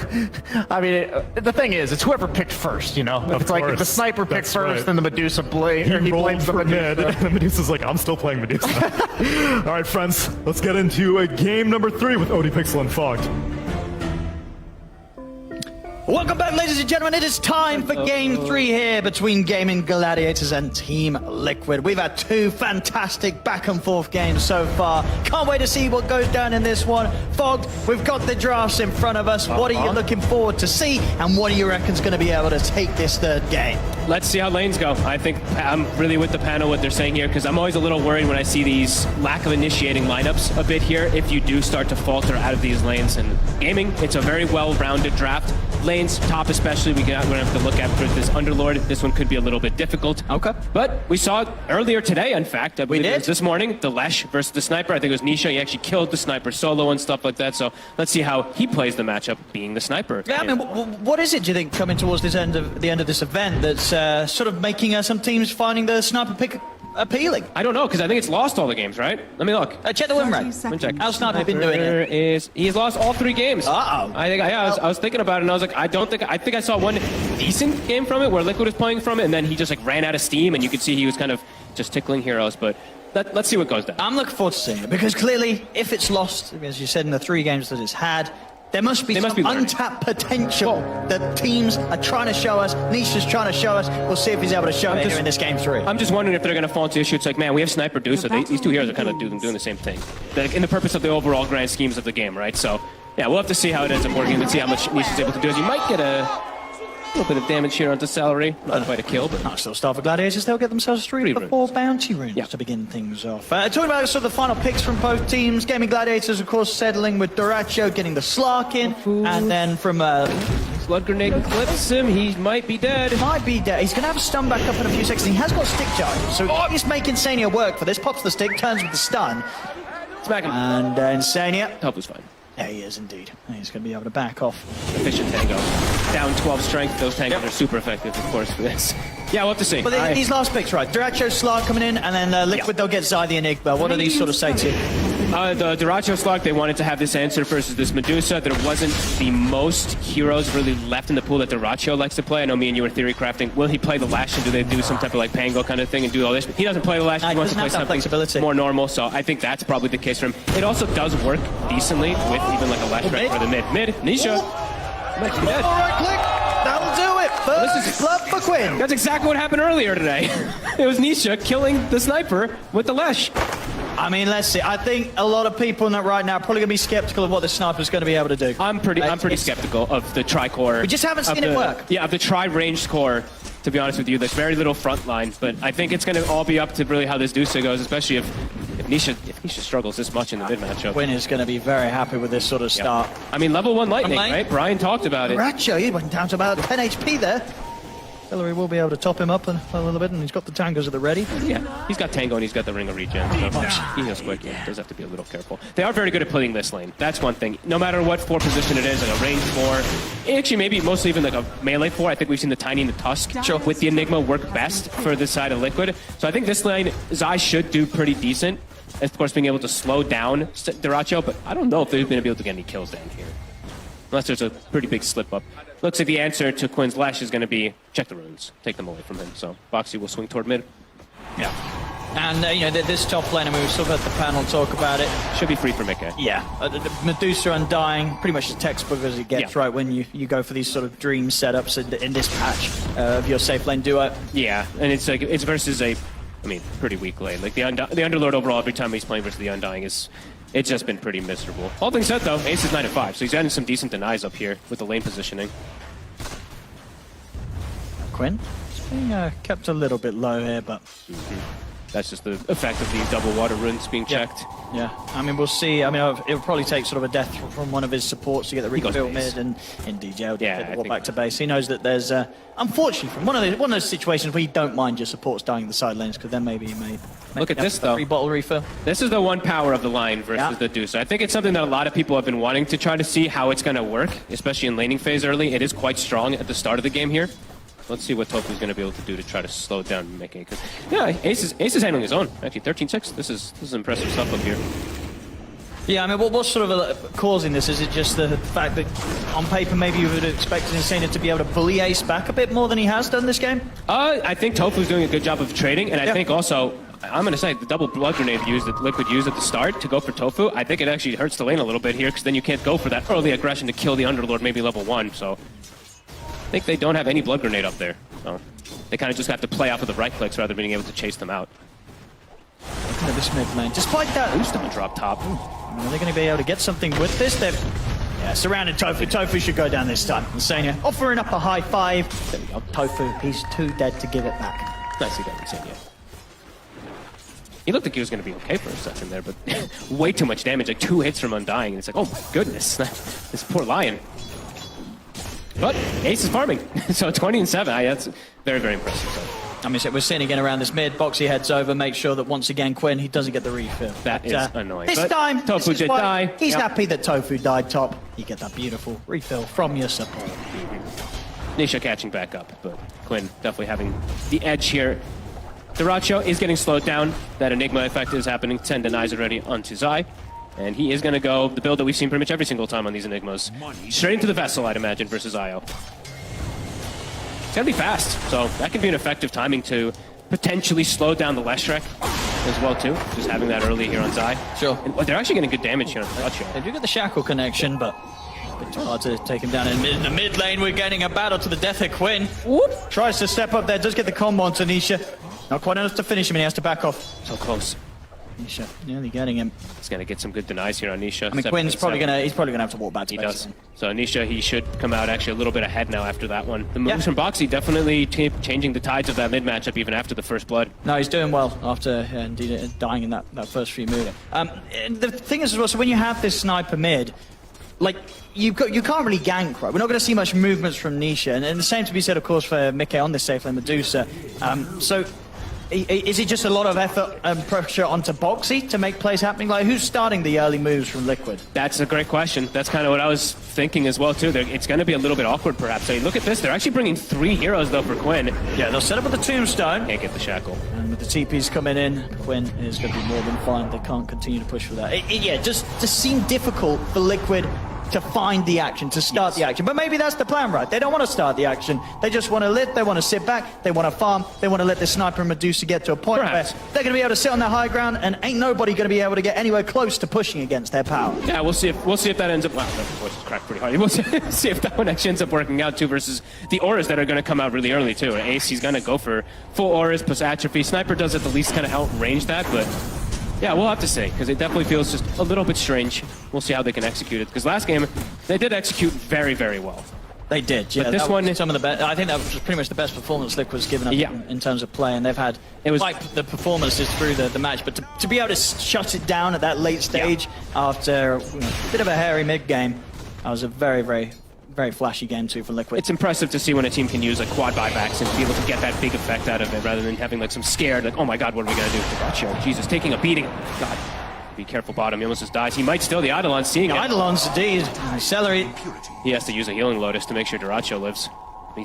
I mean, the thing is, it's whoever picked first, you know? Of It's like if the course. sniper picked That's first, right. then the Medusa He blames the rolled for mid, Medusa. and the Medusa's like, I'm still playing Medusa. All right, friends, let's get into a game number 3 with ODPixel and Fogged. Welcome back, ladies and gentlemen. It is time for Game 3 here between Gaming Gladiators and Team Liquid. We've had two fantastic back-and-forth games so far. Can't wait to see what goes down in this one. Fogged, we've got the drafts in front of us. What are you looking forward to see, and what do you reckon is going to be able to take this third game? Let's see how lanes go. I think I'm really with the panel what they're saying here, because I'm always a little worried when I see these lack of initiating lineups a bit here if you do start to falter out of these lanes. And gaming, it's a very well-rounded draft. Lanes, top especially, we're going to have to look at for this Underlord. This one could be a little bit difficult. Okay. But we saw earlier today, in fact, I believe did? it was this morning, the Lesh versus the Sniper. I think it was Nisha. He actually killed the Sniper solo and stuff like that. So let's see how he plays the matchup being the Sniper. Yeah, I mean, what is it, do you think, coming towards the end of this event that's sort of making some teams finding the sniper pick appealing? I don't know, because I think it's lost all the games, right? Let me look. Check the win rate. Let me check. How's Sniper been doing it? He's lost all 3 games. Uh-oh. I was thinking about it, and I was like, I think I saw one decent game from it where Liquid was playing from it, and then he just like ran out of steam, and you could see he was kind of just tickling heroes. But let's see what goes down. I'm looking forward to seeing it, because clearly, if it's lost, as you said, in the 3 games that it's had, there must be some untapped potential that teams are trying to show us. Nisha's trying to show us. We'll see if he's able to show it here in this game 3. I'm just wondering if they're going to fall into issue. It's like, man, we have Sniper do, so these two heroes are kind of doing the same thing. Like, in the purpose of the overall grand schemes of the game, right? So, yeah, we'll have to see how it ends up working and see how much Nisha's able to do. As you might get a little bit of damage here onto Salary. Not quite a kill, but... Still start for Gladiators. They'll get themselves 3 or 4 bounty runes to begin things off. Talking about sort of the final picks from both teams. Gaming Gladiators, of course, settling with Doracho getting the Slark in. And then from... Blood Grenade clips him. He might be dead. Might be dead. He's going to have a stun back up in a few seconds. He has got stick charge. So he's making Insania work for this. Pops the stick, turns with the stun. Smack him. And Insania... Help was fine. Yeah, he is indeed. He's going to be able to back off. Efficient tango. Down 12 strength. Those tangos are super effective, of course, for this. Yeah, we'll have to see. But these last picks, right? Duracho, Slark coming in, and then Liquid, they'll get Zai the Enigma. What do these sort of say to you? The Duracho Slark, they wanted to have this answer versus this Medusa. There wasn't the most heroes really left in the pool that Duracho likes to play. I know me and you were theory crafting. Will he play the Lash, and do they do some type of like Pango kind of thing and do all this? He doesn't play the Lash. He wants to play something more normal, so I think that's probably the case for him. It also does work decently with even like a Lash threat for the mid. Nisha. Might be dead. Right click. That'll do it. First blood for Quinn. That's exactly what happened earlier today. It was Nisha killing the Sniper with the Lash. I mean, let's see. I think a lot of people right now are probably going to be skeptical of what the Sniper's going to be able to do. I'm pretty skeptical of the tri-core. We just haven't seen it work. Yeah, of the tri-ranged core, to be honest with you. There's very little front line, but I think it's going to all be up to really how this Dusa goes, especially if Nisha, if Nisha struggles this much in the mid matchup. Quinn is going to be very happy with this sort of start. I mean, level 1 lightning, Lane. right? Brian talked about it. Racho, he went down to about 10 HP there. Hillary will be able to top him up a little bit, and he's got the tangos at the ready. Yeah, he's got Tango and he's got the Ring of Regen, so he heals quick. Yeah, does have to be a little careful. They are very good at playing this lane. That's one thing. No matter what 4 position it is, like a range 4, actually maybe mostly even like a melee 4. I think we've seen the Tiny and the Tusk with the Enigma work best for this side of Liquid. So I think this lane, Zai should do pretty decent. Of course, being able to slow down Dyrachyo, but I don't know if they're going to be able to get any kills down here. Unless there's a pretty big slip up. Looks like the answer to Quinn's Lash is going to be check the runes, take them away from him. So Boxy will swing toward mid. Yeah. And, this top lane, I mean, we still got the panel talk about it. Should be free for Mickey. Yeah. The Medusa Undying, pretty much as textbook as it gets, right, when you go for these sort of dream setups in this patch of your safe lane duo. Yeah, and it's like, it's versus a, I mean, pretty weak lane. Like the Underlord overall, every time he's playing versus the Undying it's just been pretty miserable. All things said, though, Ace is 9-5, so he's getting some decent denies up here with the lane positioning. Quinn, he's being kept a little bit low here, but... That's just the effect of the double water runes being checked. Yeah, I mean, we'll see. I mean, it'll probably take sort of a death from one of his supports to get the rebuild mid, and indeed, yeah, get the wall back to base. He knows that there's, unfortunately, from one of those situations where you don't mind your supports dying in the side lanes, because then maybe you may look at this, though. Free bottle refill. This is the one power of the line versus the Deuce. I think it's something that a lot of people have been wanting to try to see how it's going to work, especially in laning phase early. It is quite strong at the start of the game here. Let's see what Tofu's going to be able to do to try to slow down Mickey. Yeah, Ace is handling his own. Actually, 13-6. This is impressive stuff up here. Yeah, I mean, what's sort of causing this? Is it just the fact that on paper maybe you would have expected Insane to be able to bully Ace back a bit more than he has done this game? I think Tofu's doing a good job of trading, and I think also, I'm going to say, the double blood grenade that Liquid used at the start to go for Tofu, I think it actually hurts the lane a little bit here, because then you can't go for that early aggression to kill the Underlord, maybe level 1, so... I think they don't have any blood grenade up there, so they kind of just have to play off of the right clicks rather than being able to chase them out. Looking at this mid lane, despite that boost on drop top. Are they going to be able to get something with this? They've surrounded Tofu. Tofu should go down this time. Insania offering up a high 5. There we go. Tofu, he's too dead to give it back. Nicely done, Insania. He looked like he was going to be okay for a second there, but way too much damage, like 2 hits from Undying, and it's like, oh my goodness, this poor Lion. But Ace is farming, so 20-7. That's very, very impressive. So. I mean, we're seeing again around this mid. Boxy heads over, makes sure that once again Quinn, he doesn't get the refill. That is annoying. This time, Tofu did die. He's happy that Tofu died top. You get that beautiful refill from your support. Nisha catching back up, but Quinn definitely having the edge here. Dyrachyo is getting slowed down. That Enigma effect is happening. 10 denies already onto Zai. And he is going to go the build that we've seen pretty much every single time on these Enigmas. Straight into the Vessel, I'd imagine, versus Io. It's going to be fast, so that can be an effective timing to potentially slow down the Leshrac as well, too. Just having that early here on Zai. Sure. And they're actually getting good damage here on Dyrachyo. They do get the Shackle connection, but a bit too hard to take him down. In the mid lane, we're getting a battle to the death of Quinn. Whoop. Tries to step up there, does get the combo onto Nisha. Not quite enough to finish him, and he has to back off. So close. Nisha nearly getting him. He's going to get some good denies here on Nisha. I mean, Quinn's probably going to have to walk back to He base. does. So Nisha, he should come out actually a little bit ahead now after that one. The moves from Boxy definitely changing the tides of that mid matchup even after the first blood. No, he's doing well after indeed dying in that first few moves. And the thing is as well, so when you have this sniper mid, like, you can't really gank, right? We're not going to see much movements from Nisha. And the same to be said, of course, for Mickey on this safe lane, Medusa. So... is it just a lot of effort and pressure onto Boxy to make plays happening? Like, who's starting the early moves from Liquid? That's a great question. That's kind of what I was thinking as well, too. It's going to be a little bit awkward, perhaps. So look at this. They're actually bringing 3 heroes, though, for Quinn. Yeah, they'll set up with the Tombstone. Can't get the Shackle. And with the TPs coming in, Quinn is going to be more than fine. They can't continue to push for that. Just seemed difficult for Liquid to find the action, to start the action. But maybe that's the plan, right? They don't want to start the action. They just want to live, they want to sit back, they want to farm, they want to let the Sniper and Medusa get to a point where they're going to be able to sit on their high ground and ain't nobody going to be able to get anywhere close to pushing against their power. Yeah, we'll see if that ends up... Wow, that voice is cracked pretty hard. We'll see if that one actually ends up working out, too, versus the auras that are going to come out really early, too. Ace, he's going to go for full auras plus atrophy. Sniper does at the least kind of help range that, but... yeah, we'll have to see, because it definitely feels just a little bit strange. We'll see how they can execute it, because last game, they did execute very, very well. They did, yeah. But this one, some of the best. I think that was pretty much the best performance Liquid's given up in terms of play, and they've had quite the performances through the match. But to be able to shut it down at that late stage after a bit of a hairy mid game, that was a very, very, very flashy game too for Liquid. It's impressive to see when a team can use like quad buybacks and be able to get that big effect out of it, rather than having like some scared, like, oh my god, what are we gonna do? Gotcha. Jesus, taking a beating. God. Be careful, bottom. He almost just dies. He might steal the Eidolon, seeing it. Eidolon's indeed. Celery. He has to use a healing Lotus to make sure Duracho lives.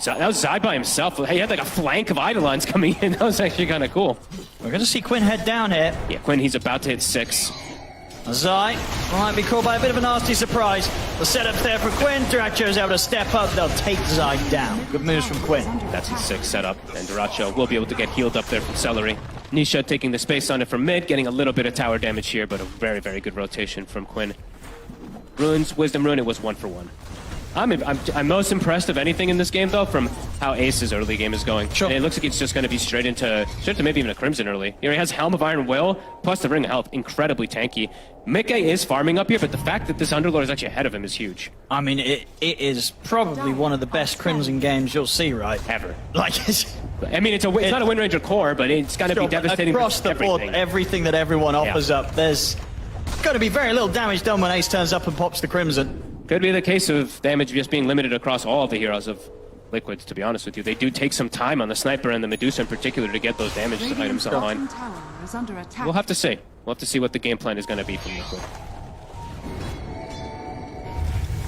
That was Zai by himself. He had like a flank of Eidolons coming in. That was actually kind of cool. We're going to see Quinn head down here. Yeah, Quinn, he's about to hit 6. Zai might be caught by a bit of a nasty surprise. The setup there for Quinn. Duracho's able to step up. They'll take Zai down. Good moves from Quinn. That's his 6 setup. And Duracho will be able to get healed up there from Celery. Nisha taking the space on it from mid, getting a little bit of tower damage here, but a very, very good rotation from Quinn. Runes, Wisdom Rune, it was 1 for 1. I'm most impressed of anything in this game, though, from how Ace's early game is going. Sure. And it looks like it's just going to be straight into maybe even a Crimson early. Here he has Helm of Iron Will, plus the Ring of Health, incredibly tanky. Mickey is farming up here, but the fact that this Underlord is actually ahead of him is huge. I mean, it is probably one of the best Crimson games you'll see, right? Ever. Like, I mean, it's not a Wind Ranger core, but it's going to be devastating across the board. Everything that everyone offers up, there's going to be very little damage done when Ace turns up and pops the Crimson. Could be the case of damage just being limited across all of the heroes of Liquids, to be honest with you. They do take some time on the Sniper and the Medusa in particular to get those damage items online. We'll have to see. We'll have to see what the game plan is going to be from Liquid.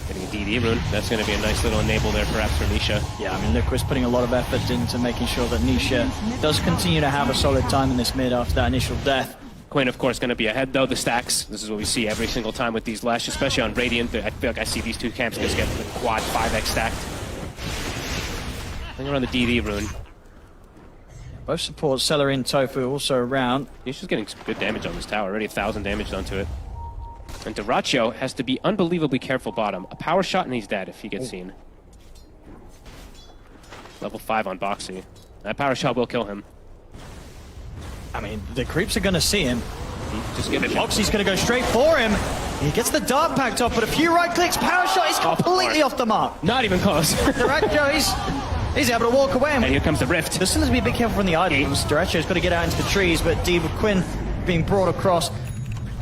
Getting a DD rune. That's going to be a nice little enable there perhaps for Nisha. Yeah, I mean, Liquid's putting a lot of effort into making sure that Nisha does continue to have a solid time in this mid after that initial death. Quinn, of course, going to be ahead, though. The stacks, this is what we see every single time with these Lash, especially on Radiant. I feel like I see these two camps just get the quad 5x stacked. I think we're on the DD rune. Both supports, Celery and Tofu, also around. He's just getting some good damage on this tower. Already 1,000 damage done to it. And Duracho has to be unbelievably careful bottom. A power shot and he's dead if he gets seen. Level 5 on Boxy. That power shot will kill him. I mean, the creeps are going to see him. Just get it. Boxy's going to go straight for him. He gets the Dark Pact off, but a few right clicks. Power shot is completely off the mark. Not even close. Duracho, he's able to walk away. And here comes the Rift. As soon as we be careful from the items, Duracho's got to get out into the trees, but D with Quinn being brought across,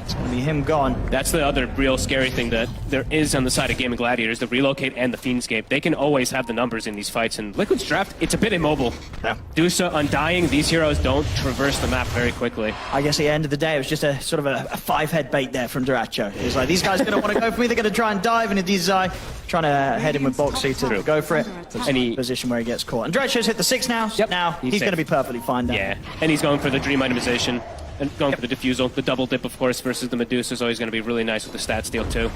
it's going to be him gone. That's the other real scary thing that there is on the side of Gaming Gladiators, the Relocate and the Fiendscape. They can always have the numbers in these fights, and Liquid's draft, it's a bit immobile. Yeah. Dusa, Undying, these heroes don't traverse the map very quickly. I guess at the end of the day, it was just a sort of a 5-head bait there from Duracho. It was like, these guys are going to want to go for me, they're going to try and dive, and he's trying to head in with Boxy to go for it. Any position where he gets caught. And Duracho's hit the 6 now, yep. Now he's going to be perfectly fine down. Yeah, and he's going for the Dream itemization. And going for the Diffusal. The double dip, of course, versus the Medusa is always going to be really nice with the stat steal, too.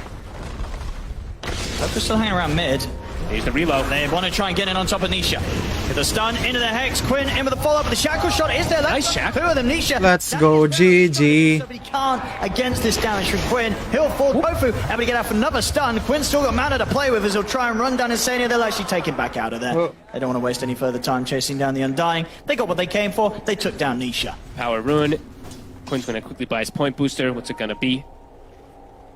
They're still hanging around mid. Here's the reload. They want to try and get in on top of Nisha. With the stun, into the Hex, Quinn in with the follow-up. The Shackle shot is there. Nice shackle. Two of them, Nisha. Let's go, GG. But he can't against this damage from Quinn. He'll fall. Tofu able to get out for another stun. Quinn's still got mana to play with as he'll try and run down Insania. They'll actually take him back out of there. They don't want to waste any further time chasing down the Undying. They got what they came for. They took down Nisha. Power Rune. Quinn's going to quickly buy his point booster. What's it going to be?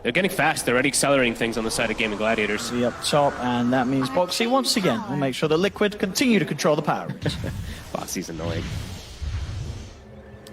They're getting fast. They're already accelerating things on the side of Gaming Gladiators. Up top, and that means Boxy once again will make sure that Liquid continue to control the power. Boxy's annoying.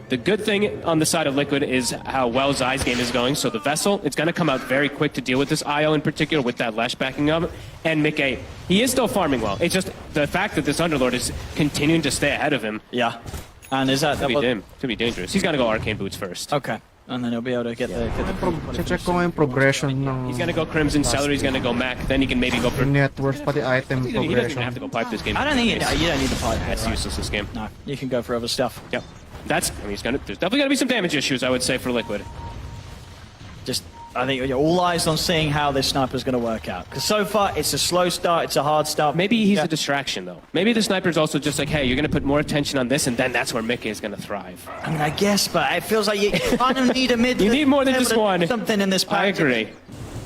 The good thing on the side of Liquid is how well Zai's game is going. So the Vessel, it's going to come out very quick to deal with this IO in particular with that Lash backing up. And Mickey, he is still farming well. It's just the fact that this Underlord is continuing to stay ahead of him. Yeah. And is that... Could be dangerous. He's going to go Arcane Boots first. Okay. And then he'll be able to get the Check ko yung progression ng... He's going to go Crimson, Celery's going to go Mac, then he can maybe go for... Networks, pati item progression. He doesn't even have to go pipe this game. I don't think you don't need the pipe. That's useless this game. No, you can go for other stuff. Yep. There's definitely going to be some damage issues, I would say, for Liquid. Just, I think you're all eyes on seeing how this Sniper's going to work out. Because so far, it's a slow start, it's a hard start. Maybe he's a distraction, though. Maybe the Sniper's also just like, hey, you're going to put more attention on this, and then that's where Mickey is going to thrive. I mean, I guess, but it feels like you kind of need a mid... You need more than just one. Something in this pack. I agree.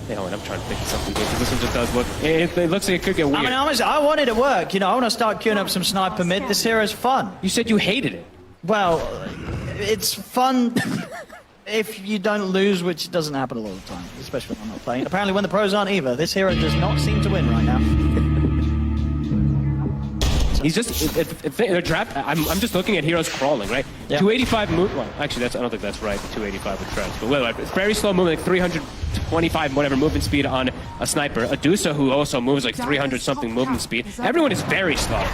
Hey, hold on, I'm trying to think of something here, because this one just does look... It looks like it could get weird. I mean, honestly, I want it to work. You know, I want to start queuing up some Sniper mid. This hero's fun. You said you hated it. Well, it's fun... if you don't lose, which doesn't happen a lot of the time, especially when I'm not playing. Apparently when the pros aren't either. This hero does not seem to win right now. He's just they're draft. I'm just looking at heroes crawling, right? Yeah. 285 move. Well, actually, I don't think that's right. 285 with treads, but whatever. It's very slow movement, like 325 whatever movement speed on a sniper. Adusa, who also moves like 300 something movement speed. Everyone is very slow.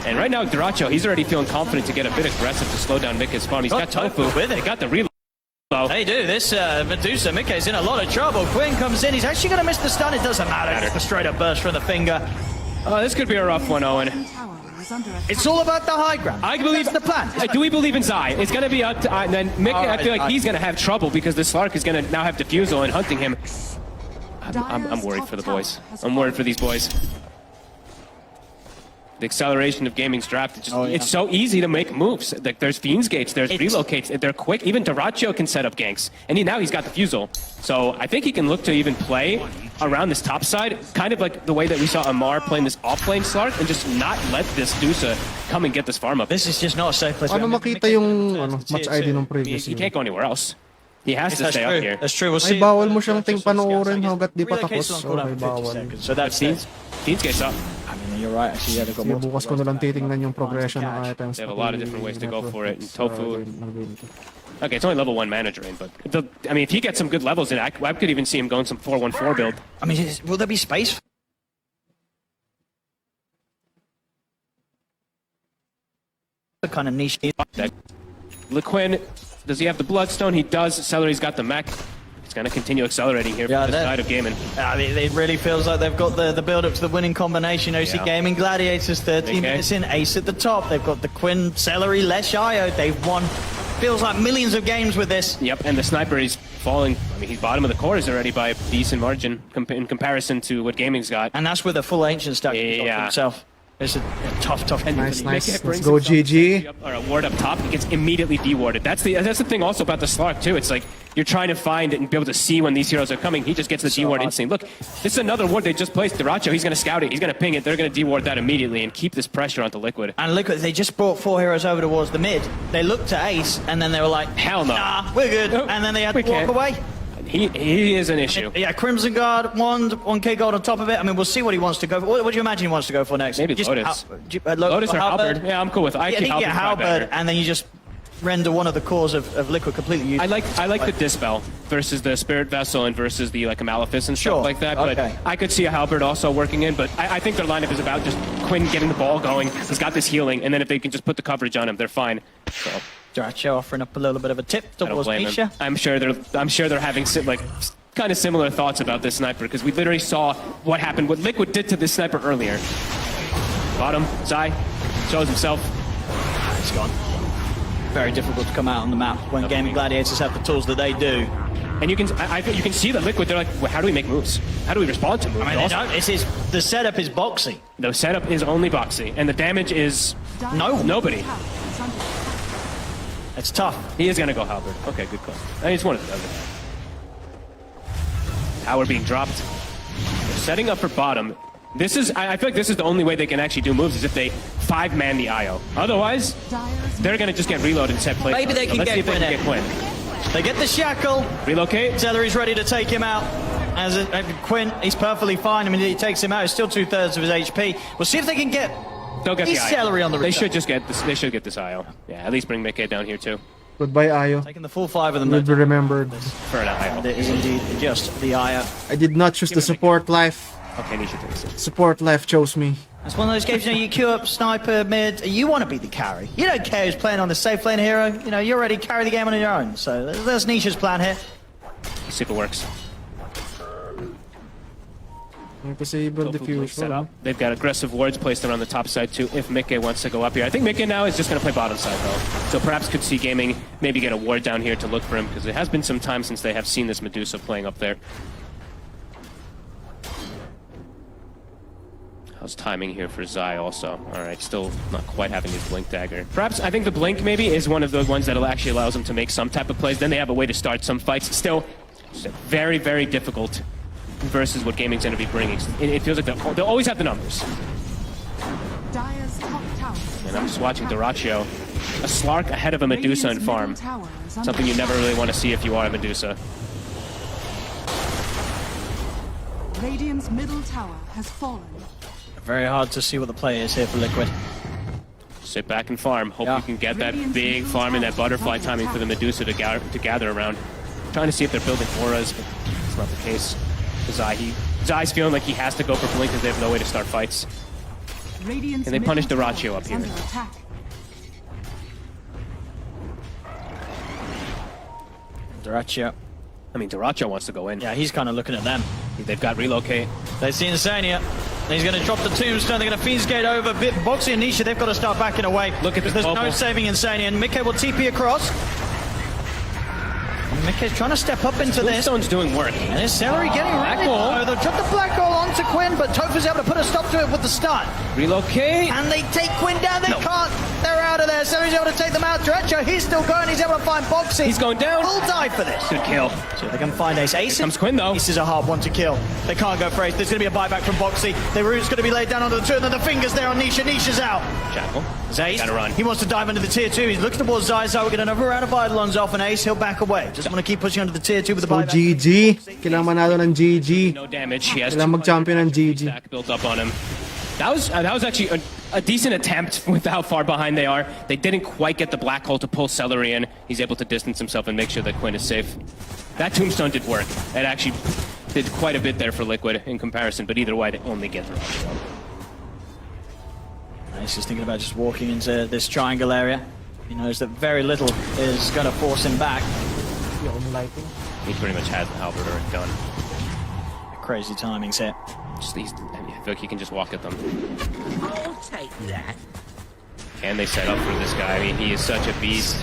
And right now, Duracho, he's already feeling confident to get a bit aggressive to slow down Mika's farm. He's got Tofu with it. He got the reload. They do. This Medusa, Mika's in a lot of trouble. Quinn comes in. He's actually going to miss the stun. It doesn't matter. It's a straight up burst from the finger. Oh, this could be a rough one, Owen. It's all about the high ground. I believe that's the plan. Do we believe in Zai? It's going to be up to... and then Mika, I feel like he's going to have trouble because the Slark is going to now have Diffusal and hunting him. I'm worried for the boys. I'm worried for these boys. The acceleration of gaming's draft, it's so easy to make moves. Like, there's Fiend's Gates, there's relocates, they're quick. Even Duracho can set up ganks. And now he's got the Fusel. So I think he can look to even play around this top side, kind of like the way that we saw Amar playing this off-lane Slark, and just not let this Dusa come and get this farm up. This is just not a safe place. Ano makita yung match ID ng previous He can't go anywhere else. He has to stay up here. That's true. We'll see. Ay, bawal mo siyang panoorin hanggat di pa tapos. Okay, bawal. So that's Fiend's Gates up. I mean, you're right. Actually, yeah, they've got Sige, bukas ko na lang titingnan yung progression ng items. They have a lot of different ways to go for it. And Tofu. Okay, it's only level 1 mana drain, but I mean, if he gets some good levels in, I could even see him going some 4-1-4 build. I mean, will there be space? The kind of niche. LeQuinn, does he have the Bloodstone? He does. Celery's got the mech. He's going to continue accelerating here from the side of Gaming. It really feels like they've got the build-up to the winning combination. OC Gaming, Gladiators, 13 minutes in, Ace at the top. They've got the Quinn, Celery, less Io. They've won, feels like millions of games with this. Yep, and the Sniper is falling. I mean, he's bottom of the cores already by a decent margin in comparison to what Gaming's got. And that's with a full Ancient stack himself. It's a tough. Nice. Let's go, GG. Or a ward up top, he gets immediately dewarded. That's the thing also about the Slark too. It's like you're trying to find and be able to see when these heroes are coming. He just gets the deward instantly. Look, this is another ward they just placed. Duracho, he's going to scout it. He's going to ping it. They're going to deward that immediately and keep this pressure onto Liquid. And Liquid, they just brought 4 heroes over towards the mid. They looked at Ace and then they were like, hell no. Nah, we're good. And then they had to walk away. He is an issue. Yeah, Crimson Guard, 1k gold on top of it. I mean, we'll see what he wants to go for. What do you imagine he wants to go for next? Maybe Lotus. Lotus or Halberd. Yeah, I'm cool with it. I think you get Halberd, and then you just render one of the cores of Liquid completely useless. I like the Dispel versus the Spirit Vessel and versus the like a Malefice and stuff like that. But I could see a Halberd also working in. But I think their lineup is about just Quinn getting the ball going. He's got this healing, and then if they can just put the coverage on him, they're fine. So. Duracho offering up a little bit of a tip towards Misha. I'm sure they're having like kind of similar thoughts about this Sniper because we literally saw what happened, what Liquid did to this Sniper earlier. Bottom, Zai shows himself. It's gone. Very difficult to come out on the map when Gaming Gladiators have the tools that they do. And you can see that Liquid, they're like, well, how do we make moves? How do we respond to moves? I mean, the setup is boxy. The setup is only boxy, and the damage is nobody. It's tough. He is going to go Halberd. Okay, good call. I mean, it's one of the other. Tower being dropped. They're setting up for bottom. This is, I feel like this is the only way they can actually do moves is if they 5-man the IO. Otherwise, they're going to just get reloaded and set plays. Maybe they can get Quinn. They get the shackle. Relocate. Celery's ready to take him out. As Quinn, he's perfectly fine. I mean, he takes him out. He's still 2/3 of his HP. We'll see if they can get. They'll get the Celery on the return. They should just get this. They should get this IO. Yeah, at least bring Mickey down here too. Goodbye, Ayo. Taking the full 5 of them. Will be remembered. For an IO. It is indeed just the IO. I did not choose the support life. Okay, Nisha takes it. Support life chose me. It's one of those games, you queue up, sniper, mid, you want to be the carry. You don't care who's playing on the safe lane hero, you're ready to carry the game on your own. So there's Nisha's plan here. Let's see if it works. Disable diffuse. Set up. They've got aggressive wards placed around the top side too if Mickey wants to go up here. I think Mickey now is just going to play bottom side though. So perhaps could see Gaming maybe get a ward down here to look for him because it has been some time since they have seen this Medusa playing up there. How's timing here for Zai also? Alright, still not quite having his Blink Dagger. Perhaps, I think the Blink maybe is one of the ones that actually allows him to make some type of plays. Then they have a way to start some fights. Still, very, very difficult versus what Gaming's going to be bringing. It feels like they'll always have the numbers. And I'm just watching Duracho. A Slark ahead of a Medusa in farm. Something you never really want to see if you are a Medusa. Radiant's middle tower has fallen. Very hard to see what the play is here for Liquid. Sit back and farm. Hope you can get that big farm and that butterfly timing for the Medusa to gather around. Trying to see if they're building auras, but it's not the case. Zai's feeling like he has to go for blink because they have no way to start fights. And they punish Dyrachyo up here. Dyrachyo. I mean, Dyrachyo wants to go in. Yeah, he's kind of looking at them. They've got relocate. They see Insania. He's going to drop the tombstone. They're going to Fiend's Gate over. Boxy and Nisha, they've got to start backing away. Look at this. There's no saving Insania. And Mickey will TP across. Mickey's trying to step up into this. Tombstone's doing work. And is Celery getting ready? They'll drop the Black Hole onto Quinn, but Tofu's able to put a stop to it with the stun. Relocate. And they take Quinn down. They can't. They're out of there. Celery's able to take them out. Dyrachyo, he's still going. He's able to find Boxy. He's going down. He'll die for this. Good kill. So they can find Ace. Ace comes Quinn, though. Ace is a hard one to kill. They can't go for Ace. There's going to be a buyback from Boxy. The root's going to be laid down onto the two, and then the fingers there on Nisha. Nisha's out. Jackal. Ace. Gotta run. He wants to dive into the tier 2. He's looking towards Zai. Zai will get another round of Eidolons off, and Ace, he'll back away. Just want to keep pushing onto the tier 2 with the buyback. GG. Kailangan manalo ng GG. No damage. He has Kailangan mag-champion ng GG. Stack built up on him. That was actually a decent attempt with how far behind they are. They didn't quite get the Black Hole to pull Celery in. He's able to distance himself and make sure that Quinn is safe. That tombstone did work. It actually did quite a bit there for Liquid in comparison, but either way, they only get through. He's just thinking about just walking into this triangle area. He knows that very little is going to force him back. He pretty much has the halberd already done. Crazy timings here. I feel like he can just walk at them. I'll take that. Can they set up for this guy? I mean, he is such a beast.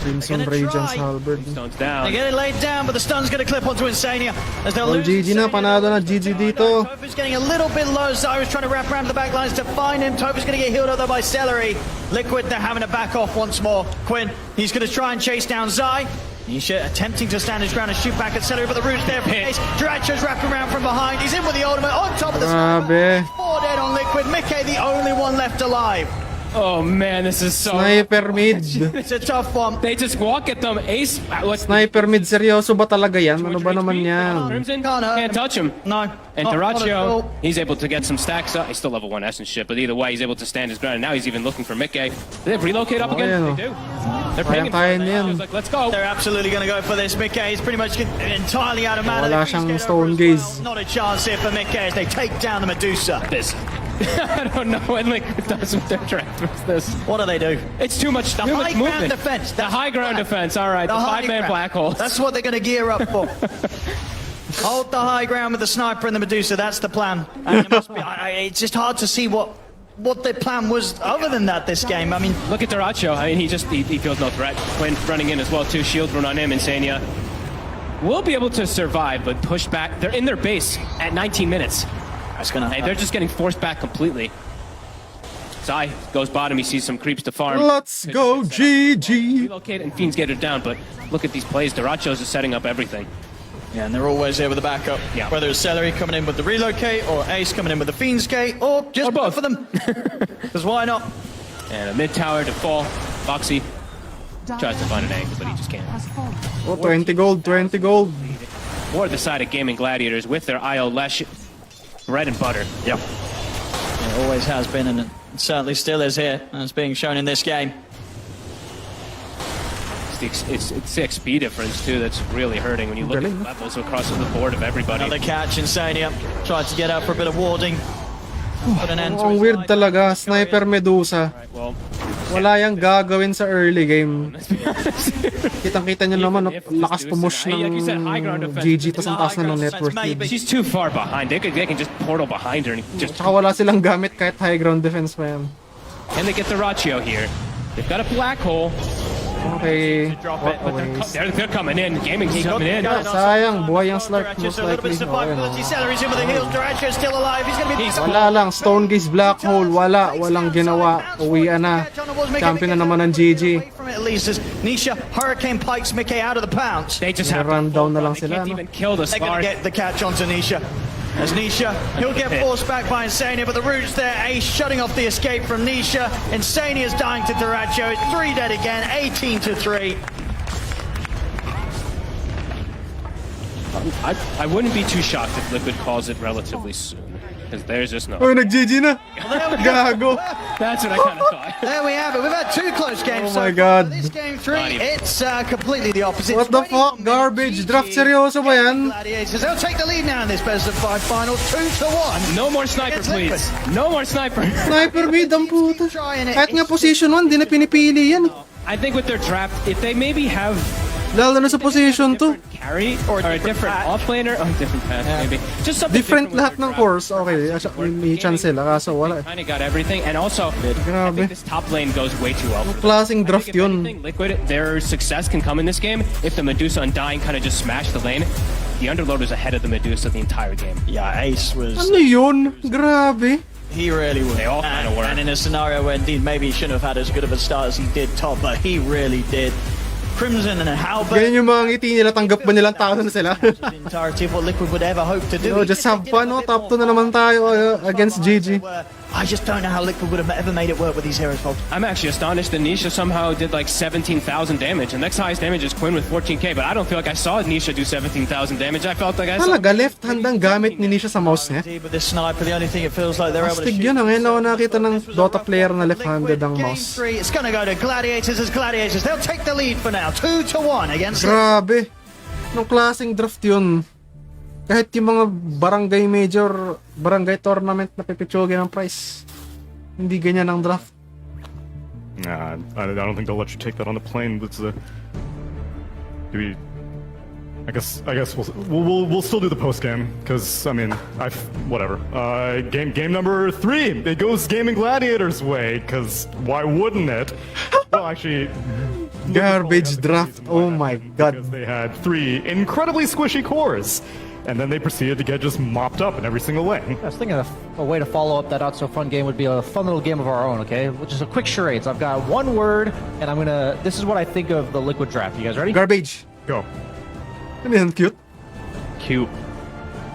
Crimson Radiance Halberd. Stone's down. They get it laid down, but the stun's going to clip onto Insania. As they'll lose GG na, panalo na GG dito. Tofu's getting a little bit low. Cyrus trying to wrap around the back lines to find him. Tofu's going to get healed up though by Celery. Liquid, they're having to back off once more. Quinn, he's going to try and chase down Zai. Nisha attempting to stand his ground and shoot back at Celery, but the root's there for Ace. Dyrachyo's wrapping around from behind. He's in with the ultimate on top of the Grabe. 4 dead on Liquid. Mickey, the only one left alive. Oh man, this is so... Sniper mid. It's a tough one. They just walk at them. Ace... Sniper mid, seryoso ba talaga yan? Ano ba naman yan? Crimson can't touch him. No. And Dyrachyo, he's able to get some stacks up. He's still level 1 essence shit, but either way, he's able to stand his ground. And now he's even looking for Mickey. Do they relocate up again? They do. They're paying him. Like, let's go. They're absolutely going to go for this. Mickey is pretty much entirely out of mana. Wala siyang stone gaze. Not a chance here for Mickey as they take down the Medusa. This. I don't know what Liquid does with their draft with this. What do they do? It's too much high ground movement. defense. The high ground defense. All right, the 5-man Black Hole. That's what they're going to gear up for. Hold the high ground with the sniper and the Medusa. That's the plan. And it must be, it's just hard to see what their plan was other than that this game. I mean, look at Dyrachyo. I mean, he feels no threat. Quinn running in as well too. Shield run on him. Insania will be able to survive, but push back. They're in their base at 19 minutes. They're just getting forced back completely. Zai goes bottom. He sees some creeps to farm. Let's go, GG. Relocate and Fiends get it down, but look at these plays. Dyrachyo's is setting up everything. Yeah, and they're always there with the backup. Yeah. Whether it's Celery coming in with the relocate, or Ace coming in with the Fiend's Gate, or just both of them. Because why not? And a mid tower to fall. Boxy tries to find an angle, but he just can't. Oh, 20 gold, 20 gold. Or the side of Gaming Gladiators with their IO Lesh bread and butter. Yep. It always has been, and it certainly still is here, and it's being shown in this game. It's the XP difference too that's really hurting when you look at the levels across the board of everybody. Another catch, Insania tried to get out for a bit of warding. Put an end to Ang weird talaga, Sniper Medusa. Wala yang gagawin sa early game. Kitang-kita nyo naman, lakas pumush ng GG, tas ang taas na ng network. She's too far behind. They can just portal behind her and just... Tsaka wala silang gamit kahit high ground defense pa yan. And they get the Dyrachyo here. They've got a Black Hole. Okay. They're coming in. Gaming's coming in. Sayang, buhay ang Slark most likely. Celery's in with the heals. Dyrachyo's still alive. He's gonna be... Wala lang, Stone Gaze Black Hole. Walang ginawa. Uwian na. Champion na naman ng GG. At least as Nisha Hurricane pikes Mickey out of the pounce. They just have run down na lang sila. Even kill the They're gonna get the catch onto Nisha. As Nisha, he'll get forced back by Insania, but the root's there. Ace shutting off the escape from Nisha. Insania's dying to Dyrachyo. It's 3 dead again, 18-3. I wouldn't be too shocked if Liquid calls it relatively soon. Because there's just no. Oh, nag-GG na. Gago. That's what I kind of thought. There we have it. We've had 2 close games. Oh my so God. far. This game 3, it's completely the opposite. What the fuck? Garbage. Draft seryoso ba yan? Gladiators, they'll take the lead now in this best of 5 final, 2-1. No more sniper, please. No more sniper. Sniper mid, ang puta. Kahit nga position 1, di na pinipili yan. I think with their draft, if they maybe have Lalo na sa position 2. carry or a different offlaner, different path maybe. Just something Different lahat with ng their course. Okay, may chance sila. Kaso wala. Kind of got everything, and also I Grabe. think this top lane goes way too well. Klaseng draft If yun. anything, Liquid, their success can come in this game if the Medusa Undying kind of just smashed the lane. The Underlord was ahead of the Medusa the entire game. Yeah, Ace was. Ano yun? Grabe. He really was. They all kind of were. And in a scenario where indeed maybe he shouldn't have had as good of a start as he did top, but he really did. Crimson and Halberd. Ganyan yung mga ngiti nila. Tanggap ba nilang tao na sila? The entirety of what Liquid would ever hope to do. Yo, just have fun. No? Top 2 na naman tayo against GG. I just don't know how Liquid would have ever made it work with these heroes, folks. I'm actually astonished that Nisha somehow did like 17,000 damage. And next highest damage is Quinn with 14k, but I don't feel like I saw Nisha do 17,000 damage. I felt like I saw... Talaga, left hand ang gamit ni Nisha sa mouse niya. With this sniper, the only thing it feels like they're able to Astig shoot. yun. Ngayon ako nakita ng Dota player na left-handed ang Game mouse. 3, it's going to go to Gladiators as Gladiators. They'll take the lead for now, 2-1 against. Grabe. Nung klaseng draft yun. Kahit yung mga barangay major, barangay tournament na pipitsyoge ng price. Hindi ganyan ang draft. Nah, I don't think they'll let you take that on the plane. But do we? I guess we'll still do the post game because I mean whatever. Game number 3. It goes Gaming Gladiators way because why wouldn't it? Well, actually. Garbage draft. Oh my god. Because they had 3 incredibly squishy cores. And then they proceeded to get just mopped up in every single lane. I was thinking a way to follow up that Not So Fun game would be a fun little game of our own, okay? Which is a quick charades. I've got one word, and this is what I think of the Liquid draft. You guys ready? Garbage. Go. Ano yan? Cute? Cute.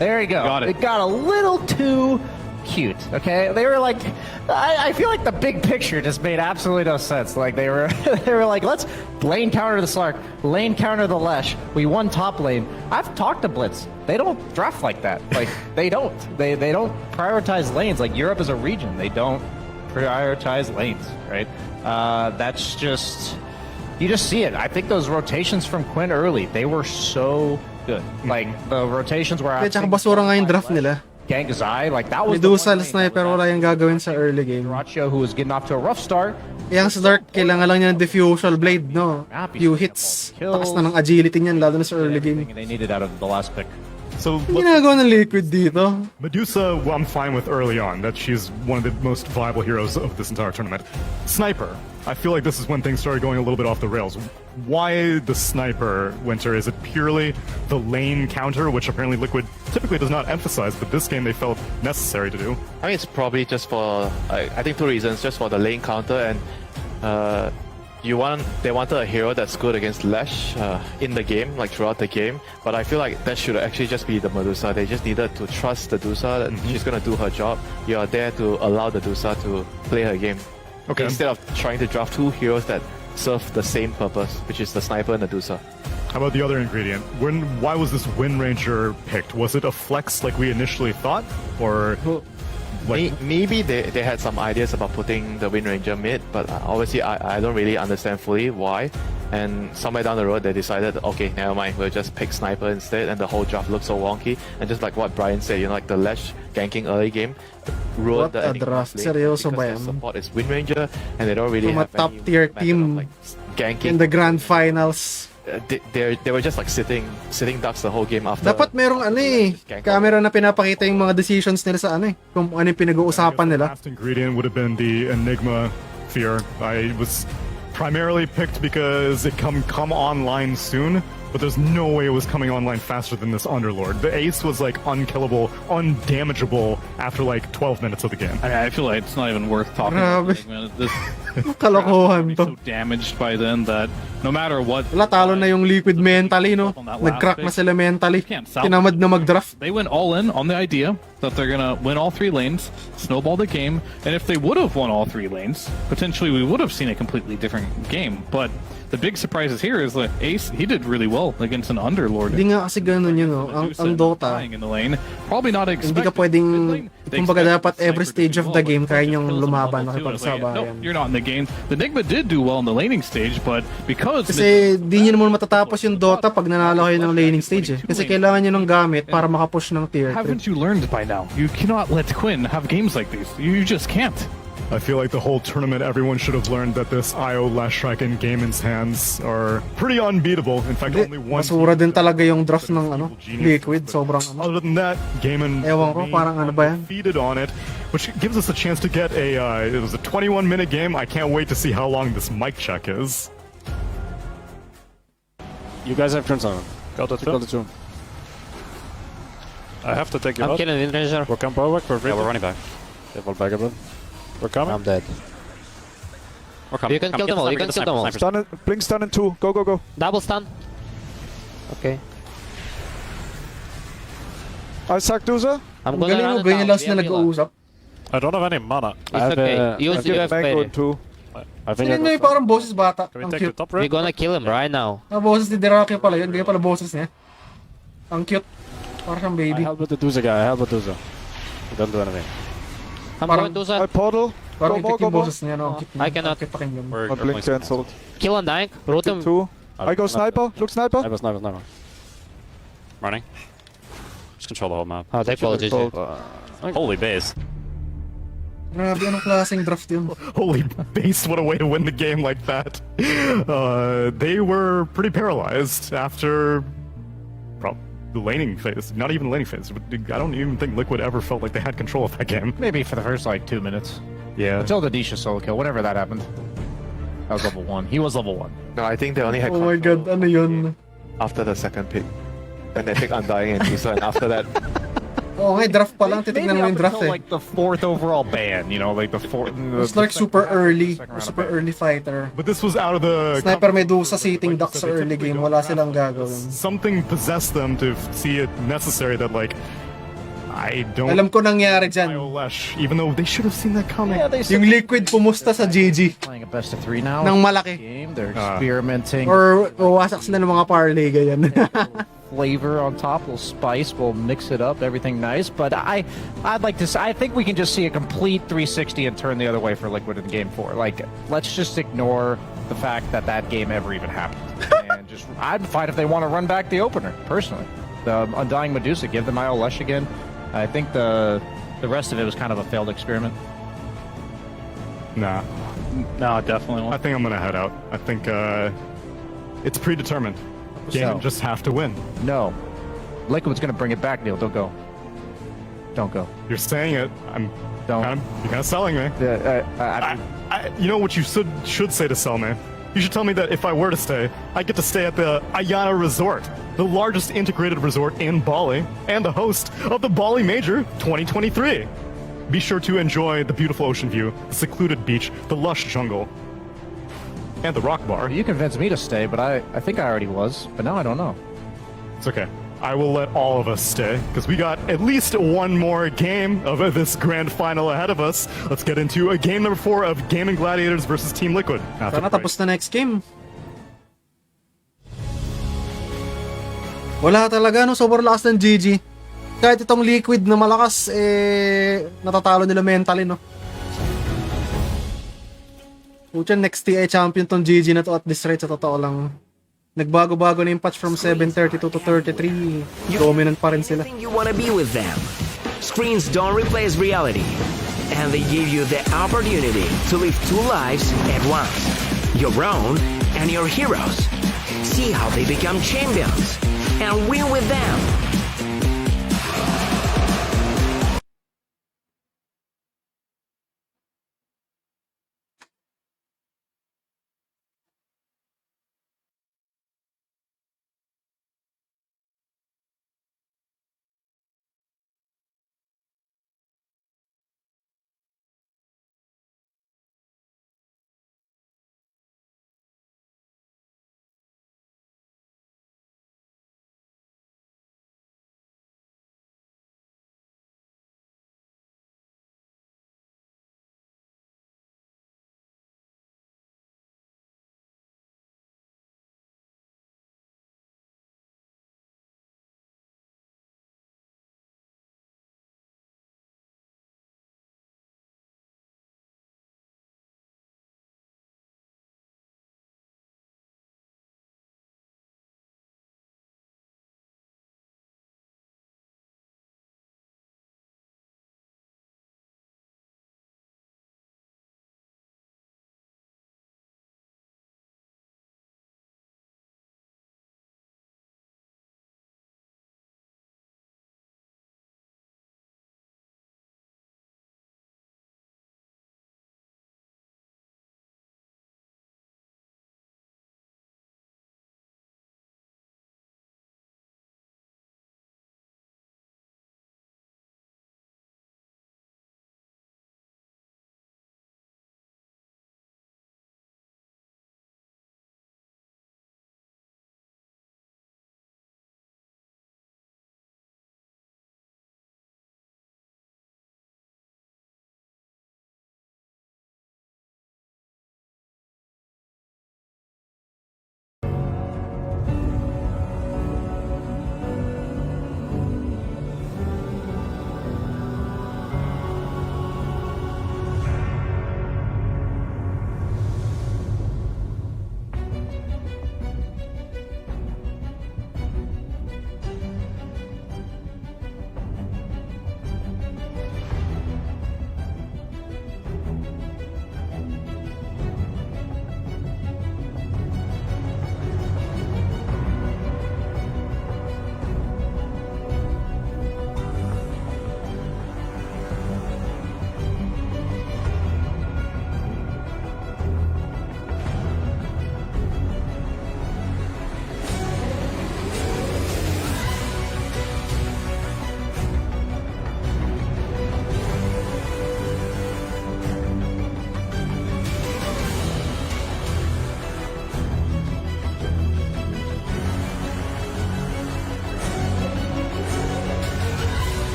There you go. Got it. It got a little too cute, okay? They were like, I feel like the big picture just made absolutely no sense. Like they were like, let's lane counter the Slark, lane counter the Lesh. We won top lane. I've talked to Blitz. They don't draft like that. Like they don't. They don't prioritize lanes. Like Europe is a region. They don't prioritize lanes, right? That's just, you just see it. I think those rotations from Quinn early, they were so good. Like the rotations were. Kaya tsaka basura nga yung draft nila. Gang Zai, like that was Medusa sniper, wala yung gagawin sa early game. Ratio, who was getting off to a rough start. Yang sa Dark, kailangan lang niya ng diffusal blade, no? Few hits. Takas na ng agility niyan, lalo na sa early game. They needed out of the last pick. So ginagawa ng Liquid dito. Medusa, well, I'm fine with early on. That she's one of the most viable heroes of this entire tournament. Sniper, I feel like this is when things started going a little bit off the rails. Why the Sniper, Winter? Is it purely the lane counter, which apparently Liquid typically does not emphasize, but this game they felt necessary to do? I mean, it's probably just for, I think 2 reasons. Just for the lane counter and they wanted a hero that's good against Lash in the game, like throughout the game. But I feel like that should actually just be the Medusa. They just needed to trust the Medusa that she's gonna do her job. You are there to allow the Medusa to play her game. Okay. Instead of trying to draft 2 heroes that serve the same purpose, which is the Sniper and the Medusa. How about the other ingredient? Why was this Wind Ranger picked? Was it a flex like we initially thought, or? Maybe they had some ideas about putting the Wind Ranger mid, but obviously I don't really understand fully why. And somewhere down the road they decided, okay, never mind, we'll just pick Sniper instead, and the whole draft looks so wonky. And just like what Brian said, you know, like the Lash ganking early game ruined the ending draft? lane Seryoso ba because yan? the support is Wind Ranger, and they don't really From a have top any tier method team of, like, ganking. in the grand finals. They were just like sitting ducks the whole game after. Dapat merong camera na pinapakita yung mga decisions nila sa kung ano yung pinag-uusapan nila. The last ingredient would have been the Enigma Fear. I was primarily picked because it come online soon, but there's no way it was coming online faster than this Underlord. The Ace was like unkillable, undamageable after like 12 minutes of the game. I feel like it's not even worth talking Grabe. about. This Kalokohan to. so damaged by then that no matter what. Wala, talo na yung Liquid mentally, no? Nag-crack na sila mentally. Tinamad na mag-draft. They went all in on the idea that they're gonna win all 3 lanes, snowball the game, and if they would have won all 3 lanes, potentially we would have seen a completely different game. But the big surprises here is that Ace, he did really well against an Underlord. Hindi nga kasi ganun yun, no? Ang Dota, In the lane, probably not hindi expected. ka pwedeng Kumbaga dapat every stage of the game kaya niyong lumaban makipagsabayan. Nope, you're not in the game. The Enigma did do well in the laning stage, but because Kasi di nyo naman matatapos yung Dota pag nanalo kayo ng laning stage eh. Kasi kailangan nyo ng gamit para makapush ng tier 3. haven't you learned by now? You cannot let Quinn have games like these. You just can't. I feel like the whole tournament, everyone should have learned that this IO Last Strike and Gaiman's hands are pretty unbeatable. In fact, only one. Masura din talaga yung draft ng Liquid. Sobrang Other than that, Gaiman ewan ko, parang ano ba yan? defeated on it, which gives us a chance to get a. It was a 21-minute game. I can't wait to see how long this mic check is. You guys have turns on. Go to two. I have to take you out. I'm killing Windranger. We'll come forward. We're Yeah, we're running back. They fall back a bit. We're coming. I'm dead. You can kill them all. You can kill them all. Stun it. Blink stun in 2. Go, go, go. Double stun. Okay. I suck Duza. I'm gonna Galing run mo, it ganyan down. lang sila nag-uusap. I don't have any mana. It's okay. Use your Mango in spell. 2. I think Sino yung parang boses bata? Can we Ang take the cute. top We're red? gonna kill him right now. Ang boses ni Diraki pala yun. Ganyan pala boses niya. Ang cute. Parang siyang I baby. help with the Duza guy. I help with Duza. He doesn't do anything. I'm Parang- going to I Uza. portal. Parang Go more, itik yung go more. boses niya. No? I cannot. Cute pakinggan. My blink cancelled. Kill and dying. Root him. 2. I go sniper. Look sniper. Sniper. Running. Just control the whole map. Oh, they fall GG. Holy base. Grabe, anong klaseng draft yun? Holy base, what a way to win the game like that. They were pretty paralyzed after the laning phase. Not even the laning phase. I don't even think Liquid ever felt like they had control of that game. Maybe for the first like 2 minutes. Yeah. Until the Disha solo kill, whenever that happened. That was level 1. He was level 1. No, I think they only had Oh my control god, ano yun? after the second pick. Then they pick Undying and Dusa, and after that, Oo nga, draft pa lang. Titignan mo yung Maybe draft up until, eh. like the 4th overall ban, you know, like the 4th. It's like super early. Super early fighter. But this was out of the... Sniper may Medusa sitting duck sa early game. Wala silang gagawin. Something possessed them to see it necessary that, like, I don't... Alam ko nangyari dyan. Lesh, even though they should have seen that coming. Yung Liquid pumusta sa GG. Playing a best of 3 now. Nang malaki. Game. They're experimenting. Or wasak sila ng mga parlay, ganyan. Flavor on top, little spice, we'll mix it up, everything nice. But I'd like to say, I think we can just see a complete 360 and turn the other way for Liquid in Game 4. Like, let's just ignore the fact that that game ever even happened. And just, I'd fight if they want to run back the opener, personally. The Undying Medusa, give them IO Lush again. I think the rest of it was kind of a failed experiment. Nah. No, definitely I won't. think I'm gonna head out. I think, it's predetermined. Game just have to win. No. Liquid's going to bring it back, Neil. Don't go. Don't go. You're saying it. You're kind of selling me. Yeah, You know what you should say to sell me? You should tell me that if I were to stay, I get to stay at the Ayana Resort, the largest integrated resort in Bali, and the host of the Bali Major 2023. Be sure to enjoy the beautiful ocean view, the secluded beach, the lush jungle, and the rock bar. You convinced me to stay, but I think I already was. But now I don't know. It's okay. I will let all of us stay, because we got at least one more game of this grand final ahead of us. Let's get into a game number 4 of Gaming Gladiators versus Team Liquid. Sana tapos na next game. Wala talaga, no? Sobrang lakas ng GG. Kahit itong Liquid na malakas, natatalo nila mentally, no? Pucha, next TI champion tong GG na to at this rate, sa totoo lang. Nagbago-bago na yung patch from 732 to 33. Dominant pa rin sila. You want to be with them. Screens don't replace reality. And they give you the opportunity to live 2 lives at once. Your own and your heroes. See how they become champions. And win with them.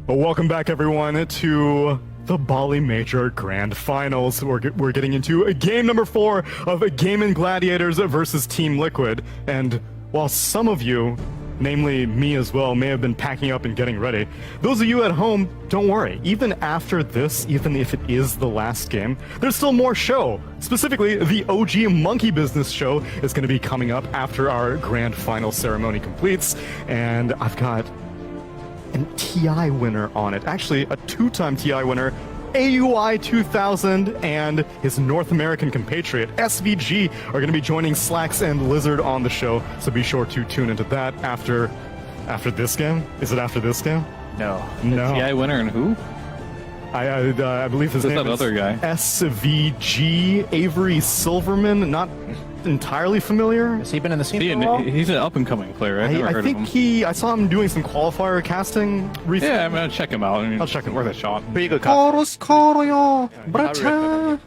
Well, welcome back, everyone, to the Bali Major Grand Finals. We're getting into game number 4 of Gaming Gladiators versus Team Liquid. And while some of you, namely me as well, may have been packing up and getting ready, those of you at home, don't worry. Even after this, even if it is the last game, there's still more show. Specifically, the OG Monkey Business show is going to be coming up after our grand final ceremony completes. And I've got a TI winner on it. Actually, a 2-time TI winner, AUI 2000, and his North American compatriot, SVG, are going to be joining Slacks and Lizard on the show, so be sure to tune into that after this game. Is it after this game? No. No. TI winner and who? I believe his name that is other guy? SVG, Avery Silverman, not entirely familiar. Has he been in the scene for a while? He's an up-and-coming player. I've never heard of him. I saw him doing some qualifier casting recently. Yeah, I'm gonna check him out. I mean, I'll check him worth out. a shot. Pretty good Chorus, choreo, bracha.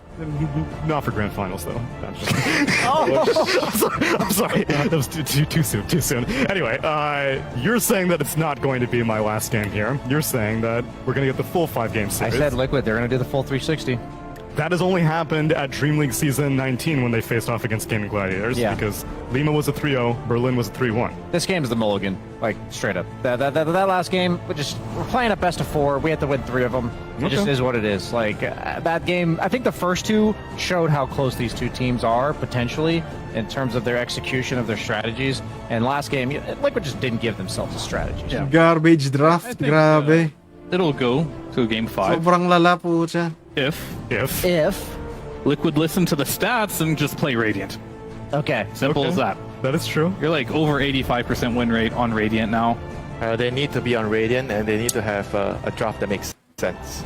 Not for grand finals, though. I'm sorry. That was too soon. Anyway, you're saying that it's not going to be my last game here. You're saying that we're going to get the full 5-game I series. said Liquid, they're going to do the full 360. That has only happened at Dream League Season 19 when they faced off against Gaming Gladiators. Yeah. Because Lima was a 3-0, Berlin was a 3-1. This game is the mulligan, like straight up. That last game, we're playing a best of 4. We had to win 3 of them. It just is what it is. Like that game, I think the first 2 showed how close these 2 teams are potentially in terms of their execution of their strategies. And last game, Liquid just didn't give themselves a strategy. Yeah. Garbage draft, grabe. It'll go to game 5 Sobrang lala po siya. if Liquid listen to the stats and just play Radiant. Okay. Simple as that. That is true. You're like over 85% win rate on Radiant now. They need to be on Radiant, and they need to have a draft that makes sense.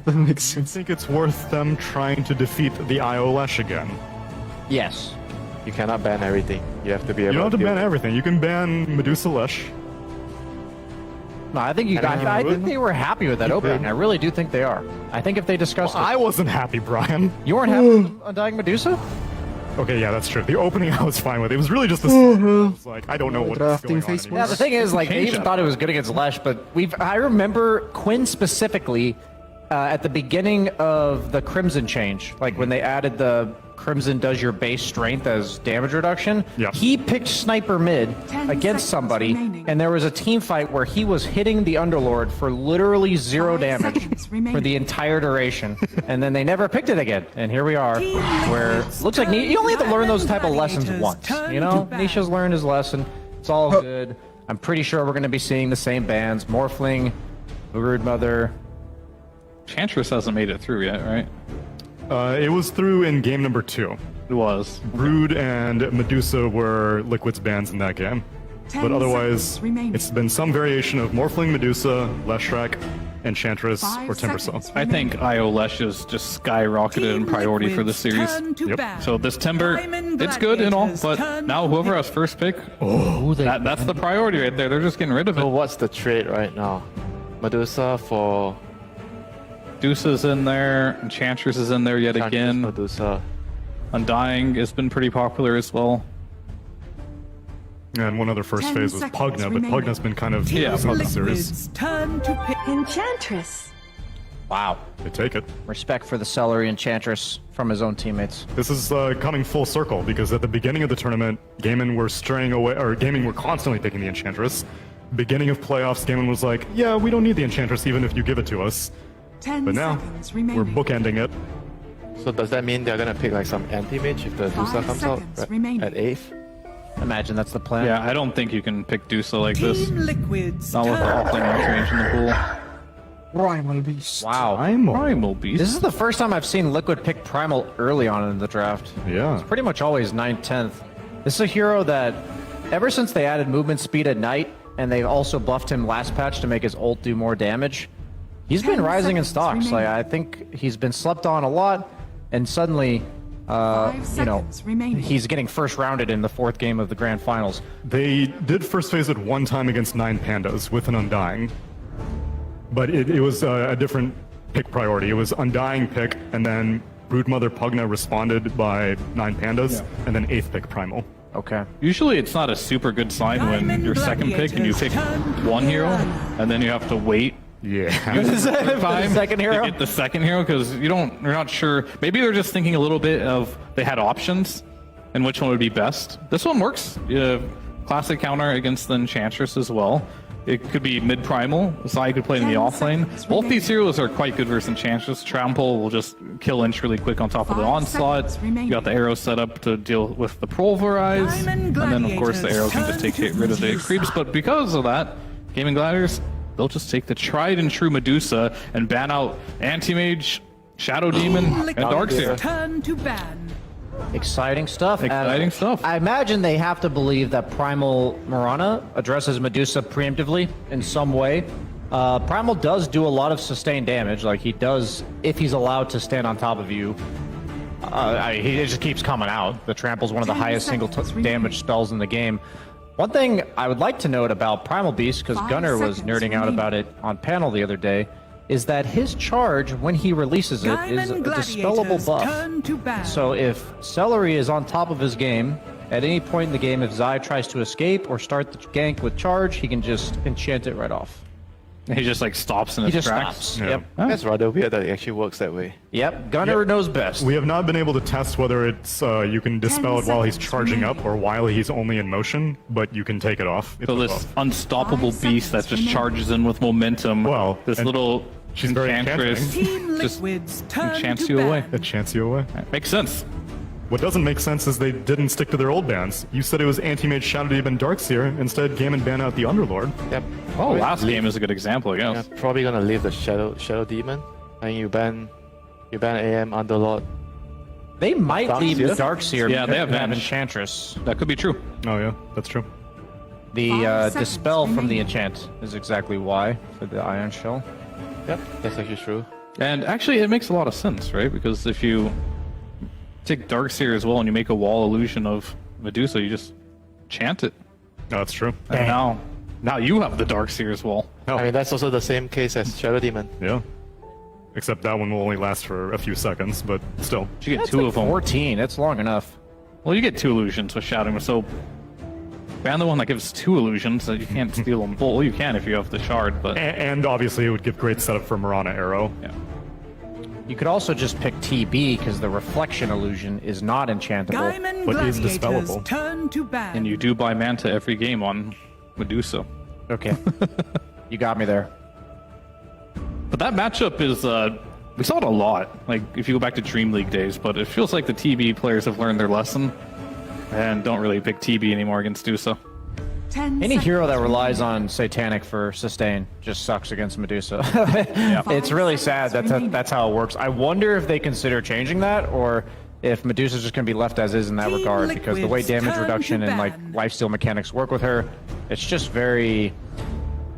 That makes I sense. think it's worth them trying to defeat the IO Lesh again. Yes. You cannot ban everything. You have to be able You don't have to deal ban with it. everything. You can ban Medusa Lesh. No, I think I think they were happy with that opening. I really do think they are. I think if they discussed I wasn't happy, Brian. You weren't happy with Undying Medusa? Okay, yeah, that's true. The opening I was fine with. It was really just the I was like, I don't know what's Drafting going on Facebook. anymore. Yeah, the thing is, like, they Change even that. thought it was good against Lesh, but I remember Quinn specifically at the beginning of the Crimson change, like when they added the Crimson does your base strength as damage reduction. Yeah. He picked Sniper mid 10 against seconds somebody, remaining. and there was a team fight where he was hitting the Underlord for literally 0 5 damage seconds remaining. for the entire duration, and then they never picked it again. And here we are, where it looks like you only have to learn those type of lessons once. You know, Nisha's learned his lesson. It's all good. I'm pretty sure we're going to be seeing the same bands: Morphling, Brood Mother. Chantress hasn't made it through yet, right? It was through in game number 2. It was. Brood and Medusa were Liquid's bans in that game. 10 But otherwise, seconds remaining. it's been some variation of Morphling, Medusa, Leshrac, Enchantress, 5 or Timbersaw. seconds I think IO Lesh is just skyrocketed in priority for the series. Yep. So this Timber, it's good and all, but now whoever has first pick, that's the priority right there. They're just getting rid of So it. what's the trade right now? Medusa for Medusa's in there, Enchantress is in there yet Enchantress, again. Medusa. Undying has been pretty popular as well. And one other first 10 phase was seconds Pugna, but remaining. Pugna's been kind of Yeah, out of the series. Liquid's turn to pick. Enchantress. Wow. They take it. Respect for the Celery Enchantress from his own teammates. This is coming full circle because at the beginning of the tournament, Gaimin were straying away, or Gaming were constantly picking the Enchantress. Beginning of playoffs, Gaimin was like, yeah, we don't need the Enchantress even if you give it to us. 10 But now, seconds we're remaining. bookending it. So does that mean they're gonna pick like some anti-mage if the Dusa 5 comes out seconds remaining. at 8th? Imagine that's the plan. Yeah, I don't think you can pick Dusa like this. Team Liquid's Not with the turn. Halfling range in the pool. Primal Beast. Wow. Primal Beast. This is the first time I've seen Liquid pick Primal early on in the draft. Yeah. It's pretty much always 9th, 10th. This is a hero that, ever since they added movement speed at night, and they also buffed him last patch to make his ult do more damage, he's been 10 rising in seconds stocks. Like, remaining. I think he's been slept on a lot, and suddenly, 5 you know, seconds remaining. he's getting first rounded in the 4th game of the grand finals. They did first phase it one time against 9 Pandas with an Undying. But it was a different pick priority. It was Undying pick, and then Broodmother Pugna responded by 9 Pandas, and then 8th pick Primal. Okay. Usually it's not a super good sign when your second pick and you pick one hero, and then you have to wait Yeah. Use it the time second hero? to get the second hero because you're not sure. Maybe they're just thinking a little bit of they had options and which one would be best. This one works. Classic counter against the Enchantress as well. It could be mid-primal. Zai could play in the offlane. Both these heroes are quite good versus Enchantress. Trample will just kill Inch really quick on top of the Onslaught. You got the arrow set up to deal with the Pulverize. And then, of course, the arrow can just take rid of the creeps. But because of that, Gaming Gladiators, they'll just take the tried and true Medusa and ban out Anti-Mage, Shadow Demon, and Darkseer. Turn to ban. Exciting stuff. Exciting stuff. I imagine they have to believe that Primal Mirana addresses Medusa preemptively in some way. Primal does do a lot of sustained damage, like he does if he's allowed to stand on top of you. He just keeps coming out. The Trample's one of the highest single damage spells in the game. One thing I would like to note about Primal Beast, because Gunnar was nerding out about it on panel the other day, is that his charge, when he releases it, is a dispellable buff. So if Celery is on top of his game, at any point in the game, if Zai tries to escape or start the gank with charge, he can just enchant it right off. He just like stops in his tracks. Stops. Yeah. Yep. That's rather weird that it actually works that way. Yep. Gunnar knows best. We have not been able to test whether it's you can dispel it while he's charging up or while he's only in motion, but you can take it off. So this unstoppable beast that just charges in with momentum. Well, this little she's very Enchantress Team just Liquids turn enchants to you ban. away. It chants you away. Makes sense. What doesn't make sense is they didn't stick to their old bans. You said it was Anti-Mage, Shadow Demon, Darkseer. Instead, Gammon ban out the Underlord. Yep. Oh, last game is a good example, I guess. Yeah, probably gonna leave the Shadow Demon. And you ban AM Underlord. They might leave the Darkseer? Darkseer. Yeah, they have because Venge. Enchantress. That could be true. Oh yeah, that's true. The dispel from the enchant is exactly why for the Iron Shell. Yep, that's actually true. And actually, it makes a lot of sense, right? Because if you take Darkseer as well and you make a wall illusion of Medusa, you just chant it. No, that's true. And now you have the Darkseer as well. I mean, that's also the same case as Shadow Demon. Yeah. Except that one will only last for a few seconds, but still. You get two of them. 14. That's long enough. Well, you get two illusions with Shadow, so ban the one that gives two illusions that you can't steal them. Well, you can if you have the shard, but And obviously, it would give great setup for Mirana Arrow. yeah. You could also just pick TB because the reflection illusion is not enchantable. Diamond But is Gladiators dispellable. turn to ban. And you do buy Manta every game on Medusa. Okay. You got me there. But that matchup is, we saw it a lot, like if you go back to Dream League days, but it feels like the TB players have learned their lesson and don't really pick TB anymore against Medusa. Any hero that relies on Satanic for sustain just sucks against Medusa. It's really sad that's how it works. I wonder if they consider changing that or if Medusa's just going to be left as is in that regard, because the way damage reduction and like lifesteal mechanics work with her, it's just very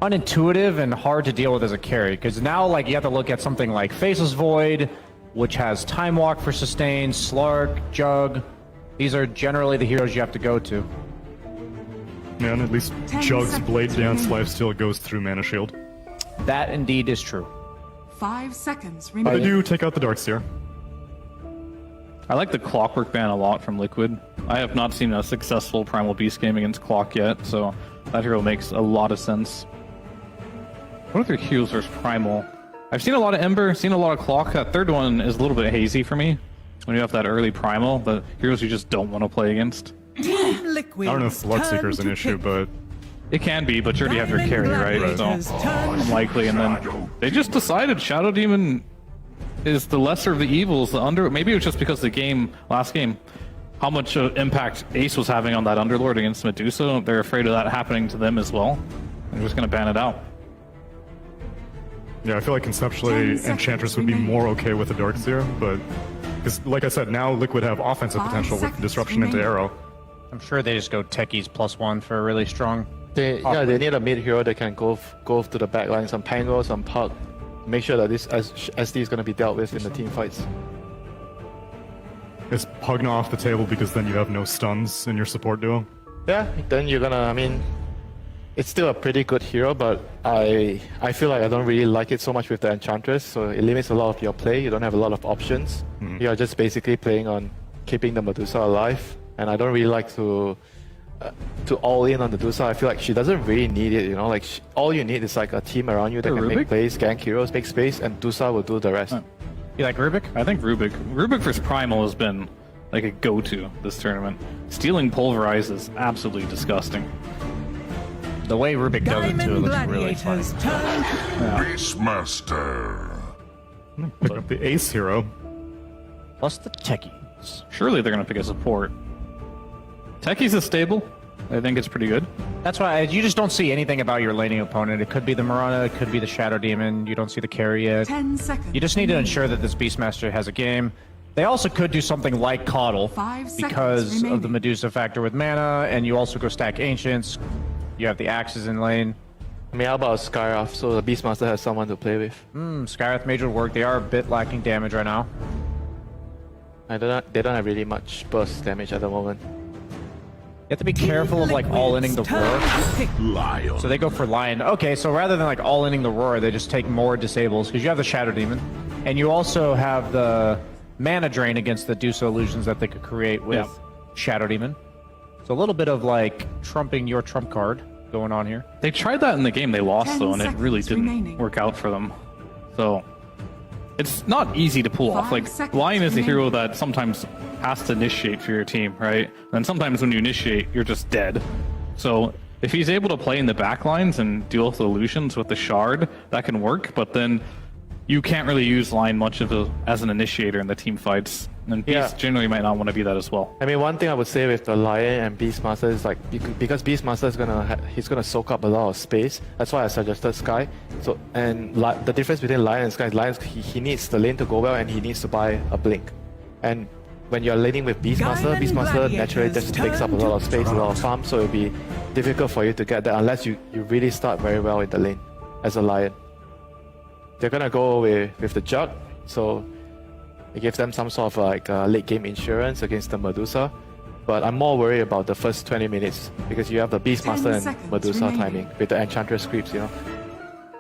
unintuitive and hard to deal with as a carry. Because now like you have to look at something like Faceless Void, which has Time Walk for sustain, Slark, Jug. These are generally the heroes you have to go to. Man, at least Jug's Blade Dance lifesteal goes through Mana Shield. That indeed is true. 5 seconds But I remaining. do take out the Darkseer. I like the Clockwork ban a lot from Liquid. I have not seen a successful Primal Beast game against Clock yet, so that hero makes a lot of sense. What other heroes versus Primal? I've seen a lot of Ember, seen a lot of Clock. That third one is a little bit hazy for me. When you have that early Primal, the heroes you just don't want to play against. I don't know if Bloodseeker is an issue, but it can be, but you already have your carry, right? So unlikely. And then they just decided Shadow Demon is the lesser of the evils. The maybe it was just because the last game, how much impact Ace was having on that Underlord against Medusa. They're afraid of that happening to them as well. They're just going to ban it out. yeah, I feel like conceptually Enchantress would be more okay with a Darkseer, but because like I said, now Liquid have offensive potential with disruption into Arrow. I'm sure they just go Techies +1 for a really strong. They need a mid hero that can go to the back line, some Pango, some Pug. Make sure that this SD is going to be dealt with in the team fights. Is Pugna off the table because then you have no stuns in your support duo? Yeah, then you're gonna. I mean, it's still a pretty good hero, but I feel like I don't really like it so much with the Enchantress. So it limits a lot of your play. You don't have a lot of options. You're just basically playing on keeping the Medusa alive, and I don't really like to to all in on the Dusa. I feel like she doesn't really need it, you know, like all you need is like a team around you that can make plays, gank heroes, make space, and Dusa will do the rest. You like Rubik? I think Rubik versus Primal has been like a go-to this tournament. Stealing Pulverize is absolutely disgusting. The way Rubik does it too, it looks really fun. Beastmaster. Pick up the ace hero. Plus the techies. Surely they're going to pick a support. Techies is stable. I think it's pretty good. That's why you just don't see anything about your laning opponent. It could be the Mirana, it could be the Shadow Demon. You don't see the carry yet. 10 seconds. You just need to ensure that this Beastmaster has a game. They also could do something like Coddle 5 seconds because remaining. of the Medusa factor with mana, and you also go stack Ancients. You have the Axes in lane. I mean, how about Skyrath? So the Beastmaster has someone to play with. Skyrath Mage would work. They are a bit lacking damage right now. They don't have really much burst damage at the moment. You have to be careful of like all-inning the Roar. Lion. So they go for Lion. Okay, so rather than like all-inning the Roar, they just take more disables because you have the Shadow Demon. And you also have the mana drain against the Dusa illusions that they could create with Shadow Demon. So a little bit of like trumping your trump card going on here. They tried that in the game they lost though, and it really didn't remaining. work out for them. So it's not easy to pull off. 5 Like seconds Lion is a hero remaining. that sometimes has to initiate for your team, right? And sometimes when you initiate, you're just dead. So if he's able to play in the back lines and deal with the illusions with the shard, that can work. But then you can't really use Lion much as an initiator in the team fights. And Beast generally might not want to be that as well. I mean, one thing I would say with the Lion and Beastmaster is like because Beastmaster is he's gonna soak up a lot of space. That's why I suggested Sky. So and the difference between Lion and Sky is Lion he needs the lane to go well and he needs to buy a blink. And when you're laning with Beastmaster naturally just takes up a lot of space, a lot of farm. So it'll be difficult for you to get that unless you really start very well in the lane as a Lion. They're gonna go with the Jug, so it gives them some sort of like late game insurance against the Medusa. But I'm more worried about the first 20 minutes because you have the Beastmaster and Medusa timing with the Enchantress creeps, you know.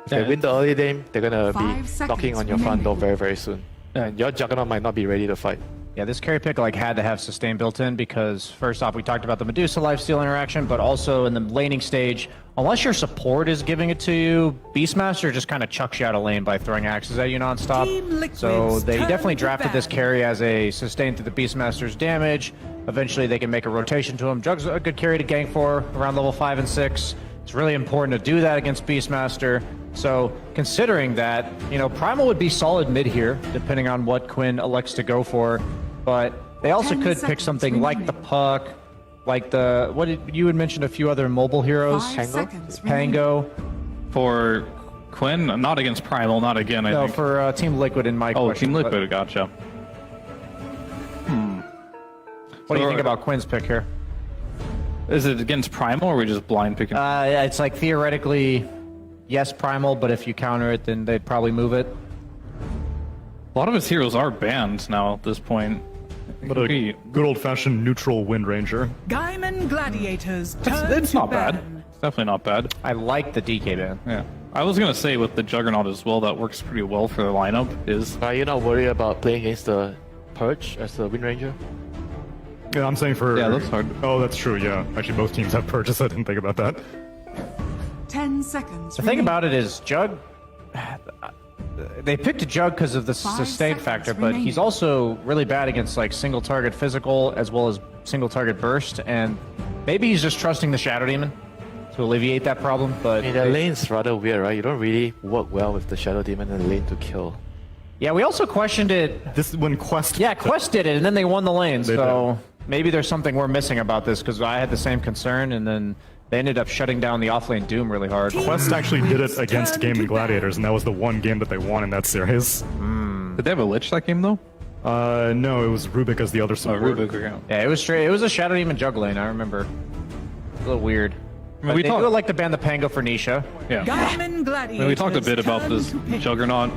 If they win the early game, they're gonna be knocking on your front door very, very soon. And your Juggernaut might not be ready to fight. Yeah, this carry pick like had to have sustain built in because first off, we talked about the Medusa lifesteal interaction, but also in the laning stage, unless your support is giving it to you, Beastmaster just kind of chucks you out of lane by throwing axes at you nonstop. So they definitely drafted this carry as a sustain through the Beastmaster's damage. Eventually they can make a rotation to him. Jug's a good carry to gank for around level 5 and 6. It's really important to do that against Beastmaster. So considering that, you know, Primal would be solid mid here, depending on what Quinn elects to go for. But they also could pick something like the Puck, like the you had mentioned a few other mobile heroes. Pango. For Quinn, not against Primal, not again. I No, think. for Team Liquid in my question. Team Liquid, gotcha. What do you think about Quinn's pick here? Is it against Primal or are we just blind picking? It's like theoretically, yes, Primal, but if you counter it, then they'd probably move it. A lot of his heroes are banned now at this point. But a good old-fashioned neutral Wind Ranger. Gaiman Gladiators. It's not bad. It's definitely not bad. I like the DK ban. Yeah. I was going to say with the Juggernaut as well, that works pretty well for the lineup. Are you not worried about playing against the Purge as the Wind Ranger? Yeah, I'm saying for... Yeah, that's hard. Oh, that's true, yeah. Actually, both teams have Purges. I didn't think about that. 10 seconds. The thing about it is, Jug... They picked a Jug because of the sustain factor, but he's also really bad against like single target physical as well as single target burst, and maybe he's just trusting the Shadow Demon to alleviate that problem. But I mean, the lane's rather weird, right? You don't really work well with the Shadow Demon in the lane to kill. Yeah, we also questioned it. This is when Quest... Yeah, Quest did it, and then they won the lane, so maybe there's something we're missing about this, because I had the same concern, and then they ended up shutting down the offlane Doom really hard. Quest actually did it against Game and Gladiators, and that was the one game that they won in that series. Did they have a Lich that game, though? No, it was Rubik as the other support. Rubik, okay. Yeah, it was straight. It was a Shadow Demon Jug lane, I remember. A little weird. I mean, we they do like to ban the Pango for Nisha. Yeah. Gaiman Gladiators. I mean, we talked a bit about this Juggernaut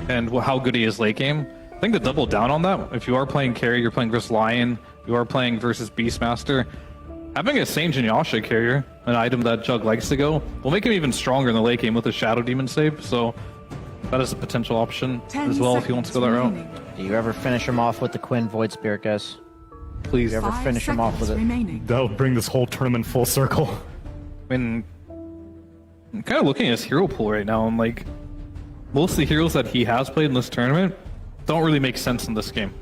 and how good he is late game. I think to double down on that, if you are playing carry, you're playing versus Lion, you are playing versus Beastmaster, having a Sage and Yasha carrier, an item that Jug likes to go, will make him even stronger in the late game with a Shadow Demon save, so that is a potential option as well if he wants to go that route. Do you ever finish him off with the Quinn Void Spirit, guys? Please ever finish him off with it. That'll bring this whole tournament full circle. I mean, I'm kind of looking at his hero pool right now, and like most of the heroes that he has played in this tournament don't really make sense in this game.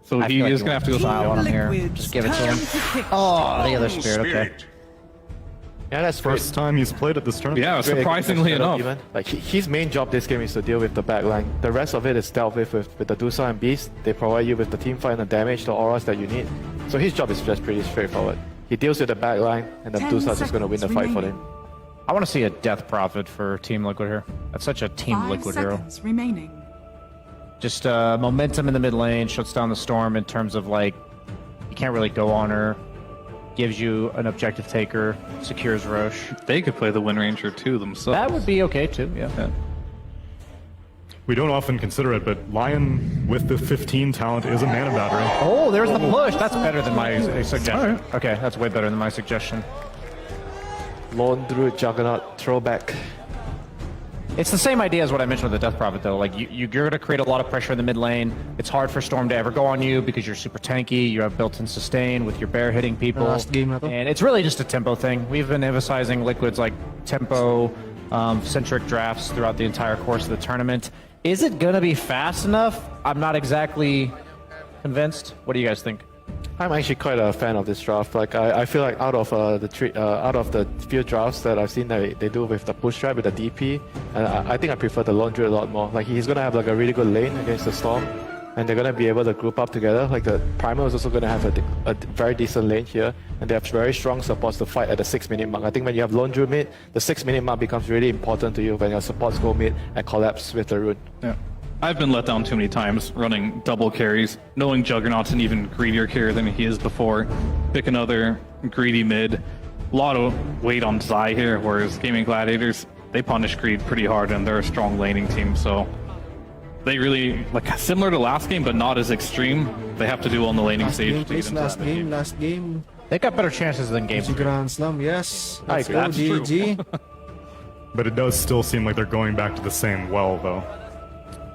So he is gonna have to go style on him here. Just give it to him. Oh, the other spirit. Okay. Yeah, that's first time he's played at this tournament. Yeah, surprisingly enough. Even. Like his main job this game is to deal with the back line. The rest of it is dealt with the Dusa and Beast. They provide you with the team fight and the damage, the auras that you need. So his job is just pretty straightforward. He deals with the back line, and the Dusa is just going to win the fight for him. I want to see a Death Prophet for Team Liquid here. That's such a Team Liquid hero. Remaining. Just momentum in the mid lane, shuts down the Storm in terms of like, you can't really go on her. Gives you an objective taker, secures Roche. They could play the Wind Ranger too themselves. That would be okay too, yeah. We don't often consider it, but Lion with the 15 talent is a mana battery. Oh, there's the push. That's better than my suggestion. Right. Okay, that's way better than my suggestion. Lone Druid Juggernaut throwback. It's the same idea as what I mentioned with the Death Prophet, though. Like, you're going to create a lot of pressure in the mid lane. It's hard for Storm to ever go on you because you're super tanky. You have built-in sustain with your bear hitting people. And it's really just a tempo thing. We've been emphasizing Liquid's like tempo-centric drafts throughout the entire course of the tournament. Is it going to be fast enough? I'm not exactly convinced. What do you guys think? I'm actually quite a fan of this draft. Like I feel like out of the few drafts that I've seen that they do with the push strat with the DP, and I think I prefer the Lone Druid a lot more. Like he's gonna have like a really good lane against the Storm, and they're gonna be able to group up together. Like the Primal is also gonna have a very decent lane here, and they have very strong supports to fight at the 6-minute mark. I think when you have Lone Druid mid, the 6-minute mark becomes really important to you when your supports go mid and collapse with the rune. Yeah. I've been let down too many times running double carries, knowing Juggernaut's an even greedier carrier than he is before. Pick another greedy mid. A lot of weight on Zai here, whereas Gaming Gladiators, they punish greed pretty hard and they're a strong laning team, so they really, like similar to last game, but not as extreme. They have to do on the laning stage. Last game. They got better chances than Game Grand Slam, yes. Let's go, GG. But it does still seem like they're going back to the same well, though.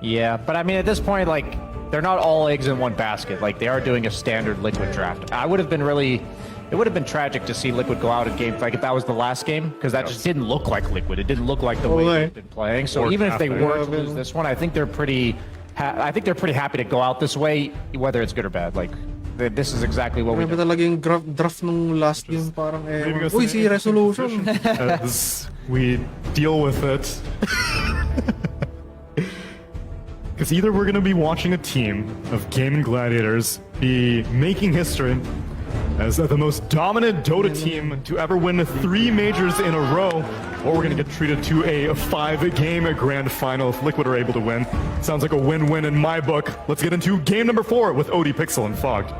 Yeah, but I mean, at this point, like, they're not all eggs in one basket. Like, they are doing a standard Liquid draft. It would have been tragic to see Liquid go out in game, like if that was the last game, because that just didn't look like Liquid. It didn't look like the way they've been playing. So even if they were to lose this one, I think they're pretty happy to go out this way, whether it's good or bad. Like, this is exactly what we do. Talaga yung draft nung last game parang uy, si Resolution. We deal with it. Because either we're going to be watching a team of Gaming Gladiators be making history as the most dominant Dota team to ever win 3 majors in a row, or we're going to get treated to a 5-game grand final if Liquid are able to win. Sounds like a win-win in my book. Let's get into game number 4 with OD Pixel and Fogged.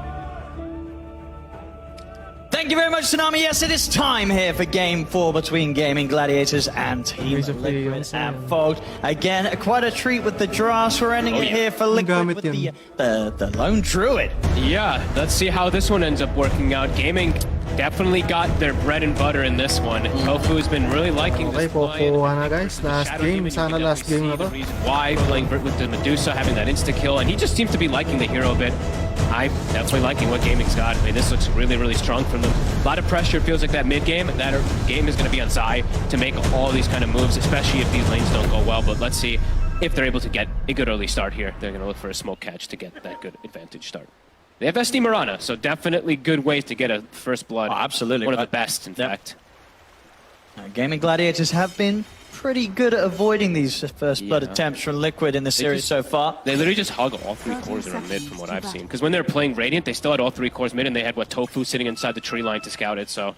Thank you very much, Tsunami. Yes, it is time here for Game 4 between Gaming Gladiators and Team Liquid and Fogged. Again, quite a treat with the drafts. We're ending it here for Liquid with the Lone Druid. Yeah, let's see how this one ends up working out. Gaming definitely got their bread and butter in this one. Tofu's been really liking this line. Guys, last game. Sana last game na to. Why playing with the Medusa, having that insta-kill, and he just seems to be liking the hero a bit. I'm definitely liking what Gaming's got. I mean, this looks really, really strong from them. A lot of pressure. It feels like that mid-game. That game is going to be on Zai to make all these kind of moves, especially if these lanes don't go well. But let's see if they're able to get a good early start here. They're going to look for a smoke catch to get that good advantage start. They have SD Mirana, so definitely good ways to get a first blood. Oh, absolutely. One of the best, in fact. Gaming Gladiators have been pretty good at avoiding these first blood attempts from Liquid in the series so far. They literally just hug all 3 cores that are mid from what I've seen. Because when they were playing Radiant, they still had all 3 cores mid, and they had, Tofu sitting inside the tree line to scout it, so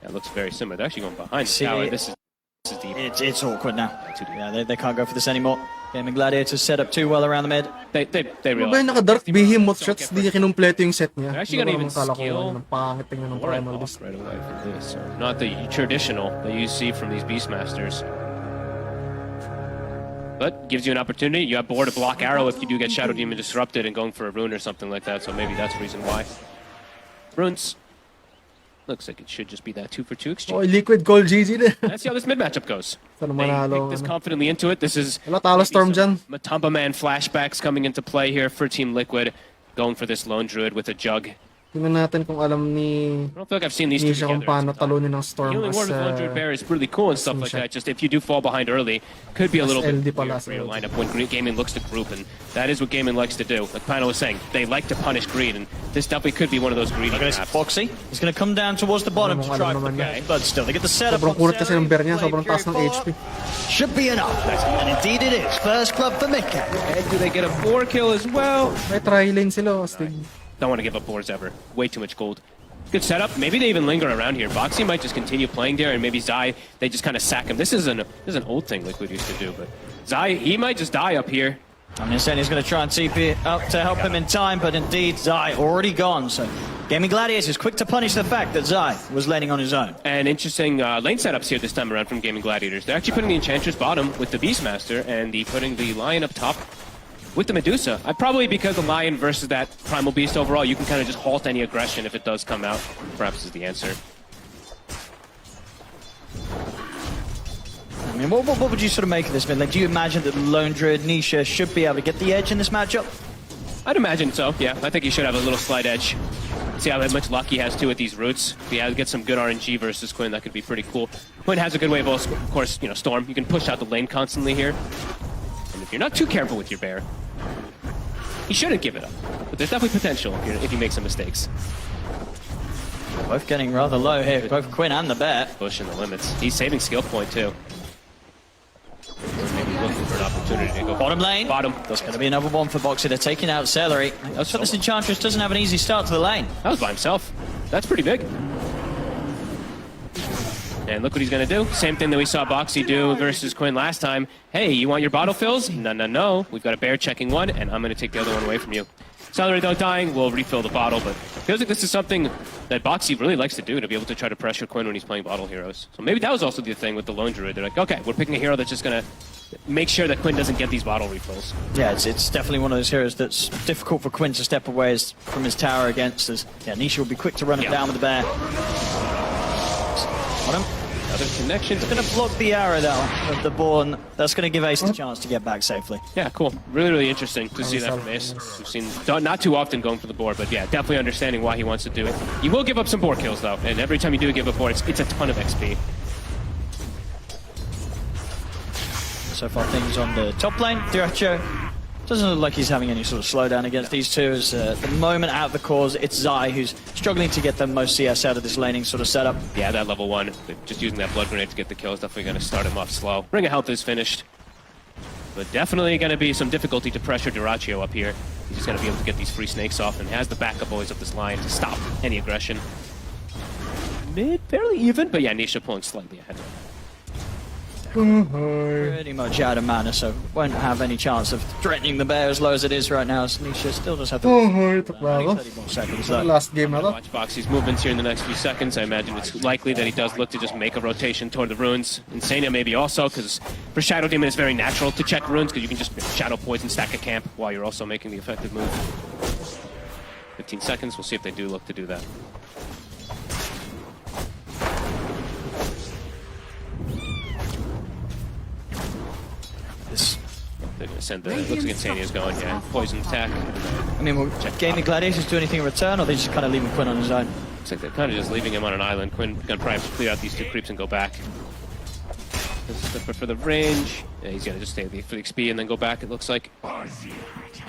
that looks very similar. They're actually going behind the tower. This is deep. It's awkward now. Yeah, they can't go for this anymore. Gaming Gladiators set up too well around the mid. They realize. Ba naka-dark behemoth shots, di niya kinumpleto yung set niya. They're actually gonna even skill pangit tingnan ng primal right away from this. So not the traditional that you see from these Beastmasters. But gives you an opportunity. You have board to block arrow if you do get Shadow Demon disrupted and going for a rune or something like that. So maybe that's the reason why. Runes. Looks like it should just be that 2-for-2 exchange. Oh, Liquid goal GG. Let's see how this mid matchup goes. They manalo, take this confidently into it. This is Storm dyan. Matumba Man flashbacks coming into play here for Team Liquid. Going for this Lone Druid with a jug Tingnan natin kung alam ni I don't feel like I've seen these two Nisha kung together. paano talunin ng Storm Healing as Ward with Lundred Bear is really cool and stuff like that. Just if you do fall behind early, could be a little bit LD pala weird for your lineup when Gaming looks to group, and that is what Gaming likes to do. Like Pano was saying, they like to punish greed, and this definitely could be one of those greedy traps. Foxy, he's going to come down towards the bottom to try for the game, but still, they get the setup. Sobrang kurat kasi ng bear niya, sobrang taas ng HP. Should be enough, and indeed it is. First club for Midcat. And do they get a board kill as well? May try lane sila, Astig. Don't want to give up boards ever. Way too much gold. Good setup. Maybe they even linger around here. Boxy might just continue playing there, and maybe Zai, they just kind of sack him. This is an old thing Liquid used to do, but Zai, he might just die up here. I mean, he's going to try and TP up to help him in time, but indeed Zai already gone. So Gaming Gladiators quick to punish the fact that Zai was laning on his own. And interesting lane setups here this time around from Gaming Gladiators. They're actually putting the Enchantress bottom with the Beastmaster, and putting the Lion up top with the Medusa. Probably because the Lion versus that Primal Beast overall, you can kind of just halt any aggression if it does come out, perhaps is the answer. I mean, what would you sort of make of this, man? Like, do you imagine that Lone Druid Nisha should be able to get the edge in this matchup? I'd imagine so, yeah. I think he should have a little slight edge. See how much luck he has too with these roots. If he gets some good RNG versus Quinn, that could be pretty cool. Quinn has a good way of also, of course, Storm. You can push out the lane constantly here. And if you're not too careful with your bear, he shouldn't give it up. But there's definitely potential if you make some mistakes. Both getting rather low here, both Quinn and the bear. Pushing the limits. He's saving skill point too. Maybe looking for an opportunity to go bottom lane. Bottom. There's going to be another one for Boxy. They're taking out Celery. So this Enchantress doesn't have an easy start to the lane. That was by himself. That's pretty big. And look what he's going to do. Same thing that we saw Boxy do versus Quinn last time. Hey, you want your bottle fills? No, no, no. We've got a bear checking one, and I'm going to take the other one away from you. Celery, though, dying, will refill the bottle, but it feels like this is something that Boxy really likes to do, to be able to try to pressure Quinn when he's playing bottle heroes. So maybe that was also the thing with the Lone Druid. They're like, okay, we're picking a hero that's just going to make sure that Quinn doesn't get these bottle refills. Yeah, it's definitely one of those heroes that's difficult for Quinn to step away from his tower against. As Nisha will be quick to run him down with the bear. On him. Another connection. It's going to block the arrow, though, of the Born. That's going to give Ace a chance to get back safely. Yeah, cool. Really, really interesting to see that from Ace. We've seen not too often going for the board, but yeah, definitely understanding why he wants to do it. You will give up some board kills, though, and every time you do give up board, it's a ton of XP. So far, things on the top lane. Diracho doesn't look like he's having any sort of slowdown against these two. As the moment out of the cause, it's Zai who's struggling to get the most CS out of this laning sort of setup. Yeah, that level 1, just using that blood grenade to get the kill is definitely going to start him off slow. Ring of Health is finished. But definitely going to be some difficulty to pressure Diracho up here. He's just going to be able to get these free snakes off, and has the backup always of this line to stop any aggression. Mid, fairly even, but yeah, Nisha pulling slightly ahead. Pretty much out of mana, so won't have any chance of threatening the bear as low as it is right now. So Nisha still does have 30 more seconds left. Last game na to. Watch Boxy's movements here in the next few seconds. I imagine it's likely that he does look to just make a rotation toward the runes. Insania maybe also, because for Shadow Demon it's very natural to check runes, because you can just Shadow Poison stack a camp while you're also making the effective move. 15 seconds, we'll see if they do look to do that. They're going to send the... Looks like Insania's going, yeah. Poison attack. I mean, will Gaming Gladiators do anything in return, or they just kind of leaving Quinn on his own? Looks like they're kind of just leaving him on an island. Quinn going to probably have to clear out these two creeps and go back. For the range, yeah, he's going to just stay for the XP and then go back, it looks like.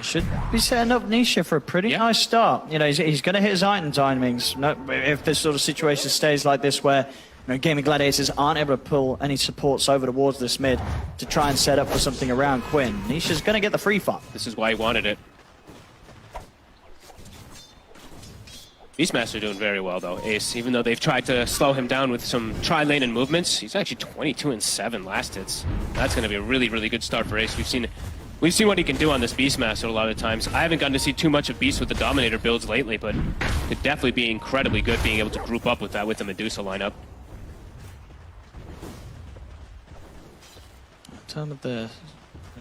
Should be setting up Nisha for a pretty nice start. You know, he's going to hit his item timings. No, if this sort of situation stays like this, where Gaming Gladiators aren't able to pull any supports over towards this mid to try and set up for something around Quinn, Nisha's going to get the free farm. This is why he wanted it. Beastmaster doing very well though, Ace. Even though they've tried to slow him down with some tri-lane and movements, he's actually 22-7 last hits. That's going to be a really, really good start for Ace. We've seen what he can do on this Beastmaster a lot of times. I haven't gotten to see too much of Beast with the Dominator builds lately, but could definitely be incredibly good being able to group up with that with the Medusa lineup. In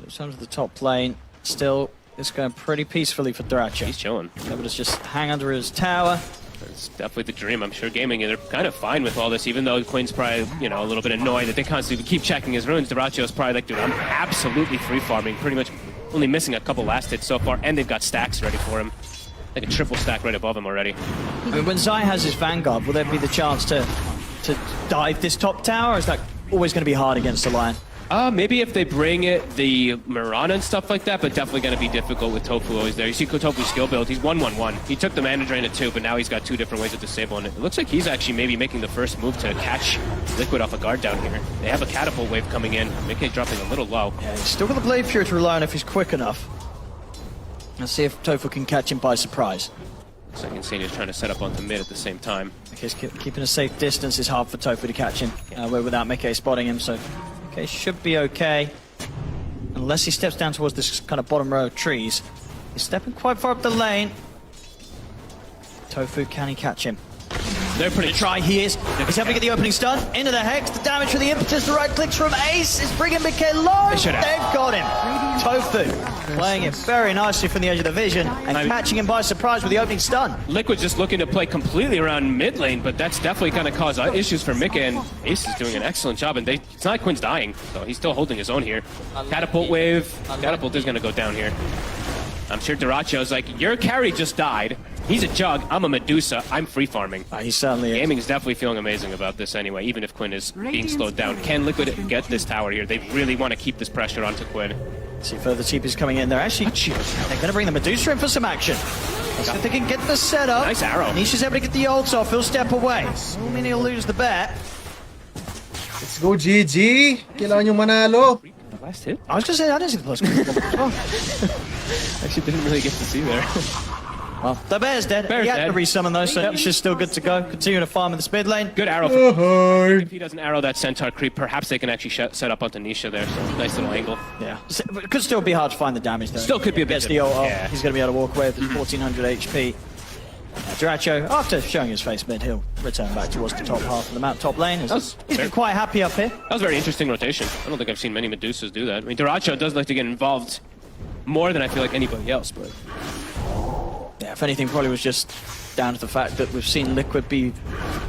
terms of the top lane, still it's going pretty peacefully for Diracho. He's chilling. Able to just hang under his tower. It's definitely the dream. I'm sure Gaming, they're kind of fine with all this, even though Quinn's probably, a little bit annoyed that they constantly keep checking his runes. Diracho's probably like, dude, I'm absolutely free farming, pretty much only missing a couple last hits so far, and they've got stacks ready for him. Like a triple stack right above him already. I mean, when Zai has his Vanguard, will there be the chance to dive this top tower, or is that always going to be hard against the Lion? Maybe if they bring it, the Mirana and stuff like that, but definitely going to be difficult with Tofu always there. You see Tofu's skill build, he's 1-1-1. He took the mana drain at 2, but now he's got 2 different ways of disabling it. It looks like he's actually maybe making the first move to catch Liquid off a guard down here. They have a catapult wave coming in. Mickey dropping a little low. Yeah, he's still got the Blade Fury to rely on if he's quick enough. Let's see if Tofu can catch him by surprise. Looks like Insania's trying to set up onto mid at the same time. Mickey's keeping a safe distance. It's hard for Tofu to catch him without Mickey spotting him, so okay, should be okay. Unless he steps down towards this kind of bottom row of trees. He's stepping quite far up the lane. Tofu, can he catch him? They're pretty try. He is. He's having to get the opening stun into the Hex. The damage from the impetus. The right clicks from Ace is bringing Mickey low. They've got him. Tofu playing it very nicely from the edge of the vision and catching him by surprise with the opening stun. Liquid's just looking to play completely around mid lane, but that's definitely going to cause issues for Mickey, and Ace is doing an excellent job, and it's not like Quinn's dying, so he's still holding his own here. Catapult wave. Catapult is going to go down here. I'm sure Duraccio's like, your carry just died. He's a Jug, I'm a Medusa, I'm free farming. He certainly is. Gaming is definitely feeling amazing about this anyway, even if Quinn is being slowed down. Can Liquid get this tower here? They really want to keep this pressure onto Quinn. See further TPs coming in. They're actually they're going to bring the Medusa in for some action. So if they can get the setup. Nice arrow. Nisha's able to get the ult off. He'll step away. I mean, he'll lose the bet. Let's go, GG. Kailangan yung manalo. Last hit? I was going to say, I didn't see the plus. Actually didn't really get to see there. Well, the bear's dead. He had to resummon though, so Nisha's still good to go. Continuing to farm in the mid lane. Good arrow. If he doesn't arrow that Centaur creep, perhaps they can actually set up onto Nisha there. So nice little angle. Yeah. It could still be hard to find the damage though. Still could be a bit. Gets the ult off. He's going to be able to walk away with 1400 HP. Duraccio, after showing his face mid, he'll return back towards the top half of the map, top lane. He's been quite happy up here. That was a very interesting rotation. I don't think I've seen many Medusas do that. I mean, Duraccio does like to get involved more than I feel like anybody else, but yeah, if anything, probably was just down to the fact that we've seen Liquid be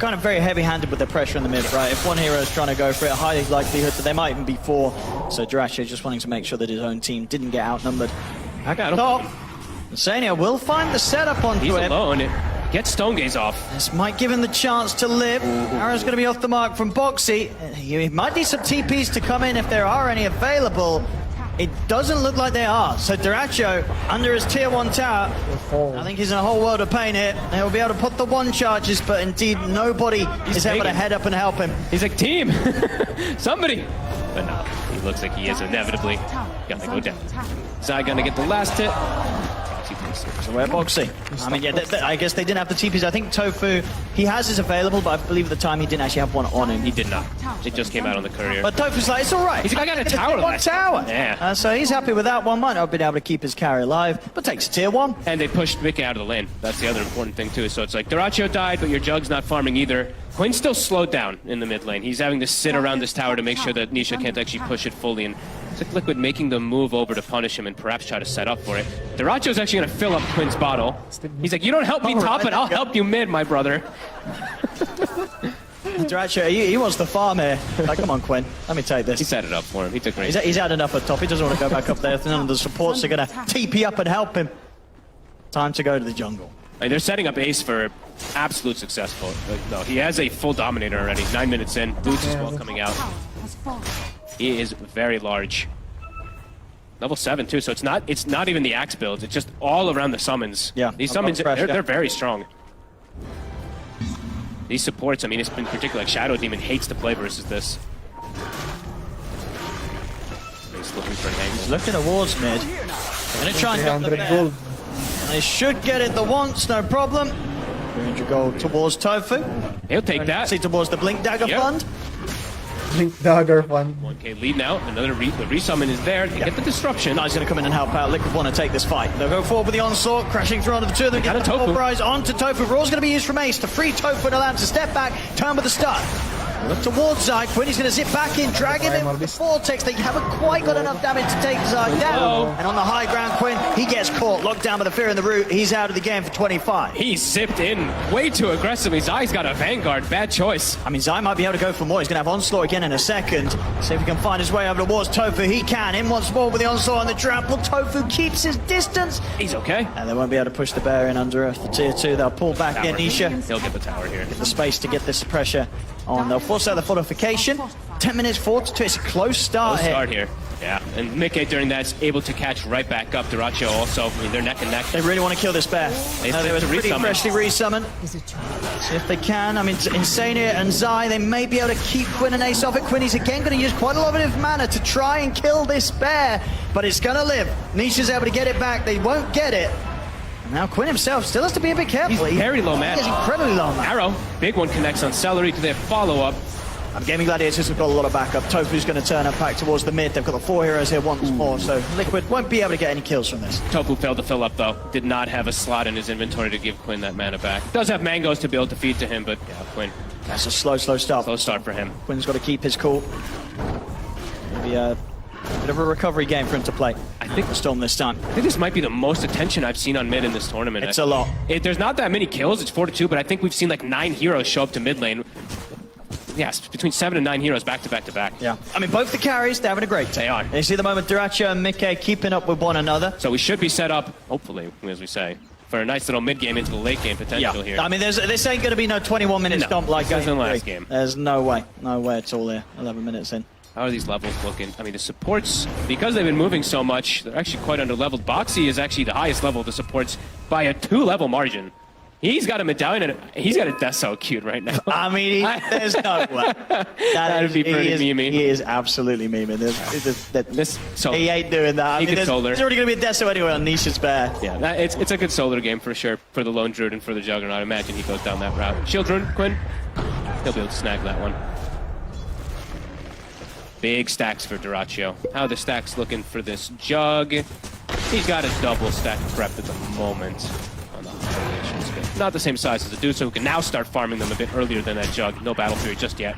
kind of very heavy-handed with their pressure in the mid, right? If one hero is trying to go for it, high likelihood that there might even be 4. So Duraccio just wanting to make sure that his own team didn't get outnumbered. I got him. Insania will find the setup onto He's him. alone. Get Stone Gaze off. This might give him the chance to live. Arrow's going to be off the mark from Boxy. He might need some TPs to come in if there are any available. It doesn't look like they are. So Duraccio, under his tier 1 tower, I think he's in a whole world of pain here. He'll be able to put the 1 charges, but indeed nobody is able to head up and help him. He's like, team, somebody. But no, he looks like he is inevitably gonna go down. Zai gonna get the last hit. So where Boxy? I mean, yeah, I guess they didn't have the TPs. I think Tofu, he has his available, but I believe at the time he didn't actually have one on him. He did not. It just came out on the courier. But Tofu's like, it's all right. He's like, I got a tower. 1 tower. Yeah. So he's happy with that one. Might not have been able to keep his carry alive, but takes tier 1. And they pushed Mickey out of the lane. That's the other important thing too. So it's like Duraccio died, but your Jug's not farming either. Quinn's still slowed down in the mid lane. He's having to sit around this tower to make sure that Nisha can't actually push it fully. And it's like Liquid making the move over to punish him and perhaps try to set up for it. Duraccio's actually going to fill up Quinn's bottle. He's like, you don't help me top it, I'll help you mid, my brother. Duraccio, he wants to farm here. Like, come on, Quinn, let me take this. He set it up for him. He took great. He's had enough at top. He doesn't want to go back up there. None of the supports are going to TP up and help him. Time to go to the jungle. Like, they're setting up Ace for absolute success. No, he has a full Dominator already. 9 minutes in. Boots as well coming out. He is very large. Level 7 too, so it's not even the axe builds. It's just all around the summons. Yeah, these summons they're very strong. These supports, I mean, it's been particular. Like Shadow Demon hates to play versus this. He's looking for an angle. He's looking towards mid. Gonna try and get the gold. They should get it the once, no problem. 300 gold towards Tofu. He'll take that. See towards the Blink Dagger Fund. Blink Dagger Fund. 1k lead now. Another the resummon is there. They get the disruption. Now he's going to come in and help out. Liquid want to take this fight. They'll go forward with the onslaught, crashing through onto the 2 of them. Get the Tofu. Prize onto Tofu. Raw's going to be used from Ace to free Tofu and allow him to step back, turn with the stun. Look towards Zai. Quinn is going to zip back in, dragging him with the Vortex. They haven't quite got enough damage to take Zai down. And on the high ground, Quinn, he gets caught, locked down by the Fear in the Root. He's out of the game for 25. He zipped in way too aggressively. Zai's got a Vanguard. Bad choice. I mean, Zai might be able to go for more. He's going to have Onslaught again in a second. See if he can find his way over towards Tofu. He can. In once more with the Onslaught on the trample. Tofu keeps his distance. He's okay. And they won't be able to push the bear in under Earth. The tier 2, they'll pull back Tower. in Nisha. He'll get the tower here. Get the space to get this pressure on. They'll force out the fortification. 10 minutes forward to it's a close start here. Yeah, and Mickey during that's able to catch right back up. Duracho also, I mean, they're neck and neck. They really want to kill this bear. They were pretty freshly resummoned. See if they can. I mean, Insania and Zai, they may be able to keep Quinn and Ace off it. Quinn is again going to use quite a lot of mana to try and kill this bear, but it's going to live. Nisha's able to get it back. They won't get it. Now Quinn himself still has to be a bit careful. He's very low mana. He's incredibly low mana. Arrow, big one connects on Celery to their follow-up. Gaming Gladiators have got a lot of backup. Tofu's going to turn up back towards the mid. They've got the 4 heroes here once more, so Liquid won't be able to get any kills from this. Tofu failed to fill up, though. Did not have a slot in his inventory to give Quinn that mana back. Does have mangoes to be able to feed to him, but yeah, Quinn. That's a slow start. Slow start for him. Quinn's got to keep his cool. Maybe a bit of a recovery game for him to play. I think the Storm this time. I think this might be the most attention I've seen on mid in this tournament. It's a lot. There's not that many kills. It's 4-2, but I think we've seen like 9 heroes show up to mid lane. Yes, between 7 and 9 heroes back to back to back. Yeah. I mean, both the carries, they're having a great day. They are. And you see the moment Duracho and Mickey keeping up with one another. So we should be set up, hopefully, as we say, for a nice little mid game into the late game potential here. I mean, this ain't going to be no 21-minute stomp like this game isn't last game. There's no way. No way it's all there. 11 minutes in. How are these levels looking? I mean, the supports, because they've been moving so much, they're actually quite under-leveled. Boxy is actually the highest level of the supports by a 2-level margin. He's got a medallion and he's got a death so cute right now. I mean, there's no way. That'd be pretty memey. He is absolutely meming. He ain't doing that. I mean, there's already going to be a death so anyway on Nisha's bear. Yeah, it's a good solar game for sure for the Lone Druid and for the Juggernaut. I imagine he goes down that route. Shield Druid, Quinn, he'll be able to snag that one. Big stacks for Duracho. How are the stacks looking for this Jug? He's got a double stack prep at the moment. Not the same size as the dude, so we can now start farming them a bit earlier than that Jug. No Battle Fury just yet.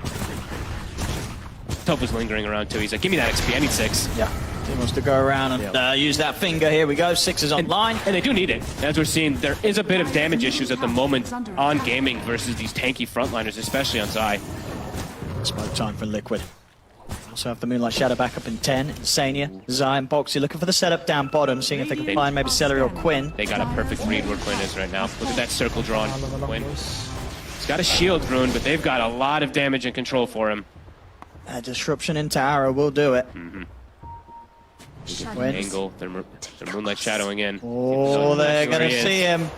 Tofu's lingering around too. He's like, give me that XP, I need 6. Yeah, he wants to go around and use that finger. Here we go, 6 is online. And they do need it. As we're seeing, there is a bit of damage issues at the moment on gaming versus these tanky frontliners, especially on Zai. Smoke time for Liquid. Also have the Moonlight Shadow back up in 10. Insania, Zai and Boxy looking for the setup down bottom, seeing if they can find maybe Celery or Quinn. They got a perfect read where Quinn is right now. Look at that circle drawn. Quinn. He's got a shield rune, but they've got a lot of damage and control for him. Disruption into Arrow will do it. Angle, they're Moonlight Shadowing in. Oh, they're going to see him.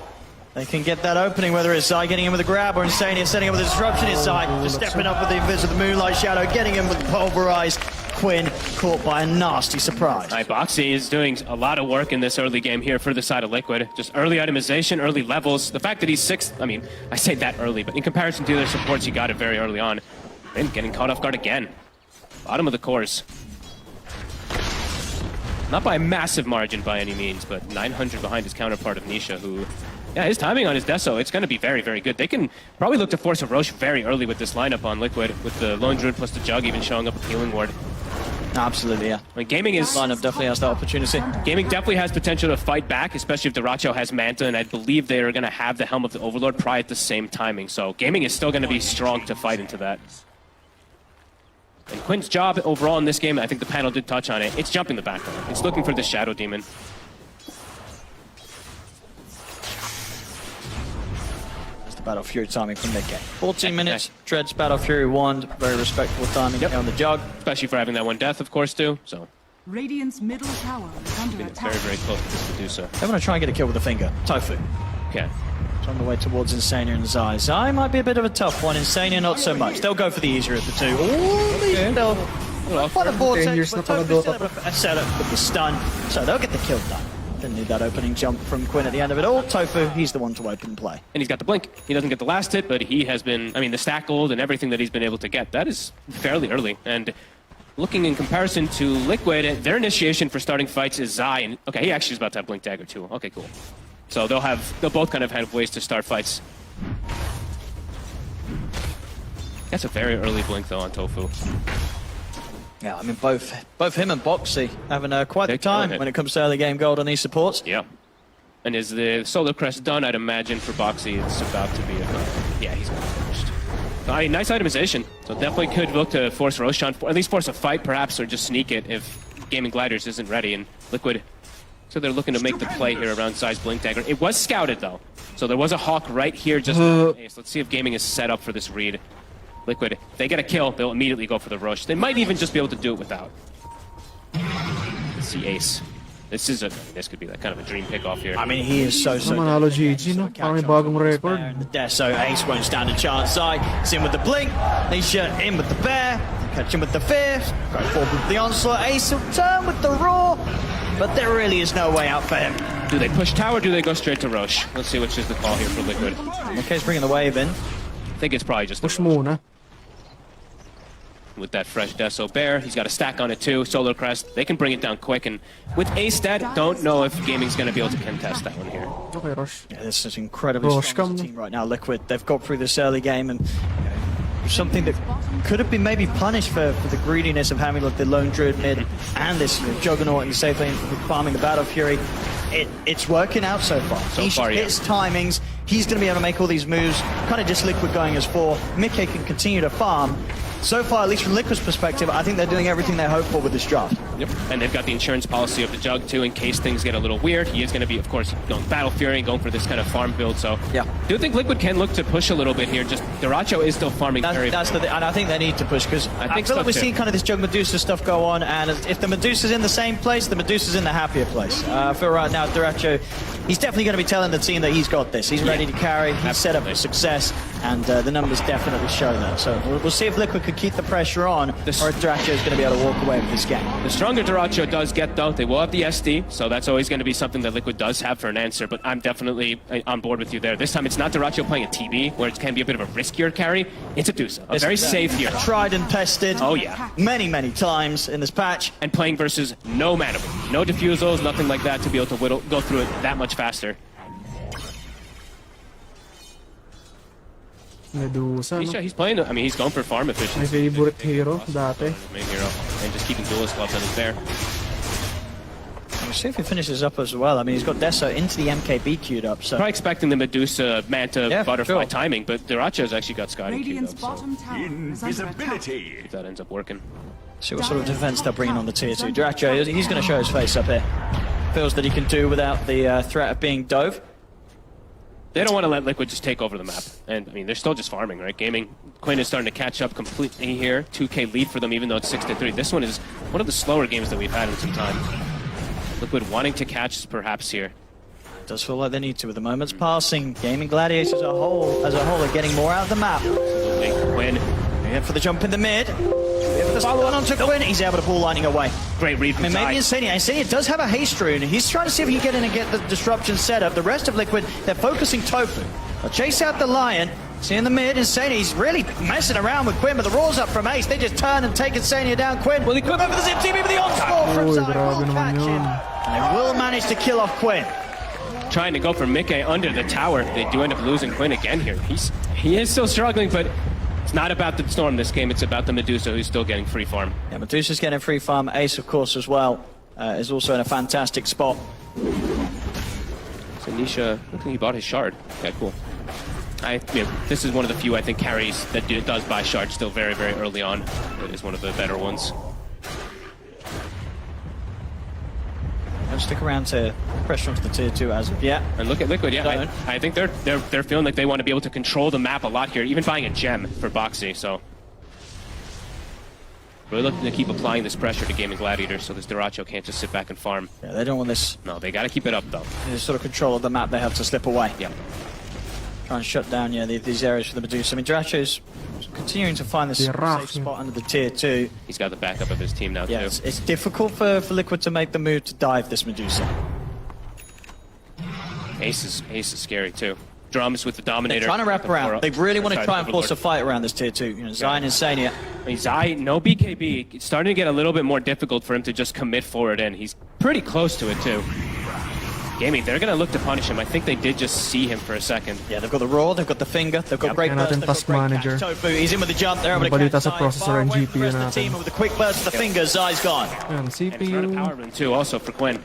They can get that opening, whether it's Zai getting him with a grab or Insania setting up with a disruption. It's Zai just stepping up with the invis of the Moonlight Shadow, getting him with the pulverized. Quinn caught by a nasty surprise. Boxy is doing a lot of work in this early game here for the side of Liquid. Just early itemization, early levels. The fact that he's 6th, I mean, I say that early, but in comparison to the other supports, he got it very early on. And getting caught off guard again. Bottom of the cores. Not by a massive margin by any means, but 900 behind his counterpart of Nisha, who... Yeah, his timing on his Deso, it's going to be very, very good. They can probably look to force a Roche very early with this lineup on Liquid, with the Lone Druid plus the Jug even showing up with Healing Ward. Absolutely, yeah. I mean, gaming is... Lineup definitely has that opportunity. Gaming definitely has potential to fight back, especially if Duracho has Manta, and I believe they are going to have the Helm of the Overlord probably at the same timing. So gaming is still going to be strong to fight into that. And Quinn's job overall in this game, I think the panel did touch on it, it's jumping the backline. It's looking for the Shadow Demon. Battle Fury timing from mid-game. 14 minutes, Dread's Battle Fury 1, very respectable timing on the Jug. Especially for having that one death, of course, too, so. Radiant's middle tower is under attack. Very, very close to this Medusa. They want to try and get a kill with the finger. Tofu. Okay. It's on the way towards Insania and Zai. Zai might be a bit of a tough one, Insania not so much. They'll go for the easier of the two. They'll find a vortex, but Tofu still have a setup with the stun, so they'll get the kill done. Didn't need that opening jump from Quinn at the end of it all. Tofu, he's the one to open play. And he's got the blink. He doesn't get the last hit, but he has been, I mean, the stack gold and everything that he's been able to get, that is fairly early. And looking in comparison to Liquid, their initiation for starting fights is Zai. And, okay, he actually is about to have Blink Dagger too. Okay, cool. So they'll both kind of have ways to start fights. That's a very early blink though on Tofu. Yeah, I mean both him and Boxy having quite the time when it comes to early game gold on these supports. Yeah. And is the Solar Crest done? I'd imagine for Boxy it's about to be yeah, he's going first. Nice itemization. So definitely could look to force Roshan, or at least force a fight perhaps, or just sneak it if Gaming Gladiators isn't ready. And Liquid, so they're looking to make the play here around Zai's Blink Dagger. It was scouted though. So there was a Hawk right here just Let's see if Gaming is set up for this read. Liquid, if they get a kill, they'll immediately go for the rush. They might even just be able to do it without. Let's see Ace. This could be that kind of a dream pick-off here. I mean, he is so Manalo GG, no? Parang may bagong record. So Ace won't stand a chance. Zai is in with the blink. Nisha in with the bear. Catch him with the fifth. Go forward with the onslaught. Ace will turn with the raw. But there really is no way out for him. Do they push tower or do they go straight to Roche? Let's see which is the call here for Liquid. McKay's bringing the wave in. I think it's probably just push muna. With that fresh Deso Bear, he's got a stack on it too. Solar Crest, they can bring it down quick. And with Ace dead, don't know if Gaming's going to be able to contest that one here. Okay, Rosh. Yeah, this is incredibly strong team right now. Liquid, they've got through this early game and something that could have been maybe punished for the greediness of having the lone druid mid and this Juggernaut in the safe lane farming the Battle Fury. It's working out so far. He hits timings. He's going to be able to make all these moves. Kind of just Liquid going as 4. Mickey can continue to farm. So far, at least from Liquid's perspective, I think they're doing everything they hope for with this draft. Yep, and they've got the insurance policy of the Jug too, in case things get a little weird. He is going to be, of course, going Battle Fury, going for this kind of farm build. So, yeah, I do think Liquid can look to push a little bit here. Just Duracho is still farming very. That's and I think they need to push because I feel like we're seeing kind of this Jug Medusa stuff go on, and if the Medusa's in the same place, the Medusa's in the happier place. I feel right now Duracho, he's definitely going to be telling the team that he's got this. He's ready to carry. He's set up for success, and the numbers definitely show that. So we'll see if Liquid could keep the pressure on, or if Duracho is going to be able to walk away with this game. The stronger Duracho does get, though, they will have the SD, so that's always going to be something that Liquid does have for an answer, but I'm definitely on board with you there. This time it's not Duracho playing a TB, where it can be a bit of a riskier carry. It's a Dusa, a very safe hero. Tried and tested. Oh, yeah. Many, many times in this patch. And playing versus no mana, no diffusals, nothing like that to be able to go through it that much faster. Medusa, no? He's playing, I mean, he's going for farm efficiency. My favorite hero, dati. Main hero. And just keeping duelist gloves on his bear. We'll see if he finishes up as well. I mean, he's got Deso into the MKB queued up, so... Probably expecting the Medusa, Manta, Butterfly timing, but Duracho's actually got Scotty queued up, so... Invisibility! If that ends up working. See what sort of defense they're bringing on the tier 2. Duracho, he's going to show his face up here. Feels that he can do without the threat of being dove. They don't want to let Liquid just take over the map. And, I mean, they're still just farming, right? Gaming, Quinn is starting to catch up completely here. 2K lead for them, even though it's 6-3. This one is one of the slower games that we've had in some time. Liquid wanting to catch, perhaps, here. Does feel like they need to with the moments passing. Gaming Gladiators as a whole are getting more out of the map. Absolutely. Quinn. In for the jump in the mid. The follow on onto Quinn. He's able to pull lightning away. Great read from maybe Insania does have a haste rune. He's trying to see if he can get in and get the disruption set up. The rest of Liquid, they're focusing Tofu. They'll chase out the Lion. See in the mid, Insania, he's really messing around with Quinn, but the roar's up from Ace. They just turn and take Insania down. Quinn, well, he could over the zip TV with the onslaught from Zai. Will catch him. And they will manage to kill off Quinn. Trying to go for Mickey under the tower. They do end up losing Quinn again here. He is still struggling, but it's not about the Storm this game. It's about the Medusa, who's still getting free farm. Yeah, Medusa's getting free farm. Ace, of course, as well, is also in a fantastic spot. So Nisha, looks like he bought his shard. Okay, cool. This is one of the few, I think, carries that does buy shard still very, very early on. It is one of the better ones. Don't stick around to pressure onto the tier 2 as of yet. And look at Liquid, yeah. I think they're feeling like they want to be able to control the map a lot here, even buying a gem for Boxy, so. Really looking to keep applying this pressure to Gaming Gladiators so this Duracho can't just sit back and farm. Yeah, they don't want this. No, they got to keep it up, though. This sort of control of the map they have to slip away. Yeah. Try and shut down, these areas for the Medusa. I mean, Duracho's continuing to find this safe spot under the tier 2. He's got the backup of his team now, too. It's difficult for Liquid to make the move to dive this Medusa. Ace is scary, too. Drums with the Dominator. They're trying to wrap around. They really want to try and force a fight around this tier 2. Zai and Insania. I mean, Zai, no BKB. It's starting to get a little bit more difficult for him to just commit forward in. He's pretty close to it, too. Gaming, they're going to look to punish him. I think they did just see him for a second. Yeah, they've got the roar, they've got the finger, they've got great burst, natin they've got task great manager. catch. Tofu, he's in with the jump, they're able to Balita catch sa processor and GPU the natin. team with the quick burst of the fingers, Zai's gone. Ayan, And he's running CPU. power rune too, also for Quinn.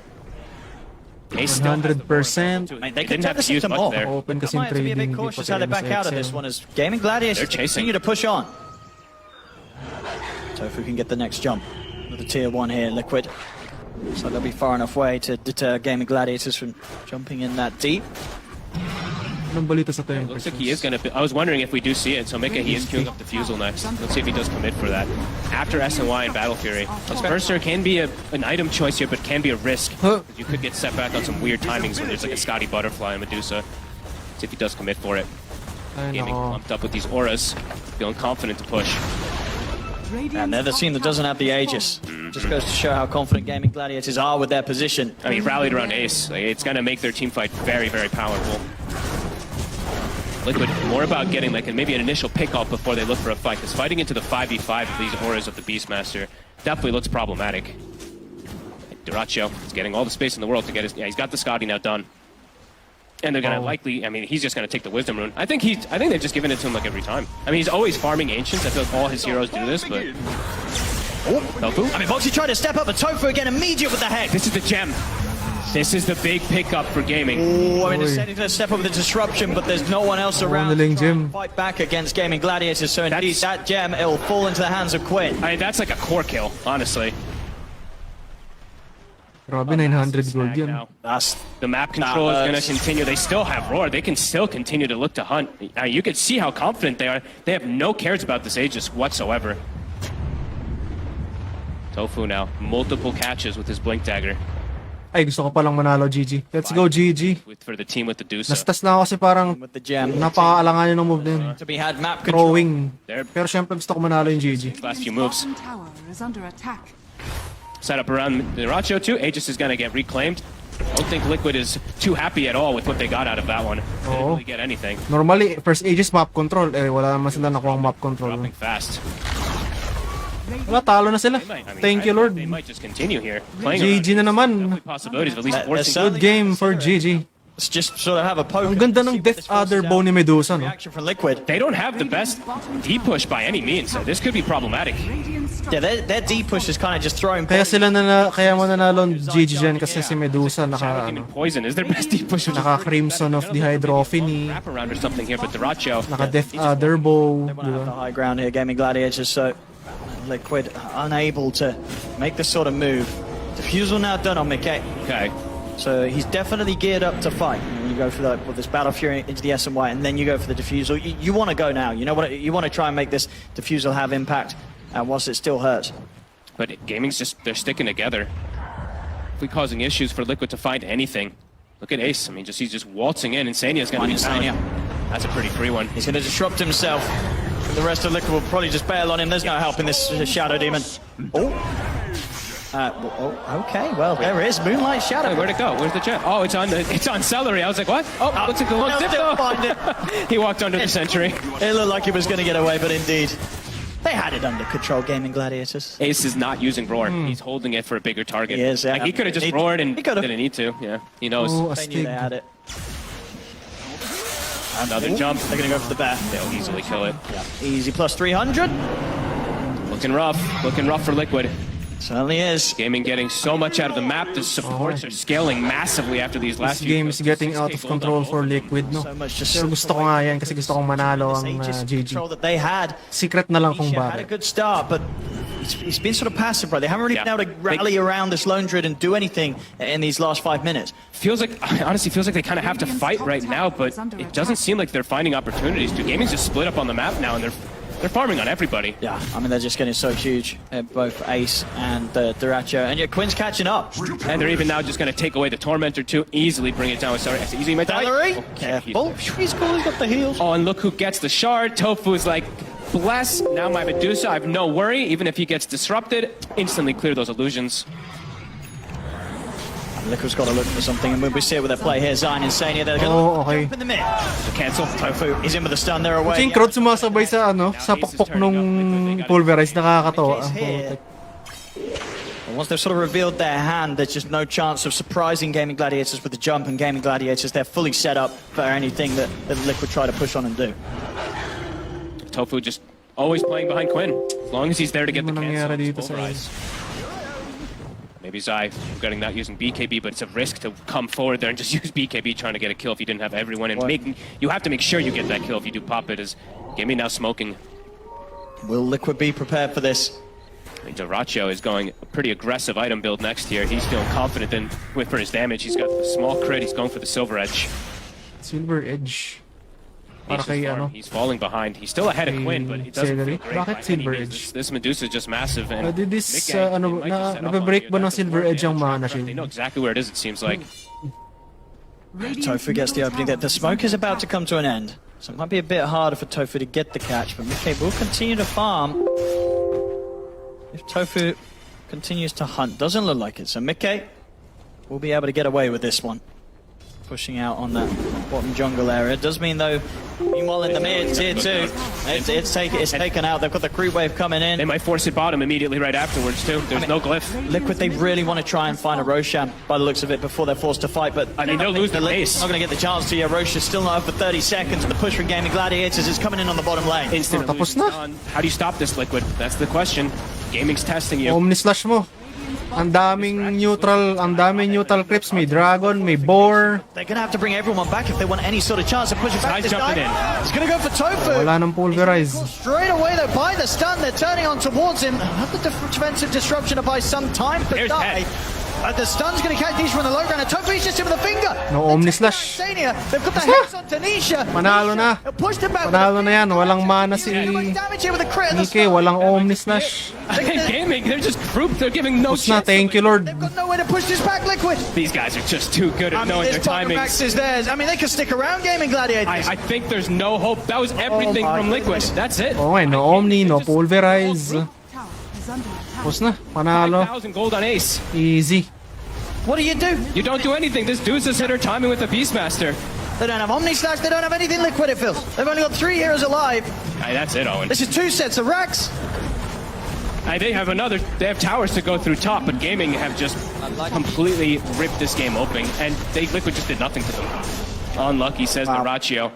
Ace still has the 100%. roar. I mean, they didn't could have to take use this much more. there. Open They kasi might have to be a bit trading, hindi pa cautious how they back out of this one as Gaming Gladiators They're chasing. continue to push on. Tofu can get the next jump with the tier 1 here, Liquid. So they'll be far enough away to deter Gaming Gladiators from jumping in that deep. Anong balita sa temper? Looks like he is going to... I was wondering if we do see it, so Mika, he is queuing up the Fusel next. Let's see if he does commit for that. After SNY and Battle Fury. Burster can be an item choice here, but can be a risk. You could get set back on some weird timings when there's like a Scotty Butterfly and Medusa. See if he does commit for it. Gaming clumped up with these auras, feeling confident to push. And they're the team that doesn't have the Aegis. Just goes to show how confident Gaming Gladiators are with their position. I mean, rallied around Ace. Like, it's going to make their team fight very, very powerful. Liquid, more about getting like maybe an initial pick-off before they look for a fight, because fighting into the 5v5 of these auras of the Beastmaster definitely looks problematic. Duracho is getting all the space in the world to get his... Yeah, he's got the Scotty now done. And they're going to likely... I mean, he's just going to take the Wisdom Rune. I think they've just given it to him like every time. I mean, he's always farming Ancients. I feel like all his heroes do this, but... Tofu? I mean, Voxy tried to step up, but Tofu again immediate with the head. This is the gem. This is the big pickup for Gaming. Oh, I mean, it's setting to step up with the disruption, but there's no one else around to try and fight back against Gaming Gladiators. So indeed, that gem, it'll fall into the hands of Quinn. I mean, that's like a core kill, honestly. Grabe, 900 gold yan. The map control is going to continue. They still have Roar. They can still continue to look to hunt. You can see how confident they are. They have no cares about this Aegis whatsoever. Tofu now, multiple catches with his Blink Dagger. Ay, gusto ko palang manalo, GG. Let's go, GG. For the team with the Dusa. Nastas na ako kasi parang napaka-alanganin ng move na yun. To be had map Throwing. Pero syempre gusto ko manalo yung GG. Last few moves. Tower is under attack. Set up around Duracho too. Aegis is going to get reclaimed. I don't think Liquid is too happy at all with what they got out of that one. They didn't really get anything. Normally, first Aegis map control. Eh, wala naman sila nakuha ang map control. Dropping fast. Wala, talo na sila. Thank you, Lord. They might just continue here. GG na naman. Possibilities of at least forcing. Good game for GG. Let's just sort of have a poke. Ang ganda ng Death Adder bow ni Medusa, no? From Liquid. They don't have the best D-push by any means, so this could be problematic. Yeah, their D-push is kind of just throwing... Kaya kaya mo nanalo ng GG dyan kasi si Medusa Poison is their best D-push. Naka-Crimson of the Hydrophony. Wrap around or something here, but Duracho... Naka-Death Adder bow. They want to have the high ground here, Gaming Gladiators, so Liquid unable to make this sort of move. Defusal now done on Mickey. Okay. So he's definitely geared up to fight. You go for with this Battle Fury into the SNY, and then you go for the Defusal. You want to go now. You know what? You want to try and make this Defusal have impact, whilst it still hurts. But Gaming's they're sticking together. If we're causing issues for Liquid to find anything. Look at Ace. I mean, he's just waltzing in. Insania's going to be down. That's a pretty free one. He's going to disrupt himself. The rest of Liquid will probably just bail on him. There's no help in this Shadow Demon. Okay, well, there is Moonlight Shadow. Wait, where'd it go? Where's the jet? Oh, it's on Celery. I was like, what? Oh, looks like the long zip. He walked under the sentry. It looked like he was going to get away, but indeed, they had it under control, Gaming Gladiators. Ace is not using Roar. He's holding it for a bigger target. He is, yeah. Like, he could have just roared and didn't need to. Yeah, he knows. They knew they had it. Another jump. They're going to go for the bat. They'll easily kill it. Yeah. Easy plus 300. Looking rough. Looking rough for Liquid. Certainly is. Gaming getting so much out of the map. The supports are scaling massively after these last few. This game is getting out of control for Liquid, no? Pero gusto ko nga yan kasi gusto kong manalo ang GG. That they had. Secret na lang kung bakit. Had a good start, but it's been sort of passive, right? They haven't really been able to rally around this Lone Druid and do anything in these last 5 minutes. Honestly feels like they kind of have to fight right now, but it doesn't seem like they're finding opportunities to. Gaming's just split up on the map now, and they're farming on everybody. Yeah, I mean, they're just getting so huge, both Ace and Duracho. And yet Quinn's catching up. And they're even now just going to take away the Tormentor too, easily bring it down. Sorry, easily might die. Valerie, careful. He's cool, he's got the heals. Oh, and look who gets the shard. Tofu is like, bless. Now my Medusa, I have no worry. Even if he gets disrupted, instantly clear those illusions. Liquid's got to look for something, and we see it with their play here. Zion Insania, they're going to jump in the mid. Cancel. Tofu is in with the stun, they're away. Yung crowd sumasabay sa sa pokpok nung Pulverize, nakakatawa. And once they've sort of revealed their hand, there's just no chance of surprising Gaming Gladiators with the jump, and Gaming Gladiators, they're fully set up for anything that Liquid try to push on and do. Tofu just always playing behind Quinn. As long as he's there to get the cancel. Maybe Zai getting that using BKB, but it's a risk to come forward there and just use BKB trying to get a kill if you didn't have everyone. And you have to make sure you get that kill if you do pop it. As Gaming now smoking. Will Liquid be prepared for this? I think Dyrachyo is going a pretty aggressive item build next year. He's feeling confident in for his damage. He's got the small crit. He's going for the Silver Edge. Silver Edge. Para kay ano? He's falling behind. He's still ahead of Quinn, but he doesn't feel great. Bakit Silver Edge? This Medusa is just massive. And nabe-break ba ng Silver Edge ang mana shield? They know exactly where it is, it seems like. Tofu gets the opening there. The smoke is about to come to an end, so it might be a bit harder for Tofu to get the catch, but Mickey will continue to farm. If Tofu continues to hunt, doesn't look like it, so Mickey will be able to get away with this one. Pushing out on that bottom jungle area. It does mean, though, meanwhile in the mid, tier 2, it's taken out. They've got the creep wave coming in. They might force it bottom immediately right afterwards, too. There's no glyph. Liquid, they really want to try and find a Roshan by the looks of it before they're forced to fight, but I mean, they'll lose their pace. Not going to get the chance to. Yeah, Roche is still not up for 30 seconds. The push from Gaming Gladiators is coming in on the bottom lane. Instant illusions on. How do you stop this, Liquid? That's the question. Gaming's testing you. Omni Slash mo. Ang daming neutral creeps. May dragon, may boar. They're going to have to bring everyone back if they want any sort of chance of pushing back this guy. He's going to go for Tofu. Wala nang pulverize. Straight away, though, by the stun, they're turning on towards him. Not the defensive disruption to buy some time for die. The stun's going to catch Nisha from the low ground, and Tofu's just him with a finger. No Omni Slash. They've got the hex on Tanisha. Manalo na. Manalo na yan. Walang mana si Nikkei. Walang Omni Slash. Gaming, they're just grouped. They're giving no chance. Thank you, Lord. They've got no way to push this back, Liquid. These guys are just too good at knowing their timing. Max is theirs. I mean, they can stick around, Gaming Gladiators. I think there's no hope. That was everything from Liquid. That's it. Okay, no Omni, no pulverize. Tapos na, panalo. 1,000 gold on Ace. Easy. What do? You don't do anything. This dude's just hit her timing with a Beastmaster. They don't have Omni Slash, they don't have anything Liquid, it feels. They've only got 3 heroes alive. Aye, that's it, Owen. This is 2 sets of racks. They have towers to go through top, but Gaming have just completely ripped this game open, and Liquid just did nothing to them. Unlucky, says Dyrachyo.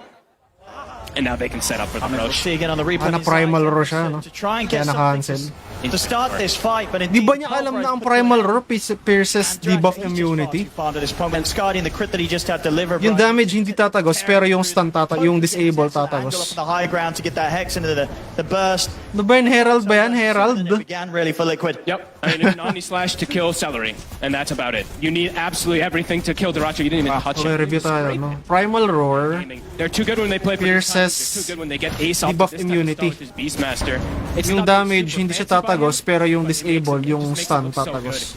And now they can set up for the Roche. See again on the replay. Ana primal Roche, no? To try and get something to start this fight, but di ba niya alam na ang primal Roche pierces debuff immunity? The crit that he just had delivered. Yung damage hindi tatagos, pero yung stun yung disable tatagos. The high ground to get that hex into the burst. No ba yun, Herald ba yan? Herald? Began really for Liquid. Yep. I mean, an Omni Slash to kill Celery, and that's about it. You need absolutely everything to kill Dyrachyo. You didn't even touch it. Review tayo, no? Primal Roar. They're too good when they play pierces They're too good when they get Ace off debuff immunity. Beastmaster. Yung damage hindi siya tatagos, pero yung disable, yung stun tatagos.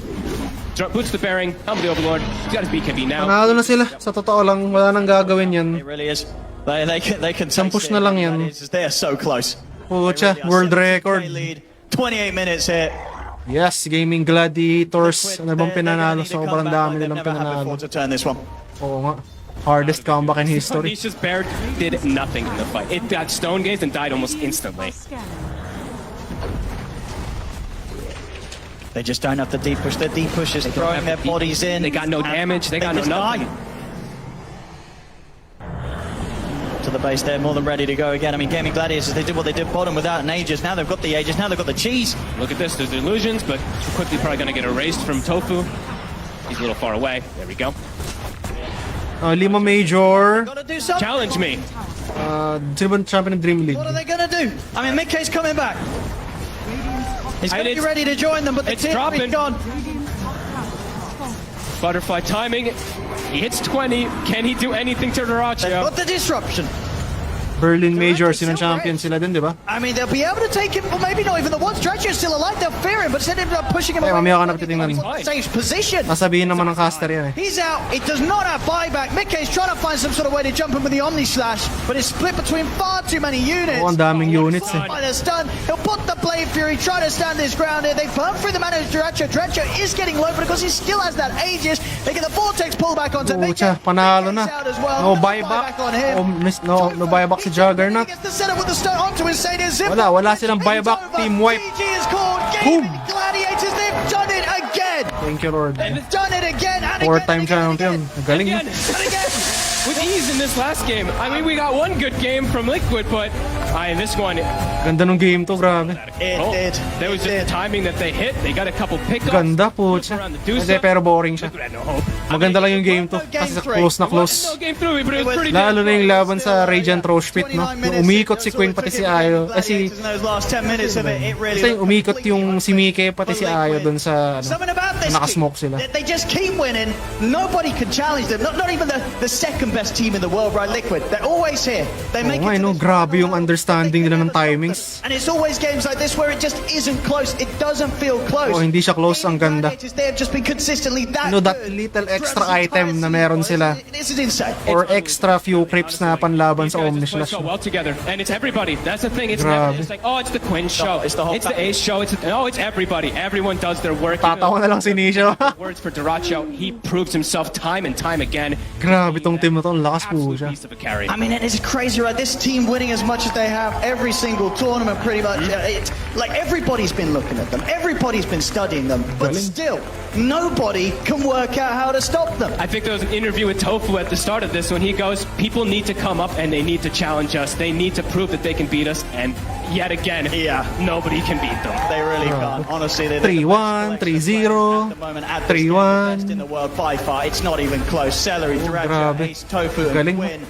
Boots the bearing, Humble the Overlord. He's got his BKB now. Panalo na sila. Sa totoo lang, wala nang gagawin yan. It really is. They can push na lang yan. They're so close. Pucha, world record. 28 minutes here. Yes, Gaming Gladiators. Ano bang pinanalo? Sobrang dami nilang pinanalo. Oo nga. Hardest comeback in history. Nisha's bear did nothing in the fight. It got stone gazed and died almost instantly. They just don't have the deep push. Their deep push is throwing their bodies in. They got no damage. They got no nothing. To the base, they're more than ready to go again. I mean, Gaming Gladiators, they did what they did bottom without an Aegis. Now they've got the Aegis. Now they've got the cheese. Look at this. There's illusions, but quickly probably going to get erased from Tofu. He's a little far away. There we go. Lima Major. Challenge me. Sino ba champion ng Dream League? What are they going to do? I mean, Mikkei's coming back. He's going to be ready to join them, but the team is gone. Butterfly timing. He hits 20. Can he do anything to Dyrachyo? They've got the disruption. Berlin Major, sino champion sila din, di ba? I mean, they'll be able to take him, or maybe not even the ones. Dyrachyo's still alive, they'll fear him, but instead of pushing him away. Mamaya ka nagtitingnan. Safe position. Nasabihin naman ng caster yan eh. He's out. It does not have buyback. Mikkei's trying to find some sort of way to jump him with the Omni Slash, but it's split between far too many units. Oo, ang daming units eh. By the stun, he'll put the Blade Fury, try to stand his ground here. They burn through the mana of Dyrachyo. Dyrachyo is getting low, but because he still has that Aegis, they get the Vortex pullback onto Mikkei. Panalo na. No buyback. No buyback si Juggernaut. Set up with the stone onto his Wala silang buyback, team wipe. Boom! Gladiators, they've done it again! Thank you, Lord. And it's done it again and Four-time again. champion. Galing Again, yun. and again. With ease in this last game. I mean, we got one good game from Liquid, but in this one, Ganda nung game to, grabe. there was just the timing that they hit. They got a couple pickups. Ganda po siya. Around the Hindi, pero boring siya. Liquid had no hope. Maganda lang yung game to. Kasi close na close. No game through, but it was pretty Lalo na yung laban sa Radiant Rose Pit, no? Yung umikot si Queen pati si Ayo. Kasi yung umikot yung si Mike pati si Ayo dun sa nakasmoke sila. They just keep winning. Nobody can challenge them. Not even the second best team in the world, right? Liquid. They're always here. They make it. No, grabe yung understanding nila ng timings. And it's always games like this where it just isn't close. It doesn't feel close. Oh, hindi siya close, ang ganda. They have just been consistently that That little extra item na meron sila. This is insane. Or extra few creeps na panlaban sa Omnislash. So well together, and it's everybody. That's the thing. It's Grabe. never, it's like, oh, it's the Quinn show. It's the Ace show. It's everybody. Everyone does their work. Tatawa na lang si Nisha. Words for Daracho. He proves himself time and time again. Grabe tong team na to, ang lakas po siya. Beast of a carry. I mean, it's crazy, right? This team winning as much as they have every single tournament, pretty much. It's like everybody's been looking at them. Everybody's been studying them. But still, nobody can work out how to stop them. I think there was an interview with Tofu at the start of this when he goes, people need to come up and they need to challenge us. They need to prove that they can beat us. And yet again, nobody can beat them. They really can't. Honestly, they're 3-1, 3-0, 3-1. in the world by far. It's not even close. Celery, Daracho, grabe. Ace, Tofu, and Galing. Quinn.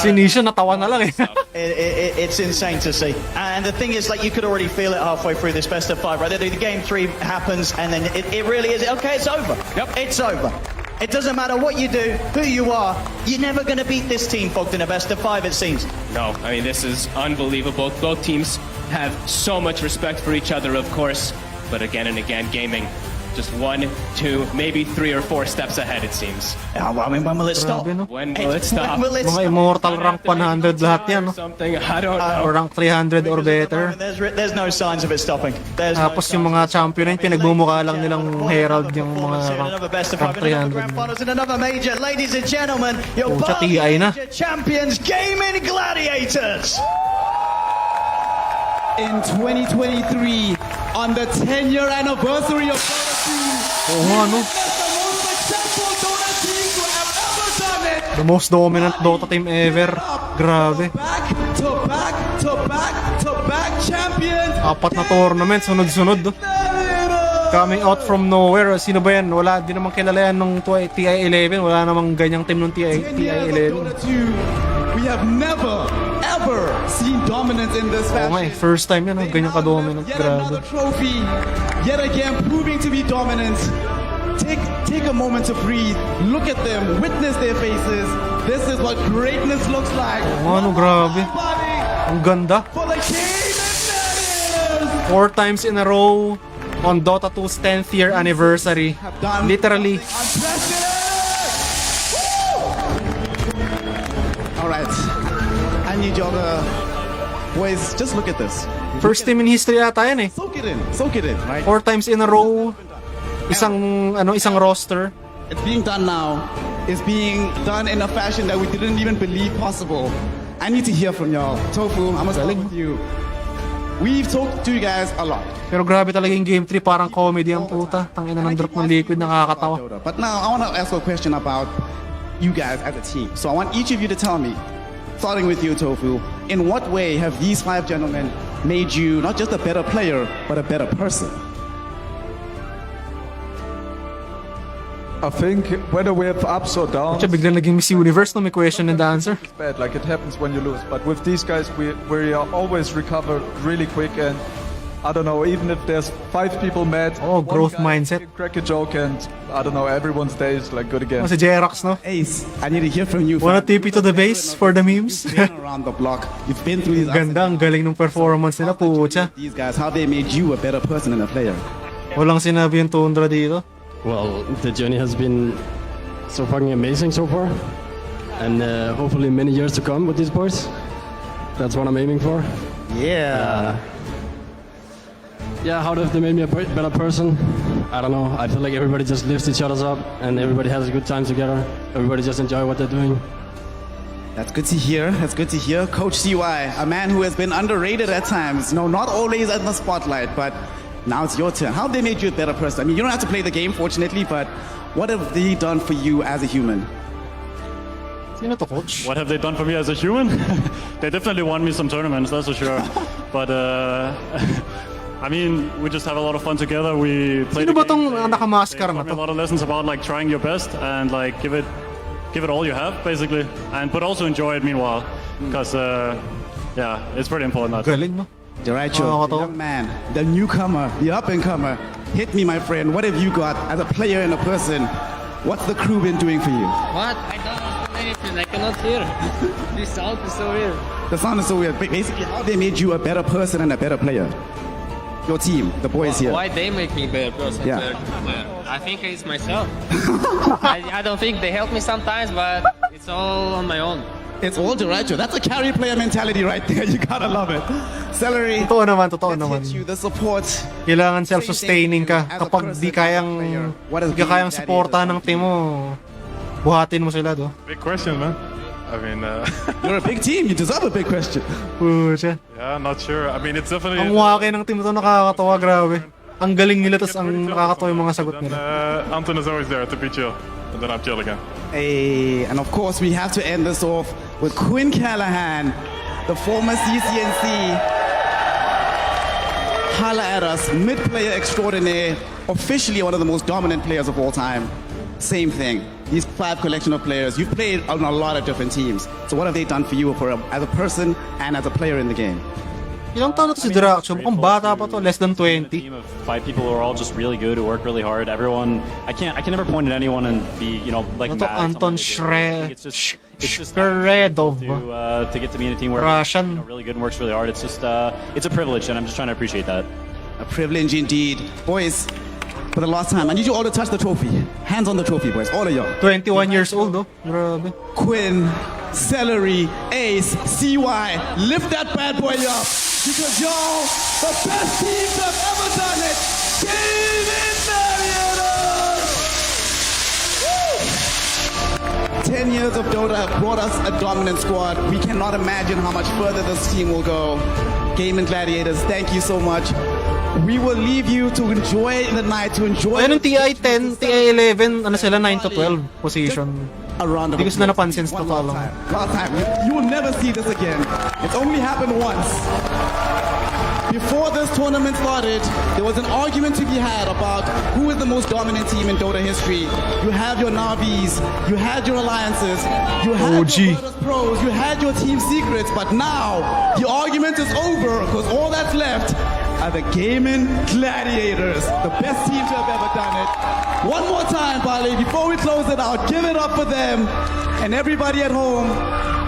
Si Nisha natawa na lang eh. It's insane to see. And the thing is, like, you could already feel it halfway through this best of five, right? The game 3 happens, and then it really is, okay, it's over. Yep. It's over. It doesn't matter what you do, who you are, you're never going to beat this team, Fogged, in a best of 5, it seems. No, I mean, this is unbelievable. Both teams have so much respect for each other, of course. But again and again, gaming just 1, 2, maybe 3 or 4 steps ahead, it seems. I mean, when will it stop? Grabe, no? When will it stop? When will it Mga stop? immortal rank 100 lahat yan, no? Something, I don't know. Or rank 300 or better. There's no signs of it stopping. There's Tapos yung mga champion na yun, pinagmumukha lang nilang Herald yung mga another best of rank 5 in another 300. grand finals in another major. Ladies and gentlemen, your siya Bali TI na. Major champions, Gaming Gladiators. In 2023, on the 10-year anniversary of Oo nga, no? The most dominant Dota team ever. Grabe. back to back to back to back champions. 4 na tournament, sunod-sunod. No? Coming out from nowhere. Sino ba yan? Wala din naman kilala yan nung TI-11. Wala namang ganyang team nung TI-11. We have never, ever seen dominance in this Oo nga fashion. eh. First time yan, ganyan ka-dominant. Yet Grabe. another trophy, yet again proving to be dominant. Take a moment to breathe. Look at them, witness their faces. This is what greatness looks like. Oo, ano, grabe. Ang ganda. For the Gaming 4 times in a row on Dota 2's 10th year anniversary. Literally. Alright, I need y'all to, boys, just look at this. First team in history ata yan eh. Soak it in, right? 4 times in a row. Isang roster. It's being done now. It's being done in a fashion that we didn't even believe possible. I need to hear from y'all. Tofu, I'm gonna start with you. We've talked to you guys a lot. Pero grabe talaga yung game 3, parang comedy ang puta. Tangina ng drop ng Liquid, nakakatawa. But now I want to ask a question about you guys as a team. So I want each of you to tell me, starting with you, Tofu, in what way have these 5 gentlemen made you not just a better player, but a better person? I think whether we have ups or downs, Siya biglang naging Miss Universe no, may question and answer. it's bad. Like it happens when you lose. But with these guys, we are always recover really quick. And I don't know, even if there's 5 people mad, Oh, one growth guy mindset. crack a joke, and I don't know, everyone stays like good again. Oh, si Jerox, no? Ace, I need to hear from you. Wanna TP to the base for the memes? You've been around the block. You've been through these. Ganda, ang galing ng performance nila, pucha. These guys, how they made you a better person and a player. Walang sinabi yung Tundra dito. Well, the journey has been so fucking amazing so far, and hopefully many years to come with these boys. That's what I'm aiming for. Yeah. Yeah, how have they made me a better person? I don't know. I feel like everybody just lifts each other up, and everybody has a good time together. Everybody just enjoy what they're doing. That's good to hear. That's good to hear. Coach CY, a man who has been underrated at times. No, not always at the spotlight, but Now it's your turn. How have they made you a better person? I mean, you don't have to play the game, fortunately, but what have they done for you as a human? Sino to, coach? What have they done for me as a human? They definitely won me some tournaments, that's for sure. But I mean, we just have a lot of fun together. We play. Sino the ba tong game, nakamaskara they na taught me to? a lot of lessons about like trying your best and like give it all you have, basically, and but also enjoy it meanwhile, because yeah, it's pretty important. Galing, no? Derecho, the young man, the newcomer, the up-and-comer. Hit me, my friend. What have you got as a player and a person? What's the crew been doing for you? What? I don't understand anything. I cannot hear. This sound is so weird. The sound is so weird. Basically, how they made you a better person and a better player? Your team, the boys here. Why they make me a better person? Yeah. Better player? I think it's myself. I don't think they help me sometimes, but it's all on my own. It's all Derecho. That's a carry player mentality right there. You gotta love it. Celery. Totoo naman. You, the support. Kailangan self-sustaining ka. Kapag di kayang supportahan ng team mo, buhatin mo sila, do. Big question, man. I mean, you're a big team. You deserve a big question. Pucha. Yeah, not sure. I mean, it's definitely. Ang waki ng team to, nakakatawa, grabe. Ang galing nila, tas ang nakakatawa yung mga sagot nila. Anton is always there to be chill, and then I'm chill again. Hey, and of course, we have to end this off with Quinn Callahan, the former CCNC. Holla at us, mid-player extraordinaire, officially one of the most dominant players of all time. Same thing. These 5 collection of players, you've played on a lot of different teams. So what have they done for you as a person and as a player in the game? Ilang taon na to si Derecho? Mukhang bata pa to, less than 20. Team of 5 people who are all just really good, who work really hard. Everyone, I can never point at anyone and be, like Ano to, mad at Anton someone. It's just Shredov. to get to be in a team where Russian. really good and works really hard. It's just it's a privilege, and I'm just trying to appreciate that. A privilege indeed. Boys, for the last time, I need you all to touch the trophy. Hands on the trophy, boys. All of y'all. 21 years old, oh. Grabe. Quinn, Celery, Ace, CY, lift that bad boy up. Because y'all, the best teams have ever done it. Game in 10 years of Dota have brought us a dominant squad. We cannot imagine how much further this team will go. Game and Gladiators, thank you so much. We will leave you to enjoy the night, to enjoy... Ayun, TI 10, TI 11, ano sila, 9 to 12 position. A round of Hindi ko sila napansin sa totoo lang. Last time. You will never see this again. It's only happened once. Before this tournament started, there was an argument to be had about who is the most dominant team in Dota history. You have your Navis, you had your alliances, you had your Virtus Pros, you had your team secrets, but now the argument is over because all that's left are the Gaming Gladiators, the best team to have ever done it. One more time, Bali, before we close it out, give it up for them and everybody at home.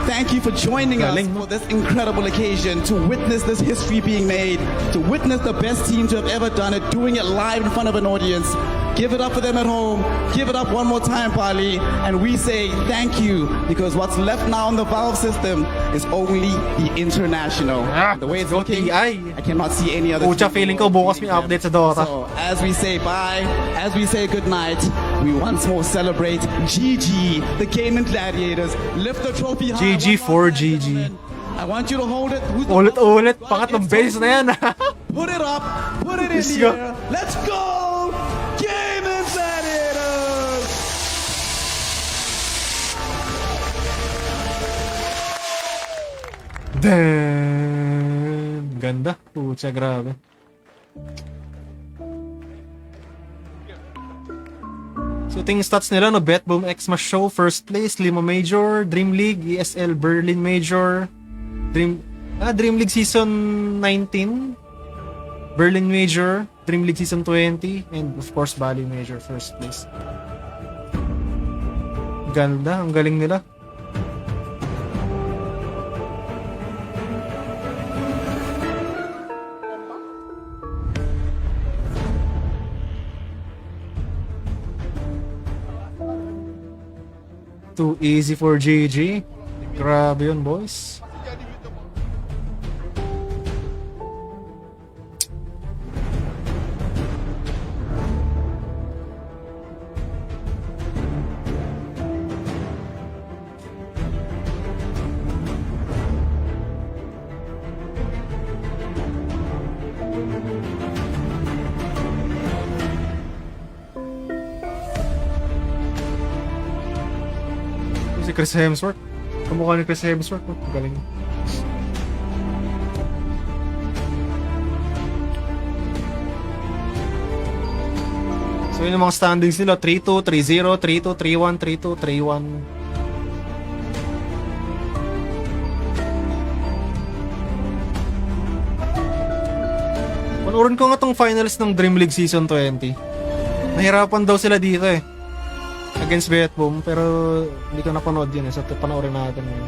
Thank you for joining us for this incredible occasion, to witness this history being made, to witness the best team to have ever done it, doing it live in front of an audience. Give it up for them at home. Give it up one more time, Bali. And we say thank you, because what's left now in the Valve system is only the international. The way it's looking, I cannot see any other. Pucha, feeling ko bukas may update sa Dota. So, as we say bye, as we say good night, we once more celebrate GG, the Game and Gladiators. Lift the trophy high. GG for GG. I want you to hold it. Ulit-ulit, pangatlong beses na yan. Put it up, put it in the air. Let's go! Game and Gladiators! Damn! Ganda. Pucha, grabe. So, tingin stats nila, no? BetBoom Xmas Show, first place, Lima Major, Dream League, ESL Berlin Major, Dream League Season 19, Berlin Major, Dream League Season 20, and of course, Bali Major, first place. Ganda, ang galing nila. Too easy for GG. Grabe yun, boys. Chris Hemsworth. Kamukha ni Chris Hemsworth. Ang galing. So yun yung mga standings nila. 3-2, 3-0, 3-2, 3-1, 3-2, 3-1. Panoorin ko nga tong finals ng Dream League Season 20. Nahirapan daw sila dito eh. Against Vietboom, pero hindi ko napanood yun eh. So panoorin natin yun.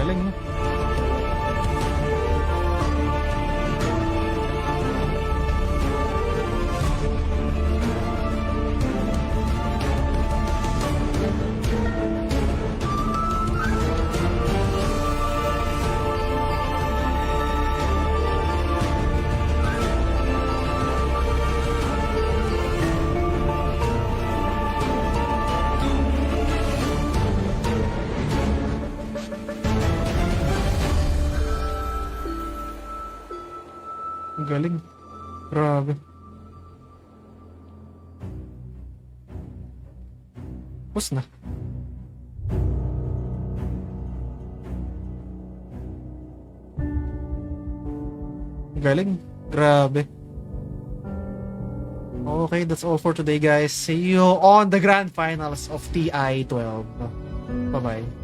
Galing, no? Ang galing. Grabe. Tapos na. Ang galing. Grabe. Okay, that's all for today, guys. See you on the grand finals of TI 12. Bye-bye.